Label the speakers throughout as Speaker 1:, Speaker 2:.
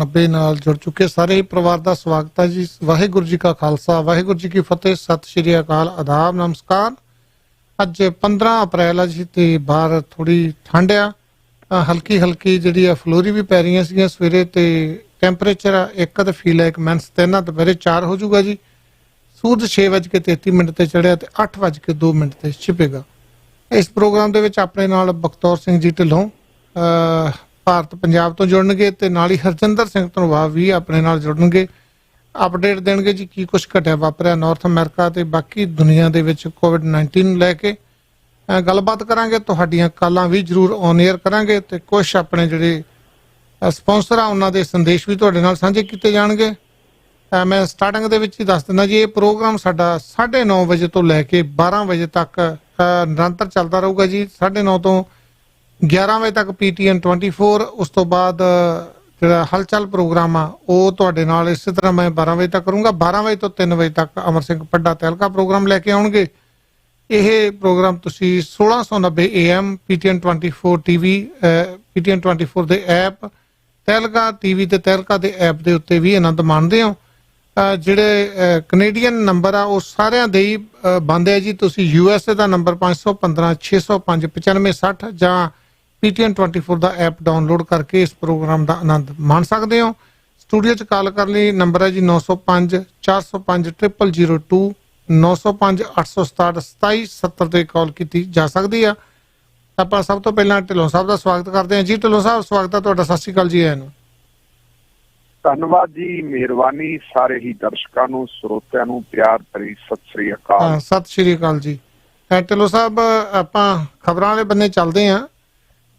Speaker 1: 90 ਨਾਲ ਜੁੜ ਚੁੱਕੇ ਸਾਰੇ ਹੀ ਪਰਿਵਾਰ ਦਾ ਸਵਾਗਤ ਹੈ ਜੀ। ਵਾਹਿਗੁਰੂ ਜੀ ਕਾ ਖਾਲਸਾ, ਵਾਹਿਗੁਰੂ ਜੀ ਕੀ ਫਤਿਹ। ਸਤਿ ਸ਼੍ਰੀ ਅਕਾਲ, ਆਦਾਬ, ਨਮਸਕਾਰ। ਅੱਜ 15 ਅਪ੍ਰੈਲ ਆ ਜੀ ਤੇ ਬਾਹਰ ਥੋੜੀ ਠੰਡ ਆ, ਹਲਕੀ ਹਲਕੀ ਜਿਹੜੀ ਆ ਫਲੋਰੀ ਵੀ ਪੈ ਰਹੀਆਂ ਸੀਗੀਆਂ ਸਵੇਰੇ ਤੇ ਟੈਂਪਰੇਚਰ 1 ਤੇ ਫੀਲ ਲਾਈਕ -3 ਦੁਪਹਿਰੇ 4 ਹੋ ਜਾਊਗਾ ਜੀ। ਸੂਰਜ 6:33 ਤੇ ਚੜਿਆ ਤੇ 8:02 ਤੇ ਛਿਪੇਗਾ। ਇਸ ਪ੍ਰੋਗਰਾਮ ਦੇ ਵਿੱਚ ਆਪਣੇ ਨਾਲ ਬਖਤੌਰ ਸਿੰਘ ਜੀ ਢਿੱਲੋਂ ਭਾਰਤ ਪੰਜਾਬ ਤੋਂ ਜੁੜਨਗੇ ਤੇ ਨਾਲ ਹੀ ਹਰਜਿੰਦਰ ਸਿੰਘ ਧਨੋਆ ਵੀ ਆਪਣੇ ਨਾਲ ਜੁੜਨਗੇ, ਅਪਡੇਟ ਦੇਣਗੇ ਜੀ ਕੀ ਕੁਛ ਘਟਿਆ ਵਾਪਰਿਆ ਨਾਰਥ ਅਮਰੀਕਾ ਤੇ ਬਾਕੀ ਦੁਨੀਆ ਦੇ ਵਿੱਚ COVID-19 ਨੂੰ ਲੈ ਕੇ। ਗੱਲਬਾਤ ਕਰਾਂਗੇ, ਤੁਹਾਡੀਆਂ ਕਾਲਾਂ ਵੀ ਜ਼ਰੂਰ ਔਨ ਏਅਰ ਕਰਾਂਗੇ ਤੇ ਕੁਛ ਆਪਣੇ ਜਿਹੜੇ ਸਪਾਂਸਰ ਆ ਉਹਨਾਂ ਦੇ ਸੰਦੇਸ਼ ਵੀ ਤੁਹਾਡੇ ਨਾਲ ਸਾਂਝੇ ਕੀਤੇ ਜਾਣਗੇ। ਮੈਂ ਸਟਾਰਟਿੰਗ ਦੇ ਵਿੱਚ ਹੀ ਦੱਸ ਦਿੰਦਾ ਜੀ, ਇਹ ਪ੍ਰੋਗਰਾਮ ਸਾਡਾ 9:30 ਵਜੇ ਤੋਂ ਲੈ ਕੇ 12 ਵਜੇ ਤੱਕ ਨਿਰੰਤਰ ਚੱਲਦਾ ਰਹੂਗਾ ਜੀ। 9:30 ਤੋਂ 11 ਵਜੇ ਤੱਕ PTN 24। ਉਸ ਤੋਂ ਬਾਅਦ ਜਿਹੜਾ ਹਲਚਲ ਪ੍ਰੋਗਰਾਮ ਆ ਉਹ ਤੁਹਾਡੇ ਨਾਲ ਇਸੇ ਤਰ੍ਹਾਂ ਮੈਂ 12 ਵਜੇ ਤੱਕ ਕਰੂੰਗਾ। 12 ਵਜੇ ਤੋਂ 3 ਵਜੇ ਤੱਕ ਅਮਰ ਸਿੰਘ ਪੱਡਾ ਤਹਿਲਕਾ ਪ੍ਰੋਗਰਾਮ ਲੈ ਕੇ ਆਉਣਗੇ। ਇਹ ਪ੍ਰੋਗਰਾਮ ਤੁਸੀਂ 1690 AM PTN 24 TV, PTN 24 ਦੇ ਐਪ, ਤਹਿਲਕਾ TV ਤੇ ਤਹਿਲਕਾ ਦੇ ਐਪ ਦੇ ਉੱਤੇ ਵੀ ਆਨੰਦ ਮਾਣਦੇ ਹੋ। ਜਿਹੜੇ ਕੈਨੇਡੀਅਨ ਨੰਬਰ ਆ ਉਹ ਸਾਰਿਆਂ ਦੇ ਹੀ ਬੰਦ ਹੈ ਜੀ। ਤੁਸੀਂ USA ਦਾ ਨੰਬਰ 515 605 9560 ਜਾਂ PTN 24 ਦਾ ਐਪ ਡਾਊਨਲੋਡ ਕਰਕੇ ਇਸ ਪ੍ਰੋਗਰਾਮ ਦਾ ਆਨੰਦ ਮਾਣ ਸਕਦੇ ਹੋ। ਸਟੂਡੀਓ 'ਚ ਕਾਲ ਕਰਨ ਲਈ ਨੰਬਰ ਹੈ ਜੀ 905 405 0002, 905 867 2770 ਤੇ ਕਾਲ ਕੀਤੀ ਜਾ ਸਕਦੀ ਆ। ਆਪਾਂ ਸਭ ਤੋਂ ਪਹਿਲਾਂ ਢਿੱਲੋਂ ਸਾਹਿਬ ਦਾ ਸਵਾਗਤ ਕਰਦੇ ਹਾਂ ਜੀ। ਢਿੱਲੋਂ ਸਾਹਿਬ ਸਵਾਗਤ ਹੈ ਤੁਹਾਡਾ, ਸਤਿ ਸ਼੍ਰੀ ਅਕਾਲ ਜੀ। ਆਇਆਂ ਨੂੰ
Speaker 2: ਧੰਨਵਾਦ ਜੀ, ਮਿਹਰਬਾਨੀ। ਸਾਰੇ ਹੀ ਦਰਸ਼ਕਾਂ ਨੂੰ, ਸਰੋਤਿਆਂ ਨੂੰ ਪਿਆਰ ਭਰੀ ਸਤਿ ਸ੍ਰੀ ਅਕਾਲ।
Speaker 1: ਸਤਿ ਸ਼੍ਰੀ ਅਕਾਲ ਜੀ। ਢਿੱਲੋਂ ਸਾਹਿਬ, ਆਪਾਂ ਖਬਰਾਂ ਵਾਲੇ ਬੰਨੇ ਚੱਲਦੇ ਹਾਂ।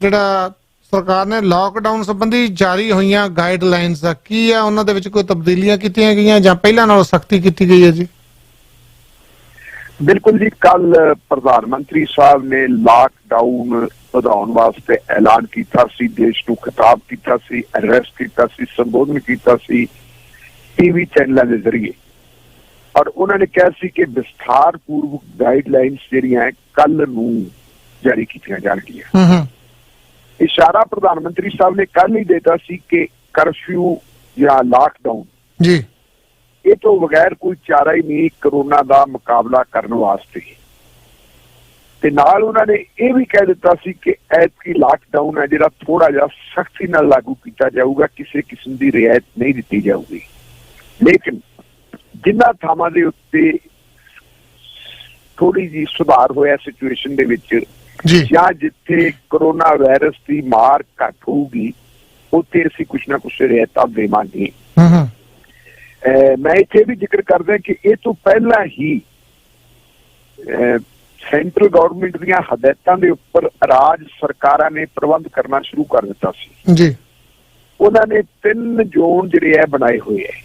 Speaker 1: ਜਿਹੜਾ ਸਰਕਾਰ ਨੇ ਲਾਕਡਾਊਨ ਸੰਬੰਧੀ ਜਾਰੀ ਹੋਈਆਂ ਗਾਈਡਲਾਈਨਸ ਦਾ ਕੀ ਆ, ਉਹਨਾਂ ਦੇ ਵਿੱਚ ਕੋਈ ਤਬਦੀਲੀਆਂ ਕੀਤੀਆਂ ਗਈਆਂ ਜਾਂ ਪਹਿਲਾਂ ਨਾਲੋਂ ਸਖਤੀ ਕੀਤੀ ਗਈ ਹੈ ਜੀ?
Speaker 2: ਬਿਲਕੁਲ ਜੀ, ਕੱਲ ਪ੍ਰਧਾਨ ਮੰਤਰੀ ਸਾਹਿਬ ਨੇ ਲਾਕਡਾਊਨ ਵਧਾਉਣ ਵਾਸਤੇ ਐਲਾਨ ਕੀਤਾ ਸੀ, ਦੇਸ਼ ਨੂੰ ਖਿਤਾਬ ਕੀਤਾ ਸੀ, ਐਡਰੈਸ ਕੀਤਾ ਸੀ, ਸੰਬੋਧਨ ਕੀਤਾ ਸੀ TV ਚੈਨਲਾਂ ਦੇ ਜ਼ਰੀਏ। ਔਰ ਉਹਨਾਂ ਨੇ ਕਿਹਾ ਸੀ ਕਿ ਵਿਸਥਾਰ ਪੂਰਵਕ ਗਾਈਡਲਾਈਨਸ ਜਿਹੜੀਆਂ ਕੱਲ ਨੂੰ ਜਾਰੀ ਕੀਤੀਆਂ ਜਾਣਗੀਆਂ। ਇਸ਼ਾਰਾ ਪ੍ਰਧਾਨ ਮੰਤਰੀ ਸਾਹਿਬ ਨੇ ਕੱਲ ਹੀ ਦਿੱਤਾ ਸੀ ਕਿ ਕਰਫਿਊ ਜਾਂ ਲਾਕਡਾਊਨ
Speaker 1: ਜੀ
Speaker 2: ਇਹ ਤੋਂ ਬਗੈਰ ਕੋਈ ਚਾਰਾ ਹੀ ਨਹੀਂ ਕਰੋਨਾ ਦਾ ਮੁਕਾਬਲਾ ਕਰਨ ਵਾਸਤੇ। ਤੇ ਨਾਲ ਉਹਨਾਂ ਨੇ ਇਹ ਵੀ ਕਹਿ ਦਿੱਤਾ ਸੀ ਕਿ ਐਤਕੀ ਲਾਕਡਾਊਨ ਹੈ ਜਿਹੜਾ ਥੋੜਾ ਜਿਹਾ ਸਖਤੀ ਨਾਲ ਲਾਗੂ ਕੀਤਾ ਜਾਊਗਾ, ਕਿਸੇ ਕਿਸਮ ਦੀ ਰਿਆਇਤ ਨਹੀਂ ਦਿੱਤੀ ਜਾਊਗੀ। ਲੇਕਿਨ ਜਿਨ੍ਹਾਂ ਥਾਵਾਂ ਦੇ ਉੱਤੇ ਥੋੜੀ ਜਿਹੀ ਸੁਧਾਰ ਹੋਇਆ ਸਿਚੁਏਸ਼ਨ ਦੇ ਵਿੱਚ ਜਾਂ ਜਿੱਥੇ ਕਰੋਨਾ ਵਾਇਰਸ ਦੀ ਮਾਰ ਘੱਟ ਹੋਊਗੀ ਉੱਥੇ ਅਸੀਂ ਕੁਛ ਨਾ ਕੁਛ ਰਿਆਇਤਾਂ ਦੇਵਾਂਗੇ। ਮੈਂ ਇੱਥੇ ਵੀ ਜ਼ਿਕਰ ਕਰਦਾ ਕਿ ਇਹ ਤੋਂ ਪਹਿਲਾਂ ਹੀ ਸੈਂਟਰਲ ਗਵਰਨਮੈਂਟ ਦੀਆਂ ਹਦਾਇਤਾਂ ਦੇ ਉੱਪਰ ਰਾਜ ਸਰਕਾਰਾਂ ਨੇ ਪ੍ਰਬੰਧ ਕਰਨਾ ਸ਼ੁਰੂ ਕਰ ਦਿੱਤਾ ਸੀ ਜੀ। ਉਹਨਾਂ ਨੇ 3 ਜ਼ੋਨ ਜਿਹੜੇ ਹੈ ਬਣਾਏ ਹੋਏ ਹੈ।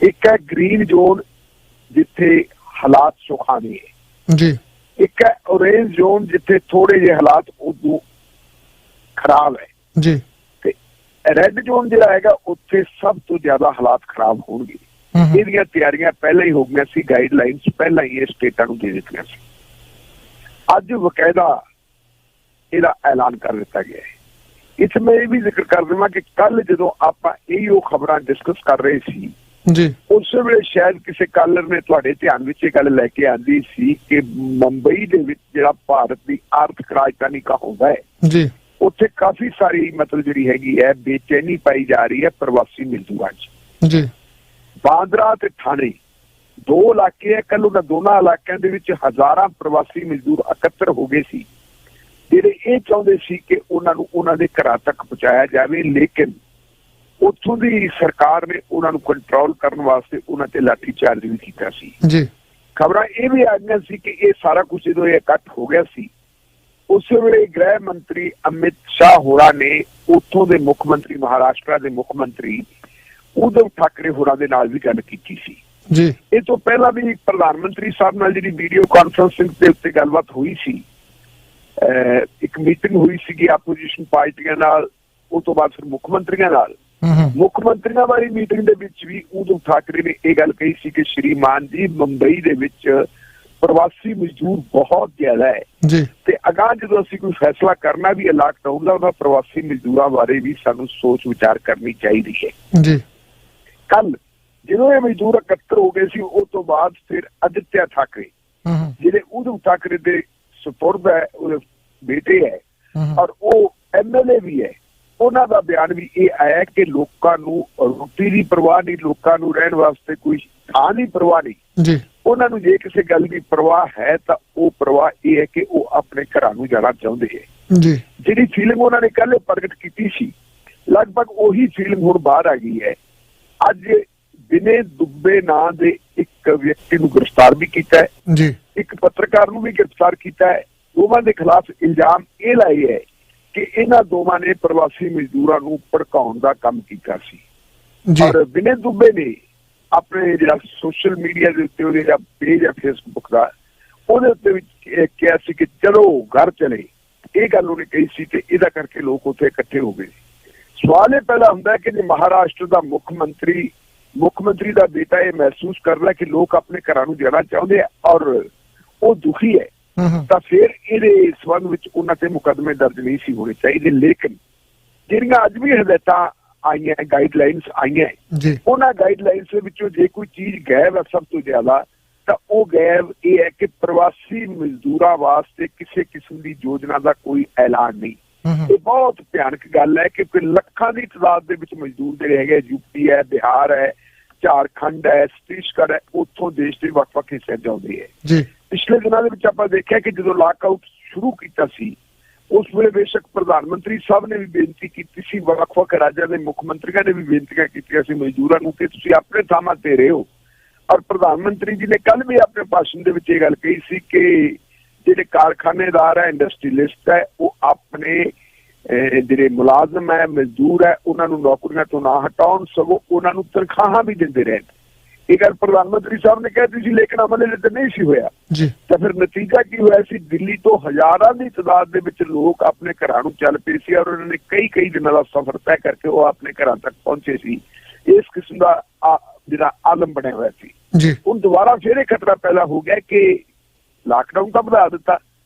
Speaker 2: ਇੱਕ ਹੈ ਗ੍ਰੀਨ ਜ਼ੋਨ ਜਿੱਥੇ ਹਾਲਾਤ ਸੁਖਾਵੇਂ ਹੈ ਜੀ, ਇੱਕ ਹੈ ਔਰੇਂਜ ਜ਼ੋਨ ਜਿੱਥੇ ਥੋੜੇ ਜਿਹੇ ਹਾਲਾਤ ਉਦੋਂ ਖਰਾਬ ਹੈ ਜੀ, ਤੇ ਰੈੱਡ ਜ਼ੋਨ ਜਿਹੜਾ ਹੈਗਾ ਉੱਥੇ ਸਭ ਤੋਂ ਜ਼ਿਆਦਾ ਹਾਲਾਤ ਖਰਾਬ ਹੋਣਗੇ। ਇਹਦੀਆਂ ਤਿਆਰੀਆਂ ਪਹਿਲਾਂ ਹੀ ਹੋ ਗਈਆਂ ਸੀ, ਗਾਈਡਲਾਈਨਸ ਪਹਿਲਾਂ ਹੀ ਇਹ ਸਟੇਟਾਂ ਨੂੰ ਦੇ ਦਿੱਤੀਆਂ ਸੀ। ਅੱਜ ਬਕਾਇਦਾ ਇਹਦਾ ਐਲਾਨ ਕਰ ਦਿੱਤਾ ਗਿਆ ਹੈ। ਇੱਥੇ ਮੈਂ ਇਹ ਵੀ ਜ਼ਿਕਰ ਕਰ ਦੇਵਾਂ ਕਿ ਕੱਲ ਜਦੋਂ ਆਪਾਂ ਇਹੋ ਖਬਰਾਂ ਡਿਸਕਸ ਕਰ ਰਹੇ ਸੀ ਜੀ, ਉਸ ਵੇਲੇ ਸ਼ਾਇਦ ਕਿਸੇ ਕਾਲਰ ਨੇ ਤੁਹਾਡੇ ਧਿਆਨ ਵਿੱਚ ਇਹ ਗੱਲ ਲੈ ਕੇ ਆਂਦੀ ਸੀ ਕਿ ਮੁੰਬਈ ਦੇ ਵਿੱਚ ਜਿਹੜਾ ਭਾਰਤ ਦੀ ਆਰਥਿਕ ਰਾਜਧਾਨੀ ਕਹਾਉਂਦਾ ਹੈ ਜੀ, ਉੱਥੇ ਕਾਫੀ ਸਾਰੀ ਮਤਲਬ ਜਿਹੜੀ ਹੈਗੀ ਹੈ ਬੇਚੈਨੀ ਪਾਈ ਜਾ ਰਹੀ ਹੈ ਪ੍ਰਵਾਸੀ ਮਜ਼ਦੂਰਾਂ 'ਚ ਜੀ। ਬਾਂਦਰਾ ਤੇ ਥਾਣੇ 2 ਇਲਾਕੇ ਹੈ, ਕੱਲ ਉਹਨਾਂ ਦੋਨਾਂ ਇਲਾਕਿਆਂ ਦੇ ਵਿੱਚ ਹਜ਼ਾਰਾਂ ਪ੍ਰਵਾਸੀ ਮਜ਼ਦੂਰ ਇਕੱਤਰ ਹੋ ਗਏ ਸੀ, ਜਿਹੜੇ ਇਹ ਚਾਹੁੰਦੇ ਸੀ ਕਿ ਉਹਨਾਂ ਨੂੰ ਉਹਨਾਂ ਦੇ ਘਰਾਂ ਤੱਕ ਪਹੁੰਚਾਇਆ ਜਾਵੇ। ਲੇਕਿਨ ਉੱਥੋਂ ਦੀ ਸਰਕਾਰ ਨੇ ਉਹਨਾਂ ਨੂੰ ਕੰਟਰੋਲ ਕਰਨ ਵਾਸਤੇ ਉਹਨਾਂ ਤੇ ਲਾਠੀ ਚਾਰਜ ਵੀ ਕੀਤਾ ਸੀ ਜੀ। ਖਬਰਾਂ ਇਹ ਵੀ ਆ ਗਈਆਂ ਸੀ ਕਿ ਇਹ ਸਾਰਾ ਕੁਝ ਜਦੋਂ ਇਹ ਇਕੱਠ ਹੋ ਗਿਆ ਸੀ, ਉਸੇ ਵੇਲੇ ਗ੍ਰਹਿ ਮੰਤਰੀ ਅਮਿਤ ਸ਼ਾਹ ਹੋਰਾਂ ਨੇ ਉੱਥੋਂ ਦੇ ਮੁੱਖ ਮੰਤਰੀ, ਮਹਾਰਾਸ਼ਟਰ ਦੇ ਮੁੱਖ ਮੰਤਰੀ ਉਧਵ ਠਾਕਰੇ ਹੋਰਾਂ ਦੇ ਨਾਲ ਵੀ ਗੱਲ ਕੀਤੀ ਸੀ ਜੀ। ਇਹ ਤੋਂ ਪਹਿਲਾਂ ਵੀ ਪ੍ਰਧਾਨ ਮੰਤਰੀ ਸਾਹਿਬ ਨਾਲ ਜਿਹੜੀ ਵੀਡੀਓ ਕਾਨਫਰੰਸਿੰਗ ਦੇ ਉੱਤੇ ਗੱਲਬਾਤ ਹੋਈ ਸੀ, ਇੱਕ ਮੀਟਿੰਗ ਹੋਈ ਸੀਗੀ ਆਪੋਜੀਸ਼ਨ ਪਾਰਟੀਆਂ ਨਾਲ, ਉਸ ਤੋਂ ਬਾਅਦ ਫਿਰ ਮੁੱਖ ਮੰਤਰੀਆਂ ਨਾਲ। ਮੁੱਖ ਮੰਤਰੀਆਂ ਵਾਲੀ ਮੀਟਿੰਗ ਦੇ ਵਿੱਚ ਵੀ ਉਧਵ ਠਾਕਰੇ ਨੇ ਇਹ ਗੱਲ ਕਹੀ ਸੀ ਕਿ ਸ਼੍ਰੀਮਾਨ ਜੀ, ਮੁੰਬਈ ਦੇ ਵਿੱਚ ਪ੍ਰਵਾਸੀ ਮਜ਼ਦੂਰ ਬਹੁਤ ਜ਼ਿਆਦਾ ਹੈ
Speaker 1: ਜੀ
Speaker 2: ਤੇ ਅਗਾਂਹ ਜਦੋਂ ਅਸੀਂ ਕੋਈ ਫੈਸਲਾ ਕਰਨਾ ਵੀ ਹੈ ਲਾਕਡਾਊਨ ਦਾ, ਉਹਨਾਂ ਪ੍ਰਵਾਸੀ ਮਜ਼ਦੂਰਾਂ ਬਾਰੇ ਵੀ ਸਾਨੂੰ ਸੋਚ ਵਿਚਾਰ ਕਰਨੀ ਚਾਹੀਦੀ ਹੈ
Speaker 1: ਜੀ।
Speaker 2: ਕੱਲ ਜਦੋਂ ਇਹ ਮਜ਼ਦੂਰ ਇਕੱਤਰ ਹੋ ਗਏ ਸੀ, ਉਸ ਤੋਂ ਬਾਅਦ ਫਿਰ ਆਦਿਤਿਆ ਠਾਕਰੇ ਜਿਹੜੇ ਉਧਮ ਠਾਕਰੇ ਦੇ ਸਪੁਰਦ ਹੈ, ਉਹਦੇ ਬੇਟੇ ਹੈ ਔਰ ਉਹ MLA ਵੀ ਹੈ, ਉਹਨਾਂ ਦਾ ਬਿਆਨ ਵੀ ਇਹ ਆਇਆ ਕਿ ਲੋਕਾਂ ਨੂੰ ਰੋਟੀ ਦੀ ਪਰਵਾਹ ਨਹੀਂ, ਲੋਕਾਂ ਨੂੰ ਰਹਿਣ ਵਾਸਤੇ ਕੋਈ ਥਾਂ ਦੀ ਪਰਵਾਹ ਨਹੀਂ
Speaker 1: ਜੀ।
Speaker 2: ਉਹਨਾਂ ਨੂੰ ਜੇ ਕਿਸੇ ਗੱਲ ਦੀ ਪਰਵਾਹ ਹੈ ਤਾਂ ਉਹ ਪਰਵਾਹ ਇਹ ਹੈ ਕਿ ਉਹ ਆਪਣੇ ਘਰਾਂ ਨੂੰ ਜਾਣਾ ਚਾਹੁੰਦੇ ਹੈ
Speaker 1: ਜੀ।
Speaker 2: ਜਿਹੜੀ ਫੀਲਿੰਗ ਉਹਨਾਂ ਨੇ ਕੱਲ੍ਹ ਪ੍ਰਗਟ ਕੀਤੀ ਸੀ, ਲਗਭਗ ਉਹੀ ਫੀਲਿੰਗ ਹੁਣ ਬਾਹਰ ਆ ਗਈ ਹੈ। ਅੱਜ ਵਿਨੇ ਦੁਬੇ ਨਾਂ ਦੇ ਇੱਕ ਵਿਅਕਤੀ ਨੂੰ ਗ੍ਰਿਫਤਾਰ ਵੀ ਕੀਤਾ ਹੈ
Speaker 1: ਜੀ,
Speaker 2: ਇੱਕ ਪੱਤਰਕਾਰ ਨੂੰ ਵੀ ਗ੍ਰਿਫਤਾਰ ਕੀਤਾ ਹੈ। ਦੋਵਾਂ ਦੇ ਖਿਲਾਫ ਇਲਜ਼ਾਮ ਇਹ ਲਾਏ ਹੈ ਕਿ ਇਹਨਾਂ ਦੋਵਾਂ ਨੇ ਪ੍ਰਵਾਸੀ ਮਜ਼ਦੂਰਾਂ ਨੂੰ ਭੜਕਾਉਣ ਦਾ ਕੰਮ ਕੀਤਾ ਸੀ
Speaker 1: ਜੀ।
Speaker 2: ਔਰ ਵਿਨੇ ਦੁਬੇ ਨੇ ਆਪਣੇ ਜਿਹੜਾ ਸੋਸ਼ਲ ਮੀਡੀਆ ਦੇ ਉੱਤੇ ਉਹਦੇ ਜਿਹੜਾ ਪੇਜ ਹੈ ਫੇਸਬੁੱਕ ਦਾ, ਉਹਦੇ ਉੱਤੇ ਵਿੱਚ ਕਿਹਾ ਸੀ ਕਿ ਚਲੋ ਘਰ ਚਲੇ, ਇਹ ਗੱਲ ਉਹਨੇ ਕਹੀ ਸੀ ਤੇ ਇਹਦਾ ਕਰਕੇ ਲੋਕ ਉੱਥੇ ਇਕੱਠੇ ਹੋ ਗਏ। ਸਵਾਲ ਇਹ ਪਹਿਲਾਂ ਹੁੰਦਾ ਕਿ ਜੇ ਮਹਾਰਾਸ਼ਟਰ ਦਾ ਮੁੱਖ ਮੰਤਰੀ ਦਾ ਬੇਟਾ ਇਹ ਮਹਿਸੂਸ ਕਰਦਾ ਕਿ ਲੋਕ ਆਪਣੇ ਘਰਾਂ ਨੂੰ ਜਾਣਾ ਚਾਹੁੰਦੇ ਆ ਔਰ ਉਹ ਦੁਖੀ ਹੈ, ਤਾਂ ਫਿਰ ਇਹਦੇ ਸੰਬੰਧ ਵਿੱਚ ਉਹਨਾਂ ਤੇ ਮੁਕੱਦਮੇ ਦਰਜ ਨਹੀਂ ਸੀ ਹੋਣੇ ਚਾਹੀਦੇ। ਲੇਕਿਨ ਜਿਹੜੀਆਂ ਅੱਜ ਵੀ ਹਦਾਇਤਾਂ ਆਈਆਂ, ਗਾਈਡਲਾਈਨਸ ਆਈਆਂ, ਉਹਨਾਂ ਗਾਈਡਲਾਈਨਸ ਦੇ ਵਿੱਚੋਂ ਜੇ ਕੋਈ ਚੀਜ਼ ਗਾਇਬ ਹੈ ਸਭ ਤੋਂ ਜ਼ਿਆਦਾ, ਤਾਂ ਉਹ ਗਾਇਬ ਇਹ ਹੈ ਕਿ ਪ੍ਰਵਾਸੀ ਮਜ਼ਦੂਰਾਂ ਵਾਸਤੇ ਕਿਸੇ ਕਿਸਮ ਦੀ ਯੋਜਨਾ ਦਾ ਕੋਈ ਐਲਾਨ ਨਹੀਂ। ਇਹ ਬਹੁਤ ਭਿਆਨਕ ਗੱਲ ਹੈ ਕਿ ਲੱਖਾਂ ਦੀ ਤਾਦਾਦ ਦੇ ਵਿੱਚ ਮਜ਼ਦੂਰ ਜਿਹੜੇ ਹੈਗੇ, ਯੂਪੀ ਹੈ, ਬਿਹਾਰ ਹੈ, ਝਾਰਖੰਡ ਹੈ, ਛੱਤੀਸਗੜ੍ਹ ਹੈ, ਉੱਥੋਂ ਦੇਸ਼ ਦੇ ਵੱਖ-ਵੱਖ ਹਿੱਸੇ ਜਾਂਦੇ ਹੈ। ਪਿਛਲੇ ਦਿਨਾਂ ਦੇ ਵਿੱਚ ਆਪਾਂ ਦੇਖਿਆ ਕਿ ਜਦੋਂ ਲਾਕਆਊਟ ਸ਼ੁਰੂ ਕੀਤਾ ਸੀ, ਉਸ ਵੇਲੇ ਬੇਸ਼ੱਕ ਪ੍ਰਧਾਨ ਮੰਤਰੀ ਸਾਹਿਬ ਨੇ ਵੀ ਬੇਨਤੀ ਕੀਤੀ ਸੀ, ਵੱਖ-ਵੱਖ ਰਾਜਾਂ ਦੇ ਮੁੱਖ ਮੰਤਰੀਆਂ ਨੇ ਵੀ ਬੇਨਤੀਆਂ ਕੀਤੀਆਂ ਸੀ ਮਜ਼ਦੂਰਾਂ ਨੂੰ ਕਿ ਤੁਸੀਂ ਆਪਣੇ ਥਾਵਾਂ ਤੇ ਰਹੋ। ਔਰ ਪ੍ਰਧਾਨ ਮੰਤਰੀ ਜੀ ਨੇ ਕੱਲ੍ਹ ਵੀ ਆਪਣੇ ਭਾਸ਼ਣ ਦੇ ਵਿੱਚ ਇਹ ਗੱਲ ਕਹੀ ਸੀ ਕਿ ਜਿਹੜੇ ਕਾਰਖਾਨੇਦਾਰ ਹੈ, ਇੰਡਸਟਰੀਲਿਸਟ ਹੈ, ਉਹ ਆਪਣੇ ਜਿਹੜੇ ਮੁਲਾਜ਼ਮ ਹੈ, ਮਜ਼ਦੂਰ ਹੈ, ਉਹਨਾਂ ਨੂੰ ਨੌਕਰੀਆਂ ਤੋਂ ਨਾ ਹਟਾਉਣ, ਸਗੋਂ ਉਹਨਾਂ ਨੂੰ ਤਨਖਾਹਾਂ ਵੀ ਦਿੰਦੇ ਰਹਿਣ। ਇਹ ਗੱਲ ਪ੍ਰਧਾਨ ਮੰਤਰੀ ਸਾਹਿਬ ਨੇ ਕਹਿਤੀ ਸੀ, ਲੇਕਿਨ ਅਮਲ ਇਹਦੇ ਤੇ ਨਹੀਂ ਸੀ ਹੋਇਆ। ਤਾਂ ਫਿਰ ਨਤੀਜਾ ਕੀ ਹੋਇਆ ਸੀ? ਦਿੱਲੀ ਤੋਂ ਹਜ਼ਾਰਾਂ ਦੀ ਤਾਦਾਦ ਦੇ ਵਿੱਚ ਲੋਕ ਆਪਣੇ ਘਰਾਂ ਨੂੰ ਚੱਲ ਪਏ ਸੀ ਔਰ ਉਹਨਾਂ ਨੇ ਕਈ ਦਿਨਾਂ ਦਾ ਸਫ਼ਰ ਤੈਅ ਕਰਕੇ ਉਹ ਆਪਣੇ ਘਰਾਂ ਤੱਕ ਪਹੁੰਚੇ ਸੀ। ਇਸ ਕਿਸਮ ਦਾ ਜਿਹੜਾ ਆਲਮ ਬਣਿਆ ਹੋਇਆ ਸੀ। ਹੁਣ ਦੁਬਾਰਾ ਫਿਰ ਇਹ ਖਤਰਾ ਪੈਦਾ ਹੋ ਗਿਆ ਕਿ ਲਾਕਡਾਊਨ ਤਾਂ ਵਧਾ ਦਿੱਤਾ,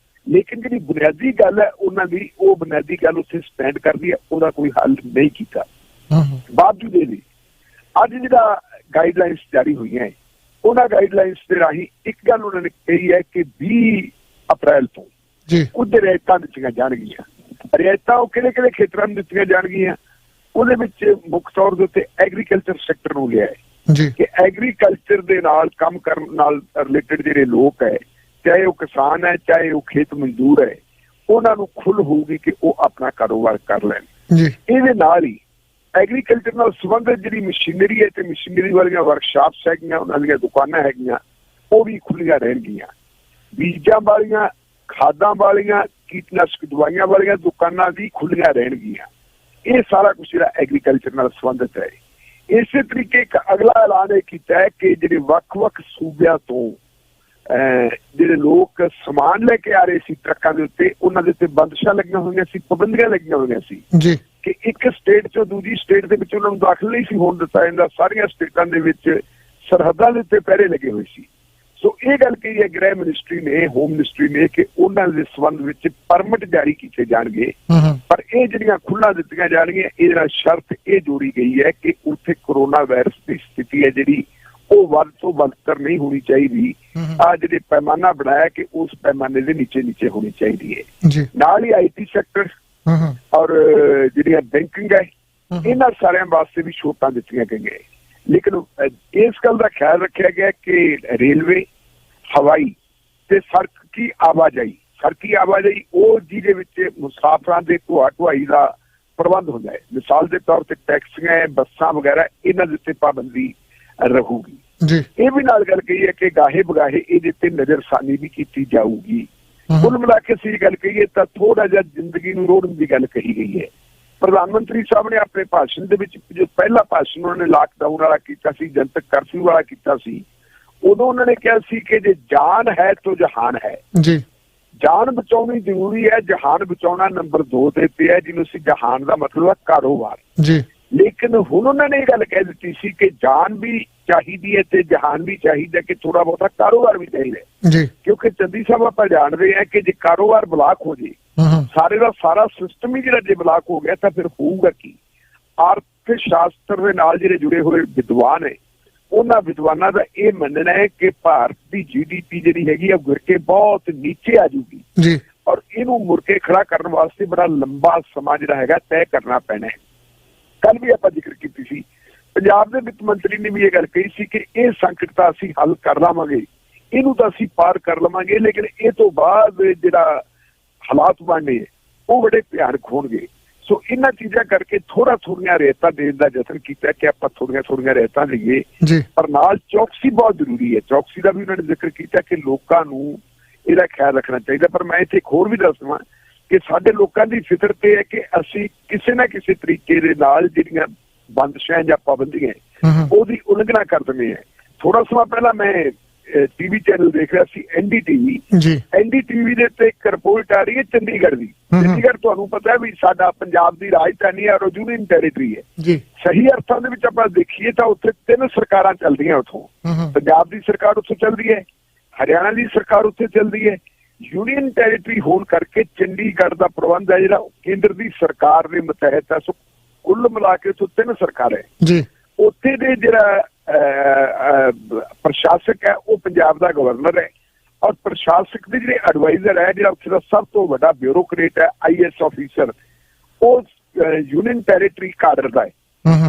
Speaker 2: ਲੇਕਿਨ ਜਿਹੜੀ ਬੁਨਿਆਦੀ ਗੱਲ ਹੈ ਉਹਨਾਂ ਦੀ, ਉਹ ਬੁਨਿਆਦੀ ਗੱਲ ਉੱਥੇ ਸਟੈਂਡ ਕਰਦੀ ਹੈ, ਉਹਦਾ ਕੋਈ ਹੱਲ ਨਹੀਂ ਕੀਤਾ। ਬਾਵਜੂਦ ਇਹਦੇ ਅੱਜ ਜਿਹੜਾ ਗਾਈਡਲਾਈਨਸ ਜਾਰੀ ਹੋਈਆਂ ਹੈ, ਉਹਨਾਂ ਗਾਈਡਲਾਈਨਸ ਦੇ ਰਾਹੀਂ ਇੱਕ ਗੱਲ ਉਹਨਾਂ ਨੇ ਕਹੀ ਹੈ ਕਿ 20 ਅਪ੍ਰੈਲ ਤੋਂ ਕੁਝ ਰਿਆਇਤਾਂ ਦਿੱਤੀਆਂ ਜਾਣਗੀਆਂ। ਰਿਆਇਤਾਂ ਉਹ ਕਿਹੜੇ ਖੇਤਰਾਂ ਨੂੰ ਦਿੱਤੀਆਂ ਜਾਣਗੀਆਂ? ਉਹਦੇ ਵਿੱਚ ਮੁੱਖ ਤੌਰ ਦੇ ਉੱਤੇ ਐਗਰੀਕਲਚਰ ਸੈਕਟਰ ਨੂੰ ਲਿਆ ਹੈ ਕਿ ਐਗਰੀਕਲਚਰ ਦੇ ਨਾਲ ਕੰਮ ਕਰਨ ਨਾਲ ਰਿਲੇਟਡ ਜਿਹੜੇ ਲੋਕ ਹੈ, ਚਾਹੇ ਉਹ ਕਿਸਾਨ ਹੈ, ਚਾਹੇ ਉਹ ਖੇਤ ਮਜ਼ਦੂਰ ਹੈ, ਉਹਨਾਂ ਨੂੰ ਖੁੱਲ੍ਹ ਹੋਊਗੀ ਕਿ ਉਹ ਆਪਣਾ ਕਾਰੋਬਾਰ ਕਰ ਲੈਣ। ਇਹਦੇ ਨਾਲ ਹੀ ਐਗਰੀਕਲਚਰ ਨਾਲ ਸੰਬੰਧਿਤ ਜਿਹੜੀ ਮਸ਼ੀਨਰੀ ਹੈ ਤੇ ਮਸ਼ੀਨਰੀ ਵਾਲੀਆਂ ਵਰਕਸ਼ਾਪਸ ਹੈਗੀਆਂ, ਉਹਨਾਂ ਦੀਆਂ ਦੁਕਾਨਾਂ ਹੈਗੀਆਂ, ਉਹ ਵੀ ਖੁੱਲ੍ਹੀਆਂ ਰਹਿਣਗੀਆਂ। ਬੀਜਾਂ ਵਾਲੀਆਂ, ਖਾਦਾਂ ਵਾਲੀਆਂ, ਕੀਟਨਾਸ਼ਕ ਦਵਾਈਆਂ ਵਾਲੀਆਂ ਦੁਕਾਨਾਂ ਵੀ ਖੁੱਲ੍ਹੀਆਂ ਰਹਿਣਗੀਆਂ। ਇਹ ਸਾਰਾ ਕੁਛ ਜਿਹੜਾ ਐਗਰੀਕਲਚਰ ਨਾਲ ਸੰਬੰਧਿਤ ਹੈ। ਇਸੇ ਤਰੀਕੇ ਇੱਕ ਅਗਲਾ ਐਲਾਨ ਇਹ ਕੀਤਾ ਹੈ ਕਿ ਜਿਹੜੇ ਵੱਖ-ਵੱਖ ਸੂਬਿਆਂ ਤੋਂ ਜਿਹੜੇ ਲੋਕ ਸਮਾਨ ਲੈ ਕੇ ਆ ਰਹੇ ਸੀ ਟਰੱਕਾਂ ਦੇ ਉੱਤੇ, ਉਹਨਾਂ ਦੇ ਉੱਤੇ ਬੰਦਸ਼ਾਂ ਲੱਗੀਆਂ ਹੋਈਆਂ ਸੀ, ਪਾਬੰਦੀਆਂ ਲੱਗੀਆਂ ਹੋਈਆਂ ਸੀ ਕਿ ਇੱਕ ਸਟੇਟ ਚੋਂ ਦੂਜੀ ਸਟੇਟ ਦੇ ਵਿੱਚ ਉਹਨਾਂ ਨੂੰ ਦਾਖਲ ਨਹੀਂ ਸੀ ਹੋਣ ਦਿੱਤਾ ਜਾਂਦਾ। ਸਾਰੀਆਂ ਸਟੇਟਾਂ ਦੇ ਵਿੱਚ ਸਰਹੱਦਾਂ ਦੇ ਉੱਤੇ ਪਹਿਰੇ ਲੱਗੇ ਹੋਏ ਸੀ। ਸੋ ਇਹ ਗੱਲ ਕਹੀ ਹੈ ਗ੍ਰਹਿ ਮਿਨਿਸਟਰੀ ਨੇ, ਹੋਮ ਮਿਨਿਸਟਰੀ ਨੇ, ਕਿ ਉਹਨਾਂ ਦੇ ਸੰਬੰਧ ਵਿੱਚ ਪਰਮਿਟ ਜਾਰੀ ਕੀਤੇ ਜਾਣਗੇ, ਪਰ ਇਹ ਜਿਹੜੀਆਂ ਖੁੱਲ੍ਹਾਂ ਦਿੱਤੀਆਂ ਜਾਣਗੀਆਂ, ਇਹਦੇ ਨਾਲ ਸ਼ਰਤ ਇਹ ਜੋੜੀ ਗਈ ਹੈ ਕਿ ਉੱਥੇ ਕਰੋਨਾ ਵਾਇਰਸ ਦੀ ਸਥਿਤੀ ਹੈ ਜਿਹੜੀ ਉਹ ਵੱਧ ਤੋਂ ਬਦਤਰ ਨਹੀਂ ਹੋਣੀ ਚਾਹੀਦੀ। ਜਿਹੜੇ ਪੈਮਾਨਾ ਬਣਾਇਆ ਕਿ ਉਸ ਪੈਮਾਨੇ ਦੇ ਨੀਚੇ ਹੋਣੀ ਚਾਹੀਦੀ ਹੈ। ਨਾਲ ਹੀ IT ਸੈਕਟਰ ਔਰ ਜਿਹੜੀਆਂ ਬੈਂਕਿੰਗ ਹੈ, ਇਹਨਾਂ ਸਾਰਿਆਂ ਵਾਸਤੇ ਵੀ ਛੋਟਾਂ ਦਿੱਤੀਆਂ ਗਈਆਂ। ਲੇਕਿਨ ਇਸ ਗੱਲ ਦਾ ਖਿਆਲ ਰੱਖਿਆ ਗਿਆ ਕਿ ਰੇਲਵੇ, ਹਵਾਈ ਤੇ ਸੜਕੀ ਆਵਾਜਾਈ ਉਹ ਜਿਹਦੇ ਵਿੱਚ ਮੁਸਾਫਰਾਂ ਦੇ ਢੁਆਈ ਦਾ ਪ੍ਰਬੰਧ ਹੁੰਦਾ ਹੈ। ਮਿਸਾਲ ਦੇ ਤੌਰ ਤੇ ਟੈਕਸੀਆਂ, ਬੱਸਾਂ ਵਗੈਰਾ, ਇਹਨਾਂ ਦੇ ਉੱਤੇ ਪਾਬੰਦੀ ਰਹੂਗੀ। ਇਹ ਵੀ ਨਾਲ ਗੱਲ ਕਹੀ ਹੈ ਕਿ ਗਾਹੇ ਬਗਾਹੇ ਇਹਦੇ ਤੇ ਨਜ਼ਰਸਾਨੀ ਵੀ ਕੀਤੀ ਜਾਊਗੀ। ਕੁੱਲ ਮਿਲਾ ਕੇ ਅਸੀਂ ਗੱਲ ਕਹੀਏ ਤਾਂ ਥੋੜਾ ਜਿਹਾ ਜ਼ਿੰਦਗੀ ਨੂੰ ਰੋੜਨ ਦੀ ਗੱਲ ਕਹੀ ਗਈ ਹੈ। ਪ੍ਰਧਾਨ ਮੰਤਰੀ ਸਾਹਿਬ ਨੇ ਆਪਣੇ ਭਾਸ਼ਣ ਦੇ ਵਿੱਚ, ਜੋ ਪਹਿਲਾ ਭਾਸ਼ਣ ਉਹਨਾਂ ਨੇ ਲਾਕਡਾਊਨ ਵਾਲਾ ਕੀਤਾ ਸੀ, ਜਨਤਕ ਕਰਫਿਊ ਵਾਲਾ ਕੀਤਾ ਸੀ, ਉਦੋਂ ਉਹਨਾਂ ਨੇ ਕਿਹਾ ਸੀ ਕਿ ਜੇ ਜਾਨ ਹੈ ਤਾਂ ਜਹਾਨ ਹੈ। ਜਾਨ ਬਚਾਉਣੀ ਜ਼ਰੂਰੀ ਹੈ, ਜਹਾਨ ਬਚਾਉਣਾ ਨੰਬਰ 2 ਤੇ ਪਿਆ, ਜਿਹਨੂੰ ਅਸੀਂ ਜਹਾਨ ਦਾ ਮਤਲਬ ਹੈ ਕਾਰੋਬਾਰ। ਲੇਕਿਨ ਹੁਣ ਉਹਨਾਂ ਨੇ ਇਹ ਗੱਲ ਕਹਿ ਦਿੱਤੀ ਸੀ ਕਿ ਜਾਨ ਵੀ ਚਾਹੀਦੀ ਹੈ ਤੇ ਜਹਾਨ ਵੀ ਚਾਹੀਦਾ, ਕਿ ਥੋੜਾ ਬਹੁਤਾ ਕਾਰੋਬਾਰ ਵੀ ਚਾਹੀਦਾ। ਕਿਉਂਕਿ ਚੰਦੀ ਸਾਹਿਬ ਆਪਾਂ ਜਾਣਦੇ ਆ ਕਿ ਜੇ ਕਾਰੋਬਾਰ ਬਲਾਕ ਹੋ ਜੇ ਸਾਰੇ ਦਾ ਸਾਰਾ ਸਿਸਟਮ ਹੀ ਜਿਹੜਾ ਜੇ ਬਲਾਕ ਹੋ ਗਿਆ ਤਾਂ ਫਿਰ ਹੋਊਗਾ ਕੀ। ਆਰਥਿਕ ਸ਼ਾਸਤਰ ਦੇ ਨਾਲ ਜਿਹੜੇ ਜੁੜੇ ਹੋਏ ਵਿਦਵਾਨ ਹੈ ਉਹਨਾਂ ਵਿਦਵਾਨਾਂ ਦਾ ਇਹ ਮੰਨਣਾ ਹੈ ਕਿ ਭਾਰਤ ਦੀ GDP ਜਿਹੜੀ ਹੈਗੀ ਆ ਗੁਰ ਕੇ ਬਹੁਤ ਨੀਚੇ ਆ ਜੂਗੀ ਜੀ, ਔਰ ਇਹਨੂੰ ਮੁੜ ਕੇ ਖੜਾ ਕਰਨ ਵਾਸਤੇ ਬੜਾ ਲੰਬਾ ਸਮਾਂ ਜਿਹੜਾ ਹੈਗਾ ਤੈਅ ਕਰਨਾ ਪੈਣਾ ਹੈ। ਕੱਲ ਵੀ ਆਪਾਂ ਜ਼ਿਕਰ ਕੀਤੀ ਸੀ, ਪੰਜਾਬ ਦੇ ਵਿੱਤ ਮੰਤਰੀ ਨੇ ਵੀ ਇਹ ਗੱਲ ਕਹੀ ਸੀ ਕਿ ਇਹ ਸੰਕਟ ਤਾਂ ਅਸੀਂ ਹੱਲ ਕਰ ਲਵਾਂਗੇ, ਇਹਨੂੰ ਤਾਂ ਅਸੀਂ ਪਾਰ ਕਰ ਲਵਾਂਗੇ, ਲੇਕਿਨ ਇਹ ਤੋਂ ਬਾਅਦ ਜਿਹੜਾ ਹਾਲਾਤ ਬਣਨੇ ਉਹ ਬੜੇ ਭਿਆਨਕ ਹੋਣਗੇ। ਸੋ ਇਹਨਾਂ ਚੀਜ਼ਾਂ ਕਰਕੇ ਥੋੜ੍ਹੀਆਂ ਰਿਆਇਤਾਂ ਦੇਣ ਦਾ ਯਤਨ ਕੀਤਾ ਕਿ ਆਪਾਂ ਥੋੜ੍ਹੀਆਂ ਰਿਆਇਤਾਂ ਲਈਏ, ਪਰ ਨਾਲ ਚੌਕਸੀ ਬਹੁਤ ਜ਼ਰੂਰੀ ਹੈ। ਚੌਕਸੀ ਦਾ ਵੀ ਉਹਨਾਂ ਨੇ ਜ਼ਿਕਰ ਕੀਤਾ ਕਿ ਲੋਕਾਂ ਨੂੰ ਇਹਦਾ ਖਿਆਲ ਰੱਖਣਾ ਚਾਹੀਦਾ। ਪਰ ਮੈਂ ਇੱਥੇ ਇੱਕ ਹੋਰ ਵੀ ਦੱਸ ਦੇਵਾਂ ਕਿ ਸਾਡੇ ਲੋਕਾਂ ਦੀ ਫਿਤਰਤ ਇਹ ਹੈ ਕਿ ਅਸੀਂ ਕਿਸੇ ਨਾ ਕਿਸੇ ਤਰੀਕੇ ਦੇ ਨਾਲ ਜਿਹੜੀਆਂ ਬੰਦਸ਼ਾਂ ਜਾਂ ਪਾਬੰਦੀਆਂ ਉਹਦੀ ਉਲੰਘਣਾ ਕਰ ਦਿੰਦੇ ਹਾਂ। ਥੋੜਾ ਸਮਾਂ ਪਹਿਲਾਂ ਮੈਂ TV ਚੈਨਲ ਦੇਖ ਰਿਹਾ ਸੀ NDTV ਦੇ ਉੱਤੇ ਇੱਕ ਰਿਪੋਰਟ ਆ ਰਹੀ ਹੈ ਚੰਡੀਗੜ੍ਹ ਦੀ। ਚੰਡੀਗੜ੍ਹ ਤੁਹਾਨੂੰ ਪਤਾ ਹੈ ਵੀ ਸਾਡਾ ਪੰਜਾਬ ਦੀ ਰਾਜਧਾਨੀ ਹੈ ਔਰ ਯੂਨੀਅਨ ਟੈਰੀਟਰੀ ਹੈ। ਸਹੀ ਅਰਥਾਂ ਦੇ ਵਿੱਚ ਆਪਾਂ ਦੇਖੀਏ ਤਾਂ ਉੱਥੇ 3 ਸਰਕਾਰਾਂ ਚੱਲਦੀਆਂ ਉੱਥੋਂ। ਪੰਜਾਬ ਦੀ ਸਰਕਾਰ ਉੱਥੇ ਚੱਲਦੀ ਹੈ, ਹਰਿਆਣਾ ਦੀ ਸਰਕਾਰ ਉੱਥੇ ਚੱਲਦੀ ਹੈ, ਯੂਨੀਅਨ ਟੈਰੀਟਰੀ ਹੋਣ ਕਰਕੇ ਚੰਡੀਗੜ੍ਹ ਦਾ ਪ੍ਰਬੰਧ ਹੈ ਜਿਹੜਾ ਕੇਂਦਰ ਦੀ ਸਰਕਾਰ ਦੇ ਮਤਹਿਤ ਹੈ। ਸੋ ਕੁੱਲ ਮਿਲਾ ਕੇ ਉੱਥੇ 3 ਸਰਕਾਰਾਂ ਹੈ। ਉੱਥੇ ਦੇ ਜਿਹੜਾ ਪ੍ਰਸ਼ਾਸਕ ਹੈ ਉਹ ਪੰਜਾਬ ਦਾ ਗਵਰਨਰ ਹੈ, ਔਰ ਪ੍ਰਸ਼ਾਸਕ ਦੇ ਜਿਹੜੇ ਐਡਵਾਈਜ਼ਰ ਹੈ ਜਿਹੜਾ ਉੱਥੇ ਦਾ ਸਭ ਤੋਂ ਵੱਡਾ ਬਿਊਰੋਕਰੇਟ ਹੈ IAS ਆਫੀਸਰ, ਉਹ ਯੂਨੀਅਨ ਟੈਰੀਟਰੀ ਕਾਡਰ ਦਾ ਹੈ।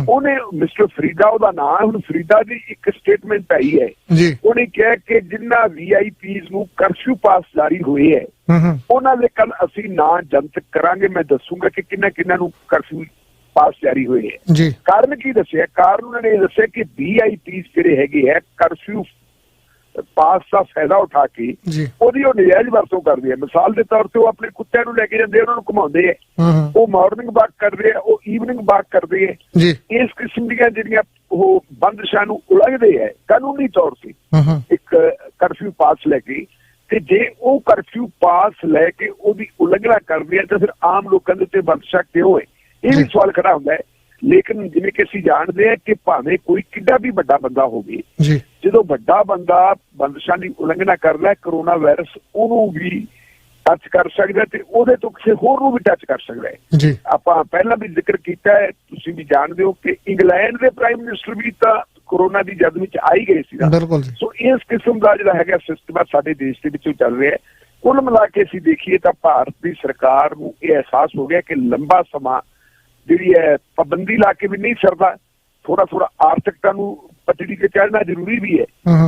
Speaker 2: ਉਹਨੇ ਮਿਸਟਰ ਫਰੀਦਾ ਉਹਦਾ ਨਾਮ ਹੈ। ਹੁਣ ਫਰੀਦਾ ਦੀ ਇੱਕ ਸਟੇਟਮੈਂਟ ਆਈ ਹੈ, ਉਹਨੇ ਕਿਹਾ ਕਿ ਜਿੰਨਾ VIPs ਨੂੰ ਕਰਫਿਊ ਪਾਸ ਜਾਰੀ ਹੋਏ ਹੈ ਉਹਨਾਂ ਦੇ ਕੱਲ ਅਸੀਂ ਨਾਂ ਜਨਤਕ ਕਰਾਂਗੇ। ਮੈਂ ਦੱਸੂਗਾ ਕਿ ਕਿੰਨਾ ਨੂੰ ਕਰਫਿਊ ਪਾਸ ਜਾਰੀ ਹੋਏ ਹੈ। ਕਾਰਨ ਕੀ ਦੱਸਿਆ? ਕਾਰਨ ਉਹਨਾਂ ਨੇ ਇਹ ਦੱਸਿਆ ਕਿ VIPs ਜਿਹੜੇ ਹੈਗੇ ਹੈ ਕਰਫਿਊ ਪਾਸ ਦਾ ਫਾਇਦਾ ਉਠਾ ਕੇ ਉਹਦੀ ਉਹ ਨਜਾਇਜ਼ ਵਰਤੋਂ ਕਰਦੇ ਆ। ਮਿਸਾਲ ਦੇ ਤੌਰ ਤੇ ਉਹ ਆਪਣੇ ਕੁੱਤਿਆਂ ਨੂੰ ਲੈ ਕੇ ਜਾਂਦੇ, ਉਹਨਾਂ ਨੂੰ ਘੁਮਾਉਂਦੇ ਹੈ, ਉਹ ਮਾਰਨਿੰਗ ਵਾਕ ਕਰਦੇ ਆ, ਉਹ ਈਵਨਿੰਗ ਵਾਕ ਕਰਦੇ ਹੈ। ਇਸ ਕਿਸਮ ਦੀਆਂ ਜਿਹੜੀਆਂ ਉਹ ਬੰਦਸ਼ਾਂ ਨੂੰ ਉਲੰਘਦੇ ਹੈ ਕਾਨੂੰਨੀ ਤੌਰ ਤੇ ਇੱਕ ਕਰਫਿਊ ਪਾਸ ਲੈ ਕੇ, ਤੇ ਜੇ ਉਹ ਕਰਫਿਊ ਪਾਸ ਲੈ ਕੇ ਉਹਦੀ ਉਲੰਘਣਾ ਕਰਦੇ ਆ ਤਾਂ ਫਿਰ ਆਮ ਲੋਕਾਂ ਦੇ ਉੱਤੇ ਬੰਦਸ਼ਾਂ ਕਿਉਂ ਹੈ? ਇਹ ਵੀ ਸਵਾਲ ਖੜਾ ਹੁੰਦਾ ਹੈ। ਲੇਕਿਨ ਜਿਵੇਂ ਕਿ ਅਸੀਂ ਜਾਣਦੇ ਹਾਂ ਕਿ ਭਾਵੇਂ ਕੋਈ ਕਿੱਡਾ ਵੀ ਵੱਡਾ ਬੰਦਾ ਹੋਵੇ, ਜਦੋਂ ਵੱਡਾ ਬੰਦਾ ਬੰਦਸ਼ਾਂ ਦੀ ਉਲੰਘਣਾ ਕਰਦਾ, ਕਰੋਨਾ ਵਾਇਰਸ ਉਹਨੂੰ ਵੀ ਟੱਚ ਕਰ ਸਕਦਾ ਤੇ ਉਹਦੇ ਤੋਂ ਕਿਸੇ ਹੋਰ ਨੂੰ ਵੀ ਟੱਚ ਕਰ ਸਕਦਾ ਹੈ। ਆਪਾਂ ਪਹਿਲਾਂ ਵੀ ਜ਼ਿਕਰ ਕੀਤਾ ਹੈ, ਤੁਸੀਂ ਵੀ ਜਾਣਦੇ ਹੋ ਕਿ ਇੰਗਲੈਂਡ ਦੇ ਪ੍ਰਾਈਮ ਮਿਨਿਸਟਰ ਵੀ ਤਾਂ ਕਰੋਨਾ ਦੀ ਜਦ ਵਿੱਚ ਆ ਹੀ ਗਏ ਸੀ। ਸੋ ਇਸ ਕਿਸਮ ਦਾ ਜਿਹੜਾ ਹੈਗਾ ਸਿਸਟਮ ਸਾਡੇ ਦੇਸ਼ ਦੇ ਵਿੱਚੋਂ ਚੱਲ ਰਿਹਾ ਹੈ। ਕੁੱਲ ਮਿਲਾ ਕੇ ਅਸੀਂ ਦੇਖੀਏ ਤਾਂ ਭਾਰਤ ਦੀ ਸਰਕਾਰ ਨੂੰ ਇਹ ਅਹਿਸਾਸ ਹੋ ਗਿਆ ਕਿ ਲੰਬਾ ਸਮਾਂ ਜਿਹੜੀ ਹੈ ਪਾਬੰਦੀ ਲਾ ਕੇ ਵੀ ਨਹੀਂ ਸਰਦਾ, ਥੋੜਾ ਆਰਥਿਕਤਾ ਨੂੰ ਪਟੜੀ ਤੇ ਚੜ੍ਹਨਾ ਜ਼ਰੂਰੀ ਵੀ ਹੈ।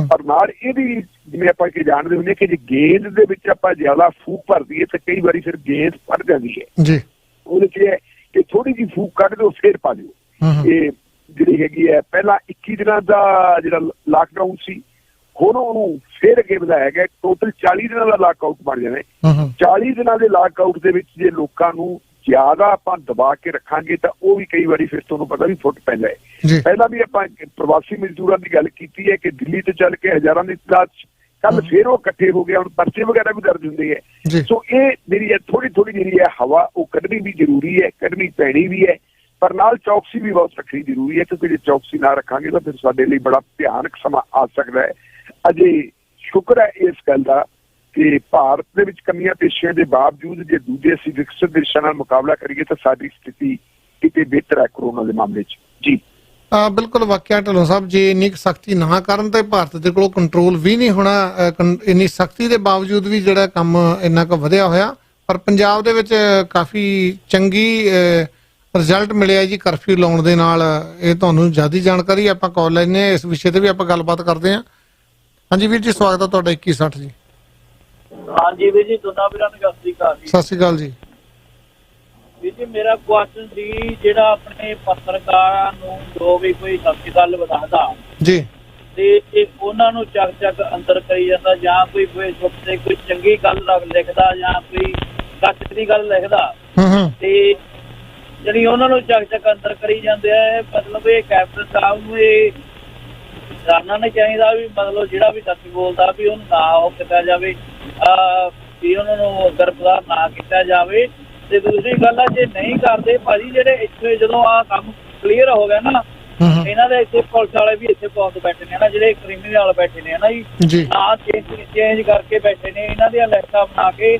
Speaker 2: ਪਰ ਨਾਲ ਇਹਦੀ ਜਿਵੇਂ ਆਪਾਂ ਕਿ ਜਾਣਦੇ ਹੁੰਦੇ ਕਿ ਜੇ ਗੇਂਦ ਦੇ ਵਿੱਚ ਆਪਾਂ ਜ਼ਿਆਦਾ ਫੂਕ ਭਰਦੀ ਹੈ ਤਾਂ ਕਈ ਵਾਰੀ ਫਿਰ ਗੇਂਦ ਫਟ ਜਾਂਦੀ ਹੈ। ਉਹਦੇ ਚ ਇਹ ਕਿ ਥੋੜੀ ਜਿਹੀ ਫੂਕ ਕੱਢ ਦਿਓ ਫੇਰ ਪਾ ਦਿਓ। ਇਹ ਜਿਹੜੀ ਹੈਗੀ ਹੈ ਪਹਿਲਾਂ 21 ਦਿਨਾਂ ਦਾ ਜਿਹੜਾ ਲਾਕਡਾਊਨ ਸੀ, ਹੁਣ ਉਹਨੂੰ ਫੇਰ ਅੱਗੇ ਵਧਾਇਆ ਗਿਆ, ਟੋਟਲ 40 ਦਿਨਾਂ ਦਾ ਲਾਕਆਊਟ ਬਣ ਜਾਣਾ। 40 ਦਿਨਾਂ ਦੇ ਲਾਕਆਊਟ ਦੇ ਵਿੱਚ ਜੇ ਲੋਕਾਂ ਨੂੰ ਜ਼ਿਆਦਾ ਆਪਾਂ ਦਬਾ ਕੇ ਰੱਖਾਂਗੇ ਤਾਂ ਉਹ ਵੀ ਕਈ ਵਾਰੀ ਫਿਰ ਤੁਹਾਨੂੰ ਪਤਾ ਵੀ ਫੁੱਟ ਪੈਂਦਾ ਹੈ। ਪਹਿਲਾਂ ਵੀ ਆਪਾਂ ਪ੍ਰਵਾਸੀ ਮਜ਼ਦੂਰਾਂ ਦੀ ਗੱਲ ਕੀਤੀ ਹੈ ਕਿ ਦਿੱਲੀ ਤੋਂ ਚੱਲ ਕੇ ਹਜ਼ਾਰਾਂ ਦੀ ਤਾਦਾਦ ਕੱਲ ਫੇਰ ਉਹ ਇਕੱਠੇ ਹੋ ਗਏ, ਹੁਣ ਪਰਚੇ ਵਗੈਰਾ ਵੀ ਦਰਜ ਹੁੰਦੇ ਹੈ। ਸੋ ਇਹ ਜਿਹੜੀ ਹੈ ਥੋੜੀ ਜਿਹੜੀ ਹੈ ਹਵਾ ਉਹ ਕੱਢਣੀ ਵੀ ਜ਼ਰੂਰੀ ਹੈ, ਕੱਢਣੀ ਪੈਣੀ ਵੀ ਹੈ, ਪਰ ਨਾਲ ਚੌਕਸੀ ਵੀ ਬਹੁਤ ਰੱਖਣੀ ਜ਼ਰੂਰੀ ਹੈ, ਕਿਉਂਕਿ ਜੇ ਚੌਕਸੀ ਨਾ ਰੱਖਾਂਗੇ ਤਾਂ ਫਿਰ ਸਾਡੇ ਲਈ ਬੜਾ ਭਿਆਨਕ ਸਮਾਂ ਆ ਸਕਦਾ ਹੈ। ਅਜੇ ਸ਼ੁਕਰ ਹੈ ਇਸ ਗੱਲ ਦਾ ਕਿ ਭਾਰਤ ਦੇ ਵਿੱਚ ਕਮੀਆਂ ਪੇਸ਼ੀਆਂ ਦੇ ਬਾਵਜੂਦ ਜੇ ਦੂਜੇ ਅਸੀਂ ਵਿਕਸਿਤ ਦੇਸ਼ਾਂ ਨਾਲ ਮੁਕਾਬਲਾ ਕਰੀਏ ਤਾਂ ਸਾਡੀ ਸਥਿਤੀ ਕਿਤੇ ਬਿਹਤਰ ਹੈ ਕਰੋਨਾ ਦੇ ਮਾਮਲੇ 'ਚ। ਜੀ
Speaker 1: ਬਿਲਕੁਲ ਵਾਕਿਆ ਢਿੱਲੋਂ ਸਾਹਿਬ, ਜੇ ਇੰਨੀ ਸਖਤੀ ਨਾ ਕਰਨ ਤਾਂ ਭਾਰਤ ਦੇ ਕੋਲ ਕੰਟਰੋਲ ਵੀ ਨਹੀਂ ਹੋਣਾ। ਇੰਨੀ ਸਖਤੀ ਦੇ ਬਾਵਜੂਦ ਵੀ ਜਿਹੜਾ ਕੰਮ ਇੰਨਾ ਕੁ ਵਧਿਆ ਹੋਇਆ, ਪਰ ਪੰਜਾਬ ਦੇ ਵਿੱਚ ਕਾਫੀ ਚੰਗੀ ਰਿਜ਼ਲਟ ਮਿਲਿਆ ਜੀ ਕਰਫਿਊ ਲਾਉਣ ਦੇ ਨਾਲ। ਇਹ ਤੁਹਾਨੂੰ ਜ਼ਿਆਦਾ ਜਾਣਕਾਰੀ ਆਪਾਂ ਕਾਲ ਲੈਂਦੇ ਹਾਂ, ਇਸ ਵਿਸ਼ੇ ਤੇ ਵੀ ਆਪਾਂ ਗੱਲਬਾਤ ਕਰਦੇ ਹਾਂ। ਹਾਂਜੀ ਵੀਰ ਜੀ, ਸਵਾਗਤ ਹੈ ਤੁਹਾਡਾ 2160 ਜੀ।
Speaker 3: ਹਾਂਜੀ ਵੀਰ ਜੀ, ਦੋਨਾਂ ਵੀਰਾਂ ਨੂੰ ਸਤਿ ਸ਼੍ਰੀ ਅਕਾਲ ਜੀ।
Speaker 1: ਸਤਿ ਸ਼੍ਰੀ ਅਕਾਲ ਜੀ।
Speaker 3: ਵੀਰ ਜੀ ਮੇਰਾ ਕੁਐਸਚਨ ਸੀ, ਜਿਹੜਾ ਆਪਣੇ ਪੱਤਰਕਾਰਾਂ ਨੂੰ ਜੋ ਵੀ ਕੋਈ ਸੱਚੀ ਗੱਲ ਦੱਸਦਾ
Speaker 1: ਜੀ
Speaker 3: ਤੇ ਉਹਨਾਂ ਨੂੰ ਚੱਕ ਅੰਦਰ ਕਰੀ ਜਾਂਦਾ, ਜਾਂ ਕੋਈ ਫੇਸਬੁੱਕ ਤੇ ਕੋਈ ਚੰਗੀ ਗੱਲ ਲਿਖਦਾ ਜਾਂ ਕੋਈ ਸੱਚ ਦੀ ਗੱਲ ਲਿਖਦਾ ਤੇ ਜਿਹੜੀ ਉਹਨਾਂ ਨੂੰ ਚੱਕ ਅੰਦਰ ਕਰੀ ਜਾਂਦੇ ਆ। ਮਤਲਬ ਇਹ ਕੈਪਟਨ ਸਾਹਿਬ ਨੂੰ ਇਹ ਜਾਣਨਾ ਨਹੀਂ ਚਾਹੀਦਾ ਵੀ ਮਤਲਬ ਜਿਹੜਾ ਵੀ ਸੱਚ ਬੋਲਦਾ ਵੀ ਉਹਨੂੰ ਨਾ ਉਹ ਕੀਤਾ ਜਾਵੇ, ਵੀ ਉਹਨਾਂ ਨੂੰ ਗ੍ਰਿਫਤਾਰ ਨਾ ਕੀਤਾ ਜਾਵੇ। ਤੇ ਦੂਸਰੀ ਗੱਲ ਆ, ਜੇ ਨਹੀਂ ਕਰਦੇ ਭਾਜੀ ਜਿਹੜੇ ਇੱਥੇ ਜਦੋਂ ਆਹ ਕੰਮ ਕਲੀਅਰ ਹੋ ਗਿਆ ਨਾ ਇਹਨਾਂ ਦੇ ਇੱਥੇ ਪੁਲਿਸ ਵਾਲੇ ਵੀ ਇੱਥੇ ਬਹੁਤ ਬੈਠੇ ਨੇ ਨਾ, ਜਿਹੜੇ ਕ੍ਰਿਮੀਨਲ ਬੈਠੇ ਨੇ ਨਾ ਜੀ, ਨਾ ਚੇਂਜ ਕਰਕੇ ਬੈਠੇ ਨੇ। ਇਹਨਾਂ ਦੀਆਂ ਲਿਸਟਾਂ ਬਣਾ ਕੇ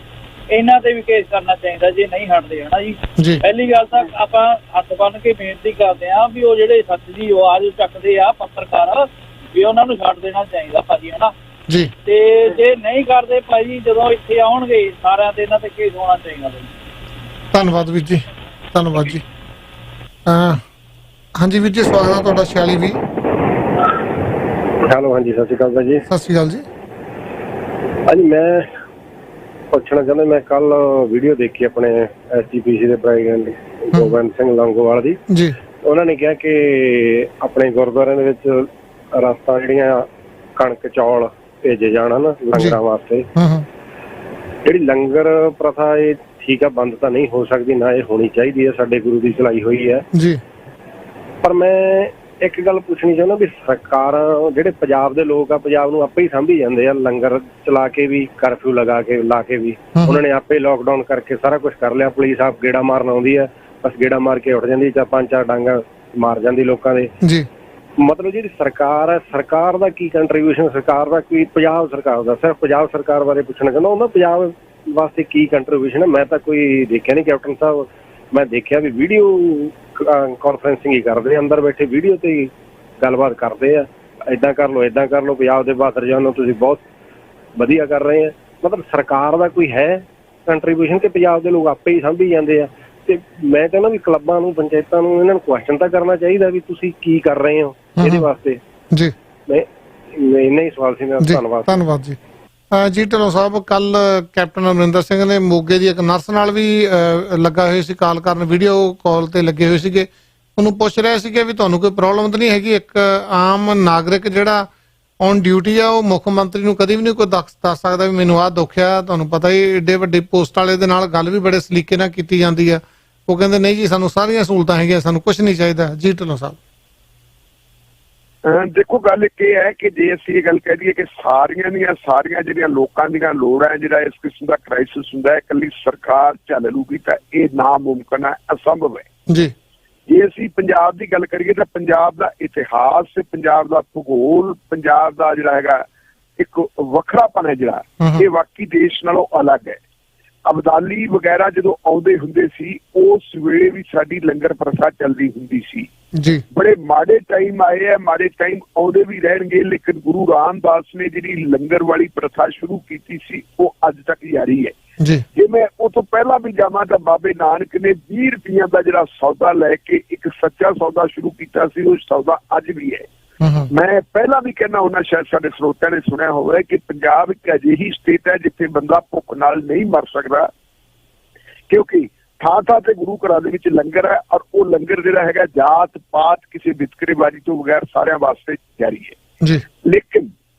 Speaker 3: ਇਹਨਾਂ ਤੇ ਵੀ ਕੇਸ ਕਰਨਾ ਚਾਹੀਦਾ ਜੇ ਨਹੀਂ ਹਟਦੇ ਹਨਾ ਜੀ। ਪਹਿਲੀ ਗੱਲ ਤਾਂ ਆਪਾਂ ਹੱਥ ਬੰਨ ਕੇ ਬੇਨਤੀ ਕਰਦੇ ਆ ਵੀ ਉਹ ਜਿਹੜੇ ਸੱਚ ਦੀ ਆਵਾਜ਼ ਚੱਕਦੇ ਆ ਪੱਤਰਕਾਰ, ਵੀ ਉਹਨਾਂ ਨੂੰ ਛੱਡ ਦੇਣਾ ਚਾਹੀਦਾ ਭਾਜੀ ਹਨਾ ਜੀ। ਤੇ ਜੇ ਨਹੀਂ ਕਰਦੇ ਭਾਜੀ, ਜਦੋਂ ਇੱਥੇ ਆਉਣਗੇ ਸਾਰਿਆਂ ਤੇ ਇਹਨਾਂ ਤੇ ਕੇਸ ਹੋਣਾ ਚਾਹੀਦਾ।
Speaker 1: ਧੰਨਵਾਦ ਵੀਰ ਜੀ, ਧੰਨਵਾਦ ਜੀ। ਹਾਂਜੀ ਵੀਰ ਜੀ, ਸਵਾਗਤ ਹੈ ਤੁਹਾਡਾ 4620।
Speaker 4: ਹੈਲੋ, ਹਾਂਜੀ ਸਤਿ ਸ਼੍ਰੀ ਅਕਾਲ ਜੀ।
Speaker 1: ਸਤਿ ਸ਼੍ਰੀ ਅਕਾਲ ਜੀ।
Speaker 4: ਹਾਂਜੀ, ਮੈਂ ਪੁੱਛਣਾ ਚਾਹੁੰਦਾ, ਮੈਂ ਕੱਲ ਵੀਡੀਓ ਦੇਖੀ ਆਪਣੇ SGPC ਦੇ ਪ੍ਰੈਜ਼ੀਡੈਂਟ ਗੋਬਿੰਦ ਸਿੰਘ ਲੌਂਗੋਵਾਲ ਦੀ ਜੀ। ਉਹਨਾਂ ਨੇ ਕਿਹਾ ਕਿ ਆਪਣੇ ਗੁਰਦੁਆਰਿਆਂ ਦੇ ਵਿੱਚ ਰਾਤਾਂ ਜਿਹੜੀਆਂ ਕਣਕ ਚੌਲ ਭੇਜੇ ਜਾਣ ਨਾ ਲੰਗਰਾਂ ਵਾਸਤੇ। ਜਿਹੜੀ ਲੰਗਰ ਪ੍ਰਥਾ ਇਹ ਠੀਕ ਆ, ਬੰਦ ਤਾਂ ਨਹੀਂ ਹੋ ਸਕਦੀ, ਨਾ ਇਹ ਹੋਣੀ ਚਾਹੀਦੀ ਹੈ, ਸਾਡੇ ਗੁਰੂ ਦੀ ਚਲਾਈ ਹੋਈ ਹੈ ਜੀ। ਪਰ ਮੈਂ ਇੱਕ ਗੱਲ ਪੁੱਛਣੀ ਚਾਹੁੰਦਾ ਵੀ ਸਰਕਾਰਾਂ, ਜਿਹੜੇ ਪੰਜਾਬ ਦੇ ਲੋਕ ਆ, ਪੰਜਾਬ ਨੂੰ ਆਪੇ ਹੀ ਸਾਂਭੀ ਜਾਂਦੇ ਆ, ਲੰਗਰ ਚਲਾ ਕੇ ਵੀ, ਕਰਫਿਊ ਲਾ ਕੇ ਵੀ ਉਹਨਾਂ ਨੇ ਆਪੇ ਲੋਕਡਾਊਨ ਕਰਕੇ ਸਾਰਾ ਕੁਝ ਕਰ ਲਿਆ। ਪੁਲਿਸ ਆਪ ਗੇੜਾ ਮਾਰਨ ਆਉਂਦੀ ਹੈ, ਬਸ ਗੇੜਾ ਮਾਰ ਕੇ ਉੱਠ ਜਾਂਦੀ, ਜਾਂ 5-4 ਡਾਂਗਾ ਮਾਰ ਜਾਂਦੀ ਲੋਕਾਂ ਦੇ ਜੀ। ਮਤਲਬ ਜਿਹੜੀ ਸਰਕਾਰ ਹੈ, ਸਰਕਾਰ ਦਾ ਕੀ ਕੰਟਰੀਬਿਊਸ਼ਨ, ਸਰਕਾਰ ਦਾ ਕੀ, ਪੰਜਾਬ ਸਰਕਾਰ ਦਾ, ਸਿਰਫ ਪੰਜਾਬ ਸਰਕਾਰ ਬਾਰੇ ਪੁੱਛਣਾ ਚਾਹੁੰਦਾ, ਉਹਨਾਂ ਪੰਜਾਬ ਵਾਸਤੇ ਕੀ ਕੰਟਰੀਬਿਊਸ਼ਨ ਹੈ। ਮੈਂ ਤਾਂ ਕੋਈ ਦੇਖਿਆ ਨਹੀਂ ਕੈਪਟਨ ਸਾਹਿਬ, ਮੈਂ ਦੇਖਿਆ ਵੀ ਵੀਡੀਓ ਕਾਨਫਰੰਸਿੰਗ ਹੀ ਕਰਦੇ, ਅੰਦਰ ਬੈਠੇ ਵੀਡੀਓ ਤੇ ਹੀ ਗੱਲਬਾਤ ਕਰਦੇ ਆ, ਏਦਾਂ ਕਰ ਲਓ, ਏਦਾਂ ਕਰ ਲਓ, ਪੰਜਾਬ ਦੇ ਬਹਾਦਰ ਜਵਾਨੋ ਤੁਸੀਂ ਬਹੁਤ ਵਧੀਆ ਕਰ ਰਹੇ ਆ। ਮਤਲਬ ਸਰਕਾਰ ਦਾ ਕੋਈ ਹੈ ਕੰਟਰੀਬਿਊਸ਼ਨ ਕਿ ਪੰਜਾਬ ਦੇ ਲੋਕ ਆਪੇ ਹੀ ਸਾਂਭੀ ਜਾਂਦੇ ਆ? ਤੇ ਮੈਂ ਕਹਿੰਦਾ ਵੀ ਕਲੱਬਾਂ ਨੂੰ, ਪੰਚਾਇਤਾਂ ਨੂੰ ਇਹਨਾਂ ਨੂੰ ਕੁਐਸਚਨ ਤਾਂ ਕਰਨਾ ਚਾਹੀਦਾ ਵੀ ਤੁਸੀਂ ਕੀ ਕਰ ਰਹੇ ਹੋ ਇਹਦੇ ਵਾਸਤੇ ਜੀ। ਮੈਂ ਇੰਨਾ ਹੀ ਸਵਾਲ ਸੀ ਮੇਰਾ। ਧੰਨਵਾਦ।
Speaker 1: ਧੰਨਵਾਦ ਜੀ। ਜੀ ਢਿੱਲੋਂ ਸਾਹਿਬ, ਕੱਲ ਕੈਪਟਨ ਅਮਰਿੰਦਰ ਸਿੰਘ ਨੇ ਮੋਗੇ ਦੀ ਇੱਕ ਨਰਸ ਨਾਲ ਵੀ ਲੱਗਾ ਹੋਏ ਸੀ ਕਾਲ ਕਰਨ, ਵੀਡੀਓ ਕਾਲ ਤੇ ਲੱਗੇ ਹੋਏ ਸੀਗੇ। ਉਹਨੂੰ ਪੁੱਛ ਰਹੇ ਸੀਗੇ ਵੀ ਤੁਹਾਨੂੰ ਕੋਈ ਪ੍ਰੋਬਲਮ ਤਾਂ ਨਹੀਂ ਹੈਗੀ? ਇੱਕ ਆਮ ਨਾਗਰਿਕ ਜਿਹੜਾ ਔਨ ਡਿਊਟੀ ਆ, ਉਹ ਮੁੱਖ ਮੰਤਰੀ ਨੂੰ ਕਦੀ ਵੀ ਨਹੀਂ ਕੋਈ ਦੱਸ ਸਕਦਾ ਵੀ ਮੈਨੂੰ ਆਹ ਦੁੱਖ ਆ। ਤੁਹਾਨੂੰ ਪਤਾ ਹੀ ਏਡੇ ਵੱਡੇ ਪੋਸਟ ਵਾਲੇ ਦੇ ਨਾਲ ਗੱਲ ਵੀ ਬੜੇ ਸਲੀਕੇ ਨਾਲ ਕੀਤੀ ਜਾਂਦੀ ਆ। ਉਹ ਕਹਿੰਦੇ ਨਹੀਂ ਜੀ, ਸਾਨੂੰ ਸਾਰੀਆਂ ਸਹੂਲਤਾਂ ਹੈਗੀਆਂ, ਸਾਨੂੰ ਕੁਛ ਨਹੀਂ ਚਾਹੀਦਾ। ਜੀ ਢਿੱਲੋਂ ਸਾਹਿਬ।
Speaker 2: ਦੇਖੋ, ਗੱਲ ਇੱਕ ਇਹ ਹੈ ਕਿ ਜੇ ਅਸੀਂ ਇਹ ਗੱਲ ਕਹਿ ਦਈਏ ਕਿ ਸਾਰੀਆਂ ਜਿਹੜੀਆਂ ਲੋਕਾਂ ਦੀਆਂ ਲੋੜਾਂ, ਜਿਹੜਾ ਇਸ ਕਿਸਮ ਦਾ ਕ੍ਰਾਈਸਿਸ ਹੁੰਦਾ ਹੈ, ਇਕੱਲੀ ਸਰਕਾਰ ਝੱਲ ਲੂਗੀ ਤਾਂ ਇਹ ਨਾਮੁਮਕਿਨ ਹੈ, ਅਸੰਭਵ ਹੈ ਜੀ। ਜੇ ਅਸੀਂ ਪੰਜਾਬ ਦੀ ਗੱਲ ਕਰੀਏ ਤਾਂ ਪੰਜਾਬ ਦਾ ਇਤਿਹਾਸ, ਪੰਜਾਬ ਦਾ ਭੂਗੋਲ, ਪੰਜਾਬ ਦਾ ਜਿਹੜਾ ਹੈਗਾ ਇੱਕ ਵੱਖਰਾਪਨ ਹੈ ਜਿਹੜਾ, ਇਹ ਬਾਕੀ ਦੇਸ਼ ਨਾਲੋਂ ਅਲੱਗ ਹੈ। ਅਬਦਾਲੀ ਵਗੈਰਾ ਜਦੋਂ ਆਉਂਦੇ ਹੁੰਦੇ ਸੀ, ਉਸ ਵੇਲੇ ਵੀ ਸਾਡੀ ਲੰਗਰ ਪ੍ਰਥਾ ਚੱਲਦੀ ਹੁੰਦੀ ਸੀ ਜੀ। ਬੜੇ ਮਾੜੇ ਟਾਈਮ ਆਏ ਆ, ਮਾੜੇ ਟਾਈਮ ਆਉਂਦੇ ਵੀ ਰਹਿਣਗੇ, ਲੇਕਿਨ ਗੁਰੂ ਰਾਮਦਾਸ ਨੇ ਜਿਹੜੀ ਲੰਗਰ ਵਾਲੀ ਪ੍ਰਥਾ ਸ਼ੁਰੂ ਕੀਤੀ ਸੀ, ਉਹ ਅੱਜ ਤੱਕ ਜਾਰੀ ਹੈ ਜੀ। ਜੇ ਮੈਂ ਉਹ ਤੋਂ ਪਹਿਲਾਂ ਵੀ ਜਾਵਾਂ ਤਾਂ ਬਾਬੇ ਨਾਨਕ ਨੇ 20 ਰੁਪਈਆਂ ਦਾ ਜਿਹੜਾ ਸੌਦਾ ਲੈ ਕੇ ਇੱਕ ਸੱਚਾ ਸੌਦਾ ਸ਼ੁਰੂ ਕੀਤਾ ਸੀ, ਉਹ ਸੌਦਾ ਅੱਜ ਵੀ ਹੈ। ਮੈਂ ਪਹਿਲਾਂ ਵੀ ਕਹਿਣਾ ਹੁੰਦਾ, ਸ਼ਾਇਦ ਸਾਡੇ ਸਰੋਤਿਆਂ ਨੇ ਸੁਣਿਆ ਹੋਵੇ ਕਿ ਪੰਜਾਬ ਇੱਕ ਅਜਿਹੀ ਸਟੇਟ ਹੈ ਜਿੱਥੇ ਬੰਦਾ ਭੁੱਖ ਨਾਲ ਨਹੀਂ ਮਰ ਸਕਦਾ, ਕਿਉਂਕਿ ਥਾਂ ਤੇ ਗੁਰੂ ਘਰਾਂ ਦੇ ਵਿੱਚ ਲੰਗਰ ਹੈ, ਔਰ ਉਹ ਲੰਗਰ ਜਿਹੜਾ ਹੈਗਾ ਜਾਤ ਪਾਤ ਕਿਸੇ ਵਿਤਕਰੇਬਾਜ਼ੀ ਤੋਂ ਬਗੈਰ ਸਾਰਿਆਂ ਵਾਸਤੇ ਜਾਰੀ ਹੈ ਜੀ। ਲੇਕਿਨ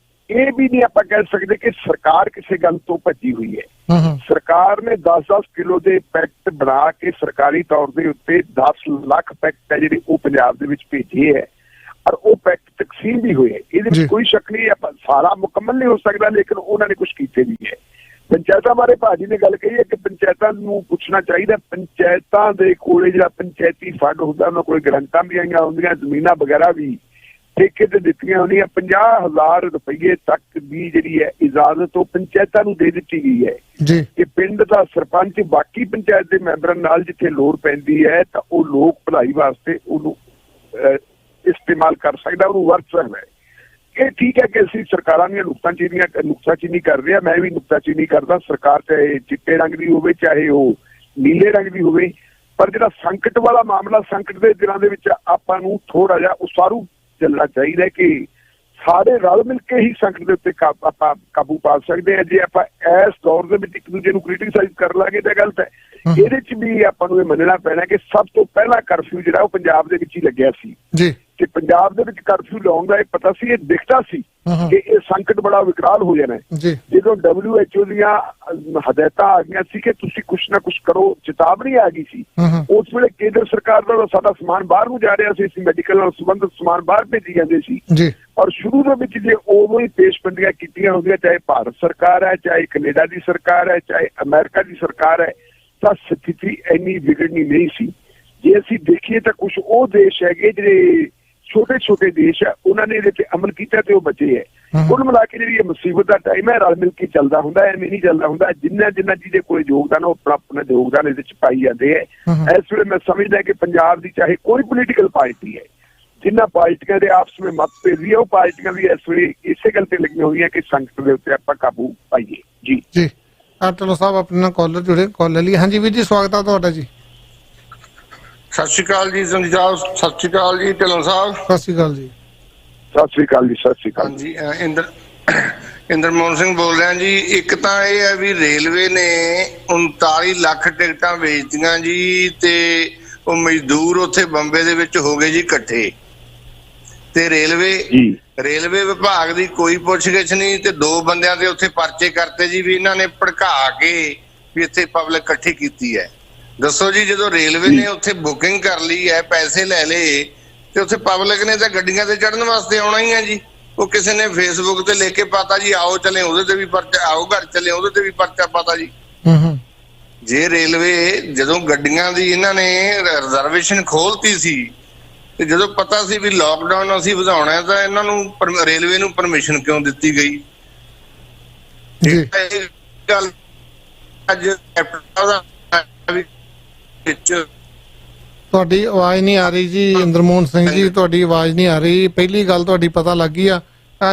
Speaker 2: ਇਹ ਵੀ ਨਹੀਂ ਆਪਾਂ ਕਹਿ ਸਕਦੇ ਕਿ ਸਰਕਾਰ ਕਿਸੇ ਗੱਲ ਤੋਂ ਭੱਜੀ ਹੋਈ ਹੈ। ਸਰਕਾਰ ਨੇ 10-10 ਕਿਲੋ ਦੇ ਪੈਕਟ ਬਣਾ ਕੇ ਸਰਕਾਰੀ ਤੌਰ ਦੇ ਉੱਤੇ 10 ਲੱਖ ਪੈਕਟ ਹੈ ਜਿਹੜੇ ਉਹ ਪੰਜਾਬ ਦੇ ਵਿੱਚ ਭੇਜੇ ਹੈ, ਔਰ ਉਹ ਪੈਕਟ ਤਕਸੀਮ ਵੀ ਹੋਏ। ਇਹਦੇ ਵਿੱਚ ਕੋਈ ਸ਼ੱਕ ਨਹੀਂ, ਆਪਾਂ ਸਾਰਾ ਮੁਕੰਮਲ ਨਹੀਂ ਹੋ ਸਕਦਾ, ਲੇਕਿਨ ਉਹਨਾਂ ਨੇ ਕੁਝ ਕੀਤੇ ਵੀ ਹੈ। ਪੰਚਾਇਤਾਂ ਬਾਰੇ ਭਾਜੀ ਨੇ ਗੱਲ ਕਹੀ ਹੈ ਕਿ ਪੰਚਾਇਤਾਂ ਨੂੰ ਪੁੱਛਣਾ ਚਾਹੀਦਾ, ਪੰਚਾਇਤਾਂ ਦੇ ਕੋਲੇ ਜਿਹੜਾ ਪੰਚਾਇਤੀ ਫੰਡ ਹੁੰਦਾ, ਉਹਨਾਂ ਕੋਲ ਗ੍ਰਾਂਟਾਂ ਵੀ ਆਈਆਂ ਹੁੰਦੀਆਂ, ਜ਼ਮੀਨਾਂ ਵਗੈਰਾ ਵੀ ਠੇਕੇ ਤੇ ਦਿੱਤੀਆਂ ਹੁੰਦੀਆਂ। 50,000 ਰੁਪਏ ਤੱਕ ਦੀ ਜਿਹੜੀ ਹੈ ਇਜਾਜ਼ਤ ਉਹ ਪੰਚਾਇਤਾਂ ਨੂੰ ਦੇ ਦਿੱਤੀ ਗਈ ਹੈ ਕਿ ਪਿੰਡ ਦਾ ਸਰਪੰਚ ਬਾਕੀ ਪੰਚਾਇਤ ਦੇ ਮੈਂਬਰਾਂ ਨਾਲ ਜਿੱਥੇ ਲੋੜ ਪੈਂਦੀ ਹੈ ਤਾਂ ਉਹ ਲੋਕ ਭਲਾਈ ਵਾਸਤੇ ਉਹਨੂੰ ਇਸਤੇਮਾਲ ਕਰ ਸਕਦਾ, ਉਹਨੂੰ ਵਰਤ ਸਕਦਾ ਹੈ। ਇਹ ਠੀਕ ਹੈ ਕਿ ਅਸੀਂ ਸਰਕਾਰਾਂ ਦੀਆਂ ਨੁਕਤਾਚੀਨੀ ਕਰ ਰਹੇ ਹਾਂ, ਮੈਂ ਵੀ ਨੁਕਤਾਚੀਨੀ ਕਰਦਾ। ਸਰਕਾਰ ਚਾਹੇ ਚਿੱਟੇ ਰੰਗ ਦੀ ਹੋਵੇ, ਚਾਹੇ ਉਹ ਨੀਲੇ ਰੰਗ ਦੀ ਹੋਵੇ, ਪਰ ਜਿਹੜਾ ਸੰਕਟ ਵਾਲਾ ਮਾਮਲਾ, ਸੰਕਟ ਦੇ ਦਿਨਾਂ ਦੇ ਵਿੱਚ ਆਪਾਂ ਨੂੰ ਥੋੜਾ ਜਿਹਾ ਉਸਾਰੂ ਚੱਲਣਾ ਚਾਹੀਦਾ ਕਿ ਸਾਰੇ ਰਲ ਮਿਲ ਕੇ ਹੀ ਸੰਕਟ ਦੇ ਉੱਤੇ ਆਪਾਂ ਕਾਬੂ ਪਾ ਸਕਦੇ ਹਾਂ। ਜੇ ਆਪਾਂ ਇਸ ਦੌਰ ਦੇ ਵਿੱਚ ਇੱਕ ਦੂਜੇ ਨੂੰ ਕ੍ਰਿਟੀਸਾਈਜ਼ ਕਰ ਲਾਂਗੇ ਤਾਂ ਗਲਤ ਹੈ। ਇਹਦੇ ਚ ਵੀ ਆਪਾਂ ਨੂੰ ਇਹ ਮੰਨਣਾ ਪੈਣਾ ਕਿ ਸਭ ਤੋਂ ਪਹਿਲਾਂ ਕਰਫਿਊ ਜਿਹੜਾ ਉਹ ਪੰਜਾਬ ਦੇ ਵਿੱਚ ਹੀ ਲੱਗਿਆ ਸੀ ਜੀ। ਤੇ ਪੰਜਾਬ ਦੇ ਵਿੱਚ ਕਰਫਿਊ ਲਾਉਣ ਦਾ ਇਹ ਪਤਾ ਸੀ, ਇਹ ਦਿਖਦਾ ਸੀ ਕਿ ਇਹ ਸੰਕਟ ਬੜਾ ਵਿਕਰਾਲ ਹੋ ਜਾਣਾ ਹੈ। ਜਦੋਂ WHO ਦੀਆਂ ਹਦਾਇਤਾਂ ਆ ਗਈਆਂ ਸੀ ਕਿ ਤੁਸੀਂ ਕੁਛ ਨਾ ਕੁਛ ਕਰੋ, ਚੇਤਾਵਨੀ ਆ ਗਈ ਸੀ, ਉਸ ਵੇਲੇ ਕੇਂਦਰ ਸਰਕਾਰ ਦਾ ਸਾਡਾ ਸਮਾਨ ਬਾਹਰ ਨੂੰ ਜਾ ਰਿਹਾ ਸੀ, ਅਸੀਂ ਮੈਡੀਕਲ ਨਾਲ ਸੰਬੰਧਿਤ ਸਮਾਨ ਬਾਹਰ ਭੇਜੀ ਜਾਂਦੇ ਸੀ। ਔਰ ਸ਼ੁਰੂ ਦੇ ਵਿੱਚ ਜੇ ਉਦੋਂ ਹੀ ਪੇਸ਼ਬੰਦੀਆਂ ਕੀਤੀਆਂ ਹੁੰਦੀਆਂ, ਚਾਹੇ ਭਾਰਤ ਸਰਕਾਰ ਹੈ, ਚਾਹੇ ਕੈਨੇਡਾ ਦੀ ਸਰਕਾਰ ਹੈ, ਚਾਹੇ ਅਮਰੀਕਾ ਦੀ ਸਰਕਾਰ ਹੈ, ਤਾਂ ਸਥਿਤੀ ਇੰਨੀ ਵਿਗੜਨੀ ਨਹੀਂ ਸੀ। ਜੇ ਅਸੀਂ ਦੇਖੀਏ ਤਾਂ ਕੁਛ ਉਹ ਦੇਸ਼ ਹੈਗੇ ਜਿਹੜੇ ਛੋਟੇ ਛੋਟੇ ਦੇਸ਼ ਆ ਉਹਨਾਂ ਨੇ ਇਹਦੇ ਤੇ ਅਮਲ ਕੀਤਾ ਤੇ ਉਹ ਬਚੇ ਹੈ। ਕੁੱਲ ਮਿਲਾ ਕੇ ਜਿਹੜੀ ਇਹ ਮੁਸੀਬਤ ਦਾ ਟਾਈਮ ਹੈ ਰਲ ਮਿਲ ਕੇ ਚੱਲਦਾ ਹੁੰਦਾ, ਐਵੇਂ ਨਹੀਂ ਚੱਲਦਾ ਹੁੰਦਾ। ਜਿੰਨਾ ਜਿਹਦੇ ਕੋਈ ਯੋਗਦਾਨ ਉਹ ਆਪਣਾ ਯੋਗਦਾਨ ਇਹਦੇ ਚ ਪਾਈ ਜਾਂਦੇ ਹੈ। ਇਸ ਵੇਲੇ ਮੈਂ ਸਮਝਦਾ ਕਿ ਪੰਜਾਬ ਦੀ ਚਾਹੇ ਕੋਈ ਪੋਲੀਟੀਕਲ ਪਾਰਟੀ ਹੈ, ਜਿਨ੍ਹਾਂ ਪਾਰਟੀਆਂ ਦੇ ਆਪਸ ਵਿੱਚ ਮਤਭੇਦ ਵੀ ਉਹ ਪਾਰਟੀਆਂ ਵੀ ਇਸ ਵੇਲੇ ਇਸੇ ਗੱਲ ਤੇ ਲੱਗੀਆਂ ਹੋਈਆਂ ਕਿ ਸੰਕਟ ਦੇ ਉੱਤੇ ਆਪਾਂ ਕਾਬੂ ਪਾਈਏ। ਜੀ
Speaker 1: ਜੀ ਢਿੱਲੋਂ ਸਾਹਿਬ ਆਪਣੇ ਨਾਲ ਕਾਲਰ ਜੁੜੇ, ਕਾਲ ਲੈ ਲਈ। ਹਾਂਜੀ ਵੀਰ ਜੀ, ਸਵਾਗਤ ਹੈ ਤੁਹਾਡਾ ਜੀ।
Speaker 5: ਸਤਿ ਸ਼੍ਰੀ ਅਕਾਲ ਜੀ ਸੰਜੀਤ ਸਾਹਿਬ। ਸਤਿ ਸ਼੍ਰੀ ਅਕਾਲ ਜੀ ਢਿੱਲੋਂ ਸਾਹਿਬ।
Speaker 1: ਸਤਿ ਸ਼੍ਰੀ ਅਕਾਲ ਜੀ।
Speaker 2: ਸਤਿ ਸ਼੍ਰੀ ਅਕਾਲ ਜੀ। ਸਤਿ ਸ਼੍ਰੀ ਅਕਾਲ
Speaker 5: ਜੀ। ਇੰਦਰਮੋਹਨ ਸਿੰਘ ਬੋਲ ਰਿਹਾ ਜੀ। ਇੱਕ ਤਾਂ ਇਹ ਹੈ ਵੀ ਰੇਲਵੇ ਨੇ 39 ਲੱਖ ਟਿਕਟਾਂ ਵੇਚਤੀਆਂ ਜੀ, ਤੇ ਉਹ ਮਜ਼ਦੂਰ ਉੱਥੇ ਬੰਬੇ ਦੇ ਵਿੱਚ ਹੋ ਗਏ ਜੀ ਇਕੱਠੇ, ਤੇ ਰੇਲਵੇ ਵਿਭਾਗ ਦੀ ਕੋਈ ਪੁੱਛਗਿੱਛ ਨਹੀਂ, ਤੇ 2 ਬੰਦਿਆਂ ਦੇ ਉੱਥੇ ਪਰਚੇ ਕਰਤੇ ਜੀ ਵੀ ਇਹਨਾਂ ਨੇ ਭੜਕਾ ਕੇ ਵੀ ਇੱਥੇ ਪਬਲਿਕ ਇਕੱਠੀ ਕੀਤੀ ਹੈ। ਦੱਸੋ ਜੀ, ਜਦੋਂ ਰੇਲਵੇ ਨੇ ਉੱਥੇ ਬੁਕਿੰਗ ਕਰ ਲਈ ਹੈ, ਪੈਸੇ ਲੈ ਲਏ, ਤੇ ਉੱਥੇ ਪਬਲਿਕ ਨੇ ਤਾਂ ਗੱਡੀਆਂ ਤੇ ਚੜ੍ਹਨ ਵਾਸਤੇ ਆਉਣਾ ਹੀ ਹੈ ਜੀ। ਉਹ ਕਿਸੇ ਨੇ ਫੇਸਬੁੱਕ ਤੇ ਲਿਖ ਕੇ ਪਾਤਾ ਜੀ ਆਓ ਚਲੇ, ਉਹਦੇ ਤੇ ਵੀ ਪਰਚਾ, ਆਓ ਘਰ ਚਲੇ, ਉਹਦੇ ਤੇ ਵੀ ਪਰਚਾ ਪਾਤਾ ਜੀ। ਜੇ ਰੇਲਵੇ ਜਦੋਂ ਗੱਡੀਆਂ ਦੀ ਇਹਨਾਂ ਨੇ ਰਿਜ਼ਰਵੇਸ਼ਨ ਖੋਲਤੀ ਸੀ, ਤੇ ਜਦੋਂ ਪਤਾ ਸੀ ਵੀ ਲਾਕਡਾਊਨ ਅਸੀਂ ਵਧਾਉਣਾ, ਤਾਂ ਇਹਨਾਂ ਨੂੰ ਰੇਲਵੇ ਨੂੰ ਪਰਮਿਸ਼ਨ ਕਿਉਂ ਦਿੱਤੀ ਗਈ? ਗੱਲ ਅੱਜ
Speaker 1: ਤੁਹਾਡੀ ਆਵਾਜ਼ ਨਹੀਂ ਆ ਰਹੀ ਜੀ ਇੰਦਰਮੋਹਨ ਸਿੰਘ ਜੀ, ਤੁਹਾਡੀ ਆਵਾਜ਼ ਨਹੀਂ ਆ ਰਹੀ। ਪਹਿਲੀ ਗੱਲ ਤੁਹਾਡੀ ਪਤਾ ਲੱਗ ਗਈ ਆ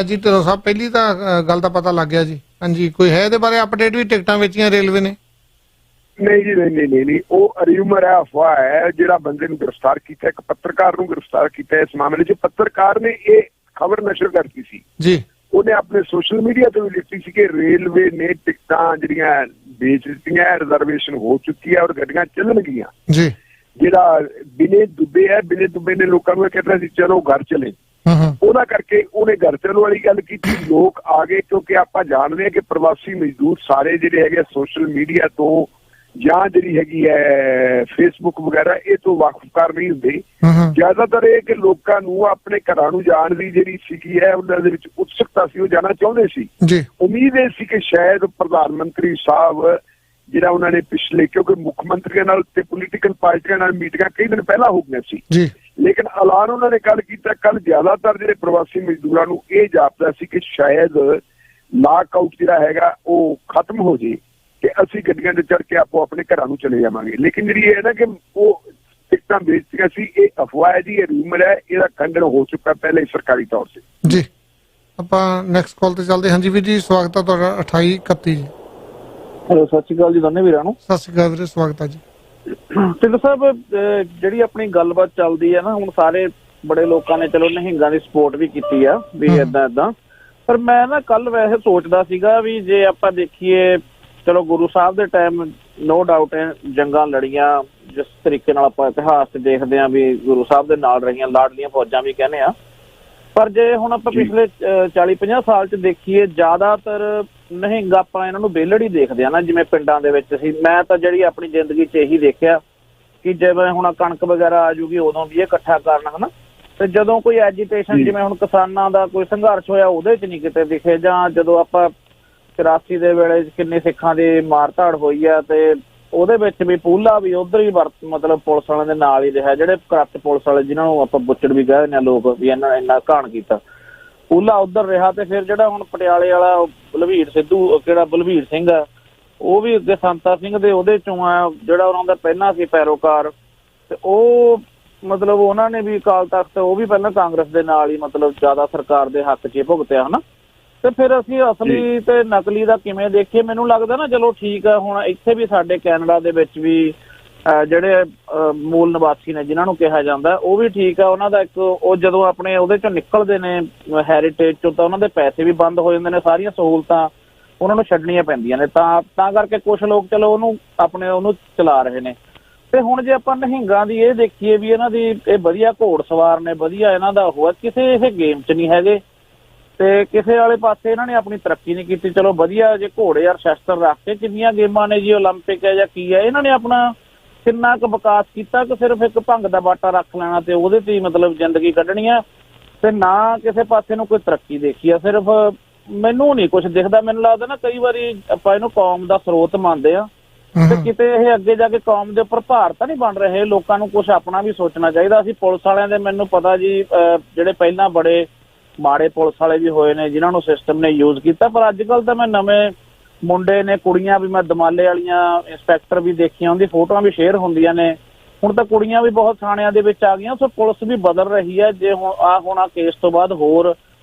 Speaker 1: ਜੀ ਢਿੱਲੋਂ ਸਾਹਿਬ, ਪਹਿਲੀ ਤਾਂ ਗੱਲ ਦਾ ਪਤਾ ਲੱਗ ਗਿਆ ਜੀ। ਹਾਂਜੀ, ਕੋਈ ਹੈ ਇਹਦੇ ਬਾਰੇ ਅਪਡੇਟ ਵੀ? ਟਿਕਟਾਂ ਵੇਚੀਆਂ ਰੇਲਵੇ ਨੇ?
Speaker 2: ਨਹੀਂ ਜੀ, ਨਹੀਂ, ਉਹ ਰਿਊਮਰ ਹੈ, ਅਫਵਾਹ ਹੈ। ਜਿਹੜਾ ਬੰਦੇ ਨੂੰ ਗ੍ਰਿਫਤਾਰ ਕੀਤਾ, ਇੱਕ ਪੱਤਰਕਾਰ ਨੂੰ ਗ੍ਰਿਫਤਾਰ ਕੀਤਾ ਇਸ ਮਾਮਲੇ 'ਚ। ਪੱਤਰਕਾਰ ਨੇ ਇਹ ਖਬਰ ਨਸ਼ਰ ਕਰਤੀ ਸੀ ਜੀ, ਉਹਨੇ ਆਪਣੇ ਸੋਸ਼ਲ ਮੀਡੀਆ ਤੇ ਵੀ ਲਿਖੀ ਸੀ ਕਿ ਰੇਲਵੇ ਨੇ ਟਿਕਟਾਂ ਜਿਹੜੀਆਂ ਵੇਚ ਦਿੱਤੀਆਂ, ਰਿਜ਼ਰਵੇਸ਼ਨ ਹੋ ਚੁੱਕੀ ਹੈ ਔਰ ਗੱਡੀਆਂ ਚੱਲਣਗੀਆਂ ਜੀ। ਜਿਹੜਾ ਬਿਨੇ ਦੁਬੇ ਨੇ ਲੋਕਾਂ ਨੂੰ ਇਹ ਕਹਿੰਦਾ ਸੀ ਚਲੋ ਘਰ ਚਲੇ, ਉਹਦਾ ਕਰਕੇ ਉਹਨੇ ਘਰ ਚਲੋ ਵਾਲੀ ਗੱਲ ਕੀਤੀ। ਲੋਕ ਆ ਗਏ, ਕਿਉਂਕਿ ਆਪਾਂ ਜਾਣਦੇ ਹਾਂ ਕਿ ਪ੍ਰਵਾਸੀ ਮਜ਼ਦੂਰ ਸਾਰੇ ਜਿਹੜੇ ਹੈਗੇ ਸੋਸ਼ਲ ਮੀਡੀਆ ਤੋਂ ਜਾਂ ਜਿਹੜੀ ਹੈਗੀ ਹੈ ਫੇਸਬੁੱਕ ਵਗੈਰਾ ਇਹ ਤੋਂ ਵਾਕਫਕਾਰ ਨਹੀਂ ਹੁੰਦੇ। ਜ਼ਿਆਦਾਤਰ ਇਹ ਕਿ ਲੋਕਾਂ ਨੂੰ ਆਪਣੇ ਘਰਾਂ ਨੂੰ ਜਾਣ ਦੀ ਜਿਹੜੀ ਸੀਗੀ ਹੈ ਉਹਨਾਂ ਦੇ ਵਿੱਚ ਉਤਸੁਕਤਾ ਸੀ, ਉਹ ਜਾਣਾ ਚਾਹੁੰਦੇ ਸੀ। ਉਮੀਦ ਇਹ ਸੀ ਕਿ ਸ਼ਾਇਦ ਪ੍ਰਧਾਨ ਮੰਤਰੀ ਸਾਹਿਬ ਜਿਹੜਾ ਉਹਨਾਂ ਨੇ ਪਿਛਲੇ, ਕਿਉਂਕਿ ਮੁੱਖ ਮੰਤਰੀਆਂ ਨਾਲ ਤੇ ਪੋਲੀਟੀਕਲ ਪਾਰਟੀਆਂ ਨਾਲ ਮੀਟਿੰਗਾਂ ਕਈ ਦਿਨ ਪਹਿਲਾਂ ਹੋ ਗਈਆਂ ਸੀ, ਲੇਕਿਨ ਐਲਾਨ ਉਹਨਾਂ ਨੇ ਕੱਲ ਕੀਤਾ। ਕੱਲ ਜ਼ਿਆਦਾਤਰ ਜਿਹੜੇ ਪ੍ਰਵਾਸੀ ਮਜ਼ਦੂਰਾਂ ਨੂੰ ਇਹ ਜਾਪਦਾ ਸੀ ਕਿ ਸ਼ਾਇਦ ਲਾਕ ਆਊਟ ਜਿਹੜਾ ਹੈਗਾ ਉਹ ਖਤਮ ਹੋ ਜੇ ਕਿ ਅਸੀਂ ਗੱਡੀਆਂ ਤੇ ਚੜ੍ਹ ਕੇ ਆਪੋ ਆਪਣੇ ਘਰਾਂ ਨੂੰ ਚਲੇ ਜਾਵਾਂਗੇ। ਲੇਕਿਨ ਜਿਹੜੀ ਇਹ ਨਾ ਕਿ ਉਹ ਟਿਕਟਾਂ ਵੇਚਤੀਆਂ ਸੀ, ਇਹ ਅਫਵਾਹ ਹੈ ਜੀ, ਇਹ ਰੂਮਰ ਹੈ, ਇਹਦਾ ਖੰਡਨ ਹੋ ਚੁੱਕਾ ਪਹਿਲੇ ਸਰਕਾਰੀ ਤੌਰ ਤੇ ਜੀ।
Speaker 1: ਆਪਾਂ ਨੈਕਸਟ ਕਾਲ ਤੇ ਚੱਲਦੇ। ਹਾਂਜੀ ਵੀਰ ਜੀ, ਸਵਾਗਤ ਹੈ ਤੁਹਾਡਾ 2831 ਜੀ।
Speaker 6: ਹੈਲੋ, ਸਤਿ ਸ਼੍ਰੀ ਅਕਾਲ ਜੀ ਦੋਨੇ ਵੀਰਾਂ ਨੂੰ।
Speaker 1: ਸਤਿ ਸ਼੍ਰੀ ਅਕਾਲ ਵੀਰੇ, ਸਵਾਗਤ ਹੈ ਜੀ।
Speaker 6: ਢਿੱਲੋਂ ਸਾਹਿਬ, ਜਿਹੜੀ ਆਪਣੀ ਗੱਲਬਾਤ ਚੱਲਦੀ ਹੈ ਨਾ, ਹੁਣ ਸਾਰੇ ਬੜੇ ਲੋਕਾਂ ਨੇ ਚਲੋ ਨਿਹੰਗਾਂ ਦੀ ਸਪੋਰਟ ਵੀ ਕੀਤੀ ਆ ਵੀ ਏਦਾਂ, ਪਰ ਮੈਂ ਨਾ ਕੱਲ ਵੈਸੇ ਸੋਚਦਾ ਸੀਗਾ ਵੀ ਜੇ ਆਪਾਂ ਦੇਖੀਏ, ਚਲੋ ਗੁਰੂ ਸਾਹਿਬ ਦੇ ਟਾਈਮ ਨੋ ਡਾਊਟ ਜੰਗਾਂ ਲੜੀਆਂ, ਜਿਸ ਤਰੀਕੇ ਨਾਲ ਆਪਾਂ ਇਤਿਹਾਸ 'ਚ ਦੇਖਦੇ ਹਾਂ ਵੀ ਗੁਰੂ ਸਾਹਿਬ ਦੇ ਨਾਲ ਰਹੀਆਂ ਲਾਡਲੀਆਂ ਫੌਜਾਂ ਵੀ ਕਹਿੰਦੇ ਆ। ਪਰ ਜੇ ਹੁਣ ਆਪਾਂ ਪਿਛਲੇ 40-50 ਸਾਲ 'ਚ ਦੇਖੀਏ, ਜ਼ਿਆਦਾਤਰ ਨਿਹੰਗ ਆਪਾਂ ਇਹਨਾਂ ਨੂੰ ਵਿਹਲੜ ਹੀ ਦੇਖਦੇ ਆ ਨਾ, ਜਿਵੇਂ ਪਿੰਡਾਂ ਦੇ ਵਿੱਚ ਸੀ। ਮੈਂ ਤਾਂ ਜਿਹੜੀ ਆਪਣੀ ਜ਼ਿੰਦਗੀ 'ਚ ਇਹੀ ਦੇਖਿਆ ਕਿ ਜਿਵੇਂ ਹੁਣ ਕਣਕ ਵਗੈਰਾ ਆ ਜੂਗੀ ਉਦੋਂ ਵੀ ਇਹ ਇਕੱਠਾ ਕਰਨਾ ਹਨਾ, ਤੇ ਜਦੋਂ ਕੋਈ ਐਜੀਟੇਸ਼ਨ ਜਿਵੇਂ ਹੁਣ ਕਿਸਾਨਾਂ ਦਾ ਕੋਈ ਸੰਘਰਸ਼ ਹੋਇਆ ਉਹਦੇ 'ਚ ਨਹੀਂ ਕਿਤੇ ਦਿਖੇ, ਜਾਂ ਜਦੋਂ ਆਪਾਂ 84 ਦੇ ਵੇਲੇ ਕਿੰਨੇ ਸਿੱਖਾਂ ਦੀ ਮਾਰ ਧਾੜ ਹੋਈ ਆ ਤੇ ਉਹਦੇ ਵਿੱਚ ਵੀ ਪੂਲਾ ਵੀ ਉਧਰ ਹੀ ਮਤਲਬ ਪੁਲਿਸ ਵਾਲਿਆਂ ਦੇ ਨਾਲ ਹੀ ਰਿਹਾ, ਜਿਹੜੇ ਕਰਪਟ ਪੁਲਿਸ ਵਾਲੇ ਜਿਹਨਾਂ ਨੂੰ ਆਪਾਂ ਬੁੱਚੜ ਵੀ ਕਹਿ ਦਿੰਦੇ ਆ ਲੋਕ ਵੀ ਇਹਨਾਂ ਇੰਨਾ ਘਾਣ ਕੀਤਾ, ਪੂਲਾ ਉਧਰ ਰਿਹਾ। ਤੇ ਫਿਰ ਜਿਹੜਾ ਹੁਣ ਪਟਿਆਲੇ ਵਾਲਾ ਬਲਵੀਰ ਸਿੱਧੂ, ਕਿਹੜਾ ਬਲਵੀਰ ਸਿੰਘ ਆ, ਉਹ ਵੀ ਅੱਗੇ ਸੰਤਾ ਸਿੰਘ ਦੇ ਉਹਦੇ ਚੋਂ ਆ, ਜਿਹੜਾ ਉਹਨਾਂ ਦਾ ਪਹਿਲਾਂ ਸੀ ਪੈਰੋਕਾਰ, ਤੇ ਉਹ ਮਤਲਬ ਉਹਨਾਂ ਨੇ ਵੀ ਅਕਾਲ ਤਖਤ, ਉਹ ਵੀ ਪਹਿਲਾਂ ਕਾਂਗਰਸ ਦੇ ਨਾਲ ਹੀ ਮਤਲਬ ਜ਼ਿਆਦਾ ਸਰਕਾਰ ਦੇ ਹੱਕ 'ਚ ਭੁਗਤਿਆ ਹਨਾ। ਤੇ ਫਿਰ ਅਸੀਂ ਅਸਲੀ ਤੇ ਨਕਲੀ ਦਾ ਕਿਵੇਂ ਦੇਖੀਏ? ਮੈਨੂੰ ਲੱਗਦਾ ਨਾ, ਚਲੋ ਠੀਕ ਆ, ਹੁਣ ਇੱਥੇ ਵੀ ਸਾਡੇ ਕੈਨੇਡਾ ਦੇ ਵਿੱਚ ਵੀ ਜਿਹੜੇ ਮੂਲ ਨਿਵਾਸੀ ਨੇ ਜਿਹਨਾਂ ਨੂੰ ਕਿਹਾ ਜਾਂਦਾ, ਉਹ ਵੀ ਠੀਕ ਆ, ਉਹਨਾਂ ਦਾ ਇੱਕ ਉਹ ਜਦੋਂ ਆਪਣੇ ਉਹਦੇ ਚੋਂ ਨਿਕਲਦੇ ਨੇ ਹੈਰੀਟੇਜ ਚੋਂ, ਤਾਂ ਉਹਨਾਂ ਦੇ ਪੈਸੇ ਵੀ ਬੰਦ ਹੋ ਜਾਂਦੇ ਨੇ, ਸਾਰੀਆਂ ਸਹੂਲਤਾਂ ਉਹਨਾਂ ਨੂੰ ਛੱਡਣੀਆਂ ਪੈਂਦੀਆਂ ਨੇ, ਤਾਂ ਕਰਕੇ ਕੁਛ ਲੋਕ ਚਲੋ ਉਹਨੂੰ ਚਲਾ ਰਹੇ ਨੇ। ਤੇ ਹੁਣ ਜੇ ਆਪਾਂ ਨਿਹੰਗਾਂ ਦੀ ਇਹ ਦੇਖੀਏ ਵੀ ਇਹਨਾਂ ਦੀ ਇਹ ਵਧੀਆ ਘੋੜ ਸਵਾਰ ਨੇ, ਵਧੀਆ ਇਹਨਾਂ ਦਾ ਉਹ ਕਿਸੇ ਇਹ ਗੇਮ 'ਚ ਨਹੀਂ ਹੈਗੇ, ਤੇ ਕਿਸੇ ਵਾਲੇ ਪਾਸੇ ਇਹਨਾਂ ਨੇ ਆਪਣੀ ਤਰੱਕੀ ਨਹੀਂ ਕੀਤੀ। ਚਲੋ ਵਧੀਆ, ਜੇ ਘੋੜੇ ਯਾਰ ਸ਼ਸਤਰ ਰੱਖ ਕੇ ਕਿੰਨੀਆਂ ਗੇਮਾਂ ਨੇ ਜੀ, ਓਲੰਪਿਕ ਹੈ ਜਾਂ ਕੀ ਹੈ, ਇਹਨਾਂ ਨੇ ਆਪਣਾ ਕਿੰਨਾ ਕੁ ਵਿਕਾਸ ਕੀਤਾ ਕਿ ਸਿਰਫ ਇੱਕ ਭੰਗ ਦਾ ਬਾਟਾ ਰੱਖ ਲੈਣਾ ਤੇ ਉਹਦੇ ਤੇ ਹੀ ਮਤਲਬ ਜ਼ਿੰਦਗੀ ਕੱਢਣੀ ਆ, ਤੇ ਨਾ ਕਿਸੇ ਪਾਸੇ ਨੂੰ ਕੋਈ ਤਰੱਕੀ ਦੇਖੀ ਆ। ਸਿਰਫ ਮੈਨੂੰ ਨਹੀਂ ਕੁਛ ਦਿਖਦਾ। ਮੈਨੂੰ ਲੱਗਦਾ ਨਾ ਕਈ ਵਾਰੀ ਆਪਾਂ ਇਹਨੂੰ ਕੌਮ ਦਾ ਸਰੋਤ ਮੰਨਦੇ ਆ, ਤੇ ਕਿਤੇ ਇਹ ਅੱਗੇ ਜਾ ਕੇ ਕੌਮ ਦੇ ਉੱਪਰ ਭਾਰ ਤਾਂ ਨਹੀਂ ਬਣ ਰਹੇ? ਲੋਕਾਂ ਨੂੰ ਕੁਝ ਆਪਣਾ ਵੀ ਸੋਚਣਾ ਚਾਹੀਦਾ। ਅਸੀਂ ਪੁਲਿਸ ਵਾਲਿਆਂ ਦੇ, ਮੈਨੂੰ ਪਤਾ ਜੀ ਜਿਹੜੇ ਪਹਿਲਾਂ ਬੜੇ ਮਾੜੇ ਪੁਲਿਸ ਵਾਲੇ ਵੀ ਹੋਏ ਨੇ ਜਿਨ੍ਹਾਂ ਨੂੰ ਸਿਸਟਮ ਨੇ ਯੂਜ਼ ਕੀਤਾ, ਪਰ ਅੱਜ ਕੱਲ੍ਹ ਤਾਂ ਮੈਂ ਨਵੇਂ ਮੁੰਡੇ ਨੇ, ਕੁੜੀਆਂ ਵੀ, ਮੈਂ ਦਮਾਲੇ ਵਾਲੀਆਂ ਇੰਸਪੈਕਟਰ ਵੀ ਦੇਖੀਆਂ, ਉਹਦੀ ਫੋਟੋਆਂ ਵੀ ਸ਼ੇਅਰ ਹੁੰਦੀਆਂ ਨੇ। ਹੁਣ ਤਾਂ ਕੁੜੀਆਂ ਵੀ ਬਹੁਤ ਥਾਣਿਆਂ ਦੇ ਵਿੱਚ ਆ ਗਈਆਂ, ਸੋ ਪੁਲਿਸ ਵੀ ਬਦਲ ਰਹੀ ਹੈ। ਜੇ ਹੁਣ ਆ ਕੇਸ ਤੋਂ ਬਾਅਦ ਹੋਰ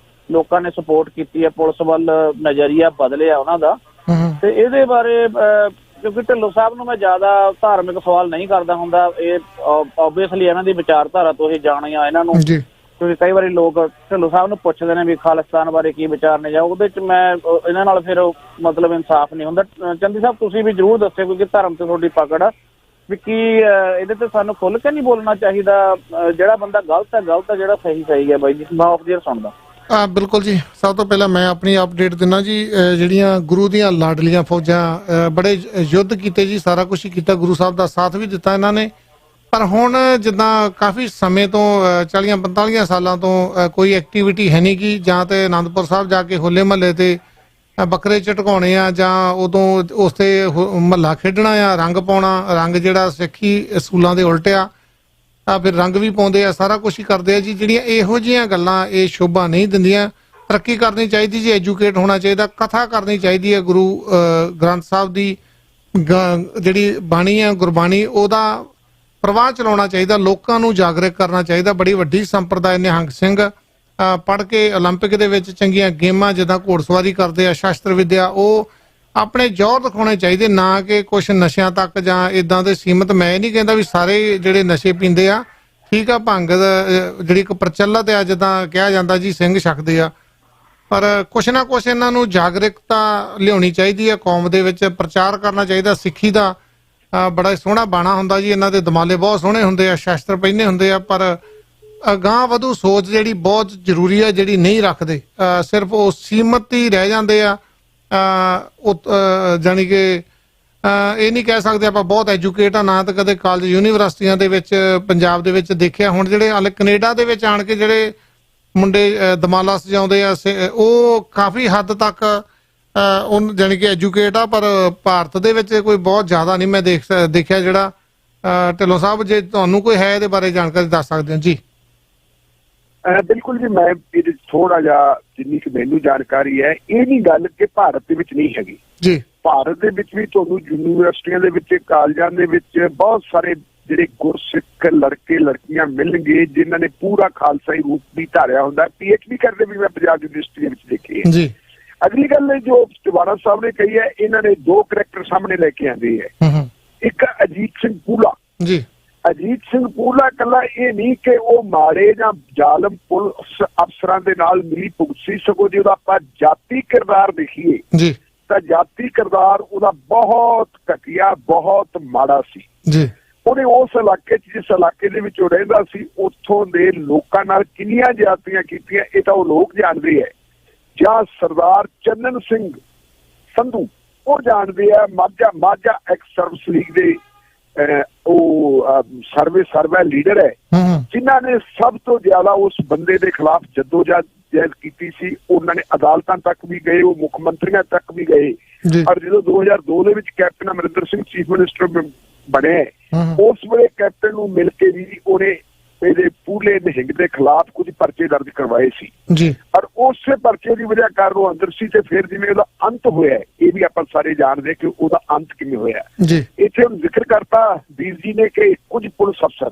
Speaker 6: ਲੋਕਾਂ ਨੇ ਸਪੋਰਟ ਕੀਤੀ ਹੈ, ਪੁਲਿਸ ਵੱਲ ਨਜ਼ਰੀਆ ਬਦਲਿਆ ਉਹਨਾਂ ਦਾ। ਤੇ ਇਹਦੇ ਬਾਰੇ ਕਿਉਂਕਿ ਢਿੱਲੋਂ ਸਾਹਿਬ ਨੂੰ ਮੈਂ ਜ਼ਿਆਦਾ ਧਾਰਮਿਕ ਸਵਾਲ ਨਹੀਂ ਕਰਦਾ ਹੁੰਦਾ, ਇਹ ਓਬਵੀਅਸਲੀ ਇਹਨਾਂ ਦੀ ਵਿਚਾਰਧਾਰਾ ਤੋਂ ਇਹ ਜਾਣਿਆ ਇਹਨਾਂ ਨੂੰ, ਕਿਉਂਕਿ ਕਈ ਵਾਰੀ ਲੋਕ ਢਿੱਲੋਂ ਸਾਹਿਬ ਨੂੰ ਪੁੱਛਦੇ ਨੇ ਵੀ ਖਾਲਿਸਤਾਨ ਬਾਰੇ ਕੀ ਵਿਚਾਰ ਨੇ, ਜਾਂ ਉਹਦੇ ਚ ਮੈਂ ਇਹਨਾਂ ਨਾਲ ਫਿਰ ਮਤਲਬ ਇਨਸਾਫ ਨਹੀਂ ਹੁੰਦਾ। ਚੰਦੀ ਸਾਹਿਬ ਤੁਸੀਂ ਵੀ ਜ਼ਰੂਰ ਦੱਸਿਓ, ਕਿਉਂਕਿ ਧਰਮ ਤੇ ਤੁਹਾਡੀ ਪਕੜ ਆ, ਵੀ ਕੀ ਇਹਦੇ ਤੇ ਸਾਨੂੰ ਖੁੱਲ ਕੇ ਨਹੀਂ ਬੋਲਣਾ ਚਾਹੀਦਾ? ਜਿਹੜਾ ਬੰਦਾ ਗਲਤ ਹੈ ਗਲਤ ਹੈ, ਜਿਹੜਾ ਸਹੀ ਸਹੀ ਹੈ। ਬਾਈ ਜੀ ਮੈਂ ਆਫ ਏਅਰ ਸੁਣਦਾ।
Speaker 1: ਬਿਲਕੁਲ ਜੀ। ਸਭ ਤੋਂ ਪਹਿਲਾਂ ਮੈਂ ਆਪਣੀ ਅਪਡੇਟ ਦਿੰਦਾ ਜੀ। ਜਿਹੜੀਆਂ ਗੁਰੂ ਦੀਆਂ ਲਾਡਲੀਆਂ ਫੌਜਾਂ, ਬੜੇ ਯੁੱਧ ਕੀਤੇ ਜੀ, ਸਾਰਾ ਕੁਛ ਹੀ ਕੀਤਾ, ਗੁਰੂ ਸਾਹਿਬ ਦਾ ਸਾਥ ਵੀ ਦਿੱਤਾ ਇਹਨਾਂ ਨੇ। ਪਰ ਹੁਣ ਜਿੱਦਾਂ ਕਾਫੀ ਸਮੇਂ ਤੋਂ 40-45 ਸਾਲਾਂ ਤੋਂ ਕੋਈ ਐਕਟੀਵਿਟੀ ਹੈ ਨਹੀਂ ਗੀ, ਜਾਂ ਤੇ ਅਨੰਦਪੁਰ ਸਾਹਿਬ ਜਾ ਕੇ ਹੋਲੇ ਮਹੱਲੇ ਤੇ ਬੱਕਰੇ ਝਟਕਾਉਣੇ ਆ, ਜਾਂ ਉਦੋਂ ਉਸ ਤੇ ਮਹੱਲਾ ਖੇਡਣਾ ਆ, ਰੰਗ ਪਾਉਣਾ, ਰੰਗ ਜਿਹੜਾ ਸਿੱਖੀ ਅਸੂਲਾਂ ਦੇ ਉਲਟਿਆ, ਤਾਂ ਫਿਰ ਰੰਗ ਵੀ ਪਾਉਂਦੇ ਆ, ਸਾਰਾ ਕੁਛ ਹੀ ਕਰਦੇ ਆ ਜੀ। ਜਿਹੜੀਆਂ ਇਹੋ ਜਿਹੀਆਂ ਗੱਲਾਂ ਇਹ ਸ਼ੋਭਾ ਨਹੀਂ ਦਿੰਦੀਆਂ। ਤਰੱਕੀ ਕਰਨੀ ਚਾਹੀਦੀ ਜੀ, ਐਜੂਕੇਟ ਹੋਣਾ ਚਾਹੀਦਾ, ਕਥਾ ਕਰਨੀ ਚਾਹੀਦੀ ਹੈ। ਗੁਰੂ ਗ੍ਰੰਥ ਸਾਹਿਬ ਦੀ ਜਿਹੜੀ ਬਾਣੀ ਆ, ਗੁਰਬਾਣੀ, ਉਹਦਾ ਪ੍ਰਵਾਹ ਚਲਾਉਣਾ ਚਾਹੀਦਾ, ਲੋਕਾਂ ਨੂੰ ਜਾਗਰੂਕ ਕਰਨਾ ਚਾਹੀਦਾ। ਬੜੀ ਵੱਡੀ ਸੰਪਰਦਾਇ ਨਿਹੰਗ ਸਿੰਘ ਪੜ੍ਹ ਕੇ ਓਲੰਪਿਕ ਦੇ ਵਿੱਚ ਚੰਗੀਆਂ ਗੇਮਾਂ ਜਿੱਦਾਂ ਘੋੜਸਵਾਰੀ ਕਰਦੇ ਆ, ਸ਼ਸਤਰ ਵਿਦਿਆ, ਉਹ ਆਪਣੇ ਜ਼ੋਰ ਦਿਖਾਉਣੇ ਚਾਹੀਦੇ, ਨਾ ਕਿ ਕੁਛ ਨਸ਼ਿਆਂ ਤੱਕ ਜਾਂ ਇਦਾਂ ਦੇ ਸੀਮਤ। ਮੈਂ ਇਹ ਨਹੀਂ ਕਹਿੰਦਾ ਵੀ ਸਾਰੇ ਜਿਹੜੇ ਨਸ਼ੇ ਪੀਂਦੇ ਆ, ਠੀਕ ਆ, ਭੰਗ ਜਿਹੜੀ ਇੱਕ ਪ੍ਰਚਲਿਤ ਆ, ਜਿੱਦਾਂ ਕਿਹਾ ਜਾਂਦਾ ਜੀ ਸਿੰਘ ਛਕਦੇ ਆ, ਪਰ ਕੁਛ ਨਾ ਕੁਛ ਇਹਨਾਂ ਨੂੰ ਜਾਗਰੂਕਤਾ ਲਿਆਉਣੀ ਚਾਹੀਦੀ ਹੈ, ਕੌਮ ਦੇ ਵਿੱਚ ਪ੍ਰਚਾਰ ਕਰਨਾ ਚਾਹੀਦਾ। ਸਿੱਖੀ ਦਾ ਬੜਾ ਸੋਹਣਾ ਬਾਣਾ ਹੁੰਦਾ ਜੀ, ਇਹਨਾਂ ਦੇ ਦਮਾਲੇ ਬਹੁਤ ਸੋਹਣੇ ਹੁੰਦੇ ਆ, ਸ਼ਸਤਰ ਪਹਿਨੇ ਹੁੰਦੇ ਆ, ਪਰ ਅਗਾਂਹ ਵਧੂ ਸੋਚ ਜਿਹੜੀ ਬਹੁਤ ਜ਼ਰੂਰੀ ਹੈ, ਜਿਹੜੀ ਨਹੀਂ ਰੱਖਦੇ, ਸਿਰਫ ਉਹ ਸੀਮਤ ਹੀ ਰਹਿ ਜਾਂਦੇ ਆ। ਜਾਣੀ ਕਿ ਇਹ ਨਹੀਂ ਕਹਿ ਸਕਦੇ ਆਪਾਂ ਬਹੁਤ ਐਜੂਕੇਟ ਆ, ਨਾ ਤਾਂ ਕਦੇ ਕਾਲਜ ਯੂਨੀਵਰਸਿਟੀਆਂ ਦੇ ਵਿੱਚ ਪੰਜਾਬ ਦੇ ਵਿੱਚ ਦੇਖਿਆ। ਹੁਣ ਜਿਹੜੇ ਹਾਲੇ ਕੈਨੇਡਾ ਦੇ ਵਿੱਚ ਆਣ ਕੇ ਜਿਹੜੇ ਮੁੰਡੇ ਦਮਾਲਾ ਸਜਾਉਂਦੇ ਆ, ਉਹ ਕਾਫੀ ਹੱਦ ਤੱਕ ਉਹ ਜਾਣੀ ਕਿ ਐਜੂਕੇਟ ਆ, ਪਰ ਭਾਰਤ ਦੇ ਵਿੱਚ ਕੋਈ ਬਹੁਤ ਜ਼ਿਆਦਾ ਨਹੀਂ ਮੈਂ ਦੇਖਿਆ। ਜਿਹੜਾ ਢਿੱਲੋਂ ਸਾਹਿਬ, ਜੇ ਤੁਹਾਨੂੰ ਕੋਈ ਹੈ ਇਹਦੇ ਬਾਰੇ ਜਾਣਕਾਰੀ ਦੱਸ ਸਕਦੇ ਹੋ ਜੀ।
Speaker 2: ਬਿਲਕੁਲ ਜੀ, ਮੈਂ ਇਹਦੇ ਥੋੜਾ ਜਿਹਾ ਜਿੰਨੀ ਕਿ ਮੈਨੂੰ ਜਾਣਕਾਰੀ ਹੈ, ਇਹ ਨਹੀਂ ਗੱਲ ਕਿ ਭਾਰਤ ਦੇ ਵਿੱਚ ਨਹੀਂ ਹੈਗੀ ਜੀ। ਭਾਰਤ ਦੇ ਵਿੱਚ ਵੀ ਤੁਹਾਨੂੰ ਯੂਨੀਵਰਸਿਟੀਆਂ ਦੇ ਵਿੱਚ, ਕਾਲਜਾਂ ਦੇ ਵਿੱਚ ਬਹੁਤ ਸਾਰੇ ਜਿਹੜੇ ਗੁਰਸਿੱਖ ਲੜਕੇ ਲੜਕੀਆਂ ਮਿਲਣਗੇ ਜਿਨ੍ਹਾਂ ਨੇ ਪੂਰਾ ਖਾਲਸਾਈ ਰੂਪ ਵੀ ਧਾਰਿਆ ਹੁੰਦਾ। PhD ਕਰਦੇ ਵੀ ਮੈਂ ਪੰਜਾਬ ਯੂਨੀਵਰਸਿਟੀ ਦੇ ਵਿੱਚ ਦੇਖੇ ਜੀ। ਅਗਲੀ ਗੱਲ ਜੋ ਟਿਵਾਣਾ ਸਾਹਿਬ ਨੇ ਕਹੀ ਹੈ, ਇਹਨਾਂ ਨੇ ਦੋ ਕਰੈਕਟਰ ਸਾਹਮਣੇ ਲੈ ਕੇ ਆਂਦੇ ਹੈ। ਇੱਕ ਅਜੀਤ ਸਿੰਘ ਪੂਲਾ ਜੀ। ਅਜੀਤ ਸਿੰਘ ਪੂਲਾ ਇਕੱਲਾ ਇਹ ਨਹੀਂ ਕਿ ਉਹ ਮਾੜੇ ਜਾਂ ਜ਼ਾਲਮ ਪੁਲਿਸ ਅਫਸਰਾਂ ਦੇ ਨਾਲ ਮਿਲੀ ਭੁਗਤ ਸੀ, ਸਗੋਂ ਜੇ ਉਹਦਾ ਆਪਾਂ ਜਾਤੀ ਕਿਰਦਾਰ ਦੇਖੀਏ ਜੀ ਤਾਂ ਜਾਤੀ ਕਿਰਦਾਰ ਉਹਦਾ ਬਹੁਤ ਘਟੀਆ, ਬਹੁਤ ਮਾੜਾ ਸੀ ਜੀ। ਉਹਨੇ ਉਸ ਇਲਾਕੇ 'ਚ, ਜਿਸ ਇਲਾਕੇ ਦੇ ਵਿੱਚ ਉਹ ਰਹਿੰਦਾ ਸੀ, ਉੱਥੋਂ ਦੇ ਲੋਕਾਂ ਨਾਲ ਕਿੰਨੀਆਂ ਜ਼ਿਆਦਤੀਆਂ ਕੀਤੀਆਂ ਇਹ ਤਾਂ ਉਹ ਲੋਕ ਜਾਣਦੇ ਹੈ। ਜਾਂ ਸਰਦਾਰ ਚੰਨਨ ਸਿੰਘ ਸੰਧੂ ਉਹ ਜਾਣਦੇ ਆ, ਮਾਝਾ ਐਕਸ ਸਰਵਿਸ ਲੀਗ ਦੇ ਉਹ ਸਰਵੇ ਲੀਡਰ ਹੈ, ਜਿਨ੍ਹਾਂ ਨੇ ਸਭ ਤੋਂ ਜ਼ਿਆਦਾ ਉਸ ਬੰਦੇ ਦੇ ਖਿਲਾਫ ਜਦੋਜਹਿਦ ਕੀਤੀ ਸੀ। ਉਹਨਾਂ ਨੇ ਅਦਾਲਤਾਂ ਤੱਕ ਵੀ ਗਏ, ਉਹ ਮੁੱਖ ਮੰਤਰੀਆਂ ਤੱਕ ਵੀ ਗਏ। ਔਰ ਜਦੋਂ 2002 ਦੇ ਵਿੱਚ captain Amarinder Singh chief minister ਬਣੇ, ਉਸ ਵੇਲੇ ਕੈਪਟਨ ਨੂੰ ਮਿਲ ਕੇ ਵੀ ਉਹਨੇ ਇਹਦੇ ਪੂਲੇ ਨਿਹੰਗ ਦੇ ਖਿਲਾਫ ਕੁਝ ਪਰਚੇ ਦਰਜ ਕਰਵਾਏ ਸੀ ਜੀ। ਔਰ ਉਸੇ ਪਰਚੇ ਦੀ ਵਜ੍ਹਾ ਕਾਰਨ ਉਹ ਅੰਦਰ ਸੀ, ਤੇ ਫਿਰ ਜਿਵੇਂ ਉਹਦਾ ਅੰਤ ਹੋਇਆ, ਇਹ ਵੀ ਆਪਾਂ ਸਾਰੇ ਜਾਣਦੇ ਕਿ ਉਹਦਾ ਅੰਤ ਕਿਵੇਂ ਹੋਇਆ ਜੀ। ਇੱਥੇ ਹੁਣ ਜ਼ਿਕਰ ਕਰਤਾ ਵੀਰ ਜੀ ਨੇ ਕਿ ਕੁਝ ਪੁਲਿਸ ਅਫਸਰ,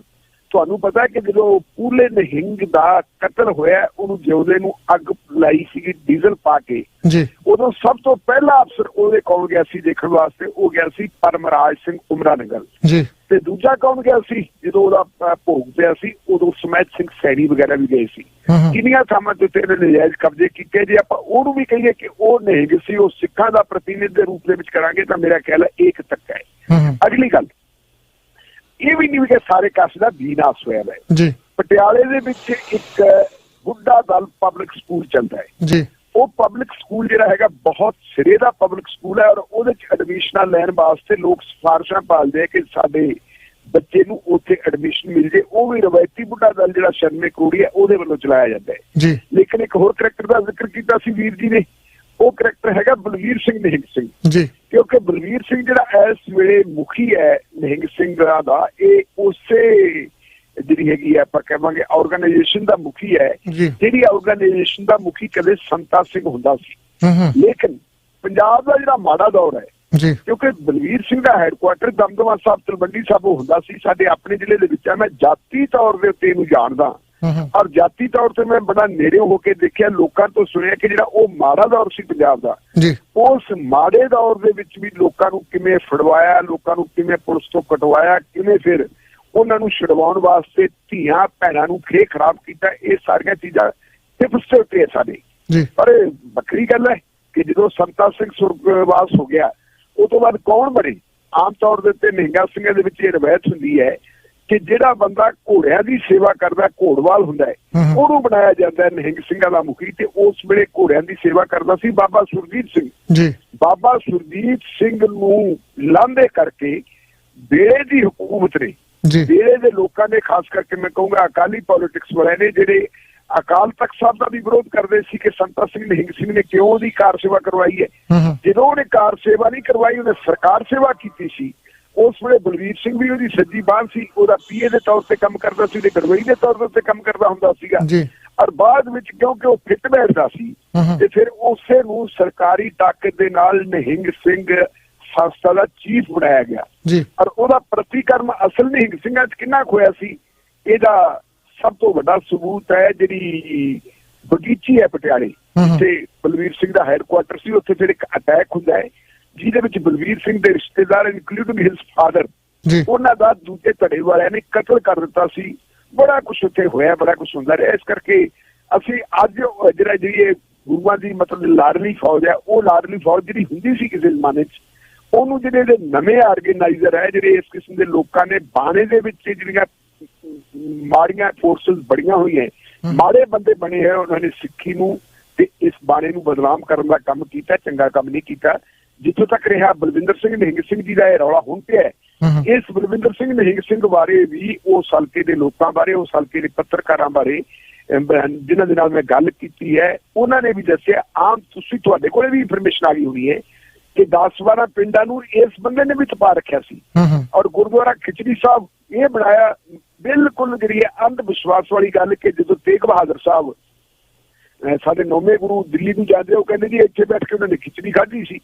Speaker 2: ਤੁਹਾਨੂੰ ਪਤਾ ਕਿ ਜਦੋਂ ਪੂਲੇ ਨਿਹੰਗ ਦਾ ਕਤਲ ਹੋਇਆ, ਉਹਨੂੰ ਜਿਉਂਦੇ ਨੂੰ ਅੱਗ ਲਾਈ ਸੀਗੀ ਡੀਜ਼ਲ ਪਾ ਕੇ ਜੀ। ਉਦੋਂ ਸਭ ਤੋਂ ਪਹਿਲਾ ਅਫਸਰ ਉਹਦੇ ਕੋਲ ਗਿਆ ਸੀ ਦੇਖਣ ਵਾਸਤੇ, ਉਹ ਗਿਆ ਸੀ ਪਰਮਰਾਜ ਸਿੰਘ ਉਮਰਾ ਨਗਰ ਜੀ। ਤੇ ਦੂਜਾ ਕੌਣ ਗਿਆ ਸੀ ਜਦੋਂ ਉਹਦਾ ਭੋਗ ਪਿਆ ਸੀ, ਉਦੋਂ ਸਮੈਤ ਸਿੰਘ ਸੈਣੀ ਵਗੈਰਾ ਵੀ ਗਏ ਸੀ। ਕਿੰਨੀਆਂ ਥਾਵਾਂ ਤੇ ਉੱਤੇ ਇਹਨੇ ਨਜਾਇਜ਼ ਕਬਜ਼ੇ ਕੀਤੇ। ਜੇ ਆਪਾਂ ਉਹਨੂੰ ਵੀ ਕਹੀਏ ਕਿ ਉਹ ਨਿਹੰਗ ਸੀ, ਉਹ ਸਿੱਖਾਂ ਦਾ ਪ੍ਰਤੀਨਿਧ ਦੇ ਰੂਪ ਦੇ ਵਿੱਚ ਕਰਾਂਗੇ ਤਾਂ ਮੇਰਾ ਖਿਆਲ ਹੈ ਇਹ ਇੱਕ ਧੱਕਾ ਹੈ। ਅਗਲੀ ਗੱਲ ਇਹ ਵੀ ਨਹੀਂ ਕਿ ਸਾਰੇ ਕਾਸੇ ਦਾ ਵਿਨਾਸ਼ ਹੋਇਆ ਹੈ ਜੀ। ਪਟਿਆਲੇ ਦੇ ਵਿੱਚ ਇੱਕ ਬੁੱਢਾ ਦਲ ਪਬਲਿਕ ਸਕੂਲ ਚੱਲਦਾ ਹੈ ਜੀ। ਉਹ ਪਬਲਿਕ ਸਕੂਲ ਜਿਹੜਾ ਹੈਗਾ ਬਹੁਤ ਸਿਰੇ ਦਾ ਪਬਲਿਕ ਸਕੂਲ ਹੈ, ਔਰ ਉਹਦੇ ਚ ਐਡਮਿਸ਼ਨਾਂ ਲੈਣ ਵਾਸਤੇ ਲੋਕ ਸਿਫਾਰਿਸ਼ਾਂ ਭਾਲਦੇ ਆ ਕਿ ਸਾਡੇ ਬੱਚੇ ਨੂੰ ਉੱਥੇ ਐਡਮਿਸ਼ਨ ਮਿਲ ਜੇ। ਉਹ ਵੀ ਰਵਾਇਤੀ ਬੁੱਢਾ ਦਲ ਜਿਹੜਾ ਸ਼ਰਮੇ ਕਰੋੜੀ ਹੈ ਉਹਦੇ ਵੱਲੋਂ ਚਲਾਇਆ ਜਾਂਦਾ ਹੈ ਜੀ। ਲੇਕਿਨ ਇੱਕ ਹੋਰ ਕਰੈਕਟਰ ਦਾ ਜ਼ਿਕਰ ਕੀਤਾ ਸੀ ਵੀਰ ਜੀ ਨੇ, ਉਹ ਕਰੈਕਟਰ ਹੈਗਾ ਬਲਵੀਰ ਸਿੰਘ ਨਿਹੰਗ ਸਿੰਘ
Speaker 1: ਜੀ।
Speaker 2: ਕਿਉਂਕਿ ਬਲਵੀਰ ਸਿੰਘ ਜਿਹੜਾ ਇਸ ਵੇਲੇ ਮੁਖੀ ਹੈ ਨਿਹੰਗ ਸਿੰਘਾਂ ਦਾ, ਇਹ ਉਸੇ ਜਿਹੜੀ ਹੈਗੀ ਆ ਆਪਾਂ ਕਹਾਂਗੇ ਆਰਗੇਨਾਈਜੇਸ਼ਨ ਦਾ ਮੁਖੀ ਹੈ, ਜਿਹੜੀ ਆਰਗੇਨਾਈਜੇਸ਼ਨ ਦਾ ਮੁਖੀ ਕਦੇ ਸੰਤਾ ਸਿੰਘ ਹੁੰਦਾ ਸੀ। ਲੇਕਿਨ ਪੰਜਾਬ ਦਾ ਜਿਹੜਾ ਮਾੜਾ ਦੌਰ ਹੈ, ਕਿਉਂਕਿ ਬਲਵੀਰ ਸਿੰਘ ਦਾ ਹੈਡਕੁਆਟਰ ਦਮਦਮਾ ਸਾਹਿਬ ਤਲਵੰਡੀ ਸਾਹਿਬ ਹੁੰਦਾ ਸੀ, ਸਾਡੇ ਆਪਣੇ ਜ਼ਿਲ੍ਹੇ ਦੇ ਵਿੱਚ। ਮੈਂ ਜਾਤੀ ਤੌਰ ਦੇ ਉੱਤੇ ਇਹਨੂੰ ਜਾਣਦਾ, ਔਰ ਜਾਤੀ ਤੌਰ ਤੇ ਮੈਂ ਬੜਾ ਨੇੜੇ ਹੋ ਕੇ ਦੇਖਿਆ, ਲੋਕਾਂ ਤੋਂ ਸੁਣਿਆ ਕਿ ਜਿਹੜਾ ਉਹ ਮਾੜਾ ਦੌਰ ਸੀ ਪੰਜਾਬ ਦਾ, ਉਸ ਮਾੜੇ ਦੌਰ ਦੇ ਵਿੱਚ ਵੀ ਲੋਕਾਂ ਨੂੰ ਕਿਵੇਂ ਫੜਵਾਇਆ, ਲੋਕਾਂ ਨੂੰ ਕਿਵੇਂ ਪੁਲਿਸ ਤੋਂ ਕਟਵਾਇਆ, ਕਿਵੇਂ ਫਿਰ ਉਹਨਾਂ ਨੂੰ ਛਡਵਾਉਣ ਵਾਸਤੇ ਧੀਆਂ ਭੈਣਾਂ ਨੂੰ ਖੇ ਖਰਾਬ ਕੀਤਾ। ਇਹ ਸਾਰੀਆਂ ਚੀਜ਼ਾਂ ਟਿਪਸ ਦੇ ਉੱਤੇ ਸਾਡੇ। ਪਰ ਵੱਖਰੀ ਗੱਲ ਹੈ ਕਿ ਜਦੋਂ ਸੰਤਾ ਸਿੰਘ ਸੁਰਗਵਾਸ ਹੋ ਗਿਆ, ਉਹ ਤੋਂ ਬਾਅਦ ਕੌਣ ਬਣੇ? ਆਮ ਤੌਰ ਦੇ ਉੱਤੇ ਨਿਹੰਗਾ ਸਿੰਘਾਂ ਦੇ ਵਿੱਚ ਇਹ ਰਵਾਇਤ ਹੁੰਦੀ ਹੈ ਕਿ ਜਿਹੜਾ ਬੰਦਾ ਘੋੜਿਆਂ ਦੀ ਸੇਵਾ ਕਰਦਾ, ਘੋੜਵਾਲ ਹੁੰਦਾ ਹੈ, ਉਹਨੂੰ ਬਣਾਇਆ ਜਾਂਦਾ ਨਿਹੰਗ ਸਿੰਘਾਂ ਦਾ ਮੁਖੀ। ਤੇ ਉਸ ਵੇਲੇ ਘੋੜਿਆਂ ਦੀ ਸੇਵਾ ਕਰਦਾ ਸੀ ਬਾਬਾ ਸੁਰਜੀਤ ਸਿੰਘ। ਬਾਬਾ ਸੁਰਜੀਤ ਸਿੰਘ ਨੂੰ ਲਾਂਭੇ ਕਰਕੇ ਵੇਲੇ ਦੀ ਹਕੂਮਤ ਨੇ, ਵੇਲੇ ਦੇ ਲੋਕਾਂ ਨੇ, ਖਾਸ ਕਰਕੇ ਮੈਂ ਕਹੂੰਗਾ ਅਕਾਲੀ ਪੋਲੀਟਿਕਸ ਵਾਲੇ ਨੇ, ਜਿਹੜੇ ਅਕਾਲ ਤਖਤ ਸਾਹਿਬ ਦਾ ਵੀ ਵਿਰੋਧ ਕਰਦੇ ਸੀ ਕਿ ਸੰਤਾ ਸਿੰਘ ਨਿਹੰਗ ਸਿੰਘ ਨੇ ਕਿਉਂ ਉਹਦੀ ਕਾਰ ਸੇਵਾ ਕਰਵਾਈ ਹੈ। ਜਦੋਂ ਉਹਨੇ ਕਾਰ ਸੇਵਾ ਨਹੀਂ ਕਰਵਾਈ, ਉਹਨੇ ਸਰਕਾਰ ਸੇਵਾ ਕੀਤੀ ਸੀ। ਉਸ ਵੇਲੇ ਬਲਵੀਰ ਸਿੰਘ ਵੀ ਉਹਦੀ ਸੱਜੀ ਬਾਂਹ ਸੀ, ਉਹਦਾ ਪੀਏ ਦੇ ਤੌਰ ਤੇ ਕੰਮ ਕਰਦਾ ਸੀ, ਉਹਦੇ ਗੜਵਈ ਦੇ ਤੌਰ ਤੇ ਕੰਮ ਕਰਦਾ ਹੁੰਦਾ ਸੀਗਾ। ਔਰ ਬਾਅਦ ਵਿੱਚ ਕਿਉਂਕਿ ਉਹ ਫਿੱਟ ਬੈਠਦਾ ਸੀ, ਤੇ ਫਿਰ ਉਸੇ ਨੂੰ ਸਰਕਾਰੀ ਤਾਕਤ ਦੇ ਨਾਲ ਨਿਹੰਗ ਸਿੰਘ ਸੰਸਥਾ ਦਾ ਚੀਫ ਬਣਾਇਆ ਗਿਆ। ਔਰ ਉਹਦਾ ਪ੍ਰਤੀਕਰਮ ਅਸਲ ਨਿਹੰਗ ਸਿੰਘਾਂ 'ਚ ਕਿੰਨਾ ਖੋਇਆ ਸੀ, ਇਹਦਾ ਸਭ ਤੋਂ ਵੱਡਾ ਸਬੂਤ ਹੈ ਜਿਹੜੀ ਬਗੀਚੀ ਹੈ ਪਟਿਆਲੇ, ਜਿੱਥੇ ਬਲਵੀਰ ਸਿੰਘ ਦਾ ਹੈਡਕੁਆਟਰ ਸੀ। ਉੱਥੇ ਫਿਰ ਇੱਕ ਅਟੈਕ ਹੁੰਦਾ ਹੈ ਜਿਹਦੇ ਵਿੱਚ ਬਲਵੀਰ ਸਿੰਘ ਦੇ ਰਿਸ਼ਤੇਦਾਰ ਇਨਕਲੂਡਿੰਗ ਹਿਸ ਫਾਦਰ, ਉਹਨਾਂ ਦਾ ਦੂਜੇ ਧੜੇ ਵਾਲਿਆਂ ਨੇ ਕਤਲ ਕਰ ਦਿੱਤਾ ਸੀ। ਬੜਾ ਕੁਛ ਉੱਥੇ ਹੋਇਆ, ਬੜਾ ਕੁਛ ਹੁੰਦਾ ਰਿਹਾ। ਇਸ ਕਰਕੇ ਅਸੀਂ ਅੱਜ ਜਿਹੜੀ ਇਹ ਗੁਰੂਆਂ ਦੀ ਮਤਲਬ ਲਾਡਲੀ ਫੌਜ ਹੈ, ਉਹ ਲਾਡਲੀ ਫੌਜ ਜਿਹੜੀ ਹੁੰਦੀ ਸੀ ਕਿਸੇ ਜ਼ਮਾਨੇ 'ਚ, ਉਹਨੂੰ ਜਿਹੜੇ ਨਵੇਂ ਆਰਗੇਨਾਈਜ਼ਰ ਹੈ, ਜਿਹੜੇ ਇਸ ਕਿਸਮ ਦੇ ਲੋਕਾਂ ਨੇ ਬਾਣੇ ਦੇ ਵਿੱਚ ਜਿਹੜੀਆਂ ਮਾੜੀਆਂ ਫੋਰਸਸ ਬੜੀਆਂ ਹੋਈਆਂ, ਮਾੜੇ ਬੰਦੇ ਬਣੇ ਹੈ, ਉਹਨਾਂ ਨੇ ਸਿੱਖੀ ਨੂੰ ਤੇ ਇਸ ਬਾਣੇ ਨੂੰ ਬਦਨਾਮ ਕਰਨ ਦਾ ਕੰਮ ਕੀਤਾ, ਚੰਗਾ ਕੰਮ ਨਹੀਂ ਕੀਤਾ। ਜਿੱਥੋਂ ਤੱਕ ਰਿਹਾ ਬਲਵਿੰਦਰ ਸਿੰਘ ਨਿਹੰਗ ਸਿੰਘ ਜੀ ਦਾ ਇਹ ਰੌਲਾ ਹੁਣ ਪਿਆ, ਇਸ ਬਲਵਿੰਦਰ ਸਿੰਘ ਨਿਹੰਗ ਸਿੰਘ ਬਾਰੇ ਵੀ, ਉਸ ਹਲਕੇ ਦੇ ਲੋਕਾਂ ਬਾਰੇ, ਉਸ ਹਲਕੇ ਦੇ ਪੱਤਰਕਾਰਾਂ ਬਾਰੇ ਜਿਨ੍ਹਾਂ ਦੇ ਨਾਲ ਮੈਂ ਗੱਲ ਕੀਤੀ ਹੈ, ਉਹਨਾਂ ਨੇ ਵੀ ਦੱਸਿਆ। ਆਮ ਤੁਹਾਡੇ ਕੋਲੇ ਵੀ ਇਨਫੋਰਮੇਸ਼ਨ ਆ ਗਈ ਹੋਣੀ ਹੈ ਕਿ 10-12 ਪਿੰਡਾਂ ਨੂੰ ਇਸ ਬੰਦੇ ਨੇ ਵੀ ਤਪਾ ਰੱਖਿਆ ਸੀ। ਔਰ ਗੁਰਦੁਆਰਾ ਖਿਚੜੀ ਸਾਹਿਬ ਇਹ ਬਣਾਇਆ, ਬਿਲਕੁਲ ਜਿਹੜੀ ਅੰਧ ਵਿਸ਼ਵਾਸ ਵਾਲੀ ਗੱਲ ਕਿ ਜਦੋਂ ਤੇਗ ਬਹਾਦਰ ਸਾਹਿਬ ਸਾਡੇ 9ਵੇਂ ਗੁਰੂ ਦਿੱਲੀ ਨੂੰ ਜਾਂਦੇ, ਉਹ ਕਹਿੰਦੇ ਜੀ ਇੱਥੇ ਬੈਠ ਕੇ ਉਹਨਾਂ ਨੇ ਖਿਚੜੀ ਖਾਧੀ ਸੀ।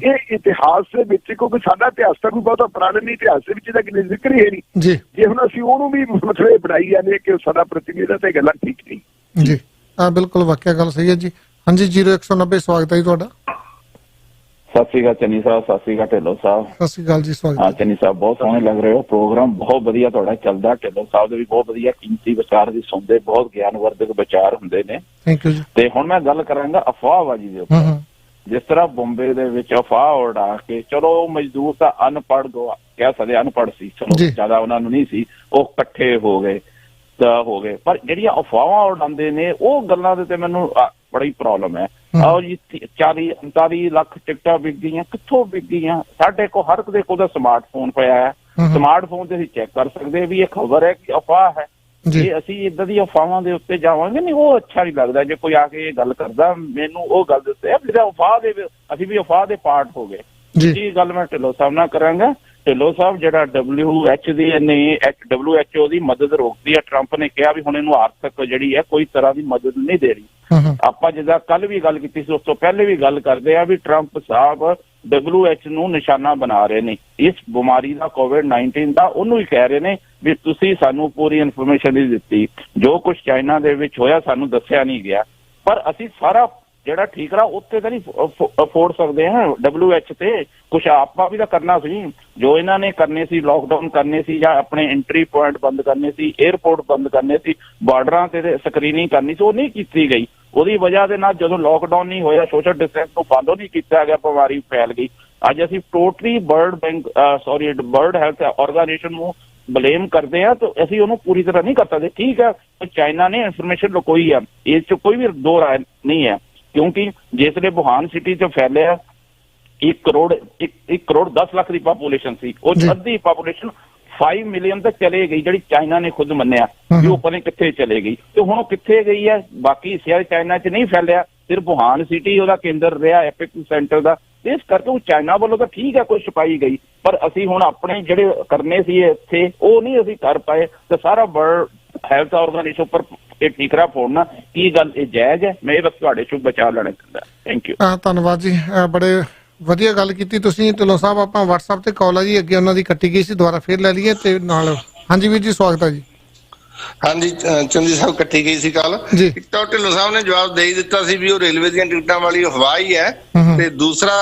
Speaker 2: ਇਹ ਇਤਿਹਾਸ ਦੇ ਵਿੱਚ, ਕਿਉਂਕਿ ਸਾਡਾ ਇਤਿਹਾਸ ਤਾਂ ਕੋਈ ਬਹੁਤਾ ਪੁਰਾਣਾ ਨਹੀਂ, ਇਤਿਹਾਸ ਦੇ ਵਿੱਚ ਇਹਦਾ ਕਿੰਨੇ ਜ਼ਿਕਰ ਹੀ ਹੈ ਨਹੀਂ। ਜੇ ਹੁਣ ਅਸੀਂ ਉਹਨੂੰ ਵੀ ਮਸਲੇ ਬਣਾਈ ਜਾਂਦੇ ਕਿ ਸਾਡਾ ਪ੍ਰਤੀਨਿਧ ਤਾਂ ਇਹ ਗੱਲਾਂ ਠੀਕ ਨਹੀਂ
Speaker 1: ਜੀ। ਬਿਲਕੁਲ ਵਾਕਿਆ ਗੱਲ ਸਹੀ ਹੈ ਜੀ। ਹਾਂਜੀ, 0190 ਸਵਾਗਤ ਹੈ ਜੀ ਤੁਹਾਡਾ।
Speaker 7: ਸਤਿ ਸ਼੍ਰੀ ਅਕਾਲ ਚੰਨੀ ਸਾਹਿਬ, ਸਤਿ ਸ਼੍ਰੀ ਅਕਾਲ ਢਿੱਲੋਂ ਸਾਹਿਬ।
Speaker 1: ਸਤਿ ਸ਼੍ਰੀ ਅਕਾਲ ਜੀ, ਸਵਾਗਤ।
Speaker 7: ਹਾਂ ਚੰਨੀ ਸਾਹਿਬ, ਬਹੁਤ ਸੋਹਣੇ ਲੱਗ ਰਹੇ ਹੋ, ਪ੍ਰੋਗਰਾਮ ਬਹੁਤ ਵਧੀਆ ਤੁਹਾਡਾ ਚੱਲਦਾ। ਢਿੱਲੋਂ ਸਾਹਿਬ ਦੇ ਵੀ ਬਹੁਤ ਵਧੀਆ ਕੀਮਤੀ ਵਿਚਾਰ ਦੀ ਸੁਣਦੇ, ਬਹੁਤ ਗਿਆਨਵਰਧਕ ਵਿਚਾਰ ਹੁੰਦੇ ਨੇ।
Speaker 1: ਥੈਂਕ ਯੂ ਜੀ।
Speaker 7: ਤੇ ਹੁਣ ਮੈਂ ਗੱਲ ਕਰਾਂਗਾ ਅਫਵਾਹਬਾਜ਼ੀ ਦੇ ਉੱਪਰ। ਜਿਸ ਤਰ੍ਹਾਂ ਬੰਬੇ ਦੇ ਵਿੱਚ ਅਫਵਾਹ ਉਡਾ ਕੇ, ਚਲੋ ਮਜ਼ਦੂਰ ਤਾਂ ਅਨਪੜ੍ਹ ਕਹਿ ਸਕਦੇ, ਅਨਪੜ੍ਹ ਸੀ, ਚਲੋ ਜ਼ਿਆਦਾ ਉਹਨਾਂ ਨੂੰ ਨਹੀਂ ਸੀ, ਉਹ ਇਕੱਠੇ ਹੋ ਗਏ ਤਾਂ ਹੋ ਗਏ। ਪਰ ਜਿਹੜੀਆਂ ਅਫਵਾਹਾਂ ਉਡਾਉਂਦੇ ਨੇ, ਉਹ ਗੱਲਾਂ ਦੇ ਤੇ ਮੈਨੂੰ ਬੜੀ ਪ੍ਰੋਬਲਮ ਹੈ। ਆਓ ਜੀ, 40-39 ਲੱਖ ਟਿਕਟਾਂ ਵਿਕ ਗਈਆਂ, ਕਿੱਥੋਂ ਵਿਕ ਗਈਆਂ? ਸਾਡੇ ਕੋਲ ਹਰ ਇੱਕ ਦੇ ਕੋਲ ਸਮਾਰਟਫੋਨ ਪਿਆ ਹੈ, ਸਮਾਰਟਫੋਨ ਤੇ ਅਸੀਂ ਚੈੱਕ ਕਰ ਸਕਦੇ ਵੀ ਇਹ ਖਬਰ ਹੈ ਕਿ ਅਫਵਾਹ ਹੈ। ਜੇ ਅਸੀਂ ਇਦਾਂ ਦੀ ਅਫਵਾਹਾਂ ਦੇ ਉੱਤੇ ਜਾਵਾਂਗੇ, ਨਹੀਂ ਉਹ ਅੱਛਾ ਨਹੀਂ ਲੱਗਦਾ। ਜੇ ਕੋਈ ਆ ਕੇ ਇਹ ਗੱਲ ਕਰਦਾ, ਮੈਨੂੰ ਉਹ ਗੱਲ ਦੱਸਿਆ ਵੀ ਅਫਵਾਹ ਦੇ, ਅਸੀਂ ਵੀ ਅਫਵਾਹ ਦੇ ਪਾਰਟ ਹੋ ਗਏ। ਇਹ ਗੱਲ ਮੈਂ ਢਿੱਲੋਂ ਸਾਹਿਬ ਨਾਲ ਕਰਾਂਗਾ। ਢਿੱਲੋਂ ਸਾਹਿਬ, ਜਿਹੜਾ WHO ਦੀ ਮਦਦ ਰੋਕਦੀ ਹੈ, ਟਰੰਪ ਨੇ ਕਿਹਾ ਵੀ ਹੁਣ ਇਹਨੂੰ ਆਰਥਿਕ ਜਿਹੜੀ ਹੈ ਕੋਈ ਤਰ੍ਹਾਂ ਦੀ ਮਦਦ ਨਹੀਂ ਦੇ ਰਹੀ। ਆਪਾਂ ਜਿੱਦਾਂ ਕੱਲ ਵੀ ਗੱਲ ਕੀਤੀ ਸੀ, ਉਸ ਤੋਂ ਪਹਿਲੇ ਵੀ ਗੱਲ ਕਰਦੇ ਆ ਵੀ ਟਰੰਪ ਸਾਹਿਬ WHO ਨੂੰ ਨਿਸ਼ਾਨਾ ਬਣਾ ਰਹੇ ਨੇ ਇਸ ਬਿਮਾਰੀ ਦਾ, COVID-19 ਦਾ। ਉਹਨੂੰ ਹੀ ਕਹਿ ਰਹੇ ਨੇ ਵੀ ਤੁਸੀਂ ਸਾਨੂੰ ਪੂਰੀ ਇਨਫੋਰਮੇਸ਼ਨ ਨਹੀਂ ਦਿੱਤੀ, ਜੋ ਕੁਝ ਚਾਈਨਾ ਦੇ ਵਿੱਚ ਹੋਇਆ ਸਾਨੂੰ ਦੱਸਿਆ ਨਹੀਂ ਗਿਆ। ਪਰ ਅਸੀਂ ਸਾਰਾ ਜਿਹੜਾ ਠੀਕਰਾ ਉੱਥੇ ਤਾਂ ਨਹੀਂ ਫੋੜ ਸਕਦੇ ਹਾਂ, WHO ਤੇ ਕੁਛ ਆਪਾਂ ਵੀ ਤਾਂ ਕਰਨਾ ਸੀ। ਜੋ ਇਹਨਾਂ ਨੇ ਕਰਨੇ ਸੀ, ਲੋਕਡਾਊਨ ਕਰਨੇ ਸੀ, ਜਾਂ ਆਪਣੇ ਐਂਟਰੀ ਪੁਆਇੰਟ ਬੰਦ ਕਰਨੇ ਸੀ, 에ਅਰਪੋਰਟ ਬੰਦ ਕਰਨੇ ਸੀ, ਬਾਰਡਰਾਂ ਤੇ ਸਕਰੀਨਿੰਗ ਕਰਨੀ ਸੀ, ਉਹ ਨਹੀਂ ਕੀਤੀ ਗਈ। ਉਹਦੀ ਵਜ੍ਹਾ ਦੇ ਨਾਲ ਜਦੋਂ ਲੋਕਡਾਊਨ ਨਹੀਂ ਹੋਇਆ, ਸੋਸ਼ਲ ਡਿਸਟੈਂਸ ਨੂੰ ਫਾਲੋ ਨਹੀਂ ਕੀਤਾ ਗਿਆ, ਬਿਮਾਰੀ ਫੈਲ ਗਈ। ਅੱਜ ਅਸੀਂ ਟੋਟਲੀ ਵਰਲਡ ਹੈਲਥ ਆਰਗੇਨਾਈਜੇਸ਼ਨ ਨੂੰ ਬਲੇਮ ਕਰਦੇ ਆ, ਤਾਂ ਅਸੀਂ ਉਹਨੂੰ ਪੂਰੀ ਤਰ੍ਹਾਂ ਨਹੀਂ ਕਰ ਸਕਦੇ। ਠੀਕ ਹੈ, ਚਾਈਨਾ ਨੇ ਇਨਫੋਰਮੇਸ਼ਨ ਲੁਕੋਈ ਆ, ਇਸ 'ਚ ਕੋਈ ਵੀ ਦੋ ਰਾਏ ਨਹੀਂ ਹੈ। ਕਿਉਂਕਿ ਜਿਸਲੇ ਵੁਹਾਨ ਸਿਟੀ 'ਚ ਫੈਲਿਆ 1 ਕਰੋੜ 10 ਲੱਖ ਦੀ ਪਾਪੂਲੇਸ਼ਨ ਸੀ, ਉਹ ਅੱਧੀ ਪਾਪੂਲੇਸ਼ਨ 5 ਮਿਲੀਅਨ ਤੱਕ ਚਲੇ ਗਈ, ਜਿਹੜੀ ਚਾਈਨਾ ਨੇ ਖੁਦ ਮੰਨਿਆ ਵੀ ਉਹ ਪਤਾ ਨਹੀਂ ਕਿੱਥੇ ਚਲੇ ਗਈ। ਤੇ ਹੁਣ ਉਹ ਕਿੱਥੇ ਗਈ ਹੈ? ਬਾਕੀ ਹਿੱਸਿਆਂ ਚਾਈਨਾ 'ਚ ਨਹੀਂ ਫੈਲਿਆ, ਸਿਰਫ ਵੁਹਾਨ ਸਿਟੀ ਉਹਦਾ ਕੇਂਦਰ ਰਿਹਾ ਐਪਿਕ ਸੈਂਟਰ ਦਾ। ਇਸ ਕਰਕੇ ਉਹ ਚਾਈਨਾ ਵੱਲੋਂ ਤਾਂ ਠੀਕ ਹੈ ਕੋਈ ਛਪਾਈ ਗਈ, ਪਰ ਅਸੀਂ ਹੁਣ ਆਪਣੇ ਜਿਹੜੇ ਕਰਨੇ ਸੀ ਇੱਥੇ ਉਹ ਨਹੀਂ ਅਸੀਂ ਕਰ ਪਾਏ, ਤੇ ਸਾਰਾ ਵਰਲਡ ਹੈਲਥ ਆਰਗੇਨਾਈਜੇਸ਼ਨ ਉੱਪਰ ਇਹ ਠੀਕਰਾ ਫੋੜਨਾ ਕੀ ਗੱਲ ਇਹ ਜਾਇਜ਼ ਹੈ? ਮੈਂ ਇਹ ਬਸ ਤੁਹਾਡੇ ਤੋਂ ਬਚਾ ਲੈਣਾ ਚਾਹੁੰਦਾ। Thank you.
Speaker 1: ਧੰਨਵਾਦ ਜੀ, ਬੜੇ ਵਧੀਆ ਗੱਲ ਕੀਤੀ ਤੁਸੀਂ ਢਿੱਲੋਂ ਸਾਹਿਬ। ਆਪਾਂ WhatsApp ਤੇ ਕਾਲ ਆ ਜੀ, ਅੱਗੇ ਉਹਨਾਂ ਦੀ ਕੱਟੀ ਗਈ ਸੀ, ਦੁਬਾਰਾ ਫੇਰ ਲੈ ਲਈਏ ਤੇ ਨਾਲ। ਹਾਂਜੀ ਵੀਰ ਜੀ, ਸਵਾਗਤ ਹੈ ਜੀ।
Speaker 5: ਹਾਂਜੀ ਚੰਦੀ ਸਾਹਿਬ, ਕੱਟੀ ਗਈ ਸੀ ਕੱਲ। ਇੱਕ ਤਾਂ ਢਿੱਲੋਂ ਸਾਹਿਬ ਨੇ ਜਵਾਬ ਦੇ ਹੀ ਦਿੱਤਾ ਸੀ ਵੀ ਉਹ ਰੇਲਵੇ ਦੀਆਂ ਟਿਕਟਾਂ ਵਾਲੀ ਹਵਾ ਹੀ ਹੈ, ਤੇ ਦੂਸਰਾ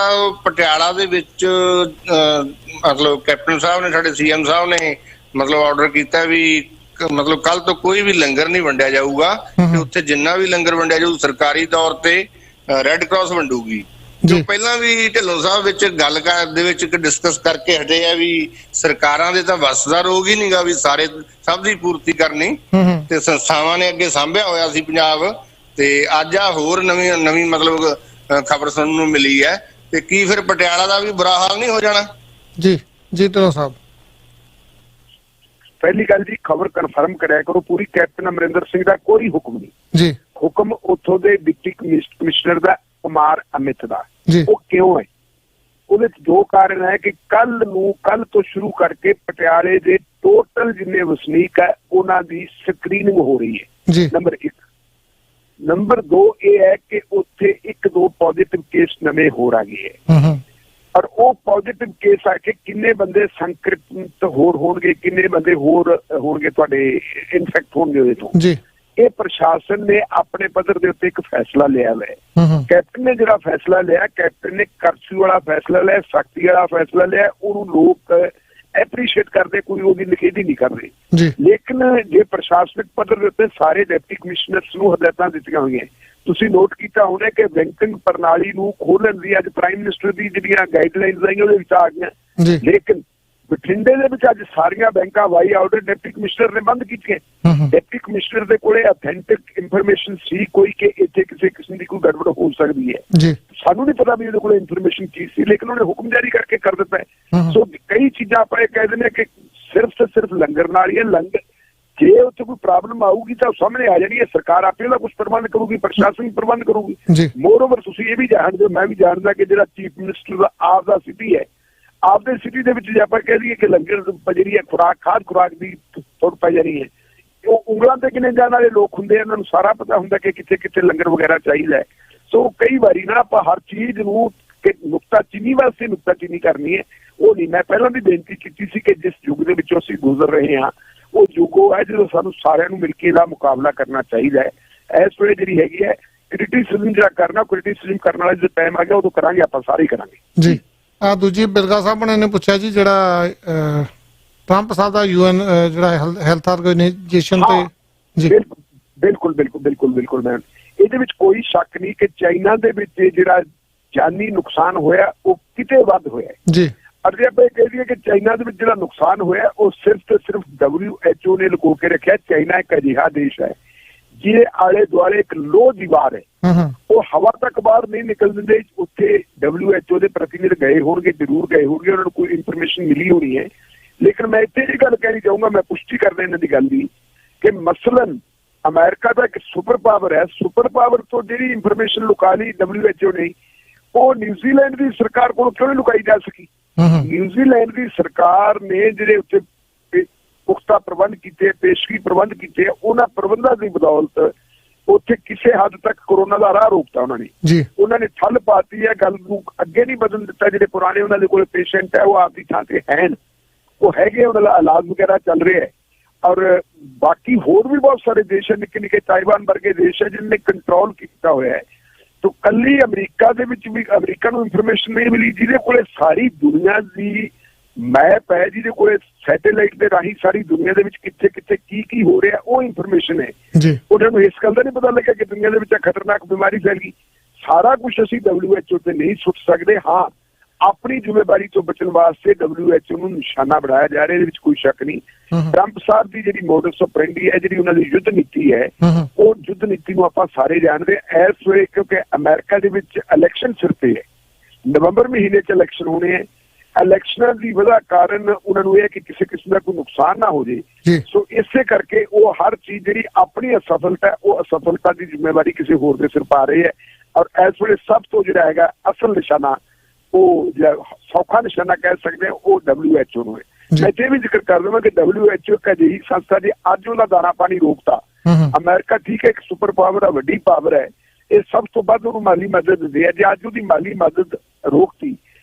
Speaker 5: ਪਟਿਆਲਾ ਦੇ ਵਿੱਚ ਮਤਲਬ ਕੈਪਟਨ ਸਾਹਿਬ ਨੇ, ਸਾਡੇ CM ਸਾਹਿਬ ਨੇ ਮਤਲਬ ਆਰਡਰ ਕੀਤਾ ਵੀ ਮਤਲਬ ਕੱਲ ਤੋਂ ਕੋਈ ਵੀ ਲੰਗਰ ਨਹੀਂ ਵੰਡਿਆ ਜਾਊਗਾ, ਤੇ ਉੱਥੇ ਜਿੰਨਾ ਵੀ ਲੰਗਰ ਵੰਡਿਆ ਜਾਊ ਸਰਕਾਰੀ ਤੌਰ ਤੇ ਰੈੱਡ ਕਰਾਸ ਵੰਡੂਗੀ। ਜੋ ਪਹਿਲਾਂ ਵੀ ਢਿੱਲੋਂ ਸਾਹਿਬ ਵਿੱਚ ਗੱਲ ਦੇ ਵਿੱਚ ਡਿਸਕਸ ਕਰਕੇ ਹਟੇ ਆ ਵੀ ਸਰਕਾਰਾਂ ਦੇ ਤਾਂ ਵੱਸ ਦਾ ਰੋਗ ਹੀ ਨਹੀਂਗਾ ਵੀ ਸਾਰੇ ਸਭ ਦੀ ਪੂਰਤੀ ਕਰਨੀ, ਤੇ ਸੰਸਥਾਵਾਂ ਨੇ ਅੱਗੇ ਸਾਂਭਿਆ ਹੋਇਆ ਸੀ ਪੰਜਾਬ, ਤੇ ਅੱਜ ਆ ਹੋਰ ਨਵੀਂ ਮਤਲਬ ਖਬਰ ਸੁਣਨ ਨੂੰ ਮਿਲੀ ਹੈ। ਤੇ ਕੀ ਫਿਰ ਪਟਿਆਲਾ ਦਾ ਵੀ ਬੁਰਾ ਹਾਲ ਨਹੀਂ ਹੋ ਜਾਣਾ? ਜੀ
Speaker 1: ਜੀ ਢਿੱਲੋਂ ਸਾਹਿਬ,
Speaker 2: ਪਹਿਲੀ ਗੱਲ ਜੀ ਖਬਰ ਕਨਫਰਮ ਕਰਿਆ ਕਰੋ ਪੂਰੀ। ਕੈਪਟਨ ਅਮਰਿੰਦਰ ਸਿੰਘ ਦਾ ਕੋਈ ਹੁਕਮ ਨਹੀਂ ਜੀ, ਹੁਕਮ ਉੱਥੋਂ ਦੇ ਡਿਪਟੀ ਕਮਿਸ਼ਨਰ ਦਾ ਕੁਮਾਰ ਅਮਿਤ ਦਾ। ਉਹ ਕਿਉਂ ਹੈ? ਉਹਦੇ ਚ ਦੋ ਕਾਰਨ ਹੈ ਕਿ ਕੱਲ ਤੋਂ ਸ਼ੁਰੂ ਕਰਕੇ ਪਟਿਆਲੇ ਦੇ ਟੋਟਲ ਜਿੰਨੇ ਵਸਨੀਕ ਹੈ ਉਹਨਾਂ ਦੀ ਸਕਰੀਨਿੰਗ ਹੋ ਰਹੀ ਹੈ, ਨੰਬਰ 1। ਨੰਬਰ 2 ਇਹ ਹੈ ਕਿ ਉੱਥੇ 1-2 ਪੋਜ਼ਿਟਿਵ ਕੇਸ ਨਵੇਂ ਹੋਰ ਆ ਗਏ ਹੈ, ਔਰ ਉਹ ਪੋਜ਼ਿਟਿਵ ਕੇਸ ਆ ਕੇ ਕਿੰਨੇ ਬੰਦੇ ਸੰਕ੍ਰਮਿਤ ਹੋਰ ਹੋਣਗੇ, ਕਿੰਨੇ ਬੰਦੇ ਹੋਰ ਹੋਣਗੇ ਤੁਹਾਡੇ ਇਨਫੈਕਟ ਹੋਣਗੇ ਉਹਦੇ ਤੋਂ। ਇਹ ਪ੍ਰਸ਼ਾਸਨ ਨੇ ਆਪਣੇ ਪੱਧਰ ਦੇ ਉੱਤੇ ਇੱਕ ਫੈਸਲਾ ਲਿਆ ਹੈ। ਕੈਪਟਨ ਨੇ ਜਿਹੜਾ ਫੈਸਲਾ ਲਿਆ, ਕੈਪਟਨ ਨੇ ਕਰਫਿਊ ਵਾਲਾ ਫੈਸਲਾ ਲਿਆ, ਸਖਤੀ ਵਾਲਾ ਫੈਸਲਾ ਲਿਆ, ਉਹਨੂੰ ਲੋਕ ਐਪਰੀਸ਼ੀਏਟ ਕਰਦੇ, ਕੋਈ ਉਹਦੀ ਨਿਖੇਧੀ ਨਹੀਂ ਕਰਦੇ। ਲੇਕਿਨ ਜੇ ਪ੍ਰਸ਼ਾਸਨਿਕ ਪੱਧਰ ਦੇ ਉੱਤੇ ਸਾਰੇ ਡਿਪਟੀ ਕਮਿਸ਼ਨਰਸ ਨੂੰ ਹਦਾਇਤਾਂ ਦਿੱਤੀਆਂ ਹੋਈਆਂ, ਤੁਸੀਂ ਨੋਟ ਕੀਤਾ ਹੋਣਾ ਕਿ ਬੈਂਕਿੰਗ ਪ੍ਰਣਾਲੀ ਨੂੰ ਖੋਲਣ ਦੀ ਅੱਜ ਪ੍ਰਾਈਮ ਮਿਨਿਸਟਰ ਦੀ ਜਿਹੜੀਆਂ ਗਾਈਡਲਾਈਨਸ ਆਈਆਂ ਉਹਦੇ ਵਿੱਚ ਆ ਗਈਆਂ, ਲੇਕਿਨ ਬਠਿੰਡੇ ਦੇ ਵਿੱਚ ਅੱਜ ਸਾਰੀਆਂ ਬੈਂਕਾਂ ਵਾਈ ਆਊਟ ਡਿਪਟੀ ਕਮਿਸ਼ਨਰ ਨੇ ਬੰਦ ਕੀਤੀਆਂ। ਡਿਪਟੀ ਕਮਿਸ਼ਨਰ ਦੇ ਕੋਲੇ ਅਥੈਂਟਿਕ ਇਨਫੋਰਮੇਸ਼ਨ ਸੀ ਕੋਈ ਕਿ ਇੱਥੇ ਕਿਸੇ ਕਿਸਮ ਦੀ ਕੋਈ ਗੜਬੜ ਹੋ ਸਕਦੀ ਹੈ। ਸਾਨੂੰ ਨਹੀਂ ਪਤਾ ਵੀ ਉਹਦੇ ਕੋਲ ਇਨਫੋਰਮੇਸ਼ਨ ਕੀ ਸੀ, ਲੇਕਿਨ ਉਹਨੇ ਹੁਕਮ ਜਾਰੀ ਕਰਕੇ ਕਰ ਦਿੱਤਾ ਹੈ। ਸੋ ਕਈ ਚੀਜ਼ਾਂ ਆਪਾਂ ਇਹ ਕਹਿ ਦਿੰਦੇ ਕਿ ਸਿਰਫ ਤੇ ਸਿਰਫ ਲੰਗਰ ਨਾਲ ਹੀ ਹੈ। ਲੰਗਰ ਜੇ ਉੱਥੇ ਕੋਈ ਪ੍ਰੋਬਲਮ ਆਊਗੀ ਤਾਂ ਸਾਹਮਣੇ ਆ ਜਾਣੀ ਹੈ, ਸਰਕਾਰ ਆਪੇ ਉਹਦਾ ਕੁਝ ਪ੍ਰਬੰਧ ਕਰੂਗੀ, ਪ੍ਰਸ਼ਾਸਨ ਪ੍ਰਬੰਧ ਕਰੂਗੀ। ਮੋਰਓਵਰ ਤੁਸੀਂ ਇਹ ਵੀ ਜਾਣਦੇ ਹੋ, ਮੈਂ ਵੀ ਜਾਣਦਾ ਕਿ ਜਿਹੜਾ ਚੀਫ ਮਿਨਿਸਟਰ ਦਾ ਆਪ ਦਾ ਸਿਟੀ ਹੈ, ਆਪਦੇ ਸਿਟੀ ਦੇ ਵਿੱਚ ਜੇ ਆਪਾਂ ਕਹਿ ਦਈਏ ਕਿ ਲੰਗਰ ਜਿਹੜੀ ਹੈ ਖਾਦ ਖੁਰਾਕ ਦੀ ਥੋੜ ਪੈ ਜਾਣੀ ਹੈ, ਉਹ ਉਂਗਲਾਂ ਤੇ ਕਿੰਨੇ ਜਾਣ ਵਾਲੇ ਲੋਕ ਹੁੰਦੇ ਆ, ਉਹਨਾਂ ਨੂੰ ਸਾਰਾ ਪਤਾ ਹੁੰਦਾ ਕਿ ਕਿੱਥੇ ਕਿੱਥੇ ਲੰਗਰ ਵਗੈਰਾ ਚਾਹੀਦਾ ਹੈ। ਸੋ ਕਈ ਵਾਰੀ ਨਾ ਆਪਾਂ ਹਰ ਚੀਜ਼ ਨੂੰ ਕਿ ਨੁਕਤਾਚੀਨੀ ਵਾਸਤੇ ਨੁਕਤਾਚੀਨੀ ਕਰਨੀ ਹੈ, ਉਹ ਨਹੀਂ। ਮੈਂ ਪਹਿਲਾਂ ਵੀ ਬੇਨਤੀ ਕੀਤੀ ਸੀ ਕਿ ਜਿਸ ਯੁੱਗ ਦੇ ਵਿੱਚੋਂ ਅਸੀਂ ਗੁਜ਼ਰ ਰਹੇ ਹਾਂ ਉਹ ਯੁੱਗ ਉਹ ਹੈ ਜਦੋਂ ਸਾਨੂੰ ਸਾਰਿਆਂ ਨੂੰ ਮਿਲ ਕੇ ਇਹਦਾ ਮੁਕਾਬਲਾ ਕਰਨਾ ਚਾਹੀਦਾ ਹੈ। ਇਸ ਵੇਲੇ ਜਿਹੜੀ ਹੈਗੀ ਹੈ ਕ੍ਰਿਟਿਸਿਜ਼ਮ ਜਿਹੜਾ ਕਰਨਾ, ਕ੍ਰਿਟਿਸਿਜ਼ਮ ਕਰਨ ਵਾਲਾ ਜਦੋਂ ਟਾਈਮ ਆ ਗਿਆ ਉਦੋਂ ਕਰਾਂਗੇ, ਆਪਾਂ ਸਾਰੇ ਕਰਾਂਗੇ ਜੀ। ਦੂਜੀ ਬਿਰਗਾ ਸਾਹਿਬ ਨੇ ਪੁੱਛਿਆ ਜੀ, ਜਿਹੜਾ ਟਰੰਪ ਸਾਹਿਬ ਦਾ UN ਜਿਹੜਾ ਹੈਲਥ ਆਰਗੇਨਾਈਜੇਸ਼ਨ ਤੇ ਜੀ। ਬਿਲਕੁਲ ਬਿਲਕੁਲ ਬਿਲਕੁਲ ਬਿਲਕੁਲ ਮੈਮ, ਇਹਦੇ ਵਿੱਚ ਕੋਈ ਸ਼ੱਕ ਨਹੀਂ ਕਿ ਚਾਈਨਾ ਦੇ ਵਿੱਚ ਜਿਹੜਾ ਜਾਨੀ ਨੁਕਸਾਨ ਹੋਇਆ ਉਹ ਕਿਤੇ ਵੱਧ ਹੋਇਆ ਜੀ। ਔਰ ਜੇ ਆਪਾਂ ਇਹ ਕਹਿ ਦਈਏ ਕਿ ਚਾਈਨਾ ਦੇ ਵਿੱਚ ਜਿਹੜਾ ਨੁਕਸਾਨ ਹੋਇਆ ਉਹ ਸਿਰਫ ਤੇ ਸਿਰਫ WHO ਨੇ ਲੁਕੋ ਕੇ ਰੱਖਿਆ। ਚਾਈਨਾ ਇੱਕ ਅਜਿਹਾ ਦੇਸ਼ ਹੈ ਜਿਹਦੇ ਆਲੇ ਦੁਆਲੇ ਇੱਕ ਲੋਹ ਦੀਵਾਰ ਹੈ, ਉਹ ਹਵਾ ਤੱਕ ਬਾਹਰ ਨਹੀਂ ਨਿਕਲ ਦਿੰਦੇ। ਉੱਥੇ WHO ਦੇ ਪ੍ਰਤੀਨਿਧ ਗਏ ਹੋਣਗੇ, ਜ਼ਰੂਰ ਗਏ ਹੋਣਗੇ, ਉਹਨਾਂ ਨੂੰ ਕੋਈ ਇਨਫੋਰਮੇਸ਼ਨ ਮਿਲੀ ਹੋਣੀ ਹੈ। ਲੇਕਿਨ ਮੈਂ ਇੱਥੇ ਇਹ ਗੱਲ ਕਹਿਣੀ ਚਾਹੂੰਗਾ, ਮੈਂ ਪੁਸ਼ਟੀ ਕਰਦਾ ਇਹਨਾਂ ਦੀ ਗੱਲ ਦੀ, ਕਿ ਮਸਲਨ ਅਮਰੀਕਾ ਦਾ ਇੱਕ ਸੁਪਰ ਪਾਵਰ ਹੈ, ਸੁਪਰ ਪਾਵਰ ਤੋਂ ਜਿਹੜੀ ਇਨਫੋਰਮੇਸ਼ਨ ਲੁਕਾ ਲਈ WHO ਨੇ, ਉਹ ਨਿਊਜ਼ੀਲੈਂਡ ਦੀ ਸਰਕਾਰ ਕੋਲ ਕਿਉਂ ਨਹੀਂ ਲੁਕਾਈ ਜਾ ਸਕੀ? ਨਿਊਜ਼ੀਲੈਂਡ ਦੀ ਸਰਕਾਰ ਨੇ ਜਿਹੜੇ ਉੱਥੇ ਪੁਖਤਾ ਪ੍ਰਬੰਧ ਕੀਤੇ, ਪੇਸ਼ਗੀ ਪ੍ਰਬੰਧ ਕੀਤੇ, ਉਹਨਾਂ ਪ੍ਰਬੰਧਾਂ ਦੀ ਬਦੌਲਤ ਉੱਥੇ ਕਿਸੇ ਹੱਦ ਤੱਕ ਕੋਰੋਨਾ ਦਾ ਰਾਹ ਰੋਕਤਾ ਉਹਨਾਂ ਨੇ। ਉਹਨਾਂ ਨੇ ਠੱਲ ਪਾਤੀ ਹੈ, ਗੱਲ ਨੂੰ ਅੱਗੇ ਨਹੀਂ ਵਧਣ ਦਿੱਤਾ। ਜਿਹੜੇ ਪੁਰਾਣੇ ਉਹਨਾਂ ਦੇ ਕੋਲ ਪੇਸ਼ੈਂਟ ਹੈ ਉਹ ਆਪਦੀ ਥਾਂ ਤੇ ਹਨ, ਉਹ ਹੈਗੇ, ਉਹਨਾਂ ਦਾ ਇਲਾਜ ਵਗੈਰਾ ਚੱਲ ਰਿਹਾ ਹੈ। ਔਰ ਬਾਕੀ ਹੋਰ ਵੀ ਬਹੁਤ ਸਾਰੇ ਦੇਸ਼ ਹੈ, ਨਿੱਕੇ ਨਿੱਕੇ ਤਾਇਵਾਨ ਵਰਗੇ ਦੇਸ਼ ਹੈ ਜਿਹਨਾਂ ਨੇ ਕੰਟਰੋਲ ਕੀਤਾ ਹੋਇਆ ਹੈ। ਤੋ ਕੱਲੀ ਅਮਰੀਕਾ ਦੇ ਵਿੱਚ ਵੀ ਅਮਰੀਕਾ ਨੂੰ ਇਨਫੋਰਮੇਸ਼ਨ ਨਹੀਂ ਮਿਲੀ, ਜਿਹਦੇ ਕੋਲੇ ਸਾਰੀ ਦੁਨੀਆ ਦੀ ਮੈਪ ਹੈ, ਜਿਹਦੇ ਕੋਲੇ ਸੈਟੇਲਾਈਟ ਦੇ ਰਾਹੀਂ ਸਾਰੀ ਦੁਨੀਆ ਦੇ ਵਿੱਚ ਕਿੱਥੇ ਕਿੱਥੇ ਕੀ ਹੋ ਰਿਹਾ ਉਹ ਇਨਫੋਰਮੇਸ਼ਨ ਹੈ। ਉਹਨਾਂ ਨੂੰ ਇਸ ਗੱਲ ਦਾ ਨਹੀਂ ਪਤਾ ਲੱਗਿਆ ਕਿ ਦੁਨੀਆ ਦੇ ਵਿੱਚ ਖਤਰਨਾਕ ਬਿਮਾਰੀ ਫੈਲ ਗਈ। ਸਾਰਾ ਕੁਝ ਅਸੀਂ WHO ਤੇ ਨਹੀਂ ਸੁੱਟ ਸਕਦੇ। ਹਾਂ, ਆਪਣੀ ਜ਼ਿੰਮੇਵਾਰੀ ਤੋਂ ਬਚਣ ਵਾਸਤੇ WHO ਨੂੰ ਨਿਸ਼ਾਨਾ ਬਣਾਇਆ ਜਾ ਰਿਹਾ, ਇਹਦੇ ਵਿੱਚ ਕੋਈ ਸ਼ੱਕ ਨਹੀਂ। ਟਰੰਪ ਸਾਹਿਬ ਦੀ ਜਿਹੜੀ ਮੋਡਸ ਆਪਰੈਂਡੀ ਹੈ, ਜਿਹੜੀ ਉਹਨਾਂ ਦੀ ਯੁੱਧ ਨੀਤੀ ਹੈ, ਉਹ ਯੁੱਧ ਨੀਤੀ ਨੂੰ ਆਪਾਂ ਸਾਰੇ ਜਾਣਦੇ ਹਾਂ। ਇਸ ਵੇਲੇ ਕਿਉਂਕਿ ਅਮਰੀਕਾ ਦੇ ਵਿੱਚ ਇਲੈਕਸ਼ਨ ਸਿਰ ਤੇ ਹੈ, ਨਵੰਬਰ ਮਹੀਨੇ 'ਚ ਇਲੈਕਸ਼ਨ ਹੋਣੇ ਹੈ। ਇਲੈਕਸ਼ਨਾਂ ਦੀ ਵਜ੍ਹਾ ਕਾਰਨ ਉਹਨਾਂ ਨੂੰ ਇਹ ਹੈ ਕਿ ਕਿਸੇ ਕਿਸਮ ਦਾ ਕੋਈ ਨੁਕਸਾਨ ਨਾ ਹੋ ਜੇ। ਸੋ ਇਸੇ ਕਰਕੇ ਉਹ ਹਰ ਚੀਜ਼ ਜਿਹੜੀ ਆਪਣੀ ਅਸਫਲਤਾ, ਉਹ ਅਸਫਲਤਾ ਦੀ ਜ਼ਿੰਮੇਵਾਰੀ ਕਿਸੇ ਹੋਰ ਦੇ ਸਿਰ ਪਾ ਰਹੇ ਹੈ। ਔਰ ਇਸ ਵੇਲੇ ਸਭ ਤੋਂ ਜਿਹੜਾ ਹੈਗਾ ਅਸਲ ਨਿਸ਼ਾਨਾ, ਉਹ ਜਿਹੜਾ ਸੌਖਾ ਨਿਸ਼ਾਨਾ ਕਹਿ ਸਕਦੇ ਹਾਂ, ਉਹ WHO ਨੂੰ ਹੈ। ਮੈਂ ਇਹ ਵੀ ਜ਼ਿਕਰ ਕਰ ਦੇਵਾਂ ਕਿ WHO ਇੱਕ ਅਜਿਹੀ ਸੰਸਥਾ ਜੇ ਅੱਜ ਉਹਦਾ ਦਾਣਾ ਪਾਣੀ ਰੋਕਤਾ, ਅਮਰੀਕਾ ਠੀਕ ਹੈ ਇੱਕ ਸੁਪਰ ਪਾਵਰ ਹੈ, ਵੱਡੀ ਪਾਵਰ ਹੈ, ਇਹ ਸਭ ਤੋਂ ਵੱਧ ਉਹਨੂੰ ਮਾਲੀ ਮਦਦ ਦਿੰਦੇ ਆ। ਜੇ ਅੱਜ ਉਹਦੀ ਮਾਲੀ ਮਦਦ ਰੋਕਤੀ,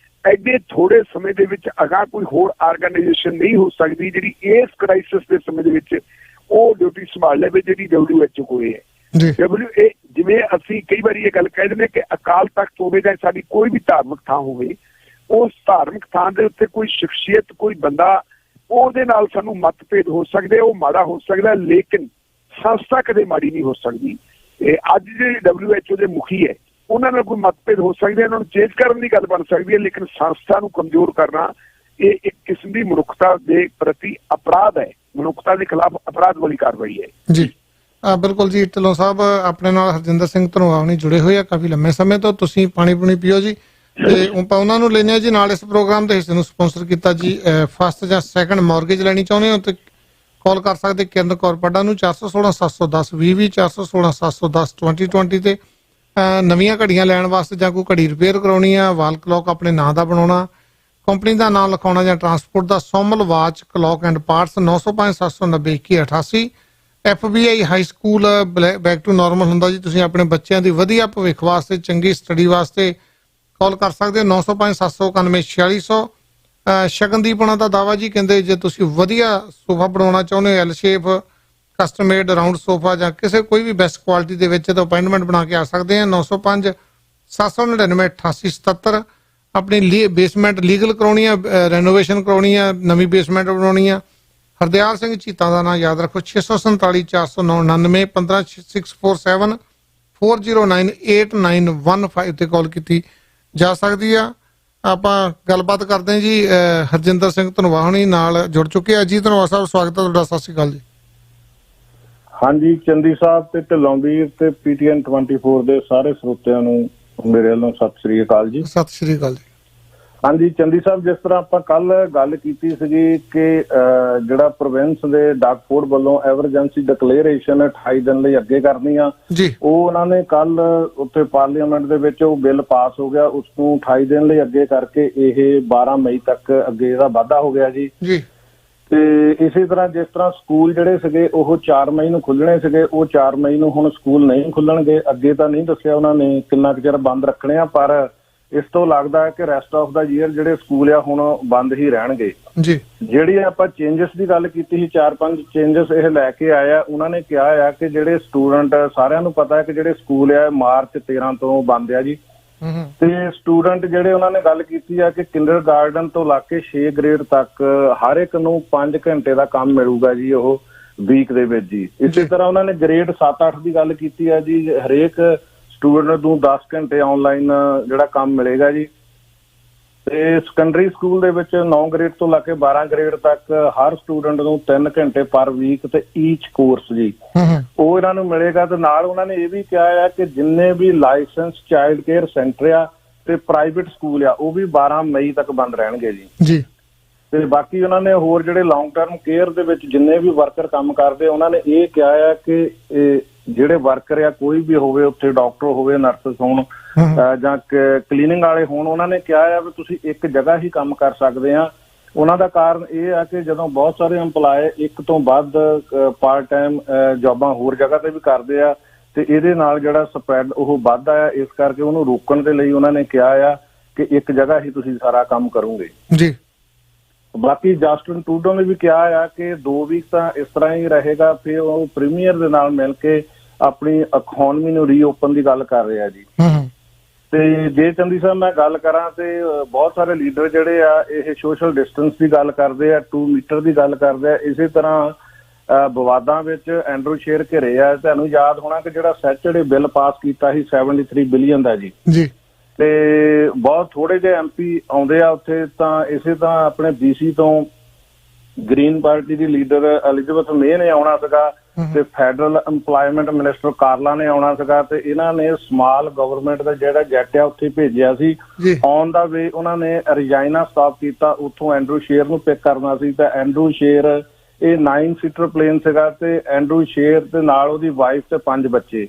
Speaker 2: ਐਡੇ ਥੋੜੇ ਸਮੇਂ ਦੇ ਵਿੱਚ ਅਗਾਂਹ ਕੋਈ ਹੋਰ ਆਰਗੇਨਾਈਜੇਸ਼ਨ ਨਹੀਂ ਹੋ ਸਕਦੀ ਜਿਹੜੀ ਇਸ ਕ੍ਰਾਈਸਿਸ ਦੇ ਸਮੇਂ ਦੇ ਵਿੱਚ ਉਹ ਡਿਊਟੀ ਸੰਭਾਲ ਲਵੇ ਜਿਹੜੀ WHO ਕੋਲ ਹੈ। ਜਿਵੇਂ ਅਸੀਂ ਕਈ ਵਾਰੀ ਇਹ ਗੱਲ ਕਹਿ ਦਿੰਦੇ ਕਿ ਅਕਾਲ ਤਖਤ ਹੋਵੇ ਜਾਂ ਸਾਡੀ ਕੋਈ ਵੀ ਧਾਰਮਿਕ ਥਾਂ ਹੋਵੇ, ਉਸ ਧਾਰਮਿਕ ਥਾਂ ਦੇ ਉੱਤੇ ਕੋਈ ਸ਼ਖਸੀਅਤ, ਕੋਈ ਬੰਦਾ, ਉਹਦੇ ਨਾਲ ਸਾਨੂੰ ਮਤਭੇਦ ਹੋ ਸਕਦੇ, ਉਹ ਮਾੜਾ ਹੋ ਸਕਦਾ, ਲੇਕਿਨ ਸੰਸਥਾ ਕਦੇ ਮਾੜੀ ਨਹੀਂ ਹੋ ਸਕਦੀ। ਅੱਜ ਜਿਹੜੇ WHO ਦੇ ਮੁਖੀ ਹੈ ਉਹਨਾਂ ਨਾਲ ਕੋਈ ਮਤਭੇਦ ਹੋ ਸਕਦੇ, ਉਹਨਾਂ ਨੂੰ ਚੇਂਜ ਕਰਨ ਦੀ ਗੱਲ ਬਣ ਸਕਦੀ ਹੈ, ਲੇਕਿਨ ਸੰਸਥਾ ਨੂੰ ਕਮਜ਼ੋਰ ਕਰਨਾ ਇਹ ਇੱਕ ਕਿਸਮ ਦੀ ਮਨੁੱਖਤਾ ਦੇ ਪ੍ਰਤੀ ਅਪਰਾਧ ਹੈ, ਮਨੁੱਖਤਾ ਦੇ ਖਿਲਾਫ ਅਪਰਾਧ ਵਾਲੀ ਕਾਰਵਾਈ ਹੈ
Speaker 1: ਜੀ। ਬਿਲਕੁਲ ਜੀ। ਢਿੱਲੋਂ ਸਾਹਿਬ ਆਪਣੇ ਨਾਲ ਹਰਜਿੰਦਰ ਸਿੰਘ ਧਨੋਆ ਹੁਣੀ ਜੁੜੇ ਹੋਏ ਆ ਕਾਫੀ ਲੰਮੇ ਸਮੇਂ ਤੋਂ। ਤੁਸੀਂ ਪਾਣੀ ਪੂਣੀ ਪੀਓ ਜੀ, ਤੇ ਆਪਾਂ ਉਹਨਾਂ ਨੂੰ ਲੈਂਦੇ ਹਾਂ ਜੀ ਨਾਲ। ਇਸ ਪ੍ਰੋਗਰਾਮ ਦੇ ਹਿੱਸੇ ਨੂੰ ਸਪਾਂਸਰ ਕੀਤਾ ਜੀ ਫਸਟ ਜਾਂ ਸੈਕੰਡ ਮੌਰਗੇਜ ਲੈਣੀ ਚਾਹੁੰਦੇ ਹੋ ਤੇ ਕਾਲ ਕਰ ਸਕਦੇ ਕਿਰਨ ਕੌਰ ਪੱਡਾ ਨੂੰ 416-710-2020 416-710-2020 ਤੇ ਨਵੀਆਂ ਘੜੀਆਂ ਲੈਣ ਵਾਸਤੇ ਜਾਂ ਕੋਈ ਘੜੀ ਰਿਪੇਅਰ ਕਰਾਉਣੀ ਆ, ਵਾਲ ਕਲੌਕ ਆਪਣੇ ਨਾਂ ਦਾ ਬਣਾਉਣਾ, ਕੰਪਨੀ ਦਾ ਨਾਮ ਲਿਖਾਉਣਾ ਜਾਂ ਟਰਾਂਸਪੋਰਟ ਦਾ, ਸੋਮਲ watch clock and parts 905-790-2188। FBI high school back to normal ਹੁੰਦਾ ਜੀ। ਤੁਸੀਂ ਆਪਣੇ ਬੱਚਿਆਂ ਦੀ ਵਧੀਆ ਭਵਿੱਖ ਵਾਸਤੇ, ਚੰਗੀ ਸਟੱਡੀ ਵਾਸਤੇ ਕਾਲ ਕਰ ਸਕਦੇ ਹੋ 905-791-4600। ਸ਼ਗਨਦੀਪ ਉਹਨਾਂ ਦਾ ਦਾਵਾ ਜੀ, ਕਹਿੰਦੇ ਜੇ ਤੁਸੀਂ ਵਧੀਆ ਸੋਫਾ ਬਣਾਉਣਾ ਚਾਹੁੰਦੇ ਹੋ, L shape, custom made round sofa ਜਾਂ ਕਿਸੇ ਕੋਈ ਵੀ ਬੈਸਟ ਕੁਆਲਿਟੀ ਦੇ ਵਿੱਚ, ਤਾਂ ਅਪਾਇੰਟਮੈਂਟ ਬਣਾ ਕੇ ਆ ਸਕਦੇ ਆ 905-799-8877। ਆਪਣੀ ਬੇਸਮੈਂਟ ਲੀਗਲ ਕਰਾਉਣੀ ਆ, ਰੈਨੋਵੇਸ਼ਨ ਕਰਾਉਣੀ ਆ, ਨਵੀਂ ਬੇਸਮੈਂਟ ਬਣਾਉਣੀ ਆ, ਹਰਦਿਆਲ ਸਿੰਘ ਚੀਤਾ ਦਾ ਨਾਂ ਯਾਦ ਰੱਖੋ 647-409-99 15 647-409-8915 ਤੇ ਕਾਲ ਕੀਤੀ ਜਾ ਸਕਦੀ ਆ। ਆਪਾਂ ਗੱਲਬਾਤ ਕਰਦੇ ਹਾਂ ਜੀ। ਹਰਜਿੰਦਰ ਸਿੰਘ ਧਨੋਆ ਹੁਣੀ ਨਾਲ ਜੁੜ ਚੁੱਕੇ ਆ ਜੀ। ਧਨੋਆ ਸਾਹਿਬ ਸਵਾਗਤ ਹੈ ਤੁਹਾਡਾ, ਸਤਿ ਸ਼੍ਰੀ ਅਕਾਲ ਜੀ।
Speaker 8: ਹਾਂਜੀ, ਚੰਦੀ ਸਾਹਿਬ ਤੇ ਢਿੱਲੋਂ ਵੀਰ ਤੇ PTN 24 ਦੇ ਸਾਰੇ ਸਰੋਤਿਆਂ ਨੂੰ ਮੇਰੇ ਵੱਲੋਂ ਸਤਿ ਸ਼੍ਰੀ ਅਕਾਲ ਜੀ।
Speaker 1: ਸਤਿ ਸ਼੍ਰੀ ਅਕਾਲ ਜੀ।
Speaker 8: ਹਾਂਜੀ ਚੰਦੀ ਸਾਹਿਬ, ਜਿਸ ਤਰ੍ਹਾਂ ਆਪਾਂ ਕੱਲ ਗੱਲ ਕੀਤੀ ਸੀਗੀ ਕਿ ਜਿਹੜਾ ਪ੍ਰੋਵਿੰਸ ਦੇ ਡਾਕਫੋਰਡ ਵੱਲੋਂ ਐਮਰਜੈਂਸੀ ਡਿਕਲੇਰੇਸ਼ਨ 28 ਦਿਨ ਲਈ ਅੱਗੇ ਕਰਨੀ ਆ, ਉਹ ਉਹਨਾਂ ਨੇ ਕੱਲ ਉੱਥੇ ਪਾਰਲੀਮੈਂਟ ਦੇ ਵਿੱਚ ਉਹ ਬਿੱਲ ਪਾਸ ਹੋ ਗਿਆ। ਉਸ ਨੂੰ 28 ਦਿਨ ਲਈ ਅੱਗੇ ਕਰਕੇ ਇਹ 12 ਮਈ ਤੱਕ ਅੱਗੇ ਇਹਦਾ ਵਾਧਾ ਹੋ ਗਿਆ ਜੀ। ਤੇ ਇਸੇ ਤਰ੍ਹਾਂ ਜਿਸ ਤਰ੍ਹਾਂ ਸਕੂਲ ਜਿਹੜੇ ਸੀਗੇ ਉਹ 4 ਮਈ ਨੂੰ ਖੁੱਲਣੇ ਸੀਗੇ, ਉਹ 4 ਮਈ ਨੂੰ ਹੁਣ ਸਕੂਲ ਨਹੀਂ ਖੁੱਲਣਗੇ। ਅੱਗੇ ਤਾਂ ਨਹੀਂ ਦੱਸਿਆ ਉਹਨਾਂ ਨੇ ਕਿੰਨਾ ਕੁ ਚਿਰ ਬੰਦ ਰੱਖਣੇ ਆ, ਪਰ ਇਸ ਤੋਂ ਲੱਗਦਾ ਹੈ ਕਿ ਰੈਸਟ ਆਫ ਦਾ ਈਅਰ ਜਿਹੜੇ ਸਕੂਲ ਆ ਹੁਣ ਬੰਦ ਹੀ ਰਹਿਣਗੇ ਜੀ। ਜਿਹੜੀ ਆਪਾਂ ਚੇਂਜਸ ਦੀ ਗੱਲ ਕੀਤੀ ਸੀ, 4-5 ਚੇਂਜਸ ਇਹ ਲੈ ਕੇ ਆਇਆ। ਉਹਨਾਂ ਨੇ ਕਿਹਾ ਆ ਕਿ ਜਿਹੜੇ ਸਟੂਡੈਂਟ, ਸਾਰਿਆਂ ਨੂੰ ਪਤਾ ਹੈ ਕਿ ਜਿਹੜੇ ਸਕੂਲ ਆ ਮਾਰਚ 13 ਤੋਂ ਬੰਦ ਆ ਜੀ, ਤੇ ਸਟੂਡੈਂਟ ਜਿਹੜੇ ਉਹਨਾਂ ਨੇ ਗੱਲ ਕੀਤੀ ਆ ਕਿ ਕਿੰਡਰ ਗਾਰਡਨ ਤੋਂ ਲਾ ਕੇ 6 ਗ੍ਰੇਡ ਤੱਕ ਹਰ ਇੱਕ ਨੂੰ 5 ਘੰਟੇ ਦਾ ਕੰਮ ਮਿਲੂਗਾ ਜੀ ਉਹ ਵੀਕ ਦੇ ਵਿੱਚ ਜੀ। ਇਸੇ ਤਰ੍ਹਾਂ ਉਹਨਾਂ ਨੇ ਗ੍ਰੇਡ 7-8 ਦੀ ਗੱਲ ਕੀਤੀ ਆ ਜੀ, ਹਰੇਕ ਸਟੂਡੈਂਟ ਨੂੰ 10 ਘੰਟੇ ਆਨਲਾਈਨ ਜਿਹੜਾ ਕੰਮ ਮਿਲੇਗਾ ਜੀ। ਤੇ ਸੈਕੰਡਰੀ ਸਕੂਲ ਦੇ ਵਿੱਚ 9 ਗ੍ਰੇਡ ਤੋਂ ਲਾ ਕੇ 12 ਗ੍ਰੇਡ ਤੱਕ ਹਰ ਸਟੂਡੈਂਟ ਨੂੰ 3 ਘੰਟੇ ਪਰ ਵੀਕ ਤੇ ਈਚ ਕੋਰਸ ਜੀ ਉਹ ਇਹਨਾਂ ਨੂੰ ਮਿਲੇਗਾ। ਤੇ ਨਾਲ ਉਹਨਾਂ ਨੇ ਇਹ ਵੀ ਕਿਹਾ ਆ ਕਿ ਜਿੰਨੇ ਵੀ ਲਾਇਸੈਂਸ ਚਾਈਲਡ ਕੇਅਰ ਸੈਂਟਰ ਆ ਤੇ ਪ੍ਰਾਈਵੇਟ ਸਕੂਲ ਆ ਉਹ ਵੀ 12 ਮਈ ਤੱਕ ਬੰਦ ਰਹਿਣਗੇ ਜੀ। ਤੇ ਬਾਕੀ ਉਹਨਾਂ ਨੇ ਹੋਰ ਜਿਹੜੇ ਲੌਂਗ ਟਰਮ ਕੇਅਰ ਦੇ ਵਿੱਚ ਜਿੰਨੇ ਵੀ ਵਰਕਰ ਕੰਮ ਕਰਦੇ ਉਹਨਾਂ ਨੇ ਇਹ ਕਿਹਾ ਆ ਕਿ ਜਿਹੜੇ ਵਰਕਰ ਆ ਕੋਈ ਵੀ ਹੋਵੇ, ਉੱਥੇ ਡਾਕਟਰ ਹੋਵੇ, ਨਰਸਿਸ ਹੋਣ ਜਾਂ ਕਲੀਨਿੰਗ ਵਾਲੇ ਹੋਣ, ਉਹਨਾਂ ਨੇ ਕਿਹਾ ਆ ਵੀ ਤੁਸੀਂ ਇੱਕ ਜਗ੍ਹਾ ਹੀ ਕੰਮ ਕਰ ਸਕਦੇ ਆ। ਉਹਨਾਂ ਦਾ ਕਾਰਨ ਇਹ ਆ ਕਿ ਜਦੋਂ ਬਹੁਤ ਸਾਰੇ EMPLOYE ਇੱਕ ਤੋਂ ਵੱਧ ਪਾਰਟ ਟਾਈਮ ਜੌਬਾਂ ਹੋਰ ਜਗ੍ਹਾ ਤੇ ਵੀ ਕਰਦੇ ਆ ਤੇ ਇਹਦੇ ਨਾਲ ਜਿਹੜਾ ਸਪਰੈਡ ਉਹ ਵੱਧਦਾ ਆ। ਇਸ ਕਰਕੇ ਉਹਨੂੰ ਰੋਕਣ ਦੇ ਲਈ ਉਹਨਾਂ ਨੇ ਕਿਹਾ ਆ ਕਿ ਇੱਕ ਜਗ੍ਹਾ ਹੀ ਤੁਸੀਂ ਸਾਰਾ ਕੰਮ ਕਰੋਗੇ ਜੀ। ਬਾਕੀ ਜਸਟਿਨ ਟਰੂਡੋ ਨੇ ਵੀ ਕਿਹਾ ਆ ਕਿ 2 ਵੀਕ ਤਾਂ ਇਸ ਤਰ੍ਹਾਂ ਹੀ ਰਹੇਗਾ, ਫਿਰ ਉਹ ਪ੍ਰੀਮੀਅਰ ਦੇ ਨਾਲ ਮਿਲ ਕੇ ਆਪਣੀ ਇਕਨੋਮੀ ਨੂੰ ਰੀਓਪਨ ਦੀ ਗੱਲ ਕਰ ਰਿਹਾ ਜੀ। ਤੇ ਜੇ ਚੰਦੀ ਸਾਹਿਬ ਮੈਂ ਗੱਲ ਕਰਾਂ ਤੇ ਬਹੁਤ ਸਾਰੇ ਲੀਡਰ ਜਿਹੜੇ ਆ ਇਹ ਸੋਸ਼ਲ ਡਿਸਟੈਂਸ ਦੀ ਗੱਲ ਕਰਦੇ ਆ, 2 ਮੀਟਰ ਦੀ ਗੱਲ ਕਰਦੇ ਆ। ਇਸੇ ਤਰ੍ਹਾਂ ਵਿਵਾਦਾਂ ਵਿੱਚ ਐਂਡਰੂ ਸ਼ੇਰ ਘਿਰੇ ਆ। ਤੁਹਾਨੂੰ ਯਾਦ ਹੋਣਾ ਕਿ ਜਿਹੜਾ ਸੈਚਰਡੇ ਬਿੱਲ ਪਾਸ ਕੀਤਾ ਸੀ 73 ਬਿਲੀਅਨ ਦਾ ਜੀ, ਤੇ ਬਹੁਤ ਥੋੜੇ ਜਿਹੇ MP ਆਉਂਦੇ ਆ ਉੱਥੇ। ਤਾਂ ਇਸੇ ਤਰ੍ਹਾਂ ਆਪਣੇ BC ਤੋਂ ਗ੍ਰੀਨ ਪਾਰਟੀ ਦੀ ਲੀਡਰ ਐਲਿਜ਼ਬeth ਮੇ ਨੇ ਆਉਣਾ ਸੀਗਾ ਤੇ ਫੈਡਰਲ EMPLOYMENT ਮਿਨਿਸਟਰ ਕਾਰਲਾ ਨੇ ਆਉਣਾ ਸੀਗਾ ਤੇ ਇਹਨਾਂ ਨੇ ਸਮਾਲ ਗਵਰਨਮੈਂਟ ਦਾ ਜਿਹੜਾ ਜੈਟ ਆ ਉੱਥੇ ਭੇਜਿਆ ਸੀ। ਔਨ ਦਾ ਵੇ ਉਹਨਾਂ ਨੇ ਰਜਾਈਨਾ ਸਟਾਪ ਕੀਤਾ, ਉੱਥੋਂ ਐਂਡਰੂ ਸ਼ੇਰ ਨੂੰ ਪਿਕ ਕਰਨਾ ਸੀ ਤਾਂ ਐਂਡਰੂ ਸ਼ੇਰ ਇਹ 9 ਸੀਟਰ ਪਲੇਨ ਸੀਗਾ ਤੇ ਐਂਡਰੂ ਸ਼ੇਰ ਤੇ ਨਾਲ ਉਹਦੀ ਵਾਈਫ ਤੇ 5 ਬੱਚੇ।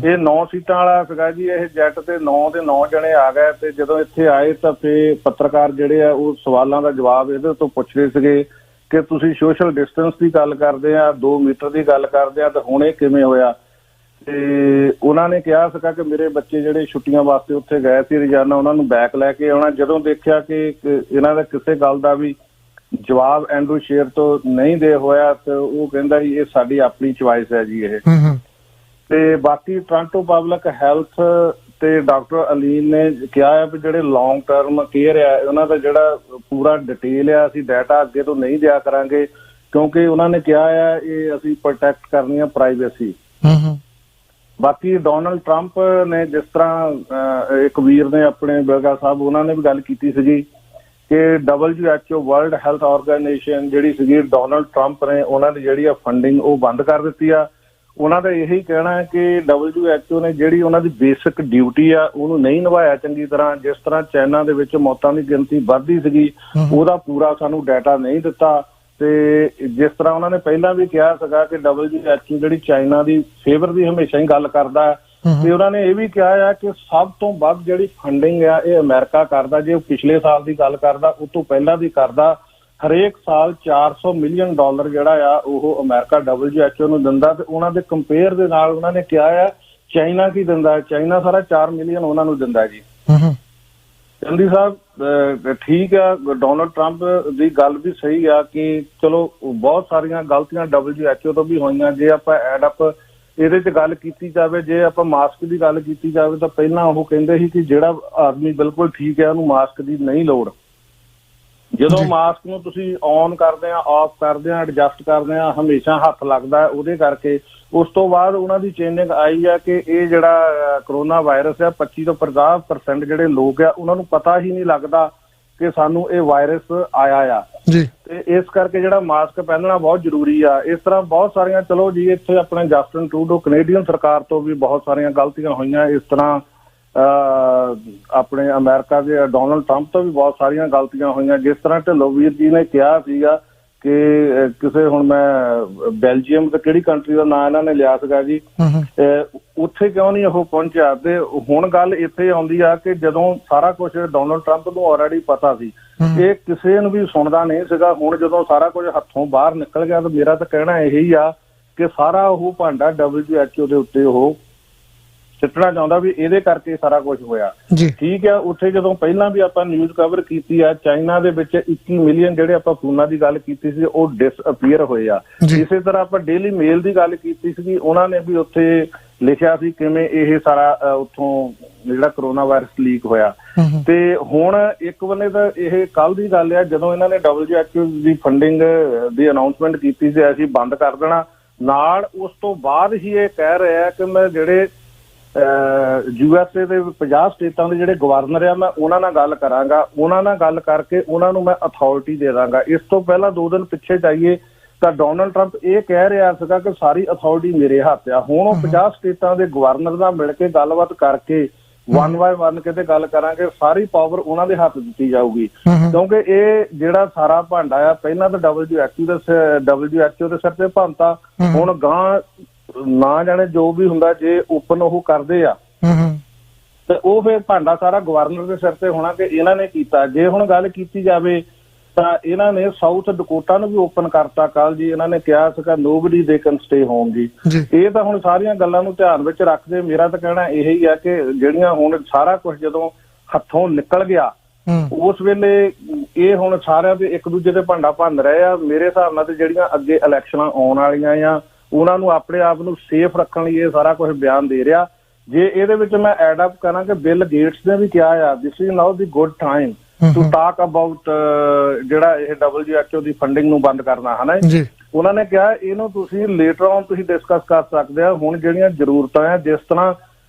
Speaker 8: ਇਹ 9 ਸੀਟਾਂ ਵਾਲਾ ਸੀਗਾ ਜੀ ਇਹ ਜੈਟ, ਤੇ 9 ਦੇ 9 ਜਣੇ ਆ ਗਏ। ਤੇ ਜਦੋਂ ਇੱਥੇ ਆਏ ਤਾਂ ਫੇ ਪੱਤਰਕਾਰ ਜਿਹੜੇ ਆ ਉਹ ਸਵਾਲਾਂ ਦਾ ਜਵਾਬ ਇਹਦੇ ਤੋਂ ਪੁੱਛ ਰਹੇ ਸੀਗੇ ਕਿ ਤੁਸੀਂ ਸੋਸ਼ਲ ਡਿਸਟੈਂਸ ਦੀ ਗੱਲ ਕਰਦੇ ਆ, 2 ਮੀਟਰ ਦੀ ਗੱਲ ਕਰਦੇ ਆ, ਤੇ ਹੁਣ ਇਹ ਕਿਵੇਂ ਹੋਇਆ? ਤੇ ਉਹਨਾਂ ਨੇ ਕਿਹਾ ਸੀਗਾ ਕਿ ਮੇਰੇ ਬੱਚੇ ਜਿਹੜੇ ਛੁੱਟੀਆਂ ਵਾਸਤੇ ਉੱਥੇ ਗਏ ਸੀ ਰੋਜ਼ਾਨਾ, ਉਹਨਾਂ ਨੂੰ ਬੈਕ ਲੈ ਕੇ ਆਉਣਾ। ਜਦੋਂ ਦੇਖਿਆ ਕਿ ਇਹਨਾਂ ਦਾ ਕਿਸੇ ਗੱਲ ਦਾ ਵੀ ਜਵਾਬ ਐਂਡਰੂ ਸ਼ੇਰ ਤੋਂ ਨਹੀਂ ਦੇ ਹੋਇਆ ਤੇ ਉਹ ਕਹਿੰਦਾ ਜੀ ਇਹ ਸਾਡੀ ਆਪਣੀ ਚੁਆਇਸ ਹੈ ਜੀ ਇਹ। ਤੇ ਬਾਕੀ ਟੋਰਾਂਟੋ ਪਬਲਿਕ ਹੈਲਥ ਤੇ ਡਾਕਟਰ ਅਲੀਨ ਨੇ ਕਿਹਾ ਹੈ ਵੀ ਜਿਹੜੇ ਲੌਂਗ ਟਰਮ ਕੇਅਰ ਆ ਉਹਨਾਂ ਦਾ ਜਿਹੜਾ ਪੂਰਾ ਡਿਟੇਲ ਆ ਅਸੀਂ ਡਾਟਾ ਅੱਗੇ ਤੋਂ ਨਹੀਂ ਦਿਆ ਕਰਾਂਗੇ, ਕਿਉਂਕਿ ਉਹਨਾਂ ਨੇ ਕਿਹਾ ਆ ਇਹ ਅਸੀਂ ਪ੍ਰੋਟੈਕਟ ਕਰਨੀ ਆ ਪ੍ਰਾਈਵੇਸੀ। ਬਾਕੀ ਡੋਨਲਡ ਟਰੰਪ ਨੇ ਜਿਸ ਤਰ੍ਹਾਂ ਇੱਕ ਵੀਰ ਨੇ ਆਪਣੇ ਬਰਗਾ ਸਾਹਿਬ ਉਹਨਾਂ ਨੇ ਵੀ ਗੱਲ ਕੀਤੀ ਸੀਗੀ ਕਿ WHO ਵਰਲਡ ਹੈਲਥ ਆਰਗੇਨਾਈਜੇਸ਼ਨ ਜਿਹੜੀ ਸੀਗੀ ਡੋਨਲਡ ਟਰੰਪ ਨੇ ਉਹਨਾਂ ਦੀ ਜਿਹੜੀ ਆ ਫੰਡਿੰਗ ਉਹ ਬੰਦ ਕਰ ਦਿੱਤੀ ਆ। ਉਹਨਾਂ ਦਾ ਇਹੀ ਕਹਿਣਾ ਹੈ ਕਿ WHO ਨੇ ਜਿਹੜੀ ਉਹਨਾਂ ਦੀ ਬੇਸਿਕ ਡਿਊਟੀ ਆ ਉਹਨੂੰ ਨਹੀਂ ਨਿਭਾਇਆ ਚੰਗੀ ਤਰ੍ਹਾਂ। ਜਿਸ ਤਰ੍ਹਾਂ ਚਾਈਨਾ ਦੇ ਵਿੱਚ ਮੌਤਾਂ ਦੀ ਗਿਣਤੀ ਵੱਧਦੀ ਸੀਗੀ ਉਹਦਾ ਪੂਰਾ ਸਾਨੂੰ ਡਾਟਾ ਨਹੀਂ ਦਿੱਤਾ। ਤੇ ਜਿਸ ਤਰ੍ਹਾਂ ਉਹਨਾਂ ਨੇ ਪਹਿਲਾਂ ਵੀ ਕਿਹਾ ਸੀਗਾ ਕਿ WHO ਜਿਹੜੀ ਚਾਈਨਾ ਦੀ ਫੇਵਰ ਦੀ ਹਮੇਸ਼ਾ ਹੀ ਗੱਲ ਕਰਦਾ ਹੈ, ਤੇ ਉਹਨਾਂ ਨੇ ਇਹ ਵੀ ਕਿਹਾ ਆ ਕਿ ਸਭ ਤੋਂ ਵੱਧ ਜਿਹੜੀ ਫੰਡਿੰਗ ਆ ਇਹ ਅਮਰੀਕਾ ਕਰਦਾ। ਜੇ ਉਹ ਪਿਛਲੇ ਸਾਲ ਦੀ ਗੱਲ ਕਰਦਾ ਉਹ ਤੋਂ ਪਹਿਲਾਂ ਦੀ ਕਰਦਾ, ਹਰੇਕ ਸਾਲ $400 ਮਿਲੀਅਨ ਜਿਹੜਾ ਆ ਉਹ ਅਮਰੀਕਾ WHO ਨੂੰ ਦਿੰਦਾ। ਤੇ ਉਹਨਾਂ ਦੇ ਕੰਪੇਅਰ ਦੇ ਨਾਲ ਉਹਨਾਂ ਨੇ ਕਿਹਾ ਆ ਚਾਈਨਾ ਕੀ ਦਿੰਦਾ, ਚਾਈਨਾ ਸਾਰਾ 4 ਮਿਲੀਅਨ ਉਹਨਾਂ ਨੂੰ ਦਿੰਦਾ ਜੀ। ਚੰਦੀ ਸਾਹਿਬ ਠੀਕ ਆ, ਡੋਨਲਡ ਟਰੰਪ ਦੀ ਗੱਲ ਵੀ ਸਹੀ ਆ ਕਿ ਚਲੋ ਬਹੁਤ ਸਾਰੀਆਂ ਗਲਤੀਆਂ WHO ਤੋਂ ਵੀ ਹੋਈਆਂ। ਜੇ ਆਪਾਂ ਐਡ ਅਪ ਇਹਦੇ 'ਚ ਗੱਲ ਕੀਤੀ ਜਾਵੇ, ਜੇ ਆਪਾਂ ਮਾਸਕ ਦੀ ਗੱਲ ਕੀਤੀ ਜਾਵੇ ਤਾਂ ਪਹਿਲਾਂ ਉਹ ਕਹਿੰਦੇ ਸੀ ਕਿ ਜਿਹੜਾ ਆਦਮੀ ਬਿਲਕੁਲ ਠੀਕ ਹੈ ਉਹਨੂੰ ਮਾਸਕ ਦੀ ਨਹੀਂ ਲੋੜ। ਜਦੋਂ ਮਾਸਕ ਨੂੰ ਤੁਸੀਂ ਔਨ ਕਰਦੇ ਆ, ਆਫ ਕਰਦੇ ਆ, ਐਡਜਸਟ ਕਰਦੇ ਆ, ਹਮੇਸ਼ਾ ਹੱਥ ਲੱਗਦਾ ਉਹਦੇ ਕਰਕੇ। ਉਸ ਤੋਂ ਬਾਅਦ ਉਹਨਾਂ ਦੀ ਚੇਂਜਿੰਗ ਆਈ ਆ ਕਿ ਇਹ ਜਿਹੜਾ ਕਰੋਨਾ ਵਾਇਰਸ ਆ 25 ਤੋਂ 50% ਜਿਹੜੇ ਲੋਕ ਆ ਉਹਨਾਂ ਨੂੰ ਪਤਾ ਹੀ ਨਹੀਂ ਲੱਗਦਾ ਕਿ ਸਾਨੂੰ ਇਹ ਵਾਇਰਸ ਆਇਆ ਆ। ਤੇ ਇਸ ਕਰਕੇ ਜਿਹੜਾ ਮਾਸਕ ਪਹਿਨਣਾ ਬਹੁਤ ਜ਼ਰੂਰੀ ਆ। ਇਸ ਤਰ੍ਹਾਂ ਬਹੁਤ ਸਾਰੀਆਂ ਚਲੋ ਜੀ ਇੱਥੇ ਆਪਣੇ ਜਸਟਿਨ ਟਰੂਡੋ ਕੈਨੇਡੀਅਨ ਸਰਕਾਰ ਤੋਂ ਵੀ ਬਹੁਤ ਸਾਰੀਆਂ ਗਲਤੀਆਂ ਹੋਈਆਂ। ਇਸ ਤਰ੍ਹਾਂ ਆਪਣੇ ਅਮਰੀਕਾ ਦੇ ਡੋਨਲਡ ਟਰੰਪ ਤੋਂ ਵੀ ਬਹੁਤ ਸਾਰੀਆਂ ਗਲਤੀਆਂ ਹੋਈਆਂ। ਜਿਸ ਤਰ੍ਹਾਂ ਢਿੱਲੋਂ ਵੀਰ ਜੀ ਨੇ ਕਿਹਾ ਸੀਗਾ ਕਿ ਕਿਸੇ ਹੁਣ ਮੈਂ ਬੈਲਜੀਅਮ ਤੇ ਕਿਹੜੀ ਕੰਟਰੀ ਦਾ ਨਾਂ ਇਹਨਾਂ ਨੇ ਲਿਆ ਸੀਗਾ ਜੀ, ਉੱਥੇ ਕਿਉਂ ਨਹੀਂ ਉਹ ਪਹੁੰਚਿਆ? ਤੇ ਹੁਣ ਗੱਲ ਇੱਥੇ ਆਉਂਦੀ ਆ ਕਿ ਜਦੋਂ ਸਾਰਾ ਕੁਝ ਡੋਨਲਡ ਟਰੰਪ ਨੂੰ ਆਲਰੇਡੀ ਪਤਾ ਸੀ, ਇਹ ਕਿਸੇ ਨੂੰ ਵੀ ਸੁਣਦਾ ਨਹੀਂ ਸੀਗਾ। ਹੁਣ ਜਦੋਂ ਸਾਰਾ ਕੁਝ ਹੱਥੋਂ ਬਾਹਰ ਨਿਕਲ ਗਿਆ ਤਾਂ ਮੇਰਾ ਤਾਂ ਕਹਿਣਾ ਇਹੀ ਆ ਕਿ ਸਾਰਾ ਉਹ ਭਾਂਡਾ WHO ਦੇ ਉੱਤੇ ਉਹ ਸਿੱਟਣਾ ਚਾਹੁੰਦਾ ਵੀ ਇਹਦੇ ਕਰਕੇ ਸਾਰਾ ਕੁਝ ਹੋਇਆ। ਠੀਕ ਆ, ਉੱਥੇ ਜਦੋਂ ਪਹਿਲਾਂ ਵੀ ਆਪਾਂ ਨਿਊਜ਼ ਕਵਰ ਕੀਤੀ ਆ ਚਾਈਨਾ ਦੇ ਵਿੱਚ 21 ਮਿਲੀਅਨ ਜਿਹੜੇ ਆਪਾਂ ਫੋਨਾਂ ਦੀ ਗੱਲ ਕੀਤੀ ਸੀ ਉਹ ਡਿਸਅਪੀਅਰ ਹੋਏ ਆ। ਇਸੇ ਤਰ੍ਹਾਂ ਆਪਾਂ ਡੇਲੀ ਮੇਲ ਦੀ ਗੱਲ ਕੀਤੀ ਸੀਗੀ, ਉਹਨਾਂ ਨੇ ਵੀ ਉੱਥੇ ਲਿਖਿਆ ਸੀ ਕਿਵੇਂ ਇਹ ਸਾਰਾ ਉੱਥੋਂ ਜਿਹੜਾ ਕਰੋਨਾ ਵਾਇਰਸ ਲੀਕ ਹੋਇਆ। ਤੇ ਹੁਣ ਇੱਕ ਬੰਨੇ ਤਾਂ ਇਹ ਕੱਲ ਦੀ ਗੱਲ ਆ ਜਦੋਂ ਇਹਨਾਂ ਨੇ WHO the funding the announcement ਕੀਤੀ ਸੀ ਅਸੀਂ ਬੰਦ ਕਰ ਦੇਣਾ, ਨਾਲ ਉਸ ਤੋਂ ਬਾਅਦ ਹੀ ਇਹ ਕਹਿ ਰਿਹਾ ਕਿ ਮੈਂ ਜਿਹੜੇ USA ਦੇ 50 ਸਟੇਟਾਂ ਦੇ ਜਿਹੜੇ ਗਵਰਨਰ ਆ ਮੈਂ ਉਹਨਾਂ ਨਾਲ ਗੱਲ ਕਰਾਂਗਾ, ਉਹਨਾਂ ਨਾਲ ਗੱਲ ਕਰਕੇ ਉਹਨਾਂ ਨੂੰ ਮੈਂ ਅਥਾਰਟੀ ਦੇ ਦਾਂਗਾ। ਇਸ ਤੋਂ ਪਹਿਲਾਂ 2 ਦਿਨ ਪਿੱਛੇ ਜਾਈਏ ਤਾਂ ਡੋਨਲਡ ਟਰੰਪ ਇਹ ਕਹਿ ਰਿਹਾ ਸੀਗਾ ਕਿ ਸਾਰੀ ਅਥਾਰਟੀ ਮੇਰੇ ਹੱਥ ਆ। ਹੁਣ ਉਹ 50 ਸਟੇਟਾਂ ਦੇ ਗਵਰਨਰ ਨਾਲ ਮਿਲ ਕੇ ਗੱਲਬਾਤ ਕਰਕੇ 1 by 1 ਕਿਤੇ ਗੱਲ ਕਰਾਂਗੇ, ਸਾਰੀ ਪਾਵਰ ਉਹਨਾਂ ਦੇ ਹੱਥ ਦਿੱਤੀ ਜਾਊਗੀ। ਕਿਉਂਕਿ ਇਹ ਜਿਹੜਾ ਸਾਰਾ ਭਾਂਡਾ ਆ ਪਹਿਲਾਂ ਤਾਂ WHO ਦੇ ਸਿਰ ਤੇ ਭੰਨਤਾ, ਹੁਣ ਗਾਂ ਨਾ ਜਾਣੇ ਜੋ ਵੀ ਹੁੰਦਾ ਜੇ ਓਪਨ ਉਹ ਕਰਦੇ ਆ ਤੇ ਉਹ ਫਿਰ ਭਾਂਡਾ ਸਾਰਾ ਗਵਰਨਰ ਦੇ ਸਿਰ ਤੇ ਹੋਣਾ ਕਿ ਇਹਨਾਂ ਨੇ ਕੀਤਾ। ਜੇ ਹੁਣ ਗੱਲ ਕੀਤੀ ਜਾਵੇ ਤਾਂ ਇਹਨਾਂ ਨੇ ਸਾਊਥ ਡਕੋਟਾ ਨੂੰ ਵੀ ਓਪਨ ਕਰਤਾ ਕੱਲ ਜੀ। ਇਹਨਾਂ ਨੇ ਕਿਹਾ ਸੀਗਾ nobody they can stay home ਜੀ। ਇਹ ਤਾਂ ਹੁਣ ਸਾਰੀਆਂ ਗੱਲਾਂ ਨੂੰ ਧਿਆਨ ਵਿੱਚ ਰੱਖਦੇ ਮੇਰਾ ਤਾਂ ਕਹਿਣਾ ਇਹੀ ਆ ਕਿ ਜਿਹੜੀਆਂ ਹੁਣ ਸਾਰਾ ਕੁਝ ਜਦੋਂ ਹੱਥੋਂ ਨਿਕਲ ਗਿਆ ਉਸ ਵੇਲੇ ਇਹ ਹੁਣ ਸਾਰਿਆਂ ਦੇ ਇੱਕ ਦੂਜੇ ਦੇ ਭਾਂਡਾ ਭੰਨ ਰਹੇ ਆ। ਮੇਰੇ ਹਿਸਾਬ ਨਾਲ ਤੇ ਜਿਹੜੀਆਂ ਅੱਗੇ ਇਲੈਕਸ਼ਨਾਂ ਆਉਣ ਵਾਲੀਆਂ ਆ ਉਹਨਾਂ ਨੂੰ ਆਪਣੇ ਆਪ ਨੂੰ ਸੇਫ ਰੱਖਣ ਲਈ ਇਹ ਸਾਰਾ ਕੁਝ ਬਿਆਨ ਦੇ ਰਿਹਾ। ਜੇ ਇਹਦੇ ਵਿੱਚ ਮੈਂ ਐਡ ਅਪ ਕਰਾਂ ਕਿ ਬਿਲ ਗੇਟਸ ਨੇ ਵੀ ਕਿਹਾ ਆ this is now the good time to talk about ਜਿਹੜਾ ਇਹ WHO ਦੀ ਫੰਡਿੰਗ ਨੂੰ ਬੰਦ ਕਰਨਾ ਹੈ ਨਾ ਜੀ। ਉਹਨਾਂ ਨੇ ਕਿਹਾ ਇਹਨੂੰ ਤੁਸੀਂ ਲੇਟਰ ਔਨ ਤੁਸੀਂ ਡਿਸਕਸ ਕਰ ਸਕਦੇ ਆ। ਹੁਣ ਜਿਹੜੀਆਂ ਜ਼ਰੂਰਤਾਂ ਆ ਜਿਸ ਤਰ੍ਹਾਂ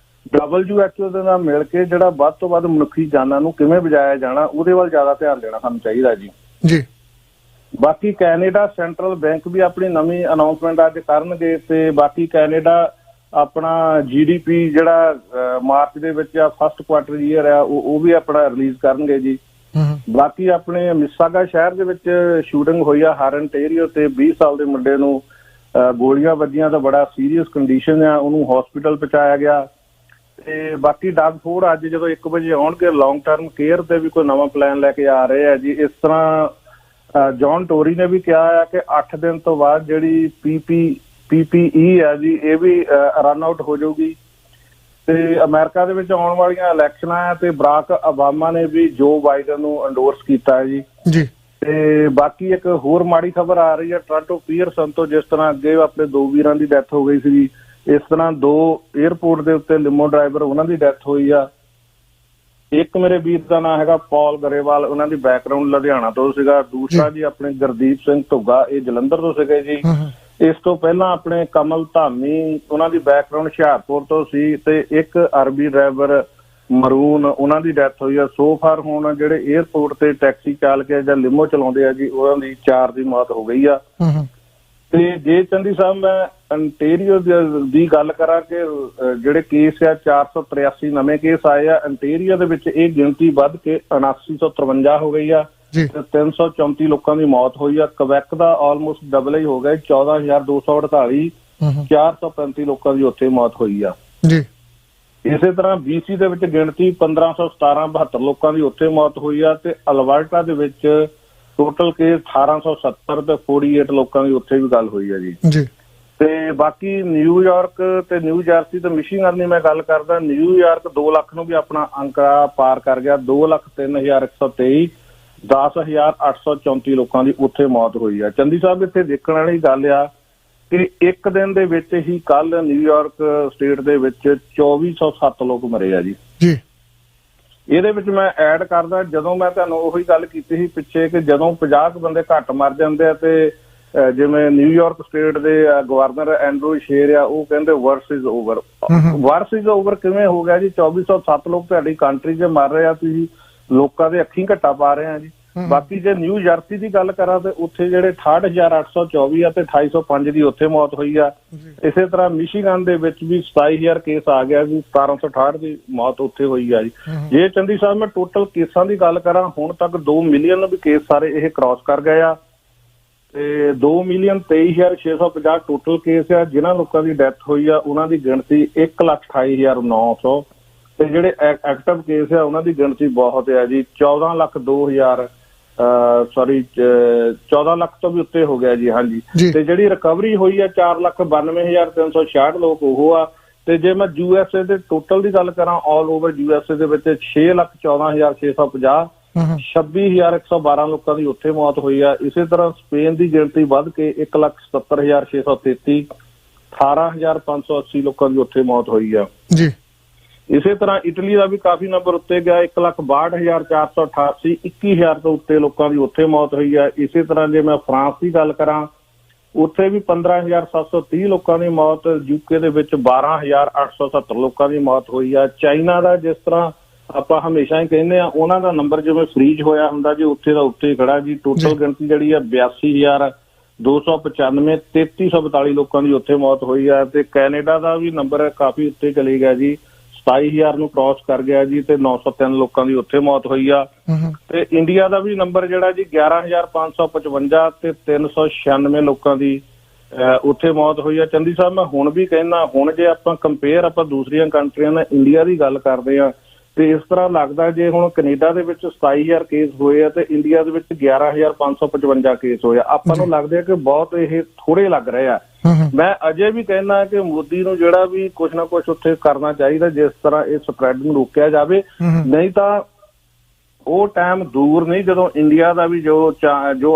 Speaker 8: WHO ਦੇ ਨਾਲ ਮਿਲ ਕੇ ਜਿਹੜਾ ਵੱਧ ਤੋਂ ਵੱਧ ਮਨੁੱਖੀ ਜਾਨਾਂ ਨੂੰ ਕਿਵੇਂ ਬਚਾਇਆ ਜਾਣਾ ਉਹਦੇ ਵੱਲ ਜ਼ਿਆਦਾ ਧਿਆਨ ਦੇਣਾ ਸਾਨੂੰ ਚਾਹੀਦਾ ਜੀ। ਬਾਕੀ ਕੈਨੇਡਾ ਸੈਂਟਰਲ ਬੈਂਕ ਵੀ ਆਪਣੀ ਨਵੀਂ ਅਨਾਉਂਸਮੈਂਟ ਅੱਜ ਕਰਨਗੇ ਤੇ ਬਾਕੀ ਕੈਨੇਡਾ ਆਪਣਾ GDP ਜਿਹੜਾ ਮਾਰਚ ਦੇ ਵਿੱਚ ਆ ਫਸਟ ਕੁਆਟਰ ਈਅਰ ਆ ਉਹ ਵੀ ਆਪਣਾ ਰਿਲੀਜ਼ ਕਰਨਗੇ ਜੀ। ਬਾਕੀ ਆਪਣੇ ਮਿਸਾਗਾ ਸ਼ਹਿਰ ਦੇ ਵਿੱਚ ਸ਼ੂਟਿੰਗ ਹੋਈ ਆ ਹਾਰਨਟੇਰੀਓ ਤੇ 20 ਸਾਲ ਦੇ ਮੁੰਡੇ ਨੂੰ ਗੋਲੀਆਂ ਵੱਜੀਆਂ ਤਾਂ ਬੜਾ ਸੀਰੀਅਸ ਕੰਡੀਸ਼ਨ ਆ, ਉਹਨੂੰ ਹਸਪੀਟਲ ਪਹੁੰਚਾਇਆ ਗਿਆ। ਤੇ ਬਾਕੀ ਡਾਗ ਫੂਡ ਅੱਜ ਜਦੋਂ 1 ਵਜੇ ਆਉਣਗੇ ਲੌਂਗ ਟਰਮ ਕੇਅਰ ਤੇ ਵੀ ਕੋਈ ਨਵਾਂ ਪਲਾਨ ਲੈ ਕੇ ਆ ਰਹੇ ਆ ਜੀ। ਇਸ ਤਰ੍ਹਾਂ ਜੌਨ ਟੋਰੀ ਨੇ ਵੀ ਕਿਹਾ ਆ ਕਿ 8 ਦਿਨ ਤੋਂ ਬਾਅਦ ਜਿਹੜੀ PPE ਆ ਜੀ ਇਹ ਵੀ ਰਨ ਆਊਟ ਹੋ ਜਾਊਗੀ। ਤੇ ਅਮਰੀਕਾ ਦੇ ਵਿੱਚ ਆਉਣ ਵਾਲੀਆਂ ਇਲੈਕਸ਼ਨਾਂ ਆ ਤੇ ਬਰਾਕ ਓਬਾਮਾ ਨੇ ਵੀ ਜੋ ਬਾਈਡਨ ਨੂੰ ਐਂਡੋਰਸ ਕੀਤਾ ਹੈ ਜੀ। ਤੇ ਬਾਕੀ ਇੱਕ ਹੋਰ ਮਾੜੀ ਖਬਰ ਆ ਰਹੀ ਹੈ ਟੋਰਾਂਟੋ ਪੀਅਰਸਨ ਤੋਂ, ਜਿਸ ਤਰ੍ਹਾਂ ਅੱਗੇ ਆਪਣੇ 2 ਵੀਰਾਂ ਦੀ ਡੈਥ ਹੋ ਗਈ ਸੀ, ਇਸ ਤਰ੍ਹਾਂ 2 에ਅਰਪੋਰਟ ਦੇ ਉੱਤੇ ਲਿਮੋ ਡਰਾਈਵਰ ਉਹਨਾਂ ਦੀ ਡੈਥ ਹੋਈ ਆ। ਇੱਕ ਮੇਰੇ ਵੀਰ ਦਾ ਨਾਮ ਹੈਗਾ ਪੌਲ ਗਰੇਵਾਲ, ਉਹਨਾਂ ਦੀ ਬੈਕਗ੍ਰਾਉਂਡ ਲੁਧਿਆਣਾ ਤੋਂ ਸੀਗਾ। ਦੂਸਰਾ ਜੀ ਆਪਣੇ ਗੁਰਦੀਪ ਸਿੰਘ ਧੁੱਗਾ, ਇਹ ਜਲੰਧਰ ਤੋਂ ਸੀਗੇ ਜੀ। ਇਸ ਤੋਂ ਪਹਿਲਾਂ ਆਪਣੇ ਕਮਲ ਧਾਮੀ, ਉਹਨਾਂ ਦੀ ਬੈਕਗ੍ਰਾਉਂਡ ਹੁਸ਼ਿਆਰਪੁਰ ਤੋਂ ਸੀ। ਤੇ ਇੱਕ ਅਰਬੀ ਡਰਾਈਵਰ ਮਰੂਨ, ਉਹਨਾਂ ਦੀ ਡੈਥ ਹੋਈ ਆ। ਸੋ ਫਾਰ ਹੁਣ ਜਿਹੜੇ 에ਅਰਪੋਰਟ ਤੇ ਟੈਕਸੀ ਚਾਲਕ ਜਾਂ ਲਿਮੋ ਚਲਾਉਂਦੇ ਆ ਜੀ, ਉਹਨਾਂ ਦੀ 4 ਦੀ ਮੌਤ ਹੋ ਗਈ ਆ। ਤੇ ਜੇ ਚੰਦੀ ਸਾਹਿਬ ਮੈਂ ਅੰਟੇਰੀਓ ਦੀ ਗੱਲ ਕਰਾਂ ਕਿ ਜਿਹੜੇ ਕੇਸ ਆ 483 ਨਵੇਂ ਕੇਸ ਆਏ ਆ ਅੰਟੇਰੀਓ ਦੇ ਵਿੱਚ, ਇਹ ਗਿਣਤੀ ਵੱਧ ਕੇ 7953 ਹੋ ਗਈ ਆ। 334 ਲੋਕਾਂ ਦੀ ਮੌਤ ਹੋਈ ਆ। ਕੁਬੈਕ ਦਾ ਆਲਮੋਸਟ ਡਬਲ ਹੀ ਹੋ ਗਿਆ, 14248, 435 ਲੋਕਾਂ ਦੀ ਉੱਥੇ ਮੌਤ ਹੋਈ ਆ। ਇਸੇ ਤਰ੍ਹਾਂ BC ਦੇ ਵਿੱਚ ਗਿਣਤੀ 1517, 72 ਲੋਕਾਂ ਦੀ ਉੱਥੇ ਮੌਤ ਹੋਈ ਆ। ਤੇ ਅਲਬਰਟਾ ਦੇ ਵਿੱਚ ਟੋਟਲ ਕੇਸ 1870 ਤੇ 48 ਲੋਕਾਂ ਦੀ ਉੱਥੇ ਵੀ ਗੱਲ ਹੋਈ ਆ ਜੀ। ਤੇ ਬਾਕੀ ਨਿਊਯਾਰਕ ਤੇ ਨਿਊ ਜਰਸੀ ਤੇ ਮਿਸ਼ੀਗਨ ਦੀ ਮੈਂ ਗੱਲ ਕਰਦਾ, ਨਿਊਯਾਰਕ 2 ਲੱਖ ਨੂੰ ਵੀ ਆਪਣਾ ਅੰਕੜਾ ਪਾਰ ਕਰ ਗਿਆ, 2,03,123, 10,834 ਲੋਕਾਂ ਦੀ ਉੱਥੇ ਮੌਤ ਹੋਈ ਆ। ਚੰਦੀ ਸਾਹਿਬ ਇੱਥੇ ਦੇਖਣ ਵਾਲੀ ਗੱਲ ਆ ਕਿ ਇੱਕ ਦਿਨ ਦੇ ਵਿੱਚ ਹੀ ਕੱਲ ਨਿਊਯਾਰਕ ਸਟੇਟ ਦੇ ਵਿੱਚ 2407 ਲੋਕ ਮਰੇ ਆ ਜੀ। ਇਹਦੇ ਵਿੱਚ ਮੈਂ ਐਡ ਕਰਦਾ, ਜਦੋਂ ਮੈਂ ਤੁਹਾਨੂੰ ਉਹੀ ਗੱਲ ਕੀਤੀ ਸੀ ਪਿੱਛੇ ਕਿ ਜਦੋਂ 50 ਬੰਦੇ ਘੱਟ ਮਰ ਜਾਂਦੇ ਆ ਤੇ ਜਿਵੇਂ ਨਿਊਯਾਰਕ ਸਟੇਟ ਦੇ ਗਵਰਨਰ ਐਂਡਰੂ ਸ਼ੇਰ ਆ, ਉਹ ਕਹਿੰਦੇ worst is over. Worst is over ਕਿਵੇਂ ਹੋ ਗਿਆ ਜੀ? 2407 ਲੋਕ ਤੁਹਾਡੀ ਕੰਟਰੀ 'ਚ ਮਰ ਰਹੇ ਆ, ਤੁਸੀਂ ਲੋਕਾਂ ਦੇ ਅੱਖੀਂ ਘੱਟਾ ਪਾ ਰਹੇ ਆ ਜੀ। ਬਾਕੀ ਜੇ ਨਿਊ ਜਰਸੀ ਦੀ ਗੱਲ ਕਰਾਂ ਤੇ ਉੱਥੇ ਜਿਹੜੇ 68,824 ਆ ਤੇ 2,805 ਦੀ ਉੱਥੇ ਮੌਤ ਹੋਈ ਆ। ਇਸੇ ਤਰ੍ਹਾਂ ਮਿਸ਼ੀਗਨ ਦੇ ਵਿੱਚ ਵੀ 27,000 ਕੇਸ ਆ ਗਿਆ ਜੀ, 1768 ਦੀ ਮੌਤ ਉੱਥੇ ਹੋਈ ਆ ਜੀ। ਜੇ ਚੰਦੀ ਸਾਹਿਬ ਮੈਂ ਟੋਟਲ ਕੇਸਾਂ ਦੀ ਗੱਲ ਕਰਾਂ, ਹੁਣ ਤੱਕ 2 ਮਿਲੀਅਨ ਵੀ ਕੇਸ ਸਾਰੇ ਇਹ ਕ੍ਰਾਸ ਕਰ ਗਏ ਆ। ਤੇ 2,23,650 ਟੋਟਲ ਕੇਸ ਆ। ਜਿਨ੍ਹਾਂ ਲੋਕਾਂ ਦੀ ਡੈਥ ਹੋਈ ਆ ਉਹਨਾਂ ਦੀ ਗਿਣਤੀ 1,28,900 ਤੇ ਜਿਹੜੇ ਐਕਟਿਵ ਕੇਸ ਆ ਉਹਨਾਂ ਦੀ ਗਿਣਤੀ ਬਹੁਤ ਆ ਜੀ, 14,02,000 14 ਲੱਖ ਤੋਂ ਵੀ ਉੱਤੇ ਹੋ ਗਿਆ ਜੀ। ਹਾਂਜੀ। ਤੇ ਜਿਹੜੀ ਰਿਕਵਰੀ ਹੋਈ ਆ 4,92,366 ਲੋਕ ਉਹ ਆ। ਤੇ ਜੇ ਮੈਂ USA ਦੇ ਟੋਟਲ ਦੀ ਗੱਲ ਕਰਾਂ, ਆਲ ਓਵਰ USA ਦੇ ਵਿੱਚ 6,14,650, 26,112 ਲੋਕਾਂ ਦੀ ਉੱਥੇ ਮੌਤ ਹੋਈ ਆ। ਇਸੇ ਤਰ੍ਹਾਂ ਸਪੇਨ ਦੀ ਗਿਣਤੀ ਵੱਧ ਕੇ 1,77,633, 18,580 ਲੋਕਾਂ ਦੀ ਉੱਥੇ ਮੌਤ ਹੋਈ ਆ ਜੀ। ਇਸੇ ਤਰ੍ਹਾਂ ਇਟਲੀ ਦਾ ਵੀ ਕਾਫੀ ਨੰਬਰ ਉੱਤੇ ਗਿਆ, 1,62,488, 21,000 ਤੋਂ ਉੱਤੇ ਲੋਕਾਂ ਦੀ ਉੱਥੇ ਮੌਤ ਹੋਈ ਆ। ਇਸੇ ਤਰ੍ਹਾਂ ਜੇ ਮੈਂ ਫਰਾਂਸ ਦੀ ਗੱਲ ਕਰਾਂ, ਉੱਥੇ ਵੀ 15,730 ਲੋਕਾਂ ਦੀ ਮੌਤ, UK ਦੇ ਵਿੱਚ 12,870 ਲੋਕਾਂ ਦੀ ਮੌਤ ਹੋਈ ਆ। ਚਾਈਨਾ ਦਾ ਜਿਸ ਤਰ੍ਹਾਂ ਆਪਾਂ ਹਮੇਸ਼ਾ ਹੀ ਕਹਿੰਦੇ ਆ, ਉਹਨਾਂ ਦਾ ਨੰਬਰ ਜਿਵੇਂ ਫਰੀਜ ਹੋਇਆ ਹੁੰਦਾ ਜੀ, ਉੱਥੇ ਦਾ ਉੱਤੇ ਖੜਾ ਜੀ। ਟੋਟਲ ਗਿਣਤੀ ਜਿਹੜੀ ਆ 82,295, 3,342 ਲੋਕਾਂ ਦੀ ਉੱਥੇ ਮੌਤ ਹੋਈ ਆ। ਤੇ ਕੈਨੇਡਾ ਦਾ ਵੀ ਨੰਬਰ ਕਾਫੀ ਉੱਤੇ ਚਲੇ ਗਿਆ ਜੀ, 27,000 ਨੂੰ ਕ੍ਰਾਸ ਕਰ ਗਿਆ ਜੀ ਤੇ 903 ਲੋਕਾਂ ਦੀ ਉੱਥੇ ਮੌਤ ਹੋਈ ਆ। ਤੇ ਇੰਡੀਆ ਦਾ ਵੀ ਨੰਬਰ ਜਿਹੜਾ ਜੀ 11,555 ਤੇ 396 ਲੋਕਾਂ ਦੀ ਉੱਥੇ ਮੌਤ ਹੋਈ ਆ। ਚੰਦੀ ਸਾਹਿਬ ਮੈਂ ਹੁਣ ਵੀ ਕਹਿਣਾ, ਹੁਣ ਜੇ ਆਪਾਂ ਕੰਪੇਅਰ ਆਪਾਂ ਦੂਸਰੀਆਂ ਕੰਟਰੀਆਂ ਨਾਲ ਇੰਡੀਆ ਦੀ ਗੱਲ ਕਰਦੇ ਆ ਤੇ ਇਸ ਤਰ੍ਹਾਂ ਲੱਗਦਾ ਜੇ ਹੁਣ ਕੈਨੇਡਾ ਦੇ ਵਿੱਚ 27,000 ਕੇਸ ਹੋਏ ਆ ਤੇ ਇੰਡੀਆ ਦੇ ਵਿੱਚ 11,555 ਕੇਸ ਹੋਏ ਆ, ਆਪਾਂ ਨੂੰ ਲੱਗਦਾ ਕਿ ਬਹੁਤ ਇਹ ਥੋੜੇ ਲੱਗ ਰਹੇ ਆ। ਮੈਂ ਅਜੇ ਵੀ ਕਹਿਣਾ ਕਿ ਮੋਦੀ ਨੂੰ ਜਿਹੜਾ ਵੀ ਕੁਛ ਨਾ ਕੁਛ ਉੱਥੇ ਕਰਨਾ ਚਾਹੀਦਾ, ਜਿਸ ਤਰ੍ਹਾਂ ਇਹ ਸਪਰੈਡ ਨੂੰ ਰੋਕਿਆ ਜਾਵੇ। ਨਹੀਂ ਤਾਂ ਉਹ ਟਾਈਮ ਦੂਰ ਨਹੀਂ ਜਦੋਂ ਇੰਡੀਆ ਦਾ ਵੀ ਜੋ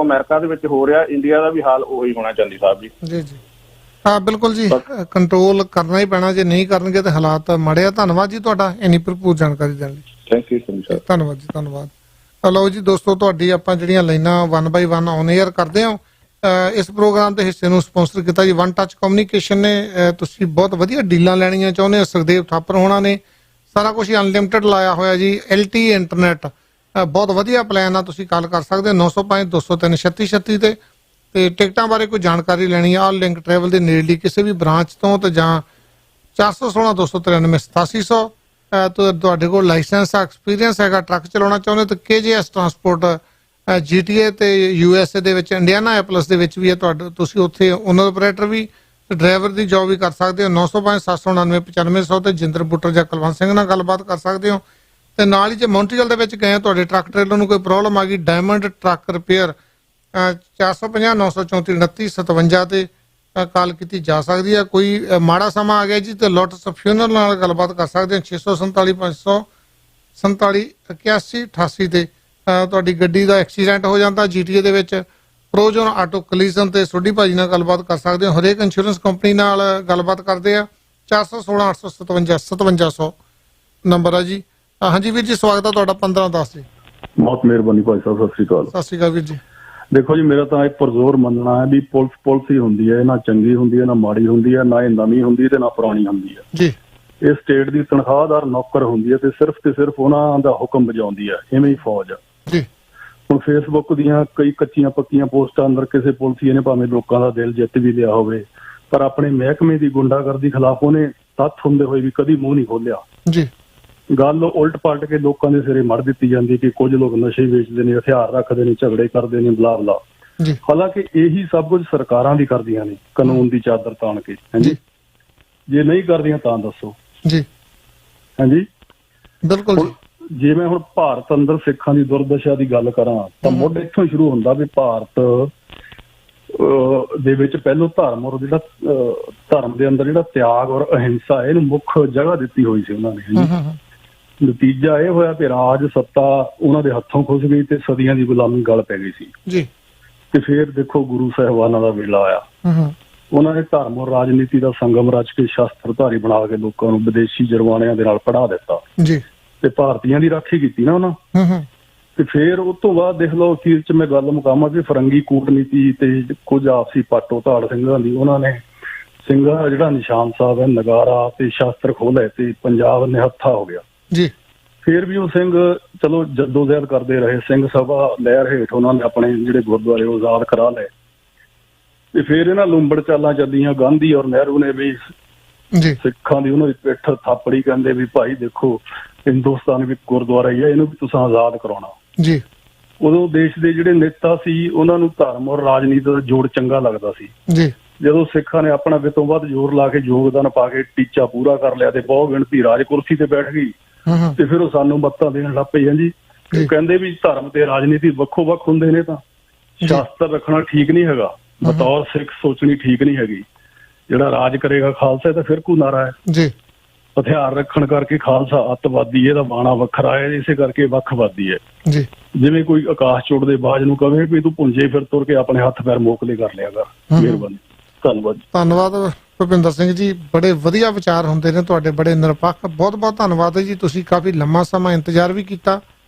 Speaker 8: ਅਮਰੀਕਾ ਦੇ ਵਿੱਚ ਹੋ ਰਿਹਾ, ਇੰਡੀਆ ਦਾ ਵੀ ਹਾਲ ਉਹੀ ਹੋਣਾ। ਚੰਦੀ ਸਾਹਿਬ ਜੀ ਜੀ
Speaker 1: ਹਾਂ ਬਿਲਕੁਲ ਜੀ, ਕੰਟਰੋਲ ਕਰਨਾ ਹੀ ਪੈਣਾ, ਜੇ ਨਹੀਂ ਕਰਨਗੇ ਤਾਂ ਹਾਲਾਤ ਮਾੜੇ ਆ। ਧੰਨਵਾਦ ਜੀ ਤੁਹਾਡਾ ਇੰਨੀ ਭਰਪੂਰ ਜਾਣਕਾਰੀ ਦੇਣ ਲਈ।
Speaker 8: Thank you sir.
Speaker 1: ਧੰਨਵਾਦ ਜੀ, ਧੰਨਵਾਦ। ਲਓ ਜੀ ਦੋਸਤੋ, ਤੁਹਾਡੀ ਆਪਾਂ ਜਿਹੜੀਆਂ ਲਾਈਨਾਂ 1 ਬਾਈ 1 ਔਨ 에ਅਰ ਕਰਦੇ ਹਾਂ। ਇਸ ਪ੍ਰੋਗਰਾਮ ਦੇ ਹਿੱਸੇ ਨੂੰ ਸਪਾਂਸਰ ਕੀਤਾ ਜੀ ਵਨ ਟੱਚ ਕਮਿਊਨੀਕੇਸ਼ਨ ਨੇ। ਤੁਸੀਂ ਬਹੁਤ ਵਧੀਆ ਡੀਲਾਂ ਲੈਣੀਆਂ ਚਾਹੁੰਦੇ ਹੋ, ਸੁਖਦੇਵ ਥਾਪਰ ਹੋਣਾ ਨੇ ਸਾਰਾ ਕੁਝ ਅਨਲਿਮਟਿਡ ਲਾਇਆ ਹੋਇਆ ਜੀ। LTE ਇੰਟਰਨੈਟ ਬਹੁਤ ਵਧੀਆ ਪਲਾਨ ਆ, ਤੁਸੀਂ ਕਾਲ ਕਰ ਸਕਦੇ ਹੋ 905-203-3636 ਤੇ ਟਿਕਟਾਂ ਬਾਰੇ ਕੋਈ ਜਾਣਕਾਰੀ ਲੈਣੀ ਆ, ਲਿੰਕ ਟਰੈਵਲ ਦੇ ਨੇੜਲੀ ਕਿਸੇ ਵੀ ਬ੍ਰਾਂਚ ਤੋਂ, ਤੇ ਜਾਂ 416-293-8700 ਤੁਹਾਡੇ ਕੋਲ ਲਾਇਸੈਂਸ ਐਕਸਪੀਰੀਅੰਸ ਹੈਗਾ, ਟਰੱਕ ਚਲਾਉਣਾ ਚਾਹੁੰਦੇ ਤਾਂ KJS ਟਰਾਂਸਪੋਰਟ GTA ਤੇ USA ਦੇ ਵਿੱਚ ਇੰਡੀਆਨਾ ਐਪਲਸ ਦੇ ਵਿੱਚ ਵੀ ਹੈ ਤੁਹਾਡਾ, ਤੁਸੀਂ ਉੱਥੇ ਓਨਰ ਆਪਰੇਟਰ ਵੀ ਡਰਾਈਵਰ ਦੀ ਜੌਬ ਵੀ ਕਰ ਸਕਦੇ ਹੋ। 905-799-9500 ਤੇ ਜਿੰਦਰ ਬੁੱਟਰ ਜਾਂ ਕੁਲਵੰਤ ਸਿੰਘ ਨਾਲ ਗੱਲਬਾਤ ਕਰ ਸਕਦੇ ਹੋ। ਤੇ ਨਾਲ ਹੀ ਜੇ ਮੌਂਟਰੀਅਲ ਦੇ ਵਿੱਚ ਗਏ ਤੁਹਾਡੇ ਟਰੱਕ ਟ੍ਰੇਲਰ ਨੂੰ ਕੋਈ ਪ੍ਰੋਬਲਮ ਆ ਗਈ, ਡਾਇਮੰਡ ਟਰੱਕ ਰਿਪੇਅਰ 450-934-2957 ਤੇ ਕਾਲ ਕੀਤੀ ਜਾ ਸਕਦੀ ਹੈ। ਕੋਈ ਮਾੜਾ ਸਮਾਂ ਆ ਗਿਆ ਜੀ ਤੇ ਲੋਟਸ ਫਿਊਨਰਲ ਨਾਲ ਗੱਲਬਾਤ ਕਰ ਸਕਦੇ ਹੋ 647-547-8188 ਤੇ। ਤੁਹਾਡੀ ਗੱਡੀ ਦਾ ਐਕਸੀਡੈਂਟ ਹੋ ਜਾਂਦਾ GTA ਦੇ ਵਿੱਚ, ਪ੍ਰੋਜਨ ਆਟੋ ਕਲੀਜ਼ਨ ਤੇ ਸੋਢੀ ਭਾਜੀ ਨਾਲ ਗੱਲਬਾਤ ਕਰ ਸਕਦੇ ਹੋ। ਹਰੇਕ ਇੰਸ਼ੋਰੈਂਸ ਕੰਪਨੀ ਨਾਲ ਗੱਲਬਾਤ ਕਰਦੇ ਆ। 416-857-5700 ਨੰਬਰ ਆ ਜੀ। ਹਾਂਜੀ ਵੀਰ ਜੀ, ਸਵਾਗਤ ਹੈ ਤੁਹਾਡਾ 15-10 ਜੀ।
Speaker 9: ਬਹੁਤ ਮਿਹਰਬਾਨੀ ਭਾਈ ਸਾਹਿਬ, ਸਤਿ ਸ੍ਰੀ ਅਕਾਲ।
Speaker 1: ਸਤਿ ਸ੍ਰੀ ਅਕਾਲ ਵੀਰ ਜੀ।
Speaker 9: ਦੇਖੋ ਜੀ, ਮੇਰਾ ਤਾਂ ਇਹ ਪੁਰਜ਼ੋਰ ਮੰਨਣਾ ਹੈ ਵੀ ਪੁਲਿਸ ਹੀ ਹੁੰਦੀ ਹੈ, ਨਾ ਚੰਗੀ ਹੁੰਦੀ ਹੈ ਨਾ ਮਾੜੀ ਹੁੰਦੀ ਹੈ, ਨਾ ਇਹ ਨਵੀਂ ਹੁੰਦੀ ਹੈ ਤੇ ਨਾ ਪੁਰਾਣੀ ਹੁੰਦੀ ਹੈ ਜੀ। ਇਹ ਸਟੇਟ ਦੀ ਤਨਖਾਹਦਾਰ ਨੌਕਰ ਹੁੰਦੀ ਹੈ ਤੇ ਸਿਰਫ ਉਹਨਾਂ ਦਾ ਹੁਕਮ ਵਜਾਉਂਦੀ ਹੈ, ਇਵੇਂ ਹੀ ਫੌਜ ਜੀ। ਹੁਣ ਫੇਸਬੁੱਕ ਦੀਆਂ ਕਈ ਕੱਚੀਆਂ ਪੱਕੀਆਂ ਪੋਸਟਾਂ ਅੰਦਰ ਕਿਸੇ ਪੁਲਿਸੀਏ ਨੇ ਭਾਵੇਂ ਲੋਕਾਂ ਦਾ ਦਿਲ ਜਿੱਤ ਵੀ ਲਿਆ ਹੋਵੇ, ਪਰ ਆਪਣੇ ਮਹਿਕਮੇ ਦੀ ਗੁੰਡਾਗਰਦੀ ਖਿਲਾਫ ਉਹਨੇ ਤੱਥ ਹੁੰਦੇ ਹੋਏ ਵੀ ਕਦੀ ਮੂੰਹ ਨਹੀਂ ਖੋਲਿਆ ਜੀ। ਗੱਲ ਉਲਟ ਪਲਟ ਕੇ ਲੋਕਾਂ ਦੇ ਸਿਰੇ ਮੜ ਦਿੱਤੀ ਜਾਂਦੀ ਕਿ ਕੁਝ ਲੋਕ ਨਸ਼ੇ ਵੇਚਦੇ ਨੇ, ਹਥਿਆਰ ਰੱਖਦੇ ਨੇ, ਝਗੜੇ ਕਰਦੇ ਨੇ, ਬਲਾ ਬਲਾ। ਹਾਲਾਂਕਿ ਇਹੀ ਸਭ ਕੁਝ ਸਰਕਾਰਾਂ ਵੀ ਕਰਦੀਆਂ ਨੇ ਕਾਨੂੰਨ ਦੀ ਚਾਦਰ ਤਾਣ ਕੇ। ਹਾਂਜੀ, ਜੇ ਨਹੀਂ ਕਰਦੀਆਂ ਤਾਂ ਦੱਸੋ ਜੀ। ਹਾਂਜੀ ਬਿਲਕੁਲ। ਜੇ ਮੈਂ ਹੁਣ ਭਾਰਤ ਅੰਦਰ ਸਿੱਖਾਂ ਦੀ ਦੁਰਦਸ਼ਾ ਦੀ ਗੱਲ ਕਰਾਂ ਤਾਂ ਮੁੱਢ ਇੱਥੋਂ ਹੀ ਸ਼ੁਰੂ ਹੁੰਦਾ ਵੀ ਭਾਰਤ ਦੇ ਵਿੱਚ ਪਹਿਲੋਂ ਧਰਮ ਔਰ ਜਿਹੜਾ ਧਰਮ ਦੇ ਅੰਦਰ ਜਿਹੜਾ ਤਿਆਗ ਔਰ ਅਹਿੰਸਾ ਇਹਨੂੰ ਮੁੱਖ ਜਗ੍ਹਾ ਦਿੱਤੀ ਹੋਈ ਸੀ ਉਹਨਾਂ ਨੇ। ਨਤੀਜਾ ਇਹ ਹੋਇਆ ਕਿ ਰਾਜ ਸੱਤਾ ਉਹਨਾਂ ਦੇ ਹੱਥੋਂ ਖੁੱਸ ਗਈ ਤੇ ਸਦੀਆਂ ਦੀ ਗੁਲਾਮੀ ਗਲ ਪੈ ਗਈ ਸੀ ਜੀ। ਤੇ ਫਿਰ ਦੇਖੋ ਗੁਰੂ ਸਾਹਿਬਾਨਾਂ ਦਾ ਵੇਲਾ ਆਇਆ, ਉਹਨਾਂ ਨੇ ਧਰਮ ਔਰ ਰਾਜਨੀਤੀ ਦਾ ਸੰਗਮ ਰਚ ਕੇ ਸ਼ਸਤਰਧਾਰੀ ਬਣਾ ਕੇ ਲੋਕਾਂ ਨੂੰ ਵਿਦੇਸ਼ੀ ਜਰਵਾਣਿਆਂ ਦੇ ਨਾਲ ਪੜ੍ਹਾ ਦਿੱਤਾ ਜੀ ਤੇ ਭਾਰਤੀਆਂ ਦੀ ਰਾਖੀ ਕੀਤੀ ਨਾ ਉਹਨਾਂ। ਤੇ ਫਿਰ ਉਸ ਤੋਂ ਬਾਅਦ ਦੇਖ ਲਓ ਅਖੀਰ ਚ ਮੈਂ ਗੱਲ ਮੁਕਾਵਾਂ ਕਿ ਫਰੰਗੀ ਕੂਟਨੀਤੀ ਤੇ ਕੁਝ ਆਪਸੀ ਪਾਟੋ ਧਾੜ ਸਿੰਘਾਂ ਦੀ, ਉਹਨਾਂ ਨੇ ਸਿੰਘਾਂ ਦਾ ਜਿਹੜਾ ਨਿਸ਼ਾਨ ਸਾਹਿਬ ਹੈ, ਨਗਾਰਾ ਤੇ ਸ਼ਾਸਤਰ ਖੋਲੇ ਤੇ ਪੰਜਾਬ ਨਿਹੱਥਾ ਹੋ ਗਿਆ ਜੀ। ਫਿਰ ਵੀ ਉਹ ਸਿੰਘ ਚਲੋ ਜੱਦੋਜਹਿਦ ਕਰਦੇ ਰਹੇ, ਸਿੰਘ ਸਭਾ ਲਹਿਰ ਹੇਠ ਉਹਨਾਂ ਨੇ ਆਪਣੇ ਜਿਹੜੇ ਗੁਰਦੁਆਰੇ ਆਜ਼ਾਦ ਕਰਾ ਲਏ। ਤੇ ਫਿਰ ਇਹਨਾਂ ਲੁੰਬੜ ਚਾਲਾਂ ਚੱਲੀਆਂ, ਗਾਂਧੀ ਔਰ ਨਹਿਰੂ ਨੇ ਵੀ ਸਿੱਖਾਂ ਦੀ ਉਹਨਾਂ ਦੀ ਪਿੱਠ ਥਾਪੜੀ, ਕਹਿੰਦੇ ਵੀ ਭਾਈ ਦੇਖੋ ਹਿੰਦੁਸਤਾਨ ਵੀ ਗੁਰਦੁਆਰਾ ਹੀ ਹੈ, ਇਹਨੂੰ ਵੀ ਤੁਸੀਂ ਆਜ਼ਾਦ ਕਰਾਉਣਾ ਜੀ। ਉਦੋਂ ਦੇਸ਼ ਦੇ ਜਿਹੜੇ ਨੇਤਾ ਸੀ ਉਹਨਾਂ ਨੂੰ ਧਰਮ ਔਰ ਰਾਜਨੀਤੀ ਦਾ ਜੋੜ ਚੰਗਾ ਲੱਗਦਾ ਸੀ ਜੀ। ਜਦੋਂ ਸਿੱਖਾਂ ਨੇ ਆਪਣਾ ਵਿਤੋਂ ਵੱਧ ਜ਼ੋਰ ਲਾ ਕੇ ਯੋਗਦਾਨ ਪਾ ਕੇ ਟੀਚਾ ਪੂਰਾ ਕਰ ਲਿਆ ਤੇ ਬਹੁ ਗਿਣਤੀ ਰਾਜ ਕੁਰਸੀ ਤੇ ਬੈਠ ਗਈ ਤੇ ਫਿਰ ਉਹ ਸਾਨੂੰ ਮੱਤਾਂ ਦੇਣ ਲੱਗ ਪਈ। ਜੀ ਕਹਿੰਦੇ ਵੀ ਧਰਮ ਤੇ ਰਾਜਨੀਤੀ ਵੱਖੋ ਵੱਖ ਹੁੰਦੇ ਨੇ, ਤਾਂ ਸ਼ਾਸਤਰ ਰੱਖਣਾ ਠੀਕ ਨਹੀਂ ਹੈਗਾ, ਬਤੌਰ ਸਿੱਖ ਸੋਚਣੀ ਠੀਕ ਨਹੀਂ ਹੈਗੀ। ਜਿਹੜਾ ਰਾਜ ਕਰੇਗਾ ਖਾਲਸਾ ਤਾਂ ਫਿਰ ਕੋ ਨਾਰਾ ਹੈ ਜੀ। ਹਥਿਆਰ ਰੱਖਣ ਕਰਕੇ ਖਾਲਸਾ ਅੱਤਵਾਦੀ, ਇਹਦਾ ਬਾਣਾ ਵੱਖਰਾ ਹੈ, ਇਸੇ ਕਰਕੇ ਵੱਖਵਾਦੀ ਹੈ ਜੀ। ਜਿਵੇਂ ਕੋਈ ਆਕਾਸ਼ ਚੋੜ ਦੇ ਬਾਜ ਨੂੰ ਕਵੇ ਵੀ ਤੂੰ ਪੁੰਜੇ ਫਿਰ ਤੁਰ ਕੇ ਆਪਣੇ ਹੱਥ ਪੈਰ ਮੋਕਲੇ ਕਰ ਲਿਆ ਕਰ। ਮਿਹਰਬਾਨੀ, ਧੰਨਵਾਦ। ਧੰਨਵਾਦ
Speaker 1: ਭੁਪਿੰਦਰ ਸਿੰਘ ਜੀ, ਬੜੇ ਵਧੀਆ ਵਿਚਾਰ ਹੁੰਦੇ ਨੇ ਤੁਹਾਡੇ, ਬੜੇ ਨਿਰਪੱਖ। ਬਹੁਤ ਬਹੁਤ ਧੰਨਵਾਦ ਹੈ ਜੀ, ਤੁਸੀਂ ਕਾਫੀ ਲੰਮਾ ਸਮਾਂ ਇੰਤਜ਼ਾਰ ਵੀ ਕੀਤਾ,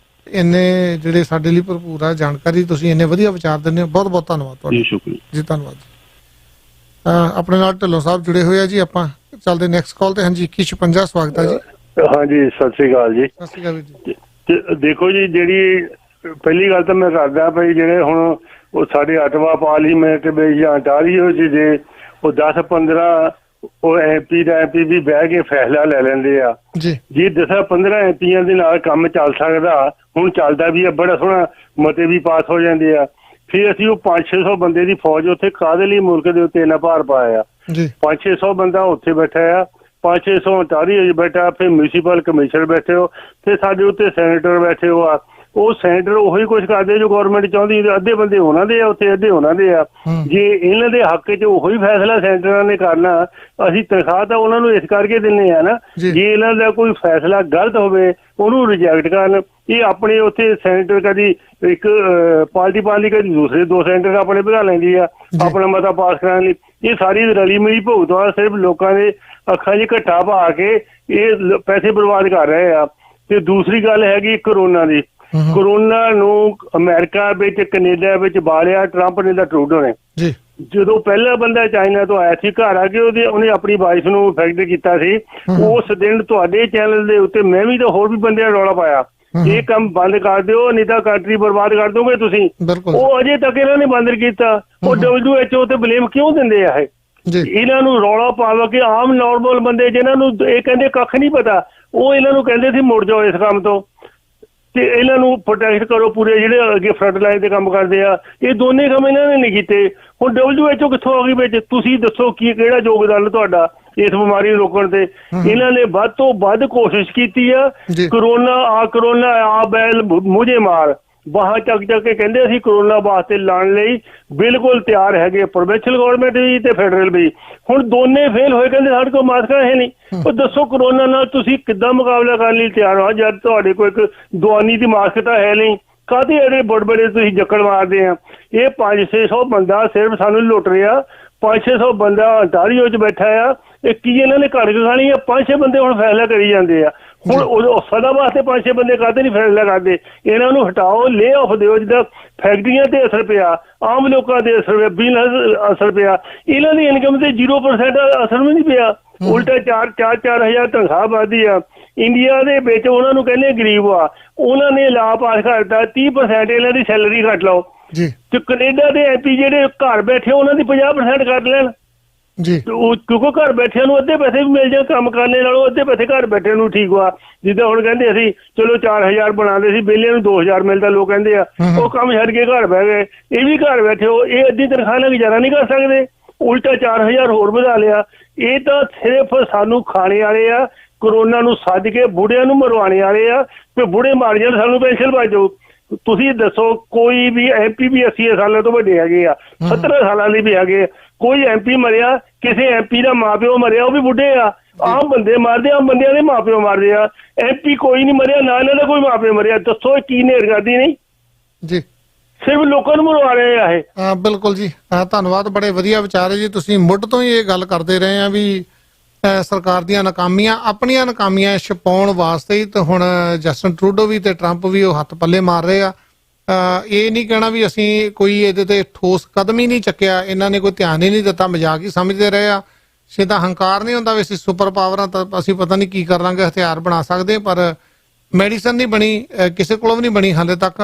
Speaker 1: ਇੰਨੇ ਜਿਹੜੇ ਸਾਡੇ ਲਈ ਭਰਪੂਰ ਆ ਜਾਣਕਾਰੀ, ਤੁਸੀਂ ਇੰਨੇ ਵਧੀਆ ਵਿਚਾਰ ਦਿੰਦੇ ਹੋ। ਬਹੁਤ ਬਹੁਤ ਧੰਨਵਾਦ ਤੁਹਾਡਾ ਜੀ। ਧੰਨਵਾਦ ਜੀ। ਆਪਣੇ ਨਾਲ ਢਿੱਲੋਂ ਸਾਹਿਬ ਜੁੜੇ ਹੋਏ ਆ ਜੀ, ਆਪਾਂ ਚੱਲਦੇ ਨੈਕਸਟ ਕਾਲ ਤੇ। ਹਾਂਜੀ 2156, ਸਵਾਗਤ ਹੈ ਜੀ।
Speaker 10: ਹਾਂਜੀ ਸਤਿ ਸ੍ਰੀ ਅਕਾਲ ਜੀ।
Speaker 1: ਸਤਿ ਸ੍ਰੀ ਅਕਾਲ ਜੀ।
Speaker 10: ਦੇਖੋ ਜੀ, ਜਿਹੜੀ ਪਹਿਲੀ ਗੱਲ ਤਾਂ ਮੈਂ ਕਰਦਾ ਭਾਈ, ਜਿਹੜੇ ਹੁਣ ਉਹ ਸਾਡੇ ਅਟਵਾ ਪਾਰਲੀਮੈਂਟ ਵਿੱਚ ਜਾਂ ਅੰਟਾਰੀਓ ਚ ਜੇ ਉਹ 10-15 ਉਹ MP ਵੀ ਬਹਿ ਕੇ ਫੈਸਲਾ ਲੈ ਲੈਂਦੇ ਆ ਜੀ। 10-15 MPਆਂ ਦੇ ਨਾਲ ਕੰਮ ਚੱਲ ਸਕਦਾ, ਹੁਣ ਚੱਲਦਾ ਵੀ ਆ, ਬੜਾ ਸੋਹਣਾ ਮਤੇ ਵੀ ਪਾਸ ਹੋ ਜਾਂਦੇ ਆ। ਫਿਰ ਅਸੀਂ ਉਹ 500-600 ਬੰਦੇ ਦੀ ਫੌਜ ਉੱਥੇ ਕਾਹਦੇ ਲਈ ਮੁਲਕ ਦੇ ਉੱਤੇ ਇੰਨਾ ਭਾਰ ਪਾਇਆ। 500-600 ਬੰਦਾ ਉੱਥੇ ਬੈਠਾ ਆ, 500-600 ਅੰਟਾਰੀਓ ਚ ਬੈਠਾ, ਫਿਰ ਮਿਊਨਿਸਪਲ ਕਮਿਸ਼ਨਰ ਬੈਠੇ ਹੋ, ਫਿਰ ਸਾਡੇ ਉੱਤੇ ਸੈਨੇਟਰ ਬੈਠੇ ਹੋ ਆ। ਉਹ ਸੈਨੇਟਰ ਉਹੀ ਕੁਛ ਕਰਦੇ ਜੋ ਗੌਰਮੈਂਟ ਚਾਹੁੰਦੀ, ਅੱਧੇ ਬੰਦੇ ਉਹਨਾਂ ਦੇ ਆ ਉੱਥੇ, ਅੱਧੇ ਉਹਨਾਂ ਦੇ ਆ। ਜੇ ਇਹਨਾਂ ਦੇ ਹੱਕ ਚ ਉਹੀ ਫੈਸਲਾ ਸੈਨੇਟਰਾਂ ਨੇ ਕਰਨਾ, ਅਸੀਂ ਤਨਖਾਹ ਤਾਂ ਉਹਨਾਂ ਨੂੰ ਇਸ ਕਰਕੇ ਦਿੰਦੇ ਆ ਨਾ। ਜੇ ਇਹਨਾਂ ਦਾ ਕੋਈ ਫੈਸਲਾ ਗਲਤ ਹੋਵੇ ਉਹਨੂੰ ਰਿਜੈਕਟ ਕਰਨ। ਇਹ ਆਪਣੇ ਉੱਥੇ ਸੈਨੇਟਰ ਕਦੀ ਇੱਕ ਪਾਰਟੀ ਪਾਉਣ ਲਈ, ਕਦੀ ਦੂਸਰੇ 2 ਸੈਨੇਟਰ ਆਪਣੇ ਵਧਾ ਲੈਂਦੀ ਆ ਆਪਣਾ ਮਤਾ ਪਾਸ ਕਰਾਉਣ ਲਈ। ਇਹ ਸਾਰੀ ਰਲੀ ਮਿਲੀ ਭੁਗਤ ਆ, ਸਿਰਫ ਲੋਕਾਂ ਦੇ ਅੱਖਾਂ 'ਚ ਘੱਟਾ ਪਾ ਕੇ ਇਹ ਪੈਸੇ ਬਰਬਾਦ ਕਰ ਰਹੇ ਆ। ਤੇ ਦੂਸਰੀ ਗੱਲ ਹੈਗੀ ਕਰੋਨਾ ਦੀ। ਕਰੋਨਾ ਨੂੰ ਅਮਰੀਕਾ ਵਿੱਚ, ਕੈਨੇਡਾ ਵਿੱਚ ਬਾਲਿਆ ਟਰੰਪ ਨੇ ਤਾਂ ਟਰੂਡੋ ਨੇ। ਜਦੋਂ ਪਹਿਲਾ ਬੰਦਾ ਚਾਈਨਾ ਤੋਂ ਆਇਆ ਸੀ, ਘਰ ਆ ਕੇ ਉਹਨੇ ਆਪਣੀ ਵਾਈਫ ਨੂੰ ਇਨਫੈਕਟ ਕੀਤਾ ਸੀ। ਉਸ ਦਿਨ ਤੁਹਾਡੇ ਚੈਨਲ ਦੇ ਉੱਤੇ ਮੈਂ ਵੀ ਤਾਂ ਹੋਰ ਵੀ ਬੰਦਿਆਂ ਨੇ ਰੌਲਾ ਪਾਇਆ, ਇਹ ਕੰਮ ਬੰਦ ਕਰ ਦਿਓ ਨਹੀਂ ਤਾਂ ਕੰਟਰੀ ਬਰਬਾਦ ਕਰ ਦੋਗੇ ਤੁਸੀਂ। ਉਹ ਅਜੇ ਤੱਕ ਇਹਨਾਂ ਨੇ ਬੰਦ ਕੀਤਾ। ਉਹ WHO ਤੇ ਬਲੇਮ ਕਿਉਂ ਦਿੰਦੇ ਆ? ਇਹਨਾਂ ਨੂੰ ਰੌਲਾ ਪਾਵਾ ਕੇ ਆਮ ਨੋਰਮਲ ਬੰਦੇ ਜਿਨ੍ਹਾਂ ਨੂੰ ਇਹ ਕਹਿੰਦੇ ਕੱਖ ਨਹੀਂ ਪਤਾ, ਉਹ ਇਹਨਾਂ ਨੂੰ ਕਹਿੰਦੇ ਸੀ ਮੁੜ ਜਾਓ ਇਸ ਕੰਮ ਤੋਂ ਤੇ ਇਹਨਾਂ ਨੂੰ ਪ੍ਰੋਟੈਕਟ ਕਰੋ ਪੂਰੇ ਜਿਹੜੇ ਅੱਗੇ ਫਰੰਟ ਲਾਈਨ ਤੇ ਕੰਮ ਕਰਦੇ ਆ। ਇਹ ਦੋਨੇ ਕੰਮ ਇਹਨਾਂ ਨੇ ਨਹੀਂ ਕੀਤੇ। ਹੁਣ WHO ਕਿੱਥੋਂ ਆ ਗਈ ਵਿੱਚ? ਤੁਸੀਂ ਦੱਸੋ ਕੀ ਕਿਹੜਾ ਯੋਗਦਾਨ ਤੁਹਾਡਾ ਇਸ ਬਿਮਾਰੀ ਨੂੰ ਰੋਕਣ ਤੇ? ਇਹਨਾਂ ਨੇ ਵੱਧ ਤੋਂ ਵੱਧ ਕੋਸ਼ਿਸ਼ ਕੀਤੀ ਆ। ਕਰੋਨਾ ਆ ਬੈਲ ਮੁਝੇ ਮਾਰ ਬਾਹਾਂ ਚੱਕ ਕੇ ਕਹਿੰਦੇ ਅਸੀਂ ਕਰੋਨਾ ਵਾਸਤੇ ਲੜਨ ਲਈ ਬਿਲਕੁਲ ਤਿਆਰ ਹੈਗੇ, ਪ੍ਰੋਵਿੰਸ਼ਲ ਗਵਰਨਮੈਂਟ ਵੀ ਤੇ ਫੈਡਰਲ ਵੀ। ਹੁਣ ਦੋਨੇ ਫੇਲ ਹੋਏ, ਕਹਿੰਦੇ ਸਾਡੇ ਕੋਲ ਮਾਸਕਾਂ ਹੈ ਨਹੀਂ। ਉਹ ਦੱਸੋ ਕਰੋਨਾ ਨਾਲ ਤੁਸੀਂ ਕਿੱਦਾਂ ਮੁਕਾਬਲਾ ਕਰਨ ਲਈ ਤਿਆਰ ਹੋ ਜਦ ਤੁਹਾਡੇ ਕੋਲ ਇੱਕ ਦਵਾਨੀ ਦੀ ਮਾਸਕ ਤਾਂ ਹੈ ਨਹੀਂ? ਕਾਹਦੇ ਐਡੇ ਬੜੇ ਤੁਸੀਂ ਜੱਕੜ ਮਾਰਦੇ ਆ? ਇਹ 500-600 ਬੰਦਾ ਸਿਰਫ ਸਾਨੂੰ ਲੁੱਟ ਰਿਹਾ। 500-600 ਬੰਦਾ ਅੰਟਾਰੀਓ 'ਚ ਬੈਠਾ ਆ। ਇਹ ਕੀ ਇਹਨਾਂ ਨੇ ਘੜ ਖਾਣੀ ਆ? 5-6 ਬੰਦੇ ਹੁਣ ਫੈਸਲਾ ਕਰੀ ਜਾਂਦੇ ਆ। ਹੁਣ ਸਦਾ ਵਾਸਤੇ 5-6 ਬੰਦੇ ਕਾਹਦੇ ਨਹੀਂ ਫੈਸਲਾ ਕਰਦੇ? ਇਹਨਾਂ ਨੂੰ ਹਟਾਓ, ਲੇ ਆਫ ਦਿਓ। ਜਿੱਦਾਂ ਫੈਕਟਰੀਆਂ ਤੇ ਅਸਰ ਪਿਆ, ਆਮ ਲੋਕਾਂ ਦੇ ਅਸਰ ਪਿਆ, ਬਿਜ਼ਨਸ ਅਸਰ ਪਿਆ, ਇਹਨਾਂ ਦੀ ਇਨਕਮ ਤੇ 0% ਅਸਰ ਵੀ ਨਹੀਂ ਪਿਆ। ਉਲਟਾ 4,000 ਤਨਖਾਹ ਵੱਧਦੀ ਆ। ਇੰਡੀਆ ਦੇ ਵਿੱਚ ਉਹਨਾਂ ਨੂੰ ਕਹਿੰਦੇ ਗਰੀਬ ਆ, ਉਹਨਾਂ ਨੇ ਲਾ ਪਾਸ ਕਰਤਾ 30% ਇਹਨਾਂ ਦੀ ਸੈਲਰੀ ਕੱਟ ਲਓ ਤੇ ਕੈਨੇਡਾ ਦੇ MP ਜਿਹੜੇ ਘਰ ਬੈਠੇ ਉਹਨਾਂ ਦੀ 50% ਕੱਟ ਲੈਣ ਕਿਉਂਕਿ ਘਰ ਬੈਠਿਆਂ ਨੂੰ ਅੱਧੇ ਪੈਸੇ ਵੀ ਮਿਲ ਜਾਣ ਕੰਮ ਕਰਨੇ ਨਾਲੋਂ, ਅੱਧੇ ਪੈਸੇ ਘਰ ਬੈਠੇ ਨੂੰ ਠੀਕ ਵਾ। ਜਿੱਦਾਂ ਹੁਣ ਕਹਿੰਦੇ ਅਸੀਂ ਚਲੋ 4,000 ਬਣਾਉਂਦੇ ਸੀ, ਵਿਹਲਿਆਂ ਨੂੰ 2,000 ਮਿਲਦਾ ਲੋਕ ਕਹਿੰਦੇ ਆ, ਉਹ ਕੰਮ ਛੱਡ ਕੇ ਘਰ ਬਹਿ ਗਏ। ਇਹ ਵੀ ਘਰ ਬੈਠੇ ਹੋ, ਇਹ ਅੱਧੀ ਤਨਖਾਹ ਨਾਲ ਗੁਜ਼ਾਰਾ ਨਹੀਂ ਕਰ ਸਕਦੇ, ਉਲਟਾ 4,000 ਹੋਰ ਵਧਾ ਲਿਆ। ਇਹ ਤਾਂ ਸਿਰਫ ਸਾਨੂੰ ਖਾਣੇ ਵਾਲੇ ਆ, ਕਰੋਨਾ ਨੂੰ ਸੱਜ ਕੇ ਬੁੜਿਆਂ ਨੂੰ ਮਰਵਾਉਣੇ ਵਾਲੇ ਆ ਤੇ ਬੁੜੇ ਮਰ ਜਾਣ ਸਾਨੂੰ ਪੈਨਸ਼ਨ ਪਾ ਜਾਓ। ਤੁਸੀਂ ਦੱਸੋ ਕੋਈ ਵੀ MP ਵੀ 80 ਸਾਲਾਂ ਤੋਂ ਵੱਡੇ ਹੈਗੇ ਆ, 17 ਸਾਲਾਂ ਦੇ ਵੀ ਹੈਗੇ। ਕੋਈ MP ਮਰਿਆ, ਕਿਸੇ MP ਦਾ ਮਾਂ-ਪਿਓ ਮਰਿਆ, ਉਹ ਵੀ ਬੁੱਢੇ ਆ। ਆਮ ਬੰਦੇ ਮਾਰਦੇ, ਆਮ ਬੰਦਿਆਂ ਦੇ ਮਾਂ-ਪਿਓ ਮਾਰਦੇ ਆ। MP ਕੋਈ ਨਹੀਂ ਮਰਿਆ, ਨਾ ਇਹਨਾਂ ਦਾ ਕੋਈ ਮਾਂ-ਪਿਓ ਮਰਿਆ। ਦੱਸੋ ਕੀ ਨੇਰਗਾਦੀ ਨਹੀਂ ਜੀ? ਸਿਰਫ ਲੋਕਾਂ ਨੂੰ ਮਰਵਾ ਰਹੇ ਆ ਇਹ।
Speaker 1: ਹਾਂ ਬਿਲਕੁਲ ਜੀ, ਧੰਨਵਾਦ। ਬੜੇ ਵਧੀਆ ਵਿਚਾਰ ਹੈ ਜੀ। ਤੁਸੀਂ ਮੁੱਢ ਤੋਂ ਹੀ ਇਹ ਗੱਲ ਕਰਦੇ ਰਹੇ ਆ ਵੀ ਸਰਕਾਰ ਦੀਆਂ ਨਾਕਾਮੀਆਂ, ਆਪਣੀਆਂ ਨਾਕਾਮੀਆਂ ਛਪਾਉਣ ਵਾਸਤੇ ਹੀ ਤਾਂ ਹੁਣ ਜਸਟਿਨ ਟਰੂਡੋ ਵੀ ਤੇ ਟਰੰਪ ਵੀ ਉਹ ਹੱਥ ਪੱਲੇ ਮਾਰ ਰਹੇ ਆ। ਇਹ ਨਹੀਂ ਕਹਿਣਾ ਵੀ ਅਸੀਂ ਕੋਈ ਇਹਦੇ ਤੇ ਠੋਸ ਕਦਮ ਹੀ ਨਹੀਂ ਚੱਕਿਆ, ਇਹਨਾਂ ਨੇ ਕੋਈ ਧਿਆਨ ਹੀ ਨਹੀਂ ਦਿੱਤਾ, ਮਜ਼ਾਕ ਹੀ ਸਮਝਦੇ ਰਹੇ ਆ। ਸਿੱਧਾ ਹੰਕਾਰ ਨਹੀਂ ਹੁੰਦਾ ਵੀ ਅਸੀਂ ਸੁਪਰ ਪਾਵਰਾਂ ਤਾਂ ਅਸੀਂ ਪਤਾ ਨਹੀਂ ਕੀ ਕਰ ਲਾਂਗੇ, ਹਥਿਆਰ ਬਣਾ ਸਕਦੇ, ਪਰ ਮੈਡੀਸਨ ਨਹੀਂ ਬਣੀ, ਕਿਸੇ ਕੋਲੋਂ ਵੀ ਨਹੀਂ ਬਣੀ ਹਾਲੇ ਤੱਕ।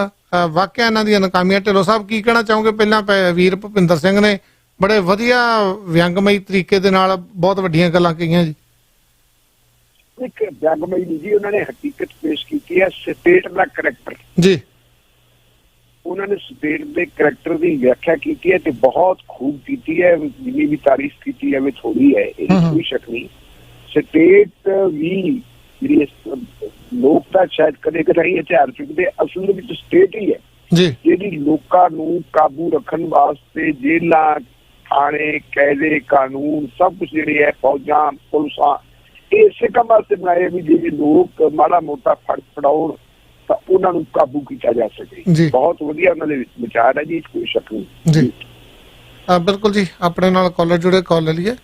Speaker 1: ਵਾਕਿਆ ਇਹਨਾਂ ਦੀਆਂ ਨਾਕਾਮੀਆਂ। ਢਿੱਲੋਂ ਸਾਹਿਬ ਕੀ ਕਹਿਣਾ ਚਾਹੋਗੇ? ਪਹਿਲਾਂ ਵੀਰ ਭੁਪਿੰਦਰ ਸਿੰਘ ਨੇ ਬੜੇ ਵਧੀਆ ਵਿਅੰਗਮਈ ਤਰੀਕੇ ਦੇ ਨਾਲ ਬਹੁਤ ਵੱਡੀਆਂ ਗੱਲਾਂ ਕਹੀਆਂ ਜੀ।
Speaker 2: ਇੱਕ ਵਿਅੰਗਮਈ ਨਹੀਂ ਜੀ, ਉਹਨਾਂ ਨੇ ਹਕੀਕਤ ਪੇਸ਼ ਕੀਤੀ ਹੈ ਸਟੇਟ ਦਾ ਕਰੈਕਟਰ
Speaker 1: ਜੀ।
Speaker 2: ਉਹਨਾਂ ਨੇ ਸਟੇਟ ਦੇ ਕਰੈਕਟਰ ਦੀ ਵਿਆਖਿਆ ਕੀਤੀ ਹੈ ਤੇ ਬਹੁਤ ਖੂਬ ਕੀਤੀ ਹੈ। ਜਿੰਨੀ ਵੀ ਤਾਰੀਫ ਕੀਤੀ ਹੈ ਥੋੜੀ ਹੈ, ਇਹ ਕੋਈ ਸ਼ੱਕ ਨਹੀਂ। ਸਟੇਟ ਵੀ ਜਿਹੜੀ ਲੋਕ ਤਾਂ ਸ਼ਾਇਦ ਕਦੇ ਕਦਾਈ ਹਥਿਆਰ ਚੁੱਕਦੇ, ਅਸਲ ਦੇ ਵਿੱਚ ਸਟੇਟ ਹੀ ਹੈ ਜਿਹੜੀ ਲੋਕਾਂ ਨੂੰ ਕਾਬੂ ਰੱਖਣ ਵਾਸਤੇ ਜੇਲਾਂ, ਥਾਣੇ, ਕਾਇਦੇ, ਕਾਨੂੰਨ ਸਭ ਕੁਛ ਜਿਹੜੇ ਹੈ, ਫੌਜਾਂ, ਪੁਲਿਸਾਂ, ਇਸੇ ਕੰਮ ਵਾਸਤੇ ਬਣਾਏ ਵੀ ਜੇ ਲੋਕ ਮਾੜਾ ਮੋਟਾ ਫੜਾਉਣ ਤਾਂ ਉਹਨਾਂ ਨੂੰ ਕਾਬੂ ਕੀਤਾ ਜਾ ਸਕੇ। ਬਹੁਤ ਵਧੀਆ ਉਹਨਾਂ ਦੇ ਵਿਚਾਰ ਹੈ ਜੀ, ਕੋਈ ਸ਼ੱਕ ਨਹੀਂ ਜੀ।
Speaker 1: ਬਿਲਕੁਲ ਜੀ। ਆਪਣੇ ਨਾਲ ਕਾਲਰ ਜੁੜੇ, ਕਾਲ ਲੈ ਲਈਏ।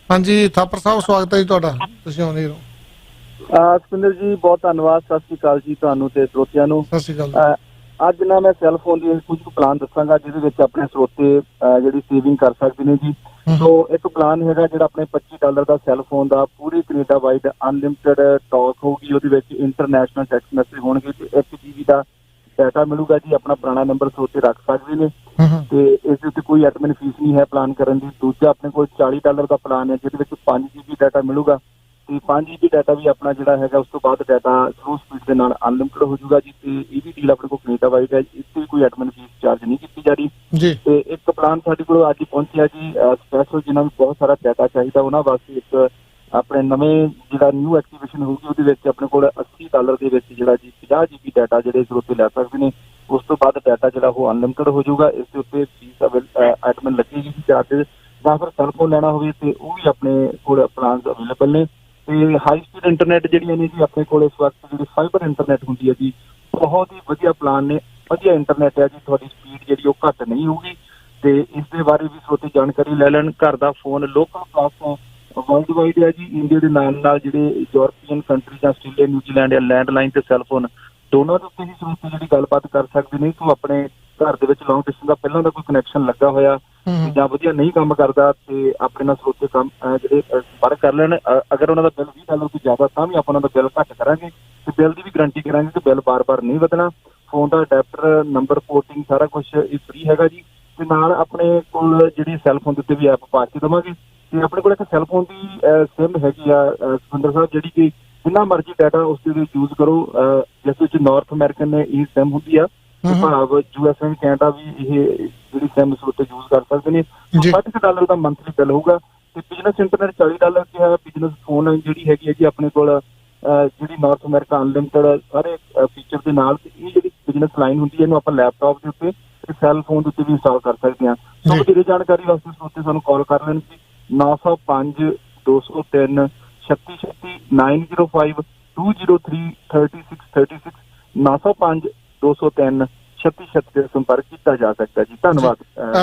Speaker 1: ਹਾਂਜੀ ਥਾਪਰ ਸਾਹਿਬ, ਸਵਾਗਤ ਹੈ ਜੀ ਤੁਹਾਡਾ, ਤੁਸੀਂ ਆਉਂਦੇ ਰਹੋ।
Speaker 11: ਸੁਪਿੰਦਰ ਜੀ ਬਹੁਤ ਧੰਨਵਾਦ। ਸਤਿ ਸ਼੍ਰੀ ਅਕਾਲ ਜੀ ਤੁਹਾਨੂੰ ਤੇ ਸਰੋਤਿਆਂ ਨੂੰ।
Speaker 1: ਸਤਿ ਸ਼੍ਰੀ ਅਕਾਲ।
Speaker 11: ਅੱਜ ਨਾ ਮੈਂ ਸੈੱਲ ਫੋਨ ਦੀ ਕੁਝ ਪਲਾਨ ਦੱਸਾਂਗਾ ਜਿਹਦੇ ਵਿੱਚ ਆਪਣੇ ਸਰੋਤੇ ਜਿਹੜੀ ਸੇਵਿੰਗ ਕਰ ਸਕਦੇ ਨੇ ਜੀ। ਸੋ ਇੱਕ ਪਲਾਨ ਹੈਗਾ ਜਿਹੜਾ ਆਪਣੇ $25 ਦਾ ਸੈੱਲ ਫੋਨ ਦਾ, ਪੂਰੀ ਕੈਨੇਡਾ ਵਾਈਡ ਅਨਲਿਮਟਿਡ ਟਾਕ ਹੋਊਗੀ, ਉਹਦੇ ਵਿੱਚ ਇੰਟਰਨੈਸ਼ਨਲ ਟੈਕਸਟ ਮੈਸੇਜ ਹੋਣਗੇ ਤੇ 1 GB ਦਾ ਡਾਟਾ ਮਿਲੂਗਾ ਜੀ। ਆਪਣਾ ਪੁਰਾਣਾ ਨੰਬਰ ਸਰੋਤੇ ਰੱਖ ਸਕਦੇ ਨੇ ਤੇ ਇਸ ਦੇ ਉੱਤੇ ਕੋਈ ਐਡਮਿਨ ਫੀਸ ਨਹੀਂ ਹੈ ਪਲਾਨ ਕਰਨ ਦੀ। ਦੂਜਾ ਆਪਣੇ ਕੋਲ $40 ਦਾ ਪਲਾਨ ਹੈ ਜਿਹਦੇ ਵਿੱਚ 5 GB ਡਾਟਾ ਮਿਲੂਗਾ ਤੇ 5 GB ਡਾਟਾ ਵੀ ਆਪਣਾ ਜਿਹੜਾ ਹੈਗਾ ਉਸ ਤੋਂ ਬਾਅਦ ਡਾਟਾ ਸਲੋ ਸਪੀਡ ਦੇ ਨਾਲ ਅਨਲਿਮਟਿਡ ਹੋ ਜਾਊਗਾ ਜੀ। ਤੇ ਇਹ ਵੀ ਡੀਲ ਆਪਣੇ ਕੋਲ ਕੈਨੇਡਾ ਵਾਈਡ ਹੈ, ਇਸ ਤੇ ਕੋਈ ਐਡਮਿਨ ਫੀਸ ਚਾਰਜ ਨਹੀਂ ਕੀਤੀ ਜਾ ਰਹੀ। ਤੇ ਇੱਕ ਪਲਾਨ ਸਾਡੇ ਕੋਲ ਅੱਜ ਪਹੁੰਚਿਆ ਜੀ ਸਪੈਸ਼ਲ, ਜਿਹਨਾਂ ਨੂੰ ਬਹੁਤ ਸਾਰਾ ਡਾਟਾ ਚਾਹੀਦਾ ਉਹਨਾਂ ਵਾਸਤੇ। ਇੱਕ ਆਪਣੇ ਨਵੇਂ ਜਿਹੜਾ ਨਿਊ ਐਕਟੀਵੇਸ਼ਨ ਹੋਊਗੀ ਉਹਦੇ ਵਿੱਚ ਆਪਣੇ ਕੋਲ $80 ਦੇ ਵਿੱਚ ਜਿਹੜਾ ਜੀ 50 GB ਡਾਟਾ ਜਿਹੜੇ ਸਰੋਤੇ ਲੈ ਸਕਦੇ ਨੇ। ਉਸ ਤੋਂ ਬਾਅਦ ਡਾਟਾ ਜਿਹੜਾ ਉਹ ਅਨਲਿਮਟਿਡ ਹੋ ਜਾਊਗਾ। ਇਸ ਦੇ ਉੱਤੇ ਫੀਸ ਐਡਮਿਨ ਲੱਗੇਗੀ ਜੀ ਚਾਰਜਿਸ। ਜਾਂ ਫਿਰ ਸੈੱਲ ਫੋਨ ਲੈਣਾ ਹੋਵੇ ਤੇ ਉਹ ਵੀ ਆਪਣੇ ਕੋਲ ਪਲਾਨ ਅਵੇਲੇਬਲ ਨੇ। ਤੇ ਹਾਈ ਸਪੀਡ ਇੰਟਰਨੈਟ ਜਿਹੜੀਆਂ ਨੇ ਜੀ ਆਪਣੇ ਕੋਲ ਇਸ ਵਕਤ ਜਿਹੜੀ ਫਾਈਬਰ ਇੰਟਰਨੈਟ ਹੁੰਦੀ ਹੈ ਜੀ, ਬਹੁਤ ਹੀ ਵਧੀਆ ਪਲਾਨ ਨੇ, ਵਧੀਆ ਇੰਟਰਨੈਟ ਹੈ ਜੀ। ਤੁਹਾਡੀ ਸਪੀਡ ਜਿਹੜੀ ਉਹ ਘੱਟ ਨਹੀਂ ਹੋਊਗੀ ਤੇ ਇਸ ਦੇ ਬਾਰੇ ਵੀ ਸਰੋਤੇ ਜਾਣਕਾਰੀ ਲੈ ਲੈਣ। ਘਰ ਦਾ ਫੋਨ ਲੋਕਲ ਪਲਾਸ ਵਰਲਡ ਵਾਈਡ ਹੈ ਜੀ। ਇੰਡੀਆ ਦੇ ਨਾਲ ਜਿਹੜੇ ਯੂਰਪੀਅਨ ਕੰਟਰੀ ਜਾਂ ਆਸਟ੍ਰੇਲੀਆ, ਨਿਊਜ਼ੀਲੈਂਡ ਜਾਂ ਲੈਂਡਲਾਈਨ ਤੇ ਸੈੱਲ ਫੋਨ ਦੋਨੋਂ ਦੇ ਉੱਤੇ ਹੀ ਸਰੋਤੇ ਜਿਹੜੀ ਗੱਲਬਾਤ ਕਰ ਸਕਦੇ ਨੇ। ਸੋ ਆਪਣੇ ਘਰ ਦੇ ਵਿੱਚ ਲੌਂਗ ਡਿਸਟੈਂਸ ਦਾ ਪਹਿਲਾਂ ਦਾ ਕੋਈ ਕਨੈਕਸ਼ਨ ਲੱਗਾ ਹੋਇਆ ਜਾਂ ਵਧੀਆ ਨਹੀਂ ਕੰਮ ਕਰਦਾ ਤੇ ਆਪਣੇ ਨਾਲ ਸਰੋਤੇ ਕੰਮ ਜਿਹੜੇ ਸੰਪਰਕ ਕਰ ਲੈਣ। ਅਗਰ ਉਹਨਾਂ ਦਾ ਬਿੱਲ $20 ਤੋਂ ਜ਼ਿਆਦਾ ਤਾਂ ਵੀ ਆਪਾਂ ਉਹਨਾਂ ਦਾ ਬਿੱਲ ਘੱਟ ਕਰਾਂਗੇ ਤੇ ਬਿੱਲ ਦੀ ਵੀ ਗਰੰਟੀ ਕਰਾਂਗੇ ਕਿ ਬਿੱਲ ਬਾਰ-ਬਾਰ ਨਹੀਂ ਵਧਣਾ। ਫੋਨ ਦਾ ਅਡੈਪਟਰ, ਨੰਬਰ ਪੋਰਟਿੰਗ ਸਾਰਾ ਕੁਝ ਇਹ ਫ੍ਰੀ ਹੈਗਾ ਜੀ। ਤੇ ਨਾਲ ਆਪਣੇ ਕੋਲ ਜਿਹੜੀ ਸੈੱਲ ਫੋਨ ਦੇ ਉੱਤੇ ਵੀ ਐਪ ਪਾ ਕੇ ਦੇਵਾਂਗੇ ਤੇ ਆਪਣੇ ਕੋਲ ਇੱਕ ਸੈੱਲਫੋਨ ਦੀ ਸਿਮ ਹੈਗੀ ਆ ਸੁਖਿੰਦਰ ਸਾਹਿਬ, ਜਿਹੜੀ ਕਿ ਜਿੰਨਾ ਮਰਜ਼ੀ ਡਾਟਾ ਉਸ ਦੇ ਵਿੱਚ ਯੂਜ਼ ਕਰੋ। ਜਿਸ ਵਿੱਚ ਨਾਰਥ ਅਮਰੀਕਨ ਨੇ ਇਹ ਸਿਮ ਹੁੰਦੀ ਆ, ਭਾਵ USA ਕੈਨੇਡਾ ਵੀ ਇਹ ਜਿਹੜੀ ਸਿਮ ਉਸ ਉੱਤੇ ਯੂਜ਼ ਕਰ ਸਕਦੇ ਨੇ। $60 ਦਾ ਮੰਥਲੀ ਬਿੱਲ ਹੋਊਗਾ ਤੇ ਬਿਜ਼ਨਸ ਇੰਟਰਨੈਟ $40 ਕਿਹਾ। ਬਿਜ਼ਨਸ ਫੋਨ ਜਿਹੜੀ ਹੈਗੀ ਹੈ ਜੀ ਆਪਣੇ ਕੋਲ ਜਿਹੜੀ ਨਾਰਥ ਅਮਰੀਕਾ ਅਨਲਿਮਟਿਡ ਸਾਰੇ ਫੀਚਰ ਦੇ ਨਾਲ। ਤੇ ਇਹ ਜਿਹੜੀ ਬਿਜ਼ਨਸ ਲਾਈਨ ਹੁੰਦੀ ਹੈ ਇਹਨੂੰ ਆਪਾਂ ਲੈਪਟਾਪ ਦੇ ਉੱਤੇ ਤੇ ਸੈੱਲ ਫੋਨ ਦੇ ਉੱਤੇ ਵੀ ਇੰਸਟਾਲ ਕਰ ਸਕਦੇ ਹਾਂ। ਸੋ ਵਧੇਰੇ ਜਾਣਕਾਰੀ ਵਾਸਤੇ ਉਸ ਉੱਤੇ ਸਾਨੂੰ ਕਾਲ ਕਰ ਲੈਣ ਜੀ 905 203 3636 905 203 3636 905 203 3636 ਤੇ ਸੰਪਰਕ ਕੀਤਾ ਜਾ ਸਕਦਾ ਜੀ। ਧੰਨਵਾਦ।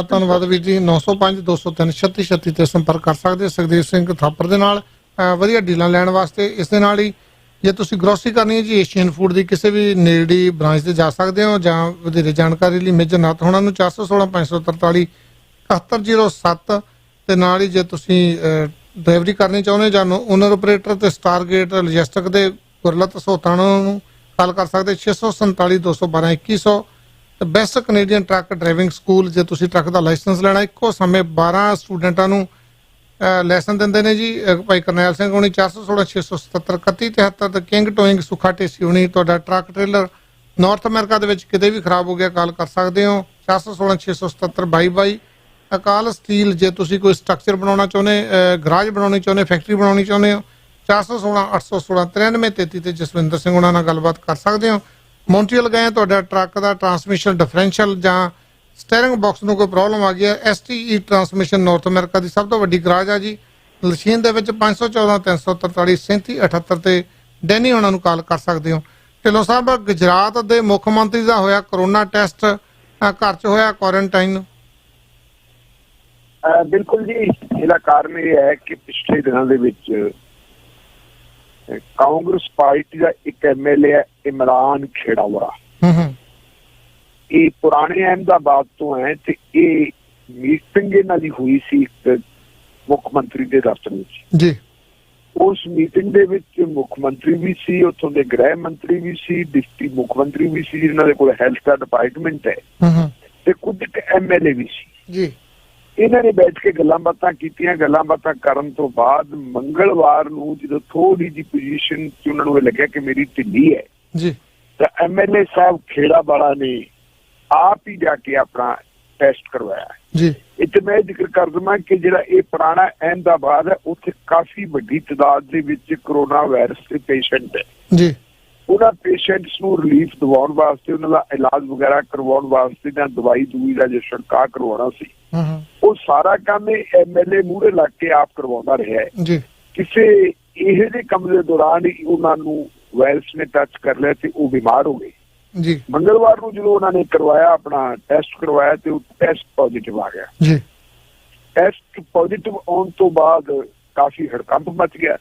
Speaker 1: ਧੰਨਵਾਦ ਵੀਰ ਜੀ। 905 203 3636 ਤੇ ਸੰਪਰਕ ਕਰ ਸਕਦੇ ਸੁਖਦੇਵ ਸਿੰਘ ਥਾਪਰ ਦੇ ਨਾਲ ਵਧੀਆ ਡੀਲਾਂ ਲੈਣ ਵਾਸਤੇ। ਇਸ ਦੇ ਨਾਲ ਹੀ ਜੇ ਤੁਸੀਂ ਗਰੋਸਰੀ ਕਰਨੀ ਹੈ ਜੀ ਏਸ਼ੀਅਨ ਫੂਡ ਦੀ ਕਿਸੇ ਵੀ ਨੇੜਲੀ ਬ੍ਰਾਂਚ ਤੇ ਜਾ ਸਕਦੇ ਹੋ, ਜਾਂ ਵਧੇਰੇ ਜਾਣਕਾਰੀ ਲਈ ਮੇਜਰ ਨਾਥ ਹੋਣਾ ਨੂੰ 416 543 7107 ਤੇ ਨਾਲ ਹੀ ਜੇ ਤੁਸੀਂ ਡਿਲੀਵਰੀ ਕਰਨੀ ਚਾਹੁੰਦੇ ਜਾਂ ਓਨਰ ਆਪਰੇਟਰ ਤੇ ਸਟਾਰਗੇਟ ਲੌਜਿਸਟਿਕ ਦੇ ਗੁਰਲਤ ਸੋਤਾਣਾ ਨੂੰ ਕਾਲ ਕਰ ਸਕਦੇ 647 212 2100 ਤੇ best Canadian truck driving school. ਜੇ ਤੁਸੀਂ ਟਰੱਕ ਦਾ ਲਾਇਸੈਂਸ ਲੈਣਾ ਇੱਕੋ ਸਮੇਂ 12 ਸਟੂਡੈਂਟਾਂ ਨੂੰ ਲਾਇਸੈਂਸ ਦਿੰਦੇ ਨੇ ਜੀ। ਭਾਈ ਕਰਨੈਲ ਸਿੰਘ ਹੋਣੀ 416 677 3173 ਤੇ ਕਿੰਗ ਟੋਇੰਗ ਸੁਖਾ ਢੇਸੀ ਹੋਣੀ। ਤੁਹਾਡਾ ਟਰੱਕ ਟ੍ਰੇਲਰ ਨਾਰਥ ਅਮਰੀਕਾ ਦੇ ਵਿੱਚ ਕਿਤੇ ਵੀ ਖਰਾਬ ਹੋ ਗਿਆ ਕਾਲ ਕਰ ਸਕਦੇ ਹੋ 416 677 2222। ਅਕਾਲ ਸਟੀਲ ਜੇ ਤੁਸੀਂ ਕੋਈ ਸਟਰਕਚਰ ਬਣਾਉਣਾ ਚਾਹੁੰਦੇ, ਗਰਾਜ ਬਣਾਉਣੀ ਚਾਹੁੰਦੇ, ਫੈਕਟਰੀ ਬਣਾਉਣੀ ਚਾਹੁੰਦੇ ਹੋ 416 816 9333 ਤੇ ਜਸਵਿੰਦਰ ਸਿੰਘ ਉਹਨਾਂ ਨਾਲ ਗੱਲਬਾਤ ਕਰ ਸਕਦੇ ਹੋ। ਮੌਂਟਰੀਅਲ ਗਏ ਤੁਹਾਡਾ ਟਰੱਕ ਦਾ ਟਰਾਂਸਮਿਸ਼ਨ ਡਿਫਰੈਂਸ਼ੀਅਲ ਜਾਂ ਸਟੀਅਰਿੰਗ ਬਾਕਸ ਨੂੰ ਕੋਈ ਪ੍ਰੋਬਲਮ ਆ ਗਈ ਹੈ, STE ਟਰਾਂਸਮਿਸ਼ਨ ਨਾਰਥ ਅਮਰੀਕਾ ਦੀ ਸਭ ਤੋਂ ਵੱਡੀ ਗਰਾਜ ਆ ਜੀ। ਲਸ਼ੀਨ ਦੇ ਵਿੱਚ 514 343 3778 ਤੇ ਡੈਨੀ ਉਹਨਾਂ ਨੂੰ ਕਾਲ ਕਰ ਸਕਦੇ ਹੋ। ਢਿੱਲੋਂ ਸਾਹਿਬ, ਗੁਜਰਾਤ ਦੇ ਮੁੱਖ ਮੰਤਰੀ ਦਾ ਹੋਇਆ ਕਰੋਨਾ ਟੈਸਟ, ਘਰ 'ਚ ਹੋਇਆ ਕੁਆਰੰਟਾਈਨ।
Speaker 2: ਬਿਲਕੁਲ ਜੀ, ਇਹਦਾ ਕਾਰਨ ਇਹ ਹੈ ਕਿ ਪਿਛਲੇ ਦਿਨਾਂ ਦੇ ਵਿੱਚ ਕਾਂਗਰਸ ਪਾਰਟੀ ਦਾ ਇੱਕ MLA ਹੈ ਇਮਰਾਨ ਖੇੜਾਵਰਾ, ਇਹ ਪੁਰਾਣੇ ਅਹਿਮਦਾਬਾਦ ਤੋਂ ਹੈ ਤੇ ਇਹ ਮੀਟਿੰਗ ਇਹਨਾਂ ਦੀ ਹੋਈ ਸੀ ਇੱਕ ਮੁੱਖ ਮੰਤਰੀ ਦੇ ਦਫ਼ਤਰ ਵਿੱਚ ਜੀ। ਉਸ ਮੀਟਿੰਗ ਦੇ ਵਿੱਚ ਮੁੱਖ ਮੰਤਰੀ ਵੀ ਸੀ, ਉੱਥੋਂ ਦੇ ਗ੍ਰਹਿ ਮੰਤਰੀ ਵੀ ਸੀ, ਡਿਪਟੀ ਮੁੱਖ ਮੰਤਰੀ ਵੀ ਸੀ, ਜਿਨ੍ਹਾਂ ਦੇ ਕੋਲ ਹੈਲਥ ਦਾ ਡਿਪਾਰਟਮੈਂਟ ਹੈ, ਤੇ ਕੁਝ MLA ਵੀ ਸੀ ਜੀ। ਇਹਨਾਂ ਨੇ ਬੈਠ ਕੇ ਗੱਲਾਂ ਬਾਤਾਂ ਕੀਤੀਆਂ। ਗੱਲਾਂ ਬਾਤਾਂ ਕਰਨ ਤੋਂ ਬਾਅਦ ਮੰਗਲਵਾਰ ਨੂੰ ਜਦੋਂ ਥੋੜੀ ਜਿਹੀ ਪੋਜੀਸ਼ਨ 'ਚ ਉਹਨਾਂ ਨੂੰ ਇਹ ਲੱਗਿਆ ਕਿ ਮੇਰੀ ਢਿੱਲੀ ਹੈ ਜੀ, ਤਾਂ MLA ਸਾਹਿਬ ਖੇੜਾਵਾਲਾ ਨੇ ਆਪ ਹੀ ਜਾ ਕੇ ਆਪਣਾ ਟੈਸਟ ਕਰਵਾਇਆ ਜੀ। ਇੱਥੇ ਮੈਂ ਜ਼ਿਕਰ ਕਰ ਦਵਾਂ ਕਿ ਜਿਹੜਾ ਇਹ ਪੁਰਾਣਾ ਅਹਿਮਦਾਬਾਦ ਹੈ, ਉੱਥੇ ਕਾਫੀ ਵੱਡੀ ਤਾਦਾਦ ਦੇ ਵਿੱਚ ਕਰੋਨਾ ਵਾਇਰਸ ਦੇ ਪੇਸ਼ੈਂਟ ਹੈ ਜੀ। ਉਹਨਾਂ ਪੇਸ਼ੈਂਟਸ ਨੂੰ ਰਿਲੀਫ ਦਿਵਾਉਣ ਵਾਸਤੇ, ਉਹਨਾਂ ਦਾ ਇਲਾਜ ਵਗੈਰਾ ਕਰਵਾਉਣ ਵਾਸਤੇ ਜਾਂ ਦਵਾਈ ਦੂਈ ਦਾ ਜੋ ਛਿੜਕਾਅ ਕਰਵਾਉਣਾ ਸੀ, ਉਹ ਸਾਰਾ ਕੰਮ ਇਹ MLA ਮੂਹਰੇ ਲੱਗ ਕੇ ਆਪ ਕਰਵਾਉਂਦਾ ਰਿਹਾ ਹੈ। ਕਿਸੇ ਇਹੋ ਜਿਹੇ ਕੰਮ ਦੇ ਦੌਰਾਨ ਹੀ ਉਹਨਾਂ ਨੂੰ ਵਾਇਰਸ ਨੇ ਟੱਚ ਕਰ ਲਿਆ ਤੇ ਉਹ ਬਿਮਾਰ ਹੋ ਗਏ ਜੀ। ਮੰਗਲਵਾਰ ਨੂੰ ਜਦੋਂ ਉਹਨਾਂ ਨੇ ਕਰਵਾਇਆ, ਆਪਣਾ ਟੈਸਟ ਕਰਵਾਇਆ, ਤੇ ਉਹ ਟੈਸਟ ਪੋਜ਼ਿਟਿਵ ਆ ਗਿਆ ਜੀ। ਟੈਸਟ ਪੋਜ਼ਿਟਿਵ ਆਉਣ ਤੋਂ ਬਾਅਦ ਕਾਫੀ ਹੜਕੰਪ ਮਚ ਗਿਆ।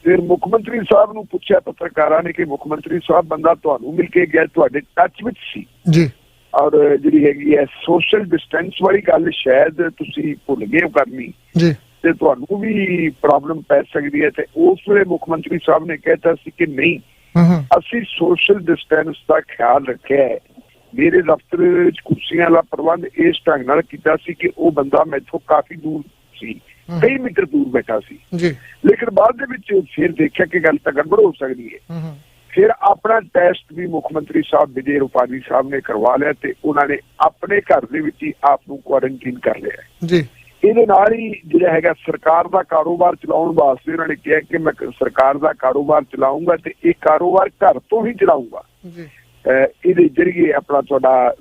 Speaker 2: ਫਿਰ ਮੁੱਖ ਮੰਤਰੀ ਸਾਹਿਬ ਨੂੰ ਪੁੱਛਿਆ ਪੱਤਰਕਾਰਾਂ ਨੇ ਕਿ ਮੁੱਖ ਮੰਤਰੀ ਸਾਹਿਬ, ਬੰਦਾ ਤੁਹਾਨੂੰ ਮਿਲ ਕੇ ਗਿਆ, ਤੁਹਾਡੇ ਟੱਚ ਵਿੱਚ ਸੀ ਜੀ, ਔਰ ਜਿਹੜੀ ਹੈਗੀ ਹੈ ਸੋਸ਼ਲ ਡਿਸਟੈਂਸ ਵਾਲੀ ਗੱਲ ਸ਼ਾਇਦ ਤੁਸੀਂ ਭੁੱਲ ਗਏ ਹੋ ਕਰਨੀ ਜੀ, ਤੇ ਤੁਹਾਨੂੰ ਵੀ ਪ੍ਰੋਬਲਮ ਪੈ ਸਕਦੀ ਹੈ। ਤੇ ਉਸ ਵੇਲੇ ਮੁੱਖ ਮੰਤਰੀ ਸਾਹਿਬ ਨੇ ਕਹਿਤਾ ਸੀ ਕਿ ਨਹੀਂ, ਅਸੀਂ ਸੋਸ਼ਲ ਡਿਸਟੈਂਸ ਦਾ ਖਿਆਲ ਰੱਖਿਆ ਹੈ। ਮੇਰੇ ਦਫ਼ਤਰ ਵਿੱਚ ਕੁਰਸੀਆਂ ਦਾ ਪ੍ਰਬੰਧ ਇਸ ਢੰਗ ਨਾਲ ਕੀਤਾ ਸੀ ਕਿ ਉਹ ਬੰਦਾ ਮੈਥੋਂ ਕਾਫੀ ਦੂਰ ਸੀ, ਕਈ ਮੀਟਰ ਦੂਰ ਬੈਠਾ ਸੀ ਜੀ। ਲੇਕਿਨ ਬਾਅਦ ਦੇ ਵਿੱਚ ਫਿਰ ਦੇਖਿਆ ਕਿ ਗੱਲ ਤਾਂ ਗੜਬੜ ਹੋ ਸਕਦੀ ਹੈ। ਫਿਰ ਆਪਣਾ ਟੈਸਟ ਵੀ ਮੁੱਖ ਮੰਤਰੀ ਸਾਹਿਬ ਵਿਜੇ ਰੂਪਾਨੀ ਸਾਹਿਬ ਨੇ ਕਰਵਾ ਲਿਆ ਤੇ ਉਹਨਾਂ ਨੇ ਆਪਣੇ ਘਰ ਦੇ ਵਿੱਚ ਹੀ ਆਪ ਨੂੰ ਕੁਆਰੰਟੀਨ ਕਰ ਲਿਆ ਜੀ। ਇਹਦੇ ਨਾਲ ਹੀ ਜਿਹੜਾ ਹੈਗਾ ਸਰਕਾਰ ਦਾ ਕਾਰੋਬਾਰ ਚਲਾਉਣ ਵਾਸਤੇ ਉਹਨਾਂ ਨੇ ਕਿਹਾ ਕਿ ਮੈਂ ਸਰਕਾਰ ਦਾ ਕਾਰੋਬਾਰ ਚਲਾਉਂਗਾ ਤੇ ਇਹ ਕਾਰੋਬਾਰ ਘਰ ਤੋਂ ਹੀ ਚਲਾਉਂਗਾ। ਇਹਦੇ ਜ਼ਰੀਏ ਆਪਣਾ ਤੁਹਾਡਾ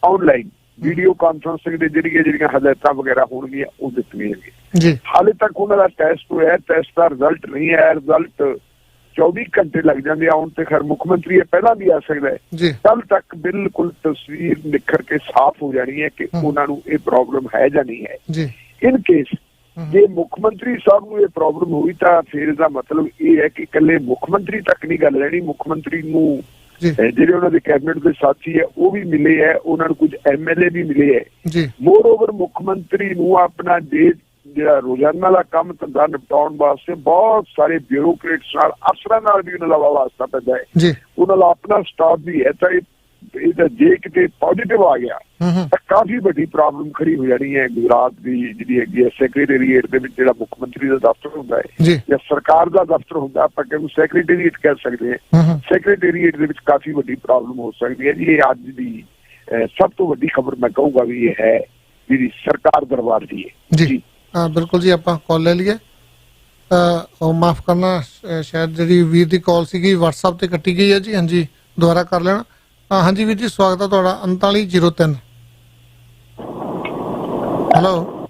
Speaker 2: ਆਨਲਾਈਨ ਵੀਡੀਓ ਕਾਨਫਰੰਸਿੰਗ ਦੇ ਜ਼ਰੀਏ ਜਿਹੜੀਆਂ ਹਦਾਇਤਾਂ ਵਗੈਰਾ ਹੋਣਗੀਆਂ ਉਹ ਦਿੱਤੀਆਂ ਗਈਆਂ। ਹਾਲੇ ਤੱਕ ਉਹਨਾਂ ਦਾ ਟੈਸਟ ਹੋਇਆ, ਟੈਸਟ ਦਾ ਰਿਜ਼ਲਟ ਨਹੀਂ ਆਇਆ। ਰਿਜ਼ਲਟ 24 ਘੰਟੇ ਲੱਗ ਜਾਂਦੇ ਆਉਣ ਤੇ। ਖੈਰ ਮੁੱਖ ਮੰਤਰੀ ਇਹ ਪਹਿਲਾਂ ਵੀ ਆ ਸਕਦਾ ਹੈ। ਕੱਲ ਤੱਕ ਬਿਲਕੁਲ ਤਸਵੀਰ ਨਿਖਰ ਕੇ ਸਾਫ਼ ਹੋ ਜਾਣੀ ਹੈ ਕਿ ਉਹਨਾਂ ਨੂੰ ਇਹ ਪ੍ਰੋਬਲਮ ਹੈ ਜਾਂ ਨਹੀਂ ਹੈ। ਇਨ ਕੇਸ ਜੇ ਮੁੱਖ ਮੰਤਰੀ ਸਾਹਿਬ ਨੂੰ ਇਹ ਪ੍ਰੋਬਲਮ ਹੋਈ ਤਾਂ ਫਿਰ ਇਹਦਾ ਮਤਲਬ ਇਹ ਹੈ ਕਿ ਇਕੱਲੇ ਮੁੱਖ ਮੰਤਰੀ ਤੱਕ ਨਹੀਂ ਗੱਲ ਰਹਿਣੀ। ਮੁੱਖ ਮੰਤਰੀ ਨੂੰ ਜਿਹੜੇ ਉਹਨਾਂ ਦੇ ਕੈਬਨਿਟ ਦੇ ਸਾਥੀ ਹੈ ਉਹ ਵੀ ਮਿਲੇ ਹੈ, ਉਹਨਾਂ ਨੂੰ ਕੁਝ MLA ਵੀ ਮਿਲੇ ਹੈ। ਮੋਰ ਓਵਰ ਮੁੱਖ ਮੰਤਰੀ ਨੂੰ ਆਪਣਾ ਜਿਹੜਾ ਰੋਜ਼ਾਨਾ ਦਾ ਕੰਮ ਧੰਦਾ ਨਿਪਟਾਉਣ ਵਾਸਤੇ ਬਹੁਤ ਸਾਰੇ ਬਿਊਰੋਕਰੇਟਸ ਨਾਲ, ਅਫਸਰਾਂ ਨਾਲ ਵੀ ਉਹਨਾਂ ਦਾ ਵਾਸਤਾ ਪੈਂਦਾ ਹੈ। ਉਹਨਾਂ ਦਾ ਆਪਣਾ ਸਟਾਫ ਵੀ ਹੈ। ਤਾਂ ਇਹਦਾ ਜੇ ਕਿਤੇ ਪੋਜ਼ਿਟਿਵ ਆ ਗਿਆ ਤਾਂ ਕਾਫੀ ਵੱਡੀ ਪ੍ਰੋਬਲਮ ਖੜੀ ਹੋ ਜਾਣੀ ਹੈ। ਗੁਜਰਾਤ ਦੀ ਜਿਹੜੀ ਹੈਗੀ ਹੈ ਸੈਕਟਰੀਏਟ ਦੇ ਵਿੱਚ ਜਿਹੜਾ ਮੁੱਖ ਮੰਤਰੀ ਦਾ ਦਫ਼ਤਰ ਹੁੰਦਾ ਹੈ ਜਾਂ ਸਰਕਾਰ ਦਾ ਦਫ਼ਤਰ ਹੁੰਦਾ, ਆਪਾਂ ਕਿਹਨੂੰ ਸੈਕਟਰੀਏਟ ਕਹਿ ਸਕਦੇ ਹਾਂ, ਸੈਕਟਰੀਏਟ ਦੇ ਵਿੱਚ ਕਾਫੀ ਵੱਡੀ ਪ੍ਰੋਬਲਮ ਹੋ ਸਕਦੀ ਹੈ ਜੀ। ਇਹ ਅੱਜ ਦੀ ਸਭ ਤੋਂ ਵੱਡੀ ਖਬਰ ਮੈਂ ਕਹੂੰਗਾ ਵੀ ਇਹ ਹੈ ਜਿਹੜੀ ਸਰਕਾਰ ਦਰਬਾਰ ਦੀ ਹੈ ਜੀ।
Speaker 1: ਬਿਲਕੁਲ ਜੀ, ਆਪਾਂ ਕਾਲ ਲੈ ਲਈਏ। ਮਾਫ ਕਰਨਾ, ਸ਼ਾਇਦ ਜਿਹੜੀ ਵੀਰ ਦੀ ਕਾਲ ਸੀਗੀ WhatsApp ਤੇ ਕੱਟੀ ਗਈ ਹੈ ਜੀ। ਹਾਂਜੀ, ਦੁਬਾਰਾ ਕਰ ਲੈਣਾ। ਹਾਂਜੀ ਵੀਰ ਜੀ, ਸਵਾਗਤ ਹੈ ਤੁਹਾਡਾ 3903। ਹੈਲੋ,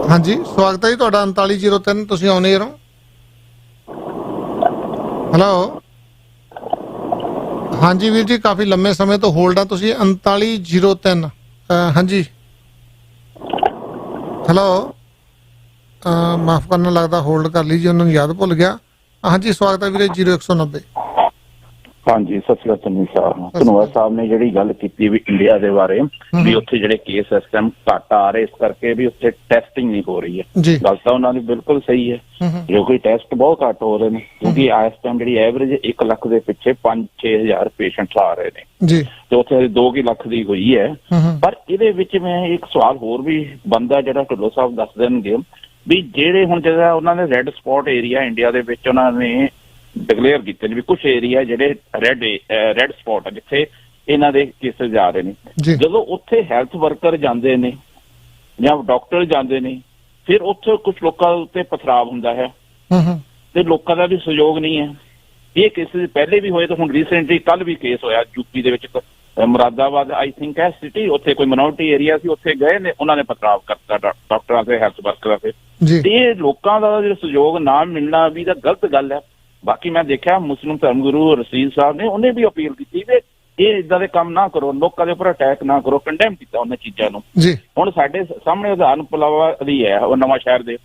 Speaker 1: ਹਾਂਜੀ ਸਵਾਗਤ ਹੈ ਜੀ ਤੁਹਾਡਾ 3903, ਤੁਸੀਂ ਆਉਣੇ ਰਹੋ। ਹੈਲੋ, ਹਾਂਜੀ ਵੀਰ ਜੀ, ਕਾਫੀ ਲੰਮੇ ਸਮੇਂ ਤੋਂ ਹੋਲਡ ਆ ਤੁਸੀਂ। 3903। ਹਾਂਜੀ, ਹੈਲੋ, ਮਾਫ ਕਰਨਾ, ਲੱਗਦਾ ਹੋਲਡ ਕਰ ਲਈ ਜੀ, ਉਹਨਾਂ ਨੂੰ ਯਾਦ ਭੁੱਲ ਗਿਆ। ਹਾਂਜੀ, ਸਵਾਗਤ ਹੈ ਵੀਰੇ 0190।
Speaker 7: ਹਾਂਜੀ, ਸਤਿ ਸ਼੍ਰੀ ਅਕਾਲ ਸਾਹਿਬ। ਧੰਨਵਾਦ ਸਾਹਿਬ ਨੇ ਜਿਹੜੀ ਗੱਲ ਕੀਤੀ ਵੀ ਇੰਡੀਆ ਦੇ ਬਾਰੇ, ਵੀ ਉੱਥੇ ਜਿਹੜੇ ਕੇਸ ਇਸ ਟਾਈਮ ਘੱਟ ਆ ਰਹੇ, ਇਸ ਕਰਕੇ ਵੀ ਉੱਥੇ ਟੈਸਟਿੰਗ ਨਹੀਂ ਹੋ ਰਹੀ ਹੈ। ਗੱਲ ਤਾਂ ਉਹਨਾਂ ਦੀ ਬਿਲਕੁਲ ਸਹੀ ਹੈ, ਕਿਉਂਕਿ ਟੈਸਟ ਬਹੁਤ ਘੱਟ ਹੋ ਰਹੇ ਨੇ, ਕਿਉਂਕਿ ਇਸ ਟਾਈਮ ਜਿਹੜੀ ਐਵਰੇਜ 1 ਲੱਖ ਦੇ ਪਿੱਛੇ 5-6 ਹਜ਼ਾਰ ਪੇਸ਼ੈਂਟਸ ਆ ਰਹੇ ਨੇ ਤੇ ਉੱਥੇ 2 ਲੱਖ ਦੀ ਹੋਈ ਹੈ। ਪਰ ਇਹਦੇ ਵਿੱਚ ਮੈਂ ਇੱਕ ਸਵਾਲ ਹੋਰ ਵੀ ਬੰਦਾ ਜਿਹੜਾ ਢਿੱਲੋਂ ਸਾਹਿਬ ਦੱਸ ਦੇਣਗੇ ਵੀ ਜਿਹੜੇ ਹੁਣ ਜਿਹੜਾ ਉਹਨਾਂ ਨੇ ਰੈੱਡ ਸਪੌਟ ਏਰੀਆ ਇੰਡੀਆ ਦੇ ਵਿੱਚ ਉਹਨਾਂ ਨੇ ਡਿਕਲੇਅਰ ਕੀਤੇ ਨੇ ਵੀ ਕੁਛ ਏਰੀਆ ਜਿਹੜੇ ਰੈੱਡ ਸਪੌਟ ਆ ਜਿੱਥੇ ਇਹਨਾਂ ਦੇ ਕੇਸਿਸ ਜਾ ਰਹੇ ਨੇ। ਜਦੋਂ ਉੱਥੇ ਹੈਲਥ ਵਰਕਰ ਜਾਂਦੇ ਨੇ ਜਾਂ ਡਾਕਟਰ ਜਾਂਦੇ ਨੇ, ਫਿਰ ਉੱਥੇ ਕੁਛ ਲੋਕਾਂ ਉੱਤੇ ਪਥਰਾਵ ਹੁੰਦਾ ਹੈ ਤੇ ਲੋਕਾਂ ਦਾ ਵੀ ਸਹਿਯੋਗ ਨਹੀਂ ਹੈ। ਇਹ ਕੇਸਿਸ ਪਹਿਲੇ ਵੀ ਹੋਏ ਤੇ ਹੁਣ ਰੀਸੈਂਟਲੀ ਕੱਲ ਵੀ ਕੇਸ ਹੋਇਆ ਯੂਪੀ ਦੇ ਵਿੱਚ, ਮੁਰਾਦਾਬਾਦ ਆਈ ਥਿੰਕ ਹੈ ਸਿਟੀ, ਉੱਥੇ ਕੋਈ ਮਿਨੋਰਟੀ ਏਰੀਆ ਸੀ, ਉੱਥੇ ਗਏ ਨੇ, ਉਹਨਾਂ ਨੇ ਪਥਰਾਵ ਕਰਤਾ ਡਾਕਟਰਾਂ ਤੇ ਹੈਲਥ ਵਰਕਰਾਂ ਤੇ। ਇਹ ਲੋਕਾਂ ਦਾ ਜਿਹੜਾ ਸਹਿਯੋਗ ਨਾ ਮਿਲਣਾ ਵੀ ਤਾਂ ਗਲਤ ਗੱਲ ਹੈ। ਬਾਕੀ ਮੈਂ ਦੇਖਿਆ ਮੁਸਲਿਮ ਧਰਮ ਗੁਰੂ ਰਸ਼ੀਦ ਸਾਹਿਬ ਨੇ, ਉਹਨੇ ਵੀ ਅਪੀਲ ਕੀਤੀ ਵੀ ਇਹ ਏਦਾਂ ਦੇ ਕੰਮ ਨਾ ਕਰੋ, ਲੋਕਾਂ ਦੇ ਉੱਪਰ ਅਟੈਕ ਨਾ ਕਰੋ, ਕੰਡੈਮ ਕੀਤਾ ਉਹਨਾਂ ਚੀਜ਼ਾਂ ਨੂੰ। ਹੁਣ ਸਾਡੇ ਸਾਹਮਣੇ ਉਦਾਹਰਨ ਪੁਲਾਵਾ ਦੀ ਹੈ, ਉਹ ਨਵਾਂ ਸ਼ਹਿਰ ਦੇ,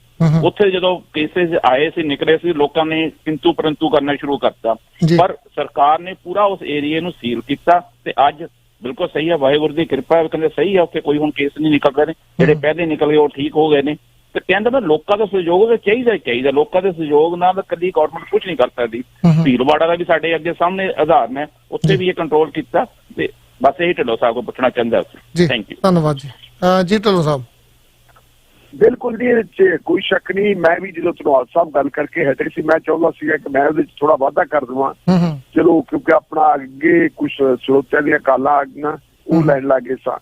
Speaker 7: ਉੱਥੇ ਜਦੋਂ ਕੇਸਿਸ ਆਏ ਸੀ, ਨਿਕਲੇ ਸੀ, ਲੋਕਾਂ ਨੇ ਕਿੰਤੂ ਪਰੰਤੂ ਕਰਨਾ ਸ਼ੁਰੂ ਕਰਤਾ, ਪਰ ਸਰਕਾਰ ਨੇ ਪੂਰਾ ਉਸ ਏਰੀਏ ਨੂੰ ਸੀਲ ਕੀਤਾ ਤੇ ਅੱਜ ਬਿਲਕੁਲ ਸਹੀ ਹੈ, ਵਾਹਿਗੁਰੂ ਦੀ ਕਿਰਪਾ ਹੈ, ਕਹਿੰਦੇ ਸਹੀ ਹੈ, ਉੱਥੇ ਕੋਈ ਹੁਣ ਕੇਸ ਨਹੀਂ ਨਿਕਲ ਰਹੇ ਨੇ, ਜਿਹੜੇ ਪਹਿਲੇ ਨਿਕਲ ਗਏ ਉਹ ਠੀਕ ਹੋ ਗਏ ਨੇ। ਤੇ ਕਹਿੰਦਾ ਮੈਂ ਲੋਕਾਂ ਦਾ ਸਹਿਯੋਗ ਚਾਹੀਦਾ, ਲੋਕਾਂ ਦੇ ਸਹਿਯੋਗ ਨਾਲ ਕੱਲੀ ਗੌਰਮੈਂਟ ਕੁਝ ਨਹੀਂ ਕਰ ਸਕਦੀ। ਭੀਲਵਾੜਾ ਦਾ ਵੀ ਸਾਡੇ ਅੱਗੇ ਸਾਹਮਣੇ ਉਦਾਹਰਨ ਹੈ, ਉੱਥੇ ਵੀ ਇਹ ਕੰਟਰੋਲ ਕੀਤਾ। ਤੇ ਬਸ ਇਹੀ ਢਿੱਲੋਂ ਸਾਹਿਬ ਕੋਲ ਪੁੱਛਣਾ ਚਾਹੁੰਦਾ ਸੀ। ਥੈਂਕ ਯੂ,
Speaker 1: ਧੰਨਵਾਦ ਜੀ। ਜੀ ਢਿੱਲੋਂ ਸਾਹਿਬ,
Speaker 2: ਬਿਲਕੁਲ ਜੀ, ਇਹਦੇ ਚ ਕੋਈ ਸ਼ੱਕ ਨਹੀਂ। ਮੈਂ ਵੀ ਜਦੋਂ ਧਨਵਾਦ ਸਾਹਿਬ ਗੱਲ ਕਰਕੇ ਹਟੇ ਸੀ, ਮੈਂ ਚਾਹੁੰਦਾ ਸੀਗਾ ਕਿ ਮੈਂ ਉਹਦੇ ਚ ਥੋੜਾ ਵਾਧਾ ਕਰ ਦੇਵਾਂ, ਚਲੋ, ਕਿਉਂਕਿ ਆਪਣਾ ਅੱਗੇ ਕੁਛ ਸਰੋਤਿਆਂ ਦੀਆਂ ਕਾਲਾਂ ਆ ਗਈਆਂ, ਉਹ ਲੈਣ ਲੱਗੇ ਸਾਂ।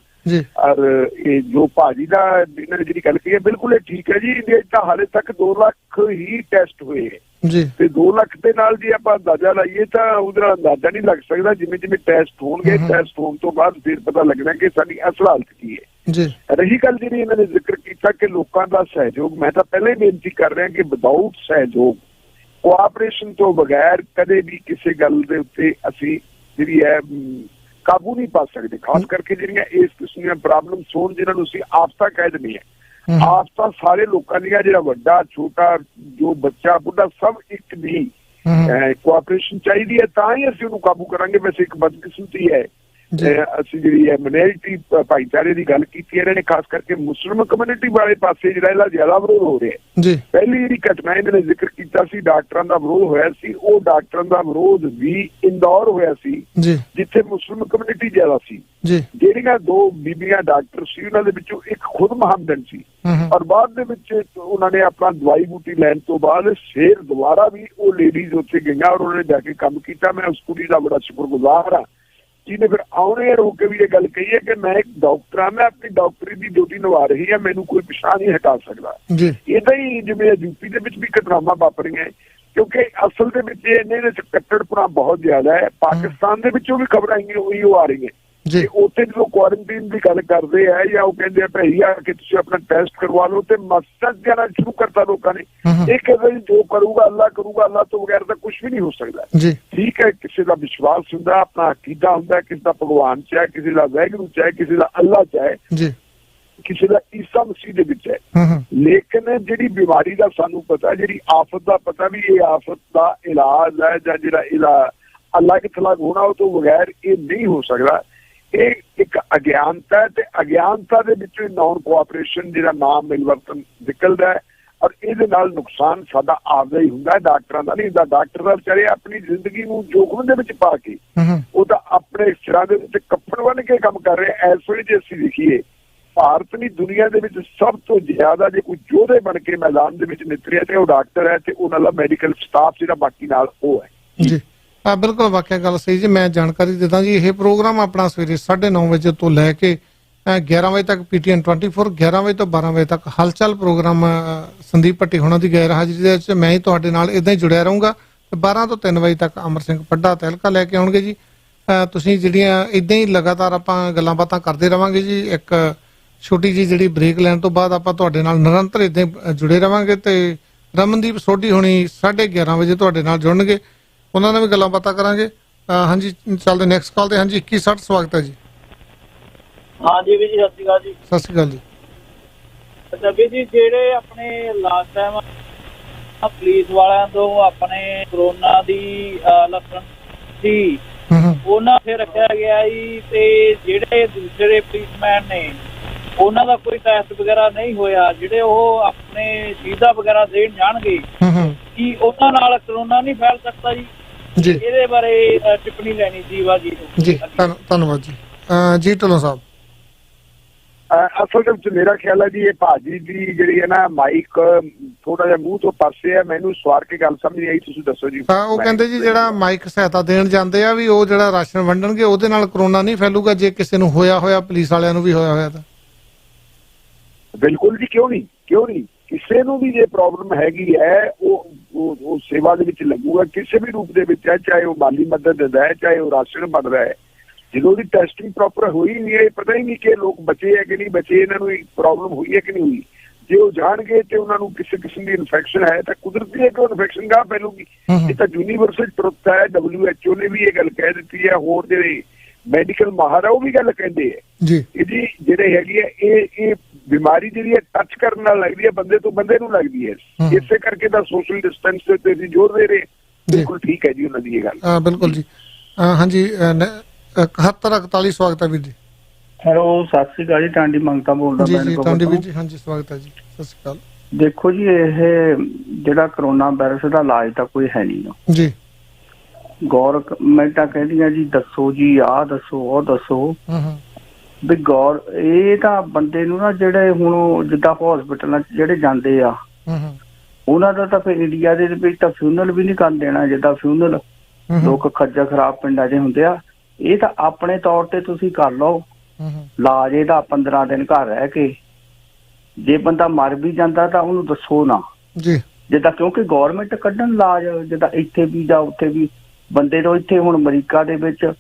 Speaker 2: ਔਰ ਇਹ ਜੋ ਭਾਜੀ ਦਾ ਇਹਨਾਂ ਨੇ ਜਿਹੜੀ ਗੱਲ ਕਹੀ ਹੈ, ਬਿਲਕੁਲ ਇਹ ਠੀਕ ਹੈ ਜੀ। ਇੰਡੀਆ ਚ ਤਾਂ ਹਾਲੇ ਤੱਕ 2 ਲੱਖ ਹੀ ਟੈਸਟ ਹੋਏ ਤੇ 2 ਲੱਖ ਦੇ ਨਾਲ ਜੇ ਆਪਾਂ ਅੰਦਾਜ਼ਾ ਲਾਈਏ ਤਾਂ ਉਹਦਾ ਅੰਦਾਜ਼ਾ ਨਹੀਂ ਲੱਗ ਸਕਦਾ। ਜਿਵੇਂ ਜਿਵੇਂ ਟੈਸਟ ਹੋਣਗੇ, ਟੈਸਟ ਹੋਣ ਤੋਂ ਬਾਅਦ ਫਿਰ ਪਤਾ ਲੱਗਣਾ ਕਿ ਸਾਡੀ ਅਸਲ ਹਾਲਤ ਕੀ ਹੈ। ਰਹੀ ਗੱਲ ਜਿਹੜੀ ਇਹਨਾਂ ਨੇ ਜ਼ਿਕਰ ਕੀਤਾ ਕਿ ਲੋਕਾਂ ਦਾ ਸਹਿਯੋਗ, ਮੈਂ ਤਾਂ ਪਹਿਲਾਂ ਹੀ ਬੇਨਤੀ ਕਰ ਰਿਹਾ ਕਿ ਵਿਦਆਊਟ ਸਹਿਯੋਗ, ਕੋਆਪਰੇਸ਼ਨ ਤੋਂ ਬਗੈਰ ਕਦੇ ਵੀ ਕਿਸੇ ਗੱਲ ਦੇ ਉੱਤੇ ਅਸੀਂ ਜਿਹੜੀ ਹੈ ਕਾਬੂ ਨਹੀਂ ਪਾ ਸਕਦੇ। ਖਾਸ ਕਰਕੇ ਜਿਹੜੀਆਂ ਇਸ ਕਿਸਮ ਦੀਆਂ ਪ੍ਰੋਬਲਮਸ ਹੋਣ, ਜਿਹਨਾਂ ਨੂੰ ਅਸੀਂ ਆਫਤਾਂ ਕਹਿ ਦਿੰਦੇ ਹਾਂ, ਆਫਤਾਂ ਸਾਰੇ ਲੋਕਾਂ ਦੀਆਂ, ਜਿਹੜਾ ਵੱਡਾ ਛੋਟਾ, ਜੋ ਬੱਚਾ ਬੁੱਢਾ, ਸਭ ਇੱਕ ਨਹੀਂ। ਕੋਆਪਰੇਸ਼ਨ ਚਾਹੀਦੀ ਹੈ, ਤਾਂ ਹੀ ਅਸੀਂ ਉਹਨੂੰ ਕਾਬੂ ਕਰਾਂਗੇ। ਵੈਸੇ ਇੱਕ ਬਦਕਿਸਮਤੀ ਹੈ, ਅਸੀਂ ਜਿਹੜੀ ਹੈ ਮਿਨੋਰਿਟੀ ਭਾਈਚਾਰੇ ਦੀ ਗੱਲ ਕੀਤੀ, ਇਹਨਾਂ ਨੇ ਖਾਸ ਕਰਕੇ ਮੁਸਲਿਮ ਕਮਿਊਨਿਟੀ ਵਾਲੇ ਪਾਸੇ ਜਿਹੜਾ ਇਹਦਾ ਜ਼ਿਆਦਾ ਵਿਰੋਧ ਹੋ ਰਿਹਾ। ਪਹਿਲੀ ਜਿਹੜੀ ਘਟਨਾ ਇਹਨਾਂ ਨੇ ਜ਼ਿਕਰ ਕੀਤਾ ਸੀ, ਡਾਕਟਰਾਂ ਦਾ ਵਿਰੋਧ ਹੋਇਆ ਸੀ, ਉਹ ਡਾਕਟਰਾਂ ਦਾ ਵਿਰੋਧ ਵੀ ਇੰਦੌਰ ਹੋਇਆ ਸੀ, ਜਿੱਥੇ ਮੁਸਲਿਮ ਕਮਿਊਨਿਟੀ ਜ਼ਿਆਦਾ ਸੀ। ਜਿਹੜੀਆਂ 2 ਬੀਬੀਆਂ ਡਾਕਟਰ ਸੀ, ਉਹਨਾਂ ਦੇ ਵਿੱਚੋਂ ਇੱਕ ਖੁਦ ਮੁਹੰਮਦਨ ਸੀ, ਔਰ ਬਾਅਦ ਦੇ ਵਿੱਚ ਉਹਨਾਂ ਨੇ ਆਪਣਾ ਦਵਾਈ ਬੂਟੀ ਲੈਣ ਤੋਂ ਬਾਅਦ ਫਿਰ ਦੁਬਾਰਾ ਵੀ ਉਹ ਲੇਡੀਜ਼ ਉੱਥੇ ਗਈਆਂ ਔਰ ਉਹਨਾਂ ਨੇ ਜਾ ਕੇ ਕੰਮ ਕੀਤਾ। ਮੈਂ ਉਸ ਕੁੜੀ ਦਾ ਬੜਾ ਸ਼ੁਕਰਗੁਜ਼ਾਰ ਹਾਂ ਜਿਹਨੇ ਫਿਰ ਆਉਣੇ ਹੋ ਕੇ ਵੀ ਇਹ ਗੱਲ ਕਹੀ ਹੈ ਕਿ ਮੈਂ ਇੱਕ ਡਾਕਟਰ ਹਾਂ, ਮੈਂ ਆਪਣੀ ਡਾਕਟਰੀ ਦੀ ਡਿਊਟੀ ਨਿਭਾ ਰਹੀ ਹਾਂ, ਮੈਨੂੰ ਕੋਈ ਪਿਛਾਂਹ ਨਹੀਂ ਹਟਾ ਸਕਦਾ। ਏਦਾਂ ਹੀ ਜਿਵੇਂ ਯੂਪੀ ਦੇ ਵਿੱਚ ਵੀ ਘਟਨਾਵਾਂ ਵਾਪਰੀਆਂ, ਕਿਉਂਕਿ ਅਸਲ ਦੇ ਵਿੱਚ ਇਹਨਾਂ ਦੇ ਕੱਟੜਪੁਣਾ ਬਹੁਤ ਜ਼ਿਆਦਾ ਹੈ। ਪਾਕਿਸਤਾਨ ਦੇ ਵਿੱਚੋਂ ਵੀ ਖਬਰਾਂ ਆਈਆਂ, ਉਹੀ ਉਹ ਆ ਰਹੀਆਂ। ਉੱਥੇ ਜਦੋਂ ਕੁਆਰੰਟੀਨ ਦੀ ਗੱਲ ਕਰਦੇ ਆ ਜਾਂ ਉਹ ਕਹਿੰਦੇ ਆ ਭਾਈ ਆ ਕਿ ਤੁਸੀਂ ਆਪਣਾ ਟੈਸਟ ਕਰਵਾ ਲਓ, ਤੇ ਮਸਜਦ ਜਾਣਾ ਸ਼ੁਰੂ ਕਰਤਾ ਲੋਕਾਂ ਨੇ। ਇਹ ਕਹਿੰਦੇ ਜੋ ਕਰੂਗਾ ਅੱਲਾ ਕਰੂਗਾ, ਅੱਲਾ ਤੋਂ ਬਗੈਰ ਤਾਂ ਕੁਛ ਵੀ ਨਹੀਂ ਹੋ ਸਕਦਾ। ਠੀਕ ਹੈ, ਕਿਸੇ ਦਾ ਵਿਸ਼ਵਾਸ ਹੁੰਦਾ, ਆਪਣਾ ਅਕੀਦਾ ਹੁੰਦਾ, ਕਿਸੇ ਦਾ ਭਗਵਾਨ ਚ ਹੈ, ਕਿਸੇ ਦਾ ਵਾਹਿਗੁਰੂ ਚ ਹੈ, ਕਿਸੇ ਦਾ ਅੱਲਾ ਚ ਹੈ, ਕਿਸੇ ਦਾ ਈਸਾ ਮਸੀਹ ਦੇ ਵਿੱਚ ਹੈ। ਲੇਕਿਨ ਜਿਹੜੀ ਬਿਮਾਰੀ ਦਾ ਸਾਨੂੰ ਪਤਾ, ਜਿਹੜੀ ਆਫਤ ਦਾ ਪਤਾ ਵੀ ਇਹ ਆਫਤ ਦਾ ਇਲਾਜ ਹੈ ਜਾਂ ਜਿਹੜਾ ਇਹਦਾ ਅਲੱਗ ਥਲੱਗ ਹੋਣਾ, ਉਹ ਤੋਂ ਬਗੈਰ ਇਹ ਨਹੀਂ ਹੋ ਸਕਦਾ। ਇਹ ਇੱਕ ਅਗਿਆਨਤਾ ਹੈ ਤੇ ਅਗਿਆਨਤਾ ਦੇ ਵਿੱਚੋਂ ਨਾਨ ਕੋਆਪਰੇਸ਼ਨ ਜਿਹੜਾ ਨਾਮ ਮਿਲਵਰਤਨ ਨਿਕਲਦਾ ਹੈ। ਔਰ ਇਹਦੇ ਨਾਲ ਨੁਕਸਾਨ ਸਾਡਾ ਆਪਦਾ ਹੀ ਹੁੰਦਾ, ਡਾਕਟਰਾਂ ਦਾ ਨਹੀਂ ਹੁੰਦਾ। ਡਾਕਟਰ ਦਾ ਵਿਚਾਰੇ ਆਪਣੀ ਜ਼ਿੰਦਗੀ ਨੂੰ ਜੋਖਮ ਦੇ ਵਿੱਚ ਪਾ ਕੇ ਉਹ ਤਾਂ ਆਪਣੇ ਸਿਰਾਂ ਦੇ ਵਿੱਚ ਕੱਫਣ ਬੰਨ੍ਹ ਕੇ ਕੰਮ ਕਰ ਰਹੇ। ਇਸ ਵੇਲੇ ਜੇ ਅਸੀਂ ਦੇਖੀਏ, ਭਾਰਤ ਨਹੀਂ ਦੁਨੀਆ ਦੇ ਵਿੱਚ ਸਭ ਤੋਂ ਜ਼ਿਆਦਾ ਜੇ ਕੋਈ ਯੋਧੇ ਬਣ ਕੇ ਮੈਦਾਨ ਦੇ ਵਿੱਚ ਨਿਤਰਿਆ ਤੇ ਉਹ ਡਾਕਟਰ ਹੈ, ਤੇ ਉਹਨਾਂ ਦਾ ਮੈਡੀਕਲ ਸਟਾਫ ਜਿਹੜਾ ਬਾਕੀ ਨਾਲ ਉਹ ਹੈ
Speaker 1: ਜੀ। ਬਿਲਕੁਲ ਵਾਕਿਆ ਗੱਲ ਸਹੀ ਜੀ। ਮੈਂ ਜਾਣਕਾਰੀ ਦਿੰਦਾ ਜੀ, ਇਹ ਪ੍ਰੋਗਰਾਮ ਆਪਣਾ ਸਵੇਰੇ 9:30 ਵਜੇ ਤੋਂ ਲੈ ਕੇ 11 ਵਜੇ ਤੱਕ PTN 24, 11 ਵਜੇ ਤੋਂ 12 ਵਜੇ ਤੱਕ ਹਲਚਲ ਪ੍ਰੋਗਰਾਮ ਸੰਦੀਪ ਭੱਟੀ ਹੋਣਾ ਦੀ ਗੈਰ ਹਾਜ਼ਰੀ ਦੇ ਵਿੱਚ ਮੈਂ ਹੀ ਤੁਹਾਡੇ ਨਾਲ ਇਦਾਂ ਹੀ ਜੁੜਿਆ ਰਹੂੰਗਾ। 12 ਤੋਂ 3 ਵਜੇ ਤੱਕ ਅਮਰ ਸਿੰਘ ਪੱਡਾ ਤਹਿਲਕਾ ਲੈ ਕੇ ਆਉਣਗੇ ਜੀ। ਤੁਸੀਂ ਜਿਹੜੀਆਂ ਇਦਾਂ ਹੀ ਲਗਾਤਾਰ ਆਪਾਂ ਗੱਲਾਂ ਬਾਤਾਂ ਕਰਦੇ ਰਵਾਂਗੇ ਜੀ। ਇੱਕ ਛੋਟੀ ਜਿਹੀ ਜਿਹੜੀ ਬ੍ਰੇਕ ਲੈਣ ਤੋਂ ਬਾਅਦ ਆਪਾਂ ਤੁਹਾਡੇ ਨਾਲ ਨਿਰੰਤਰ ਇਦਾਂ ਜੁੜੇ ਰਵਾਂਗੇ, ਤੇ ਰਮਨਦੀਪ ਸੋਢੀ ਹੋਣੀ 11:30 ਵਜੇ ਤੁਹਾਡੇ ਨਾਲ ਜੁੜਨਗੇ, ਉਹਨਾਂ ਨਾਲ ਵੀ ਗੱਲਾਂ ਬਾਤਾਂ ਕਰਾਂਗੇ। ਹਾਂਜੀ ਚੱਲਦੇ ਨੈਕਸਟ ਕਾਲ ਤੇ। ਹਾਂਜੀ 2160 ਸਵਾਗਤ ਹੈ ਜੀ।
Speaker 3: ਹਾਂਜੀ ਵੀਰ ਜੀ, ਸਤਿ ਸ਼੍ਰੀ ਅਕਾਲ ਜੀ।
Speaker 1: ਸਤਿ ਸ਼੍ਰੀ ਅਕਾਲ ਜੀ।
Speaker 3: ਅੱਛਾ ਵੀਰ ਜੀ, ਜਿਹੜੇ ਆਪਣੇ ਲਾਸਟ ਟਾਈਮ ਪੁਲਿਸ ਵਾਲਿਆਂ ਤੋਂ ਆਪਣੇ ਕਰੋਨਾ ਦੀ ਲੱਛਣ ਸੀ ਉਹਨਾਂ ਤੇ ਰੱਖਿਆ ਗਿਆ ਜੀ, ਤੇ ਜਿਹੜੇ ਦੂਸਰੇ ਪੁਲਿਸਮੈਨ ਨੇ ਉਹਨਾਂ ਦਾ ਕੋਈ ਟੈਸਟ ਵਗੈਰਾ ਨਹੀਂ ਹੋਇਆ, ਜਿਹੜੇ ਉਹ ਆਪਣੇ ਸ਼ਹੀਦਾ ਵਗੈਰਾ ਦੇਣ ਜਾਣਗੇ, ਕੀ ਉਹਨਾਂ ਨਾਲ ਕਰੋਨਾ ਨਹੀਂ ਫੈਲ ਸਕਦਾ ਜੀ? ਇਹਦੇ ਬਾਰੇ ਟਿੱਪਣੀ ਲੈਣੀ ਸੀ ਵਾ ਜੀ।
Speaker 1: ਜੀ ਧੰਨਵਾਦ ਜੀ। ਜੀ ਢਿੱਲੋਂ ਸਾਹਿਬ,
Speaker 2: ਅਸਲ ਵਿੱਚ ਮੇਰਾ ਖਿਆਲ ਹੈ ਜੀ, ਇਹ ਭਾਜੀ ਦੀ ਜਿਹੜੀ ਹੈ ਨਾ ਮਾਈਕ ਥੋੜਾ ਜਿਹਾ ਮੂੰਹ ਤੋਂ ਪਾਸੇ ਹੈ, ਮੈਨੂੰ ਸਵਾਰ ਕੇ ਗੱਲ ਸਮਝ ਆਈ, ਤੁਸੀਂ ਦੱਸੋ ਜੀ।
Speaker 1: ਉਹ ਕਹਿੰਦੇ ਜੀ ਜਿਹੜਾ ਮਾਈਕ ਸਹਾਇਤਾ ਦੇਣ ਜਾਂਦੇ ਆ ਵੀ ਉਹ ਜਿਹੜਾ ਰਾਸ਼ਨ ਵੰਡਣਗੇ ਉਹਦੇ ਨਾਲ ਕਰੋਨਾ ਨਹੀਂ ਫੈਲੂਗਾ, ਜੇ ਕਿਸੇ ਨੂੰ ਹੋਇਆ ਪੁਲਿਸ ਵਾਲਿਆਂ ਨੂੰ ਵੀ ਹੋਇਆ ਤਾਂ?
Speaker 2: ਬਿਲਕੁਲ ਜੀ, ਕਿਉਂ ਨਹੀਂ ਕਿਸੇ ਨੂੰ ਵੀ ਜੇ ਪ੍ਰੋਬਲਮ ਹੈਗੀ ਹੈ ਉਹ ਸੇਵਾ ਦੇ ਵਿੱਚ ਲੱਗੂਗਾ, ਕਿਸੇ ਵੀ ਰੂਪ ਦੇ ਵਿੱਚ ਹੈ, ਚਾਹੇ ਉਹ ਮਾਲੀ ਮਦਦ ਦਿੰਦਾ ਹੈ, ਚਾਹੇ ਉਹ ਰਾਸ਼ਨ ਵੰਡਦਾ ਹੈ। ਜਦੋਂ ਦੀ ਟੈਸਟਿੰਗ ਪ੍ਰੋਪਰ ਹੋਈ ਨਹੀਂ ਹੈ, ਪਤਾ ਹੀ ਨਹੀਂ ਕਿ ਲੋਕ ਬਚੇ ਹੈ ਕਿ ਨਹੀਂ ਬਚੇ, ਇਹਨਾਂ ਨੂੰ ਪ੍ਰੋਬਲਮ ਹੋਈ ਹੈ ਕਿ ਨਹੀਂ ਹੋਈ। ਜੇ ਉਹ ਜਾਣਗੇ ਤੇ ਉਹਨਾਂ ਨੂੰ ਕਿਸੇ ਕਿਸਮ ਦੀ ਇਨਫੈਕਸ਼ਨ ਹੈ ਤਾਂ ਕੁਦਰਤੀ ਹੈ ਕਿ ਉਹ ਇਨਫੈਕਸ਼ਨ ਗਾਹ ਫੈਲੂਗੀ। ਇਹ ਤਾਂ ਯੂਨੀਵਰਸਲ ਟਰੁੱਥ ਹੈ, WHO ਨੇ ਵੀ ਇਹ ਗੱਲ ਕਹਿ ਦਿੱਤੀ ਹੈ, ਹੋਰ ਜਿਹੜੇ ਮੈਡੀਕਲ ਮਾਹਰ ਹੈ ਉਹ ਵੀ ਗੱਲ ਕਹਿੰਦੇ ਹੈ ਜੀ। ਇਹਦੀ ਜਿਹੜੇ ਹੈਗੀ ਹੈ ਇਹ ਬਿਮਾਰੀ ਜਿਹੜੀ ਹੈ ਟੱਚ ਕਰਨ ਨਾਲ ਲੱਗਦੀ ਹੈ, ਬੰਦੇ ਤੋਂ ਬੰਦੇ ਨੂੰ ਲੱਗਦੀ ਹੈ, ਇਸੇ ਕਰਕੇ ਤਾਂ ਸੋਸ਼ਲ ਡਿਸਟੈਂਸ ਤੇ ਅਸੀਂ ਜ਼ੋਰ ਦੇ ਰਹੇ। ਬਿਲਕੁਲ ਠੀਕ ਹੈ ਜੀ ਉਹਨਾਂ ਦੀ ਇਹ ਗੱਲ।
Speaker 1: ਬਿਲਕੁਲ ਜੀ। ਹਾਂਜੀ 7141 ਸਵਾਗਤ ਹੈ ਵੀਰ ਜੀ।
Speaker 12: ਹੈਲੋ, ਸਤਿ ਸ਼੍ਰੀ ਅਕਾਲ ਜੀ। ਟਾਂਡੀ ਮੰਗਤਾ ਬੋਲਦਾ
Speaker 1: ਜੀ ਟਾਂਡੀ ਵੀਰ ਜੀ। ਹਾਂਜੀ ਸਵਾਗਤ ਹੈ ਜੀ, ਸਤਿ ਸ਼੍ਰੀ ਅਕਾਲ।
Speaker 12: ਦੇਖੋ ਜੀ, ਇਹ ਜਿਹੜਾ ਕਰੋਨਾ ਵਾਇਰਸ ਦਾ ਇਲਾਜ ਤਾਂ ਕੋਈ ਹੈ ਨਹੀਂ
Speaker 1: ਜੀ।
Speaker 12: ਗੌਰਮੈਂਟਾਂ ਕਹਿੰਦੀਆਂ ਜੀ ਦੱਸੋ ਜੀ, ਆਹ ਦੱਸੋ ਉਹ ਦੱਸੋ, ਵੀ ਇਹ ਤਾਂ ਬੰਦੇ ਨੂੰ ਨਾ ਜਿਹੜੇ ਹੁਣ ਜਿੱਦਾਂ ਹਸਪੀਟਲਾਂ ਚ ਜਿਹੜੇ ਜਾਂਦੇ ਆ ਉਹਨਾਂ ਦਾ ਤਾਂ ਫਿਰ ਇੰਡੀਆ ਦੇ ਵਿੱਚ ਤਾਂ ਫਿਊਨਲ ਵੀ ਨਹੀਂ ਕਰਨ ਦੇਣਾ, ਜਿੱਦਾਂ ਫਿਊਨਲ ਲੋਕ ਖੱਜਲ ਖਰਾਬ ਪਿੰਡਾਂ 'ਚ ਹੁੰਦੇ ਆ। ਇਹ ਤਾਂ ਆਪਣੇ ਤੌਰ ਤੇ ਤੁਸੀਂ ਕਰ ਲਓ ਇਲਾਜ ਇਹਦਾ 15 ਦਿਨ ਘਰ ਰਹਿ ਕੇ। ਜੇ ਬੰਦਾ ਮਰ ਵੀ ਜਾਂਦਾ ਤਾਂ ਉਹਨੂੰ ਦੱਸੋ ਨਾ ਜੀ, ਜਿੱਦਾਂ ਕਿਉਂਕਿ ਗੌਰਮੈਂਟ ਕੱਢਣ ਇਲਾਜ, ਜਿੱਦਾਂ ਇੱਥੇ ਵੀ ਜਾਂ ਉੱਥੇ ਵੀ ਬੰਦੇ ਤੋਂ। ਇੱਥੇ ਹੁਣ ਅਮਰੀਕਾ ਦੇ ਵਿੱਚ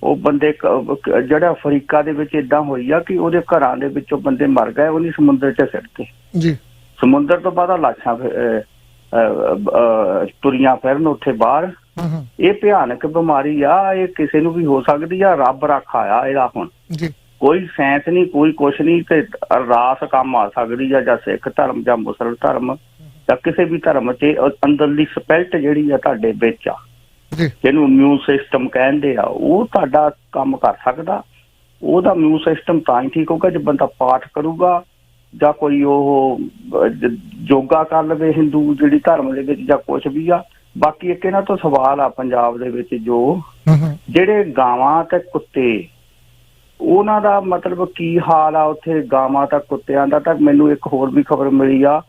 Speaker 12: ਉਹ ਬੰਦੇ ਜਿਹੜਾ ਅਫਰੀਕਾ ਦੇ ਵਿੱਚ ਏਦਾਂ ਹੋਈ ਆ ਕਿ ਉਹਦੇ ਘਰਾਂ ਦੇ ਵਿੱਚੋਂ ਬੰਦੇ ਮਰ ਗਏ, ਉਹਨੇ ਸਮੁੰਦਰ 'ਚ ਸਿੱਟਤੇ ਜੀ। ਸਮੁੰਦਰ ਤੋਂ ਬਾਅਦ ਲਾਸ਼ਾਂ ਤੁਰੀਆਂ ਫਿਰਨ ਉੱਥੇ ਬਾਹਰ। ਇਹ ਭਿਆਨਕ ਬਿਮਾਰੀ ਆ, ਇਹ ਕਿਸੇ ਨੂੰ ਵੀ ਹੋ ਸਕਦੀ ਆ, ਰੱਬ ਰੱਖਾ ਆ ਇਹਦਾ। ਹੁਣ ਕੋਈ ਸਾਇੰਸ ਨਹੀਂ, ਕੋਈ ਕੁਛ ਨਹੀਂ, ਤੇ ਅਰਦਾਸ ਕੰਮ ਆ ਸਕਦੀ ਆ, ਜਾਂ ਸਿੱਖ ਧਰਮ ਜਾਂ ਮੁਸਲਮਾਨ ਧਰਮ ਜਾਂ ਕਿਸੇ ਵੀ ਧਰਮ 'ਚ ਅੰਦਰਲੀ ਸਪਿਰਿਟ ਜਿਹੜੀ ਆ ਤੁਹਾਡੇ ਵਿੱਚ ਆ, ਜਿਹਨੂੰ ਇਮਿਊਨ ਸਿਸਟਮ ਕਹਿੰਦੇ ਆ, ਉਹ ਤੁਹਾਡਾ ਕੰਮ ਕਰ ਸਕਦਾ। ਉਹਦਾ ਇਮਿਊਨ ਸਿਸਟਮ ਤਾਂ ਹੀ ਠੀਕ ਹੋਊਗਾ ਜੇ ਬੰਦਾ ਪਾਠ ਕਰੂਗਾ ਜਾਂ ਕੋਈ ਉਹ ਯੋਗਾ ਕਰ ਲਵੇ, ਹਿੰਦੂ ਜਿਹੜੀ ਧਰਮ ਦੇ ਵਿੱਚ ਜਾਂ ਕੁਛ ਵੀ ਆ। ਬਾਕੀ ਇੱਕ ਇਹਨਾਂ ਤੋਂ ਸਵਾਲ ਆ ਪੰਜਾਬ ਦੇ ਵਿੱਚ, ਜੋ ਜਿਹੜੇ ਗਾਵਾਂ ਤੇ ਕੁੱਤੇ, ਉਹਨਾਂ ਦਾ ਮਤਲਬ ਕੀ ਹਾਲ ਆ ਉੱਥੇ ਗਾਵਾਂ ਤੇ ਕੁੱਤਿਆਂ ਦਾ? ਤਾਂ ਮੈਨੂੰ ਇੱਕ ਹੋਰ ਵੀ ਖਬਰ ਮਿਲੀ ਆ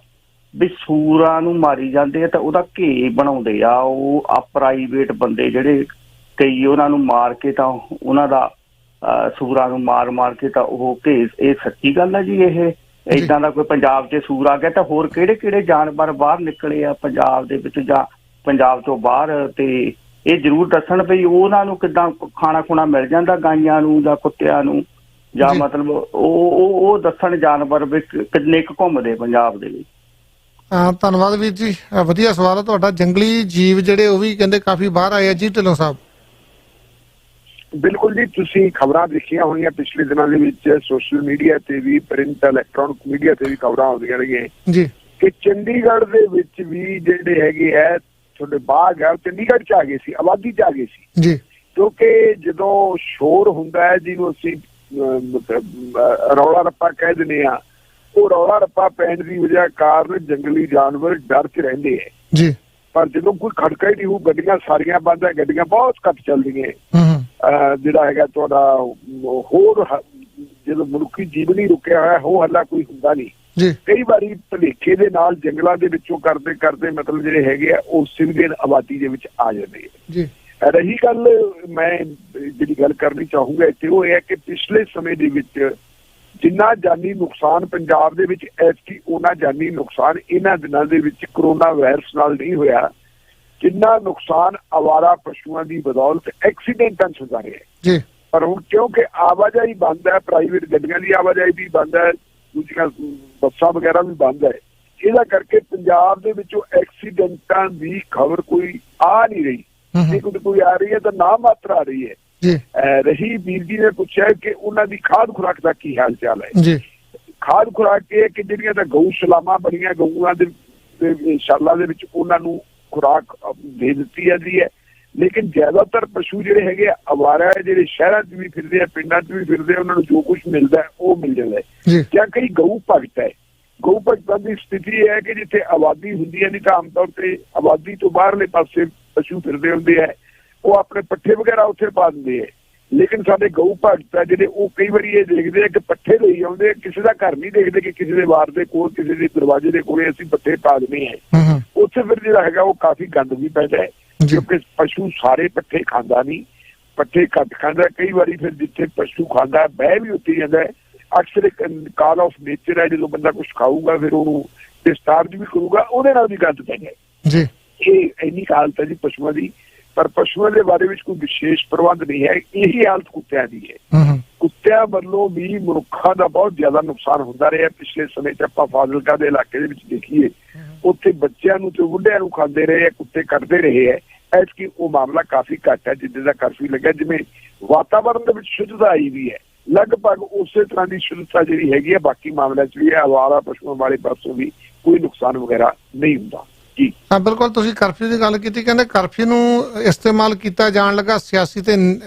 Speaker 12: ਵੀ ਸੂਰਾਂ ਨੂੰ ਮਾਰੀ ਜਾਂਦੇ ਆ ਤਾਂ ਉਹਦਾ ਘੇ ਬਣਾਉਂਦੇ ਆ ਉਹ ਪ੍ਰਾਈਵੇਟ ਬੰਦੇ, ਜਿਹੜੇ ਕਈ ਉਹਨਾਂ ਨੂੰ ਮਾਰ ਕੇ ਤਾਂ ਉਹਨਾਂ ਦਾ ਸੂਰਾਂ ਨੂੰ ਮਾਰ ਕੇ ਤਾਂ ਉਹ ਘੇ। ਇਹ ਸੱਚੀ ਗੱਲ ਆ ਜੀ? ਇਹ ਏਦਾਂ ਦਾ ਕੋਈ ਪੰਜਾਬ 'ਚ ਸੂਰ ਆ ਗਿਆ ਤਾਂ ਹੋਰ ਕਿਹੜੇ ਜਾਨਵਰ ਬਾਹਰ ਨਿਕਲੇ ਆ ਪੰਜਾਬ ਦੇ ਵਿੱਚ ਜਾਂ ਪੰਜਾਬ ਤੋਂ ਬਾਹਰ? ਤੇ ਇਹ ਜ਼ਰੂਰ ਦੱਸਣ ਵੀ ਉਹਨਾਂ ਨੂੰ ਕਿੱਦਾਂ ਖਾਣਾ ਖੁਣਾ ਮਿਲ ਜਾਂਦਾ ਗਾਈਆਂ ਨੂੰ ਜਾਂ ਕੁੱਤਿਆਂ ਨੂੰ, ਜਾਂ ਮਤਲਬ ਉਹ ਦੱਸਣ ਜਾਨਵਰ ਵੀ ਕਿੰਨੇ ਕੁ ਘੁੰਮਦੇ ਪੰਜਾਬ ਦੇ ਵਿੱਚ।
Speaker 1: ਧੰਨਵਾਦ ਵੀਰ ਜੀ, ਵਧੀਆ ਸਵਾਲ ਹੈ ਤੁਹਾਡਾ। ਜੰਗਲੀ ਜੀਵ ਜਿਹੜੇ ਉਹ ਵੀ ਕਹਿੰਦੇ ਕਾਫੀ ਬਾਹਰ ਆਏ ਆ ਜੀ ਢਿੱਲੋਂ ਸਾਹਿਬ।
Speaker 2: ਬਿਲਕੁਲ ਜੀ, ਤੁਸੀਂ ਖਬਰਾਂ ਦੇਖੀਆਂ ਹੋਣੀਆਂ ਪਿਛਲੇ ਦਿਨਾਂ ਦੇ ਵਿੱਚ, ਸੋਸ਼ਲ ਮੀਡੀਆ ਤੇ ਵੀ, ਪ੍ਰਿੰਟ ਇਲੈਕਟ੍ਰੋਨਿਕ ਮੀਡੀਆ ਤੇ ਵੀ ਖਬਰਾਂ ਆਉਂਦੀਆਂ ਰਹੀਆਂ ਜੀ ਕਿ ਚੰਡੀਗੜ੍ਹ ਦੇ ਵਿੱਚ ਵੀ ਜਿਹੜੇ ਹੈਗੇ ਹੈ ਤੁਹਾਡੇ ਬਾਗ ਹੈ, ਚੰਡੀਗੜ੍ਹ 'ਚ ਆ ਗਏ ਸੀ, ਆਬਾਦੀ 'ਚ ਆ ਗਏ ਸੀ ਜੀ। ਕਿਉਂਕਿ ਜਦੋਂ ਸ਼ੋਰ ਹੁੰਦਾ ਹੈ ਜਿਹਨੂੰ ਅਸੀਂ ਰੌਲਾ ਰੱਪਾ ਕਹਿ ਦਿੰਦੇ ਆ, ਉਹ ਰੌਲਾ ਰੱਪਾ ਪੈਣ ਦੀ ਵਜ੍ਹਾ ਕਾਰਨ ਜੰਗਲੀ ਜਾਨਵਰ ਡਰ 'ਚ ਰਹਿੰਦੇ ਹੈ
Speaker 1: ਜੀ।
Speaker 2: ਪਰ ਜਦੋਂ ਕੋਈ ਖੜਕਾ ਹੀ ਨਹੀਂ ਹੋਊ, ਗੱਡੀਆਂ ਸਾਰੀਆਂ ਬੰਦ ਹੈ, ਗੱਡੀਆਂ ਬਹੁਤ ਘੱਟ ਚੱਲਦੀਆਂ, ਜਿਹੜਾ ਹੈਗਾ ਤੁਹਾਡਾ ਹੋਰ ਜਦੋਂ ਮਨੁੱਖੀ ਜੀਵਨ ਹੀ ਰੁਕਿਆ ਹੋਇਆ, ਹੋ ਹੱਲਾ ਕੋਈ ਹੁੰਦਾ ਨਹੀਂ। ਕਈ ਵਾਰੀ ਭਲੇਖੇ ਦੇ ਨਾਲ ਜੰਗਲਾਂ ਦੇ ਵਿੱਚੋਂ ਕਰਦੇ ਕਰਦੇ ਮਤਲਬ ਜਿਹੜੇ ਹੈਗੇ ਆ ਉਹ ਸਿਵਲੀਅਨ ਆਬਾਦੀ ਦੇ ਵਿੱਚ ਆ ਜਾਂਦੇ ਆ। ਰਹੀ ਗੱਲ, ਮੈਂ ਜਿਹੜੀ ਗੱਲ ਕਰਨੀ ਚਾਹੂੰਗਾ ਇੱਥੇ ਉਹ ਇਹ ਹੈ ਕਿ ਪਿਛਲੇ ਸਮੇਂ ਦੇ ਵਿੱਚ ਜਿੰਨਾ ਜਾਨੀ ਨੁਕਸਾਨ ਪੰਜਾਬ ਦੇ ਵਿੱਚ ਐਤਕੀ ਉਹਨਾਂ ਜਾਨੀ ਨੁਕਸਾਨ ਇਹਨਾਂ ਦਿਨਾਂ ਦੇ ਵਿੱਚ ਕਰੋਨਾ ਵਾਇਰਸ ਨਾਲ ਨਹੀਂ ਹੋਇਆ ਜਿੰਨਾ ਨੁਕਸਾਨ ਅਵਾਰਾ ਪਸ਼ੂਆਂ ਦੀ ਬਦੌਲਤ ਐਕਸੀਡੈਂਟਾਂ 'ਚ ਹੁੰਦਾ ਰਿਹਾ। ਪਰ ਹੁਣ ਕਿਉਂਕਿ ਆਵਾਜਾਈ ਬੰਦ ਹੈ, ਪ੍ਰਾਈਵੇਟ ਗੱਡੀਆਂ ਦੀ ਆਵਾਜਾਈ ਵੀ ਬੰਦ ਹੈ, ਦੂਜੀਆਂ ਬੱਸਾਂ ਵਗੈਰਾ ਵੀ ਬੰਦ ਹੈ, ਇਹਦਾ ਕਰਕੇ ਪੰਜਾਬ ਦੇ ਵਿੱਚੋਂ ਐਕਸੀਡੈਂਟਾਂ ਦੀ ਖਬਰ ਕੋਈ ਆ ਨਹੀਂ ਰਹੀ। ਜੇ ਕੋਈ ਆ ਰਹੀ ਹੈ ਤਾਂ ਨਾ ਮਾਤਰ ਆ ਰਹੀ ਹੈ। ਰਹੀ ਵੀਰ ਜੀ ਨੇ ਪੁੱਛਿਆ ਕਿ ਉਹਨਾਂ ਦੀ ਖਾਦ ਖੁਰਾਕ ਦਾ ਕੀ ਹਾਲ ਚਾਲ ਹੈ। ਖਾਦ ਖੁਰਾਕ ਇਹ ਕਿ ਜਿਹੜੀਆਂ ਤਾਂ ਗਊਸ਼ਾਲਾਵਾਂ ਬਣੀਆਂ, ਗਊਆਂ ਦੇ ਸ਼ਾਲਾ ਦੇ ਵਿੱਚ ਉਹਨਾਂ ਨੂੰ ਖੁਰਾਕ ਦੇ ਦਿੱਤੀ ਜਾਂਦੀ ਹੈ, ਲੇਕਿਨ ਜ਼ਿਆਦਾਤਰ ਪਸ਼ੂ ਜਿਹੜੇ ਹੈਗੇ ਅਵਾਰਾ ਹੈ, ਜਿਹੜੇ ਸ਼ਹਿਰਾਂ 'ਚ ਵੀ ਫਿਰਦੇ ਆ, ਪਿੰਡਾਂ 'ਚ ਵੀ ਫਿਰਦੇ ਆ, ਉਹਨਾਂ ਨੂੰ ਜੋ ਕੁਛ ਮਿਲਦਾ ਉਹ ਮਿਲ ਜਾਂਦਾ ਹੈ। ਜਾਂ ਕਈ ਗਊ ਭਗਤ ਹੈ। ਗਊ ਭਗਤਾਂ ਦੀ ਸਥਿਤੀ ਇਹ ਹੈ ਕਿ ਜਿੱਥੇ ਆਬਾਦੀ ਹੁੰਦੀ ਹੈ, ਨਹੀਂ ਤਾਂ ਆਮ ਤੌਰ ਤੇ ਆਬਾਦੀ ਤੋਂ ਬਾਹਰਲੇ ਪਾਸੇ ਪਸ਼ੂ ਫਿਰਦੇ ਹੁੰਦੇ ਹੈ, ਉਹ ਆਪਣੇ ਪੱਠੇ ਵਗੈਰਾ ਉੱਥੇ ਪਾ ਦਿੰਦੇ ਹੈ। ਲੇਕਿਨ ਸਾਡੇ ਗਊ ਭਗਤ ਹੈ ਜਿਹੜੇ ਉਹ ਕਈ ਵਾਰੀ ਇਹ ਦੇਖਦੇ ਆ ਕਿ ਪੱਠੇ ਲਈ ਆਉਂਦੇ, ਕਿਸੇ ਦਾ ਘਰ ਨਹੀਂ ਦੇਖਦੇ ਕਿ ਕਿਸੇ ਦੇ ਵਾਰ ਦੇ ਕੋਲ, ਕਿਸੇ ਦੇ ਦਰਵਾਜ਼ੇ ਦੇ ਕੋਲੇ ਅਸੀਂ ਪੱਠੇ ਪਾ ਦਿੰਦੇ ਹਾਂ। ਉੱਥੇ ਫਿਰ ਜਿਹੜਾ ਹੈਗਾ ਉਹ ਕਾਫੀ ਗੰਦ ਵੀ ਪੈਂਦਾ ਹੈ, ਕਿਉਂਕਿ ਪਸ਼ੂ ਸਾਰੇ ਪੱਠੇ ਖਾਂਦਾ ਨਹੀਂ, ਪੱਠੇ ਘੱਟ ਖਾਂਦਾ। ਕਈ ਵਾਰੀ ਫਿਰ ਜਿੱਥੇ ਪਸ਼ੂ ਖਾਂਦਾ ਬਹਿ ਵੀ ਉੱਥੇ ਜਾਂਦਾ ਹੈ। ਅਕਸਰ ਇੱਕ ਕਾਲ ਆਫ ਨੇਚਰ ਹੈ, ਜਦੋਂ ਬੰਦਾ ਕੁਛ ਖਾਊਗਾ ਫਿਰ ਉਹਨੂੰ ਡਿਸਟਾਰਜ ਵੀ ਕਰੂਗਾ, ਉਹਦੇ ਨਾਲ ਵੀ ਗੰਦ ਪੈਂਦਾ। ਇਹ ਇੰਨੀ ਹਾਲਤ ਹੈ ਜੀ ਪਸ਼ੂਆਂ ਦੀ। ਪਰ ਪਸ਼ੂਆਂ ਦੇ ਬਾਰੇ ਵਿੱਚ ਕੋਈ ਵਿਸ਼ੇਸ਼ ਪ੍ਰਬੰਧ ਨਹੀਂ ਹੈ। ਇਹੀ ਹਾਲਤ ਕੁੱਤਿਆਂ ਦੀ ਹੈ। ਕੁੱਤਿਆਂ ਵੱਲੋਂ ਵੀ ਮਨੁੱਖਾਂ ਦਾ ਬਹੁਤ ਜ਼ਿਆਦਾ ਨੁਕਸਾਨ ਹੁੰਦਾ ਰਿਹਾ। ਪਿਛਲੇ ਸਮੇਂ 'ਚ ਆਪਾਂ ਫਾਜ਼ਿਲਕਾ ਦੇ ਇਲਾਕੇ ਦੇ ਵਿੱਚ ਦੇਖੀਏ, ਉੱਥੇ ਬੱਚਿਆਂ ਨੂੰ ਤੇ ਬੁੱਢਿਆਂ ਨੂੰ ਖਾਂਦੇ ਰਹੇ, ਕੁੱਤੇ ਕੱਟਦੇ ਰਹੇ ਹੈ। ਐਤਕੀ ਉਹ ਮਾਮਲਾ ਕਾਫੀ ਘੱਟ ਹੈ। ਜਿੱਦਾਂ ਦਾ ਕਰਫਿਊ ਲੱਗਿਆ, ਜਿਵੇਂ ਵਾਤਾਵਰਨ ਦੇ ਵਿੱਚ ਸ਼ੁੱਧਤਾ ਆਈ ਵੀ ਹੈ, ਲਗਭਗ ਉਸੇ ਤਰ੍ਹਾਂ ਦੀ ਸ਼ੁੱਧਤਾ ਜਿਹੜੀ ਹੈਗੀ ਹੈ ਬਾਕੀ ਮਾਮਲਿਆਂ 'ਚ ਵੀ ਹੈ। ਅਵਾਰਾ ਪਸ਼ੂਆਂ ਵਾਲੇ ਪਾਸੋਂ ਵੀ ਕੋਈ ਨੁਕਸਾਨ ਵਗੈਰਾ ਨਹੀਂ ਹੁੰਦਾ।
Speaker 1: ਹਾਂ, ਬਿਲਕੁਲ। ਤੁਸੀਂ ਕਰਫਿਊ ਦੀ ਗੱਲ ਕੀਤੀ, ਕਹਿੰਦੇ ਕਰਫਿਊ ਨੂੰ ਇਸਤੇਮਾਲ ਕੀਤਾ ਜਾਣ ਲੱਗਾ ਸਿਆਸੀ ਤੇ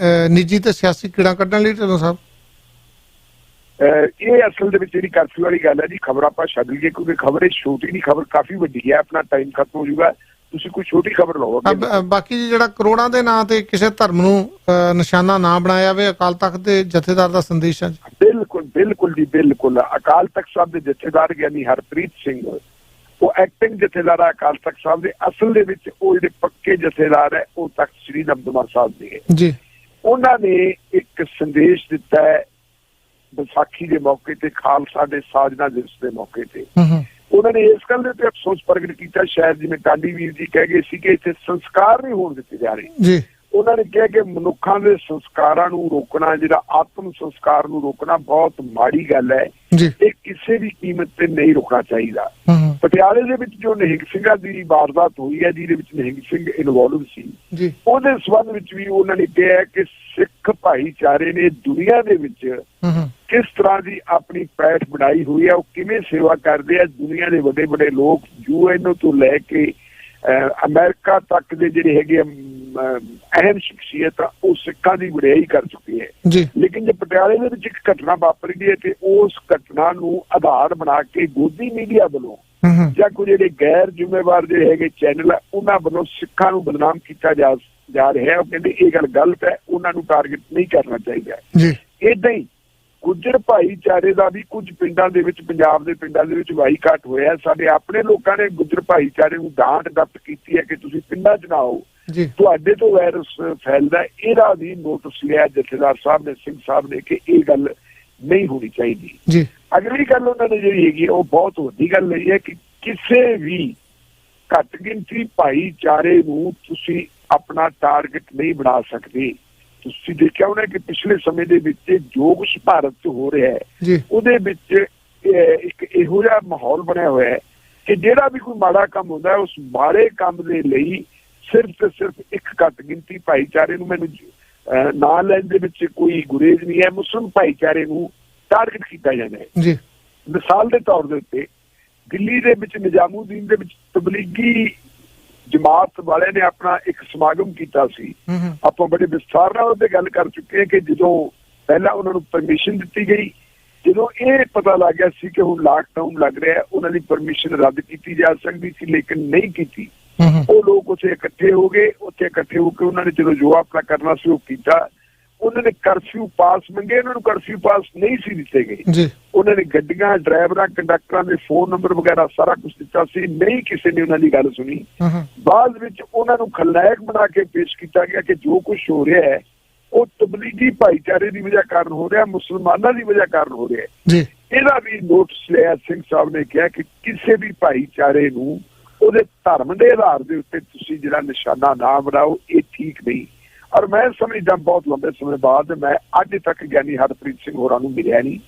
Speaker 1: ਨਿੱਜੀ ਤੇ ਸਿਆਸੀ ਕੀੜਾ ਕੱਢਣ ਲਈ। ਢਿੱਲੋਂ ਸਾਹਿਬ,
Speaker 2: ਇਹ ਅਸਲ ਦੇ ਵਿੱਚ ਜਿਹੜੀ ਕਰਫਿਊ ਵਾਲੀ ਗੱਲ ਹੈ ਜੀ, ਖਬਰ ਆਪਾਂ ਛੱਡ ਲਈਏ ਕਿਉਂਕਿ ਖਬਰ ਇਹ ਛੋਟੀ ਨਹੀਂ, ਖਬਰ ਕਾਫੀ ਵੱਡੀ ਹੈ। ਆਪਣਾ ਟਾਈਮ ਖਤਮ ਹੋ ਜਾਊਗਾ, ਤੁਸੀਂ ਕੋਈ ਛੋਟੀ ਖਬਰ ਲਓ।
Speaker 1: ਬਾਕੀ ਜਿਹੜਾ ਕਰੋੜਾਂ ਦੇ ਨਾਂ ਤੇ ਕਿਸੇ ਧਰਮ ਨੂੰ ਨਿਸ਼ਾਨਾ ਨਾ ਬਣਾਇਆ ਜਾਵੇ, ਅਕਾਲ ਤਖਤ ਦੇ ਜਥੇਦਾਰ ਦਾ ਸੰਦੇਸ਼ ਹੈ।
Speaker 2: ਬਿਲਕੁਲ ਬਿਲਕੁਲ ਜੀ, ਬਿਲਕੁਲ। ਅਕਾਲ ਤਖਤ ਸਾਹਿਬ ਦੇ ਜਥੇਦਾਰ ਗਿਆਨੀ ਹਰਪ੍ਰੀਤ ਸਿੰਘ, ਉਹ ਐਕਟਿੰਗ ਜਥੇਦਾਰ ਹੈ ਅਕਾਲ ਤਖਤ ਸਾਹਿਬ ਦੇ। ਅਸਲ ਦੇ ਵਿੱਚ ਉਹ ਜਿਹੜੇ ਪੱਕੇ ਜਥੇਦਾਰ ਹੈ ਉਹ ਤਖਤ ਸ੍ਰੀ ਦਮਦਮਾ ਸਾਹਿਬ ਦੇ ਹੈ। ਉਹਨਾਂ ਨੇ ਇੱਕ ਸੰਦੇਸ਼ ਦਿੱਤਾ ਹੈ ਵਿਸਾਖੀ ਦੇ ਮੌਕੇ ਤੇ, ਖਾਲਸਾ ਦੇ ਸਾਜਨਾ ਦਿਵਸ ਦੇ ਮੌਕੇ ਤੇ। ਉਹਨਾਂ ਨੇ ਇਸ ਗੱਲ ਦੇ ਉੱਤੇ ਅਫਸੋਸ ਪ੍ਰਗਟ ਕੀਤਾ, ਸ਼ਾਇਦ ਜਿਵੇਂ ਟਾਂਡੀ ਵੀਰ ਜੀ ਕਹਿ ਗਏ ਸੀ ਕਿ ਇੱਥੇ ਸੰਸਕਾਰ ਨਹੀਂ ਹੋਣ ਦਿੱਤੇ ਜਾ ਰਹੇ। ਉਹਨਾਂ ਨੇ ਕਿਹਾ ਕਿ ਮਨੁੱਖਾਂ ਦੇ ਸੰਸਕਾਰਾਂ ਨੂੰ ਰੋਕਣਾ, ਜਿਹੜਾ ਆਤਮ ਸੰਸਕਾਰ ਨੂੰ ਰੋਕਣਾ ਬਹੁਤ ਮਾੜੀ ਗੱਲ ਹੈ। ਇਹ ਕਿਸੇ ਵੀ ਕੀਮਤ ਤੇ ਨਹੀਂ ਰੁਕਣਾ ਚਾਹੀਦਾ। ਪਟਿਆਲੇ ਦੇ ਵਿੱਚ ਜੋ ਨਿਹੰਗ ਸਿੰਘਾਂ ਦੀ ਵਾਰਦਾਤ ਹੋਈ ਹੈ, ਜਿਹਦੇ ਵਿੱਚ ਨਿਹੰਗ ਸਿੰਘ ਇਨਵੋਲਵ ਸੀ, ਉਹਦੇ ਸੰਬੰਧ ਵਿੱਚ ਵੀ ਉਹਨਾਂ ਨੇ ਕਿਹਾ ਕਿ ਸਿੱਖ ਭਾਈਚਾਰੇ ਨੇ ਦੁਨੀਆ ਦੇ ਵਿੱਚ ਕਿਸ ਤਰ੍ਹਾਂ ਦੀ ਆਪਣੀ ਪੈਠ ਬਣਾਈ ਹੋਈ ਹੈ, ਉਹ ਕਿਵੇਂ ਸੇਵਾ ਕਰਦੇ ਆ। ਦੁਨੀਆ ਦੇ ਵੱਡੇ ਵੱਡੇ ਲੋਕ UN ਤੋਂ ਲੈ ਕੇ ਅਮਰੀਕਾ ਤੱਕ ਦੇ ਜਿਹੜੇ ਹੈਗੇ ਅਹਿਮ ਸ਼ਖਸੀਅਤ ਉਹ ਸਿੱਖਾਂ ਦੀ ਵਡਿਆਈ ਕਰ ਚੁੱਕੀ ਹੈ। ਲੇਕਿਨ ਜੇ ਪਟਿਆਲੇ ਦੇ ਵਿੱਚ ਇੱਕ ਘਟਨਾ ਵਾਪਰੀ ਹੈ ਤੇ ਉਸ ਘਟਨਾ ਨੂੰ ਆਧਾਰ ਬਣਾ ਕੇ ਗੋਦੀ ਮੀਡੀਆ ਵੱਲੋਂ ਜਾਂ ਕੋਈ ਜਿਹੜੇ ਗੈਰ ਜ਼ਿੰਮੇਵਾਰ ਜਿਹੜੇ ਹੈਗੇ ਚੈਨਲ ਆ, ਉਹਨਾਂ ਵੱਲੋਂ ਸਿੱਖਾਂ ਨੂੰ ਬਦਨਾਮ ਕੀਤਾ ਜਾ ਰਿਹਾ ਹੈ। ਉਹ ਕਹਿੰਦੇ ਇਹ ਗੱਲ ਗਲਤ ਹੈ, ਉਹਨਾਂ ਨੂੰ ਟਾਰਗੇਟ ਨਹੀਂ ਕਰਨਾ ਚਾਹੀਦਾ। ਏਦਾਂ ਹੀ ਗੁੱਜਰ ਭਾਈਚਾਰੇ ਦਾ ਵੀ ਕੁਝ ਪਿੰਡਾਂ ਦੇ ਵਿੱਚ, ਪੰਜਾਬ ਦੇ ਪਿੰਡਾਂ ਦੇ ਵਿੱਚ ਬਾਈਕਾਟ ਹੋਇਆ। ਸਾਡੇ ਆਪਣੇ ਲੋਕਾਂ ਨੇ ਗੁੱਜਰ ਭਾਈਚਾਰੇ ਨੂੰ ਡਾਂਟ ਡੱਪ ਕੀਤੀ ਹੈ ਕਿ ਤੁਸੀਂ ਪਿੰਡਾਂ 'ਚ ਨਾ ਆਓ, ਤੁਹਾਡੇ ਤੋਂ ਵਾਇਰਸ ਫੈਲਦਾ। ਇਹਦਾ ਵੀ ਨੋਟਿਸ ਲਿਆ ਜਥੇਦਾਰ ਸਾਹਿਬ ਨੇ, ਸਿੰਘ ਸਾਹਿਬ ਨੇ, ਕਿ ਇਹ ਗੱਲ ਨਹੀਂ ਹੋਣੀ ਚਾਹੀਦੀ। ਅਗਲੀ ਗੱਲ ਉਹਨਾਂ ਨੇ ਜਿਹੜੀ ਹੈਗੀ ਉਹ ਬਹੁਤ ਵੱਡੀ ਗੱਲ ਲਈ ਹੈ ਕਿ ਕਿਸੇ ਵੀ ਘੱਟ ਗਿਣਤੀ ਭਾਈਚਾਰੇ ਨੂੰ ਤੁਸੀਂ ਆਪਣਾ ਟਾਰਗੇਟ ਨਹੀਂ ਬਣਾ ਸਕਦੇ। ਤੁਸੀਂ ਦੇਖਿਆ ਹੋਣਾ ਕਿ ਪਿਛਲੇ ਸਮੇਂ ਦੇ ਵਿੱਚ ਜੋ ਕੁਛ ਭਾਰਤ 'ਚ ਹੋ ਰਿਹਾ ਹੈ ਉਹਦੇ ਵਿੱਚ ਇੱਕ ਇਹੋ ਜਿਹਾ ਮਾਹੌਲ ਬਣਿਆ ਹੋਇਆ ਹੈ ਕਿ ਜਿਹੜਾ ਵੀ ਕੋਈ ਮਾੜਾ ਕੰਮ ਹੁੰਦਾ ਹੈ ਉਸ ਮਾੜੇ ਕੰਮ ਦੇ ਲਈ ਸਿਰਫ ਤੇ ਸਿਰਫ ਇੱਕ ਘੱਟ ਗਿਣਤੀ ਭਾਈਚਾਰੇ ਨੂੰ, ਮੈਨੂੰ ਨਾਂ ਲੈਣ ਦੇ ਵਿੱਚ ਕੋਈ ਗੁਰੇਜ਼ ਨਹੀਂ ਹੈ, ਮੁਸਲਿਮ ਭਾਈਚਾਰੇ ਨੂੰ ਟਾਰਗੇਟ ਕੀਤਾ ਜਾਂਦਾ ਹੈ। ਮਿਸਾਲ ਦੇ ਤੌਰ ਦੇ ਉੱਤੇ ਦਿੱਲੀ ਦੇ ਵਿੱਚ ਨਿਜ਼ਾਮੂਦੀਨ ਦੇ ਵਿੱਚ ਤਬਲੀਗੀ ਜਮਾਤ ਵਾਲਿਆਂ ਨੇ ਆਪਣਾ ਇੱਕ ਸਮਾਗਮ ਕੀਤਾ ਸੀ। ਆਪਾਂ ਬੜੇ ਵਿਸਥਾਰ ਨਾਲ ਉਹਦੇ ਗੱਲ ਕਰ ਚੁੱਕੇ ਹਾਂ ਕਿ ਜਦੋਂ ਪਹਿਲਾਂ ਉਹਨਾਂ ਨੂੰ ਪਰਮਿਸ਼ਨ ਦਿੱਤੀ ਗਈ ਜਦੋਂ ਇਹ ਪਤਾ ਲੱਗ ਗਿਆ ਸੀ ਕਿ ਹੁਣ ਲਾਕਡਾਊਨ ਲੱਗ ਰਿਹਾ, ਉਹਨਾਂ ਦੀ ਪਰਮਿਸ਼ਨ ਰੱਦ ਕੀਤੀ ਜਾ ਸਕਦੀ ਸੀ ਲੇਕਿਨ ਨਹੀਂ ਕੀਤੀ। ਉਹ ਲੋਕ ਉੱਥੇ ਇਕੱਠੇ ਹੋ ਗਏ, ਉੱਥੇ ਇਕੱਠੇ ਹੋ ਕੇ ਉਹਨਾਂ ਨੇ ਜਦੋਂ ਜੋ ਆਪਣਾ ਕਰਨਾ ਸੀ ਉਹ ਕੀਤਾ। ਉਹਨਾਂ ਨੇ ਕਰਫਿਊ ਪਾਸ ਮੰਗੇ, ਉਹਨਾਂ ਨੂੰ ਕਰਫਿਊ ਪਾਸ ਨਹੀਂ ਸੀ ਦਿੱਤੇ ਗਏ। ਉਹਨਾਂ ਨੇ ਗੱਡੀਆਂ, ਡਰਾਈਵਰਾਂ, ਕੰਡਕਟਰਾਂ ਦੇ ਫੋਨ ਨੰਬਰ ਵਗੈਰਾ ਸਾਰਾ ਕੁਝ ਦਿੱਤਾ ਸੀ, ਨਹੀਂ ਕਿਸੇ ਨੇ ਉਹਨਾਂ ਦੀ ਗੱਲ ਸੁਣੀ। ਬਾਅਦ ਵਿੱਚ ਉਹਨਾਂ ਨੂੰ ਖਲਨਾਇਕ ਬਣਾ ਕੇ ਪੇਸ਼ ਕੀਤਾ ਗਿਆ ਕਿ ਜੋ ਕੁਝ ਹੋ ਰਿਹਾ ਹੈ ਉਹ ਤਬਲੀਗੀ ਭਾਈਚਾਰੇ ਦੀ ਵਜ੍ਹਾ ਕਾਰਨ ਹੋ ਰਿਹਾ, ਮੁਸਲਮਾਨਾਂ ਦੀ ਵਜ੍ਹਾ ਕਾਰਨ ਹੋ ਰਿਹਾ ਹੈ। ਇਹਦਾ ਵੀ ਨੋਟਿਸ ਲਿਆ। ਸਿੰਘ ਸਾਹਿਬ ਨੇ ਕਿਹਾ ਕਿ ਕਿਸੇ ਵੀ ਭਾਈਚਾਰੇ ਨੂੰ ਉਹਦੇ ਧਰਮ ਦੇ ਆਧਾਰ ਦੇ ਉੱਤੇ ਤੁਸੀਂ ਜਿਹੜਾ ਨਿਸ਼ਾਨਾ ਨਾ ਬਣਾਓ, ਇਹ ਠੀਕ ਨਹੀਂ। ਔਰ ਮੈਂ ਸਮਝਦਾ ਬਹੁਤ ਲੰਬੇ ਸਮੇਂ ਬਾਅਦ ਮੈਂ ਅੱਜ ਤੱਕ ਗਿਆਨੀ ਹਰਪ੍ਰੀਤ ਸਿੰਘ ਹੋਰਾਂ ਨੂੰ ਮਿਲਿਆ ਨਹੀਂ,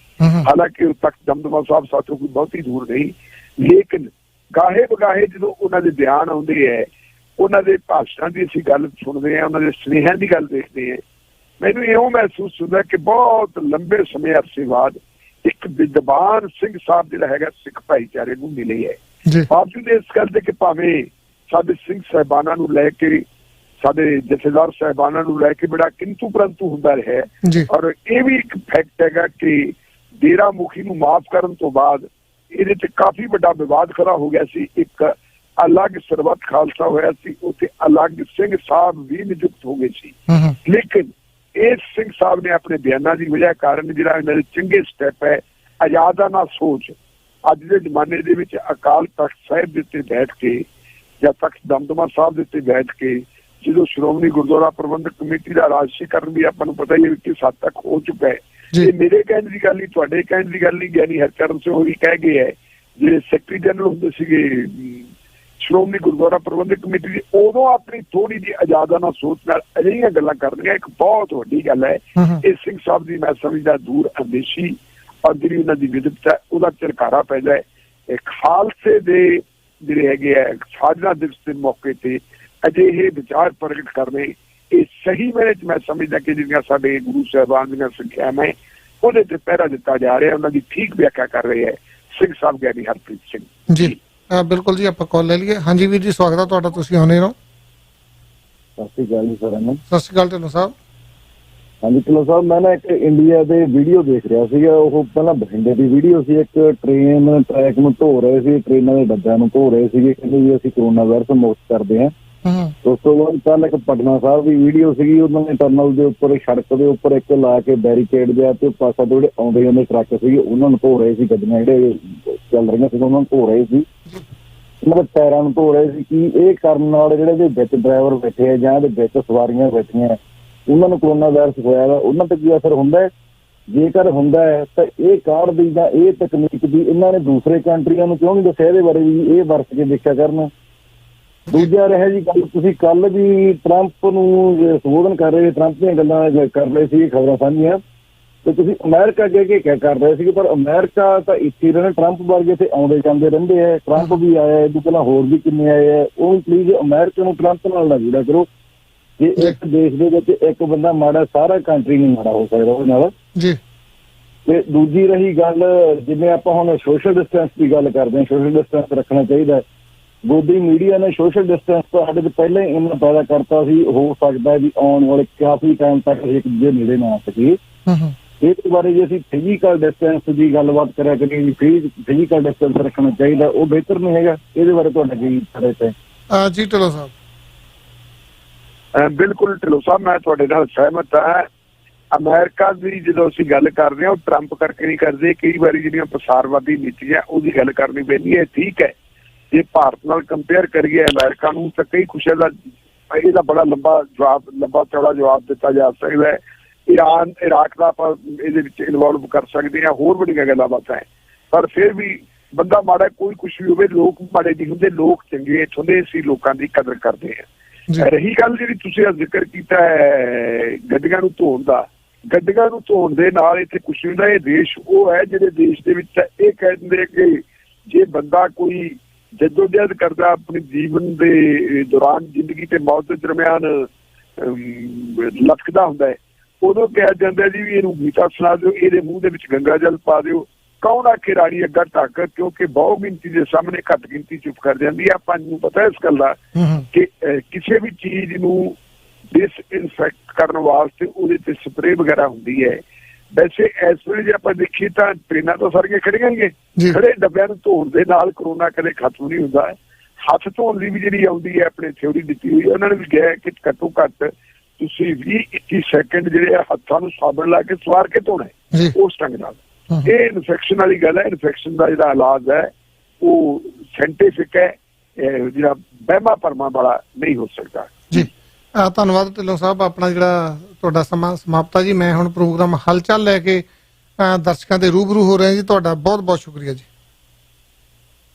Speaker 2: ਹਾਲਾਂਕਿ ਉਹ ਤੱਕ ਦਮਦਮਾ ਸਾਹਿਬ ਸਾਥੋਂ ਕੋਈ ਬਹੁਤੀ ਦੂਰ ਨਹੀਂ, ਲੇਕਿਨ ਗਾਹੇ ਬਗਾਹੇ ਜਦੋਂ ਉਹਨਾਂ ਦੇ ਬਿਆਨ ਆਉਂਦੇ ਹੈ, ਉਹਨਾਂ ਦੇ ਭਾਸ਼ਣਾਂ ਦੀ ਅਸੀਂ ਗੱਲ ਸੁਣਦੇ ਹਾਂ, ਉਹਨਾਂ ਦੇ ਸੁਨੇਹਿਆਂ ਦੀ ਗੱਲ ਦੇਖਦੇ ਹਾਂ, ਮੈਨੂੰ ਇਉਂ ਮਹਿਸੂਸ ਹੁੰਦਾ ਕਿ ਬਹੁਤ ਲੰਬੇ ਸਮੇਂ ਅਰਸੇ ਬਾਅਦ ਇੱਕ ਵਿਦਵਾਨ ਸਿੰਘ ਸਾਹਿਬ ਜਿਹੜਾ ਹੈਗਾ ਸਿੱਖ ਭਾਈਚਾਰੇ ਨੂੰ ਮਿਲੇ ਹੈ। ਬਾਵਜੂਦ ਇਸ ਗੱਲ ਦੇ ਕਿ ਭਾਵੇਂ ਸਾਡੇ ਸਿੰਘ ਸਾਹਿਬਾਨਾਂ ਨੂੰ ਲੈ ਕੇ, ਸਾਡੇ ਜਥੇਦਾਰ ਸਾਹਿਬਾਨਾਂ ਨੂੰ ਲੈ ਕੇ ਬੜਾ ਕਿੰਤੂ ਪਰੰਤੂ ਹੁੰਦਾ ਰਿਹਾ। ਔਰ ਇਹ ਵੀ ਇੱਕ ਫੈਕਟ ਹੈਗਾ ਕਿ ਡੇਰਾ ਮੁਖੀ ਨੂੰ ਮਾਫ ਕਰਨ ਤੋਂ ਬਾਅਦ ਇਹਦੇ ਚ ਕਾਫੀ ਵੱਡਾ ਵਿਵਾਦ ਖੜਾ ਹੋ ਗਿਆ ਸੀ। ਇੱਕ ਅਲੱਗ ਸਰਬੱਤ ਖਾਲਸਾ ਹੋਇਆ ਸੀ, ਉੱਥੇ ਅਲੱਗ ਸਿੰਘ ਸਾਹਿਬ ਵੀ ਨਿਯੁਕਤ ਹੋ ਗਏ ਸੀ। ਲੇਕਿਨ ਇਸ ਸਿੰਘ ਸਾਹਿਬ ਨੇ ਆਪਣੇ ਬਿਆਨਾਂ ਦੀ ਵਜ੍ਹਾ ਕਾਰਨ ਜਿਹੜਾ ਇਹਨਾਂ ਦੇ ਚੰਗੇ ਸਟੈਪ ਹੈ, ਆਜ਼ਾਦਾਨਾ ਸੋਚ, ਅੱਜ ਦੇ ਜ਼ਮਾਨੇ ਦੇ ਵਿੱਚ ਅਕਾਲ ਤਖਤ ਸਾਹਿਬ ਦੇ ਉੱਤੇ ਬੈਠ ਕੇ ਜਾਂ ਤਖਤ ਦਮਦਮਾ ਸਾਹਿਬ ਦੇ ਉੱਤੇ ਬੈਠ ਕੇ ਜਦੋਂ ਸ਼੍ਰੋਮਣੀ ਗੁਰਦੁਆਰਾ ਪ੍ਰਬੰਧਕ ਕਮੇਟੀ ਦਾ ਰਾਜਸ਼ੀਕਰਨ ਵੀ ਆਪਾਂ ਨੂੰ ਪਤਾ ਹੀ ਹੈ ਕਿਸ ਹੱਦ ਤੱਕ ਹੋ ਚੁੱਕਾ ਹੈ। ਇਹ ਮੇਰੇ ਕਹਿਣ ਦੀ ਗੱਲ ਨਹੀਂ, ਤੁਹਾਡੇ ਕਹਿਣ ਦੀ ਗੱਲ ਨਹੀਂ, ਗਿਆਨੀ ਹਰਚਰਨ ਸਿੰਘ ਹੋਰੀ ਕਹਿ ਗਏ ਹੈ, ਜਿਹੜੇ ਸੈਕਟਰੀ ਜਨਰਲ ਹੁੰਦੇ ਸੀਗੇ ਸ਼੍ਰੋਮਣੀ ਗੁਰਦੁਆਰਾ ਪ੍ਰਬੰਧਕ ਕਮੇਟੀ ਦੀ, ਉਦੋਂ ਆਪਣੀ ਥੋੜੀ ਜਿਹੀ ਆਜ਼ਾਦਾਨਾ ਸੋਚ ਨਾਲ ਅਜਿਹੀਆਂ ਗੱਲਾਂ ਕਰਨੀਆਂ ਇੱਕ ਬਹੁਤ ਵੱਡੀ ਗੱਲ ਹੈ। ਇਹ ਸਿੰਘ ਸਾਹਿਬ ਦੀ ਮੈਂ ਸਮਝਦਾ ਦੂਰ ਅੰਦੇਸ਼ੀ ਔਰ ਜਿਹੜੀ ਉਹਨਾਂ ਦੀ ਵਿਦਵਤਾ ਉਹਦਾ ਝਰਕਾਰਾ ਪੈਦਾ ਹੈ। ਖਾਲਸੇ ਦੇ ਜਿਹੜੇ ਹੈਗੇ ਹੈ ਸਾਜਨਾ ਦਿਵਸ ਦੇ ਮੌਕੇ ਤੇ ਅਜਿਹੇ ਵਿਚਾਰ ਪ੍ਰਗਟ ਕਰਨੇ, ਇਹ ਸਹੀ ਮੇਰੇ ਚ ਮੈਂ ਸਮਝਦਾ ਕਿ ਜਿਹੜੀਆਂ ਸਾਡੇ ਗੁਰੂ ਸਾਹਿਬਾਨ ਦੀਆਂ ਸਿੱਖਿਆਵਾਂ ਉਹਦੇ ਤੇ ਪਹਿਰਾ ਦਿੱਤਾ ਜਾ ਰਿਹਾ, ਉਹਨਾਂ ਦੀ ਠੀਕ ਵਿਆਖਿਆ ਕਰ ਰਹੇ ਹੈ ਸਿੰਘ ਸਾਹਿਬ ਗਿਆਨੀ ਹਰਪ੍ਰੀਤ ਸਿੰਘ
Speaker 1: ਜੀ। ਬਿਲਕੁਲ ਜੀ, ਆਪਾਂ ਕਾਲ ਲੈ ਲਈਏ। ਹਾਂਜੀ ਵੀਰ ਜੀ, ਸਵਾਗਤ ਹੈ ਤੁਹਾਡਾ, ਤੁਸੀਂ ਆਉਣੇ ਰਹੋ।
Speaker 13: ਸਤਿ ਸ਼੍ਰੀ ਅਕਾਲ ਜੀ ਸਰ।
Speaker 1: ਸਤਿ ਸ਼੍ਰੀ ਅਕਾਲ ਢਿੱਲੋਂ ਸਾਹਿਬ।
Speaker 13: ਹਾਂਜੀ ਢਿੱਲੋਂ ਸਾਹਿਬ, ਮੈਂ ਨਾ ਇੱਕ ਇੰਡੀਆ ਦੇ ਵੀਡੀਓ ਦੇਖ ਰਿਹਾ ਸੀਗਾ। ਉਹ ਪਹਿਲਾਂ ਬਠਿੰਡੇ ਦੀ ਵੀਡੀਓ ਸੀ, ਇੱਕ ਟ੍ਰੇਨ ਟਰੈਕ ਨੂੰ ਧੋ ਰਹੇ ਸੀ, ਟ੍ਰੇਨਾਂ ਦੇ ਡੱਬਿਆਂ ਨੂੰ ਧੋ ਰਹੇ ਸੀਗੇ, ਕਹਿੰਦੇ ਵੀ ਅਸੀਂ ਕਰੋਨਾ ਵਾਇਰਸ ਮੁਕਤ ਕਰਦੇ ਹਾਂ। ਉਸ ਤੋਂ ਬਾਅਦ ਕੱਲ ਇੱਕ ਪਟਨਾ ਸਾਹਿਬ ਦੀ ਵੀਡੀਓ ਸੀਗੀ, ਉਹਨਾਂ ਨੇ ਟਰਨਲ ਦੇ ਉੱਪਰ ਸੜਕ ਦੇ ਉੱਪਰ ਇੱਕ ਲਾ ਕੇ ਬੈਰੀਕੇਡ ਜਿਹਾ ਤੇ ਪਾਸਾ ਤੋਂ ਜਿਹੜੇ ਆਉਂਦੇ ਜਾਂਦੇ ਟਰੱਕ ਸੀਗੇ ਉਹਨਾਂ ਨੂੰ ਧੋ ਰਹੇ ਸੀ, ਗੱਡੀਆਂ ਜਿਹੜੇ ਚੱਲ ਰਹੀਆਂ ਸੀ ਉਹਨਾਂ ਨੂੰ ਧੋ ਰਹੇ ਸੀ, ਉਹਨਾਂ ਦੇ ਟਾਇਰਾਂ ਨੂੰ ਧੋ ਰਹੇ ਸੀ। ਕਿ ਇਹ ਕਰਨ ਨਾਲ ਜਿਹੜੇ ਦੇ ਵਿੱਚ ਡਰਾਈਵਰ ਬੈਠੇ ਆ ਜਾਂ ਇਹਦੇ ਵਿੱਚ ਸਵਾਰੀਆਂ ਬੈਠੀਆਂ ਉਹਨਾਂ ਨੂੰ ਕਰੋਨਾ ਵਾਇਰਸ ਹੋਇਆ ਵਾ, ਉਹਨਾਂ ਤੇ ਕੀ ਅਸਰ ਹੁੰਦਾ ਹੈ? ਜੇਕਰ ਹੁੰਦਾ ਹੈ ਤਾਂ ਇਹ ਕਾਰਡ ਦੀ ਜਾਂ ਇਹ ਤਕਨੀਕ ਦੀ ਇਹਨਾਂ ਨੇ ਦੂਸਰੇ ਕੰਟਰੀਆਂ ਨੂੰ ਕਿਉਂ ਨਹੀਂ ਦੱਸਿਆ ਇਹਦੇ ਬਾਰੇ ਵੀ ਇਹ ਵਰਤ ਕੇ ਦੇਖਿਆ ਕਰਨ। ਦੂਜਾ ਰਿਹਾ ਜੀ ਗੱਲ, ਤੁਸੀਂ ਕੱਲ ਵੀ ਟਰੰਪ ਨੂੰ ਸੰਬੋਧਨ ਕਰ ਰਹੇ, ਟਰੰਪ ਦੀਆਂ ਗੱਲਾਂ ਕਰ ਰਹੇ ਸੀ, ਖਬਰਾਂ ਸਾਂਝੀਆਂ, ਤੇ ਤੁਸੀਂ ਅਮਰੀਕਾ ਅੱਗੇ ਕੀ ਕਰ ਰਹੇ ਸੀਗੇ, ਪਰ ਅਮਰੀਕਾ ਤਾਂ ਇੱਥੇ ਰਹਿਣਾ, ਟਰੰਪ ਵਰਗੇ ਇੱਥੇ ਆਉਂਦੇ ਜਾਂਦੇ ਰਹਿੰਦੇ ਹੈ, ਟਰੰਪ ਵੀ ਆਇਆ, ਇਹਦੇ ਪਹਿਲਾਂ ਹੋਰ ਵੀ ਕਿੰਨੇ ਆਏ ਹੈ। ਉਹ ਪਲੀਜ਼ ਅਮਰੀਕਾ ਨੂੰ ਟਰੰਪ ਨਾਲ ਨਾ ਜੁੜਿਆ ਕਰੋ। ਜੇ ਇੱਕ ਦੇਸ਼ ਦੇ ਵਿੱਚ ਇੱਕ ਬੰਦਾ ਮਾੜਾ, ਸਾਰਾ ਕੰਟਰੀ ਨਹੀਂ ਮਾੜਾ ਹੋ ਸਕਦਾ ਉਹਦੇ ਨਾਲ ਜੀ। ਤੇ ਦੂਜੀ ਰਹੀ ਗੱਲ, ਜਿਵੇਂ ਆਪਾਂ ਹੁਣ ਸੋਸ਼ਲ ਡਿਸਟੈਂਸ ਦੀ ਗੱਲ ਕਰਦੇ ਹਾਂ, ਸੋਸ਼ਲ ਡਿਸਟੈਂਸ ਰੱਖਣਾ ਚਾਹੀਦਾ। ਗੋਦੀ ਮੀਡੀਆ ਨੇ ਸੋਸ਼ਲ ਡਿਸਟੈਂਸ ਤਾਂ ਸਾਡੇ ਤੋਂ ਪਹਿਲਾਂ ਹੀ ਇੰਨਾ ਪੈਦਾ ਕਰਤਾ ਸੀ, ਹੋ ਸਕਦਾ ਵੀ ਆਉਣ ਵਾਲੇ ਕਾਫੀ ਟਾਈਮ ਤੱਕ ਇੱਕ ਦੂਜੇ ਨੇੜੇ ਨਾ ਆ ਸਕੀਏ। ਇਹਦੇ ਬਾਰੇ ਜੇ ਅਸੀਂ ਫਿਜ਼ੀਕਲ ਡਿਸਟੈਂਸ ਦੀ ਗੱਲਬਾਤ ਕਰਿਆ ਕਰੀਏ, ਫਿਜ਼ੀਕਲ ਡਿਸਟੈਂਸ ਰੱਖਣਾ ਚਾਹੀਦਾ, ਉਹ ਬਿਹਤਰ ਨਹੀਂ ਹੈਗਾ। ਇਹਦੇ ਬਾਰੇ ਤੁਹਾਡਾ ਕੀ ਖੜੇ ਤੇ?
Speaker 1: ਜੀ ਢਿੱਲੋਂ ਸਾਹਿਬ।
Speaker 2: ਬਿਲਕੁਲ ਢਿੱਲੋਂ ਸਾਹਿਬ, ਮੈਂ ਤੁਹਾਡੇ ਨਾਲ ਸਹਿਮਤ ਹਾਂ। ਅਮਰੀਕਾ ਦੀ ਜਦੋਂ ਅਸੀਂ ਗੱਲ ਕਰਦੇ ਹਾਂ, ਉਹ ਟਰੰਪ ਕਰਕੇ ਨਹੀਂ ਕਰਦੇ, ਕਈ ਵਾਰੀ ਜਿਹੜੀਆਂ ਪ੍ਰਸਾਰਵਾਦੀ ਨੀਤੀਆਂ ਉਹਦੀ ਗੱਲ ਕਰਨੀ ਪੈਂਦੀ ਹੈ। ਠੀਕ ਹੈ, ਜੇ ਭਾਰਤ ਨਾਲ ਕੰਪੇਅਰ ਕਰੀਏ ਅਮਰੀਕਾ ਨੂੰ ਤਾਂ ਕਈ ਕੁਛ ਇਹਦਾ ਬੜਾ ਲੰਬਾ ਚੌੜਾ ਜਵਾਬ ਦਿੱਤਾ ਜਾ ਸਕਦਾ ਹੈ। ਈਰਾਨ, ਇਰਾਕ ਦਾ ਆਪਾਂ ਇਹਦੇ ਵਿੱਚ ਇਨਵੋਲਵ ਕਰ ਸਕਦੇ ਹਾਂ, ਹੋਰ ਬੜੀਆਂ ਗੱਲਾਂ ਬਾਤਾਂ ਹੈ। ਪਰ ਫਿਰ ਵੀ ਬੰਦਾ ਮਾੜਾ, ਕੋਈ ਕੁਛ ਵੀ ਹੋਵੇ, ਲੋਕ ਮਾੜੇ ਨਹੀਂ ਹੁੰਦੇ, ਲੋਕ ਚੰਗੇ ਇੱਥੋਂ ਦੇ, ਅਸੀਂ ਲੋਕਾਂ ਦੀ ਕਦਰ ਕਰਦੇ ਹਾਂ। ਰਹੀ ਗੱਲ ਜਿਹੜੀ ਤੁਸੀਂ ਜ਼ਿਕਰ ਕੀਤਾ ਹੈ ਗੱਡੀਆਂ ਨੂੰ ਧੋਣ ਦਾ, ਗੱਡੀਆਂ ਨੂੰ ਧੋਣ ਦੇ ਨਾਲ ਇੱਥੇ ਕੁਛ ਹੁੰਦਾ। ਇਹ ਦੇਸ਼ ਉਹ ਹੈ ਜਿਹੜੇ ਦੇਸ਼ ਦੇ ਵਿੱਚ ਇਹ ਕਹਿ ਦਿੰਦੇ ਕਿ ਜੇ ਬੰਦਾ ਕੋਈ ਜਦੋਜਹਿਦ ਕਰਦਾ ਆਪਣੇ ਜੀਵਨ ਦੇ ਦੌਰਾਨ, ਜ਼ਿੰਦਗੀ ਤੇ ਮੌਤ ਦੇ ਦਰਮਿਆਨ ਲਟਕਦਾ ਹੁੰਦਾ ਹੈ, ਉਦੋਂ ਕਿਹਾ ਜਾਂਦਾ ਜੀ ਵੀ ਇਹਨੂੰ ਗੀਤਾ ਸੁਣਾ ਦਿਓ, ਇਹਦੇ ਮੂੰਹ ਦੇ ਵਿੱਚ ਗੰਗਾ ਜਲ ਪਾ ਦਿਓ। ਕੌਣ ਆਖੇ ਰਾਣੀ ਅੱਗਾ ਢੱਕ, ਕਿਉਂਕਿ ਬਹੁ ਗਿਣਤੀ ਦੇ ਸਾਹਮਣੇ ਘੱਟ ਗਿਣਤੀ ਚੁੱਪ ਕਰ ਜਾਂਦੀ ਹੈ। ਆਪਾਂ ਨੂੰ ਪਤਾ ਇਸ ਗੱਲ ਦਾ ਕਿ ਕਿਸੇ ਵੀ ਚੀਜ਼ ਨੂੰ ਡਿਸਇਨਫੈਕਟ ਕਰਨ ਵਾਸਤੇ ਉਹਦੇ ਤੇ ਸਪਰੇਅ ਵਗੈਰਾ ਹੁੰਦੀ ਹੈ। ਵੈਸੇ ਇਸ ਵੇਲੇ ਜੇ ਆਪਾਂ ਦੇਖੀਏ ਤਾਂ ਟ੍ਰੇਨਾਂ ਤਾਂ ਸਾਰੀਆਂ ਖੜੀਆਂ ਹੀ ਖੜੇ ਡੱਬਿਆਂ ਨੂੰ ਧੋਣ ਦੇ ਨਾਲ ਕਰੋਨਾ ਕਦੇ ਖਤਮ ਨਹੀਂ ਹੁੰਦਾ ਹੈ। ਹੱਥ ਧੋਣ ਦੀ ਵੀ ਜਿਹੜੀ ਆਉਂਦੀ ਹੈ ਆਪਣੀ ਥਿਊਰੀ ਦਿੱਤੀ ਹੋਈ ਹੈ, ਉਹਨਾਂ ਨੇ ਵੀ ਕਿਹਾ ਕਿ ਘੱਟੋ ਘੱਟ ਤੁਸੀਂ 20-21 ਸੈਕਿੰਡ ਜਿਹੜੇ ਆ ਹੱਥਾਂ ਨੂੰ ਸਾਬਣ ਲਾ ਕੇ ਸਵਾਰ ਕੇ ਧੋਣਾ ਉਸ ਢੰਗ ਨਾਲ। ਇਹ ਇਨਫੈਕਸ਼ਨ ਵਾਲੀ ਗੱਲ ਹੈ। ਇਨਫੈਕਸ਼ਨ ਦਾ ਜਿਹੜਾ ਇਲਾਜ ਹੈ ਉਹ ਸਾਇੰਟਿਫਿਕ ਹੈ, ਜਿਹੜਾ ਵਹਿਮਾਂ ਭਰਮਾਂ ਵਾਲਾ ਨਹੀਂ ਹੋ ਸਕਦਾ
Speaker 1: ਜੀ। ਧੰਨਵਾਦ ਢਿੱਲੋਂ ਸਾਹਿਬ, ਆਪਣਾ ਜਿਹੜਾ ਤੁਹਾਡਾ ਸਮਾਂ ਸਮਾਪਤ ਹੈ ਜੀ। ਮੈਂ ਹੁਣ ਪ੍ਰੋਗਰਾਮ ਹਲਚਲ ਲੈ ਕੇ ਦਰਸ਼ਕਾਂ ਦੇ ਰੂਬਰੂ ਹੋ ਰਿਹਾ ਜੀ। ਤੁਹਾਡਾ ਬਹੁਤ ਬਹੁਤ ਸ਼ੁਕਰੀਆ ਜੀ।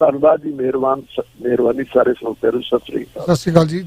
Speaker 2: ਧੰਨਵਾਦ ਜੀ, ਮਿਹਰਬਾਨੀ ਸਾਰੇ ਸਰੋਤਿਆਂ ਨੂੰ। ਸਤਿ ਸ੍ਰੀ ਅਕਾਲ।
Speaker 1: ਸਤਿ ਸ੍ਰੀ ਅਕਾਲ ਜੀ।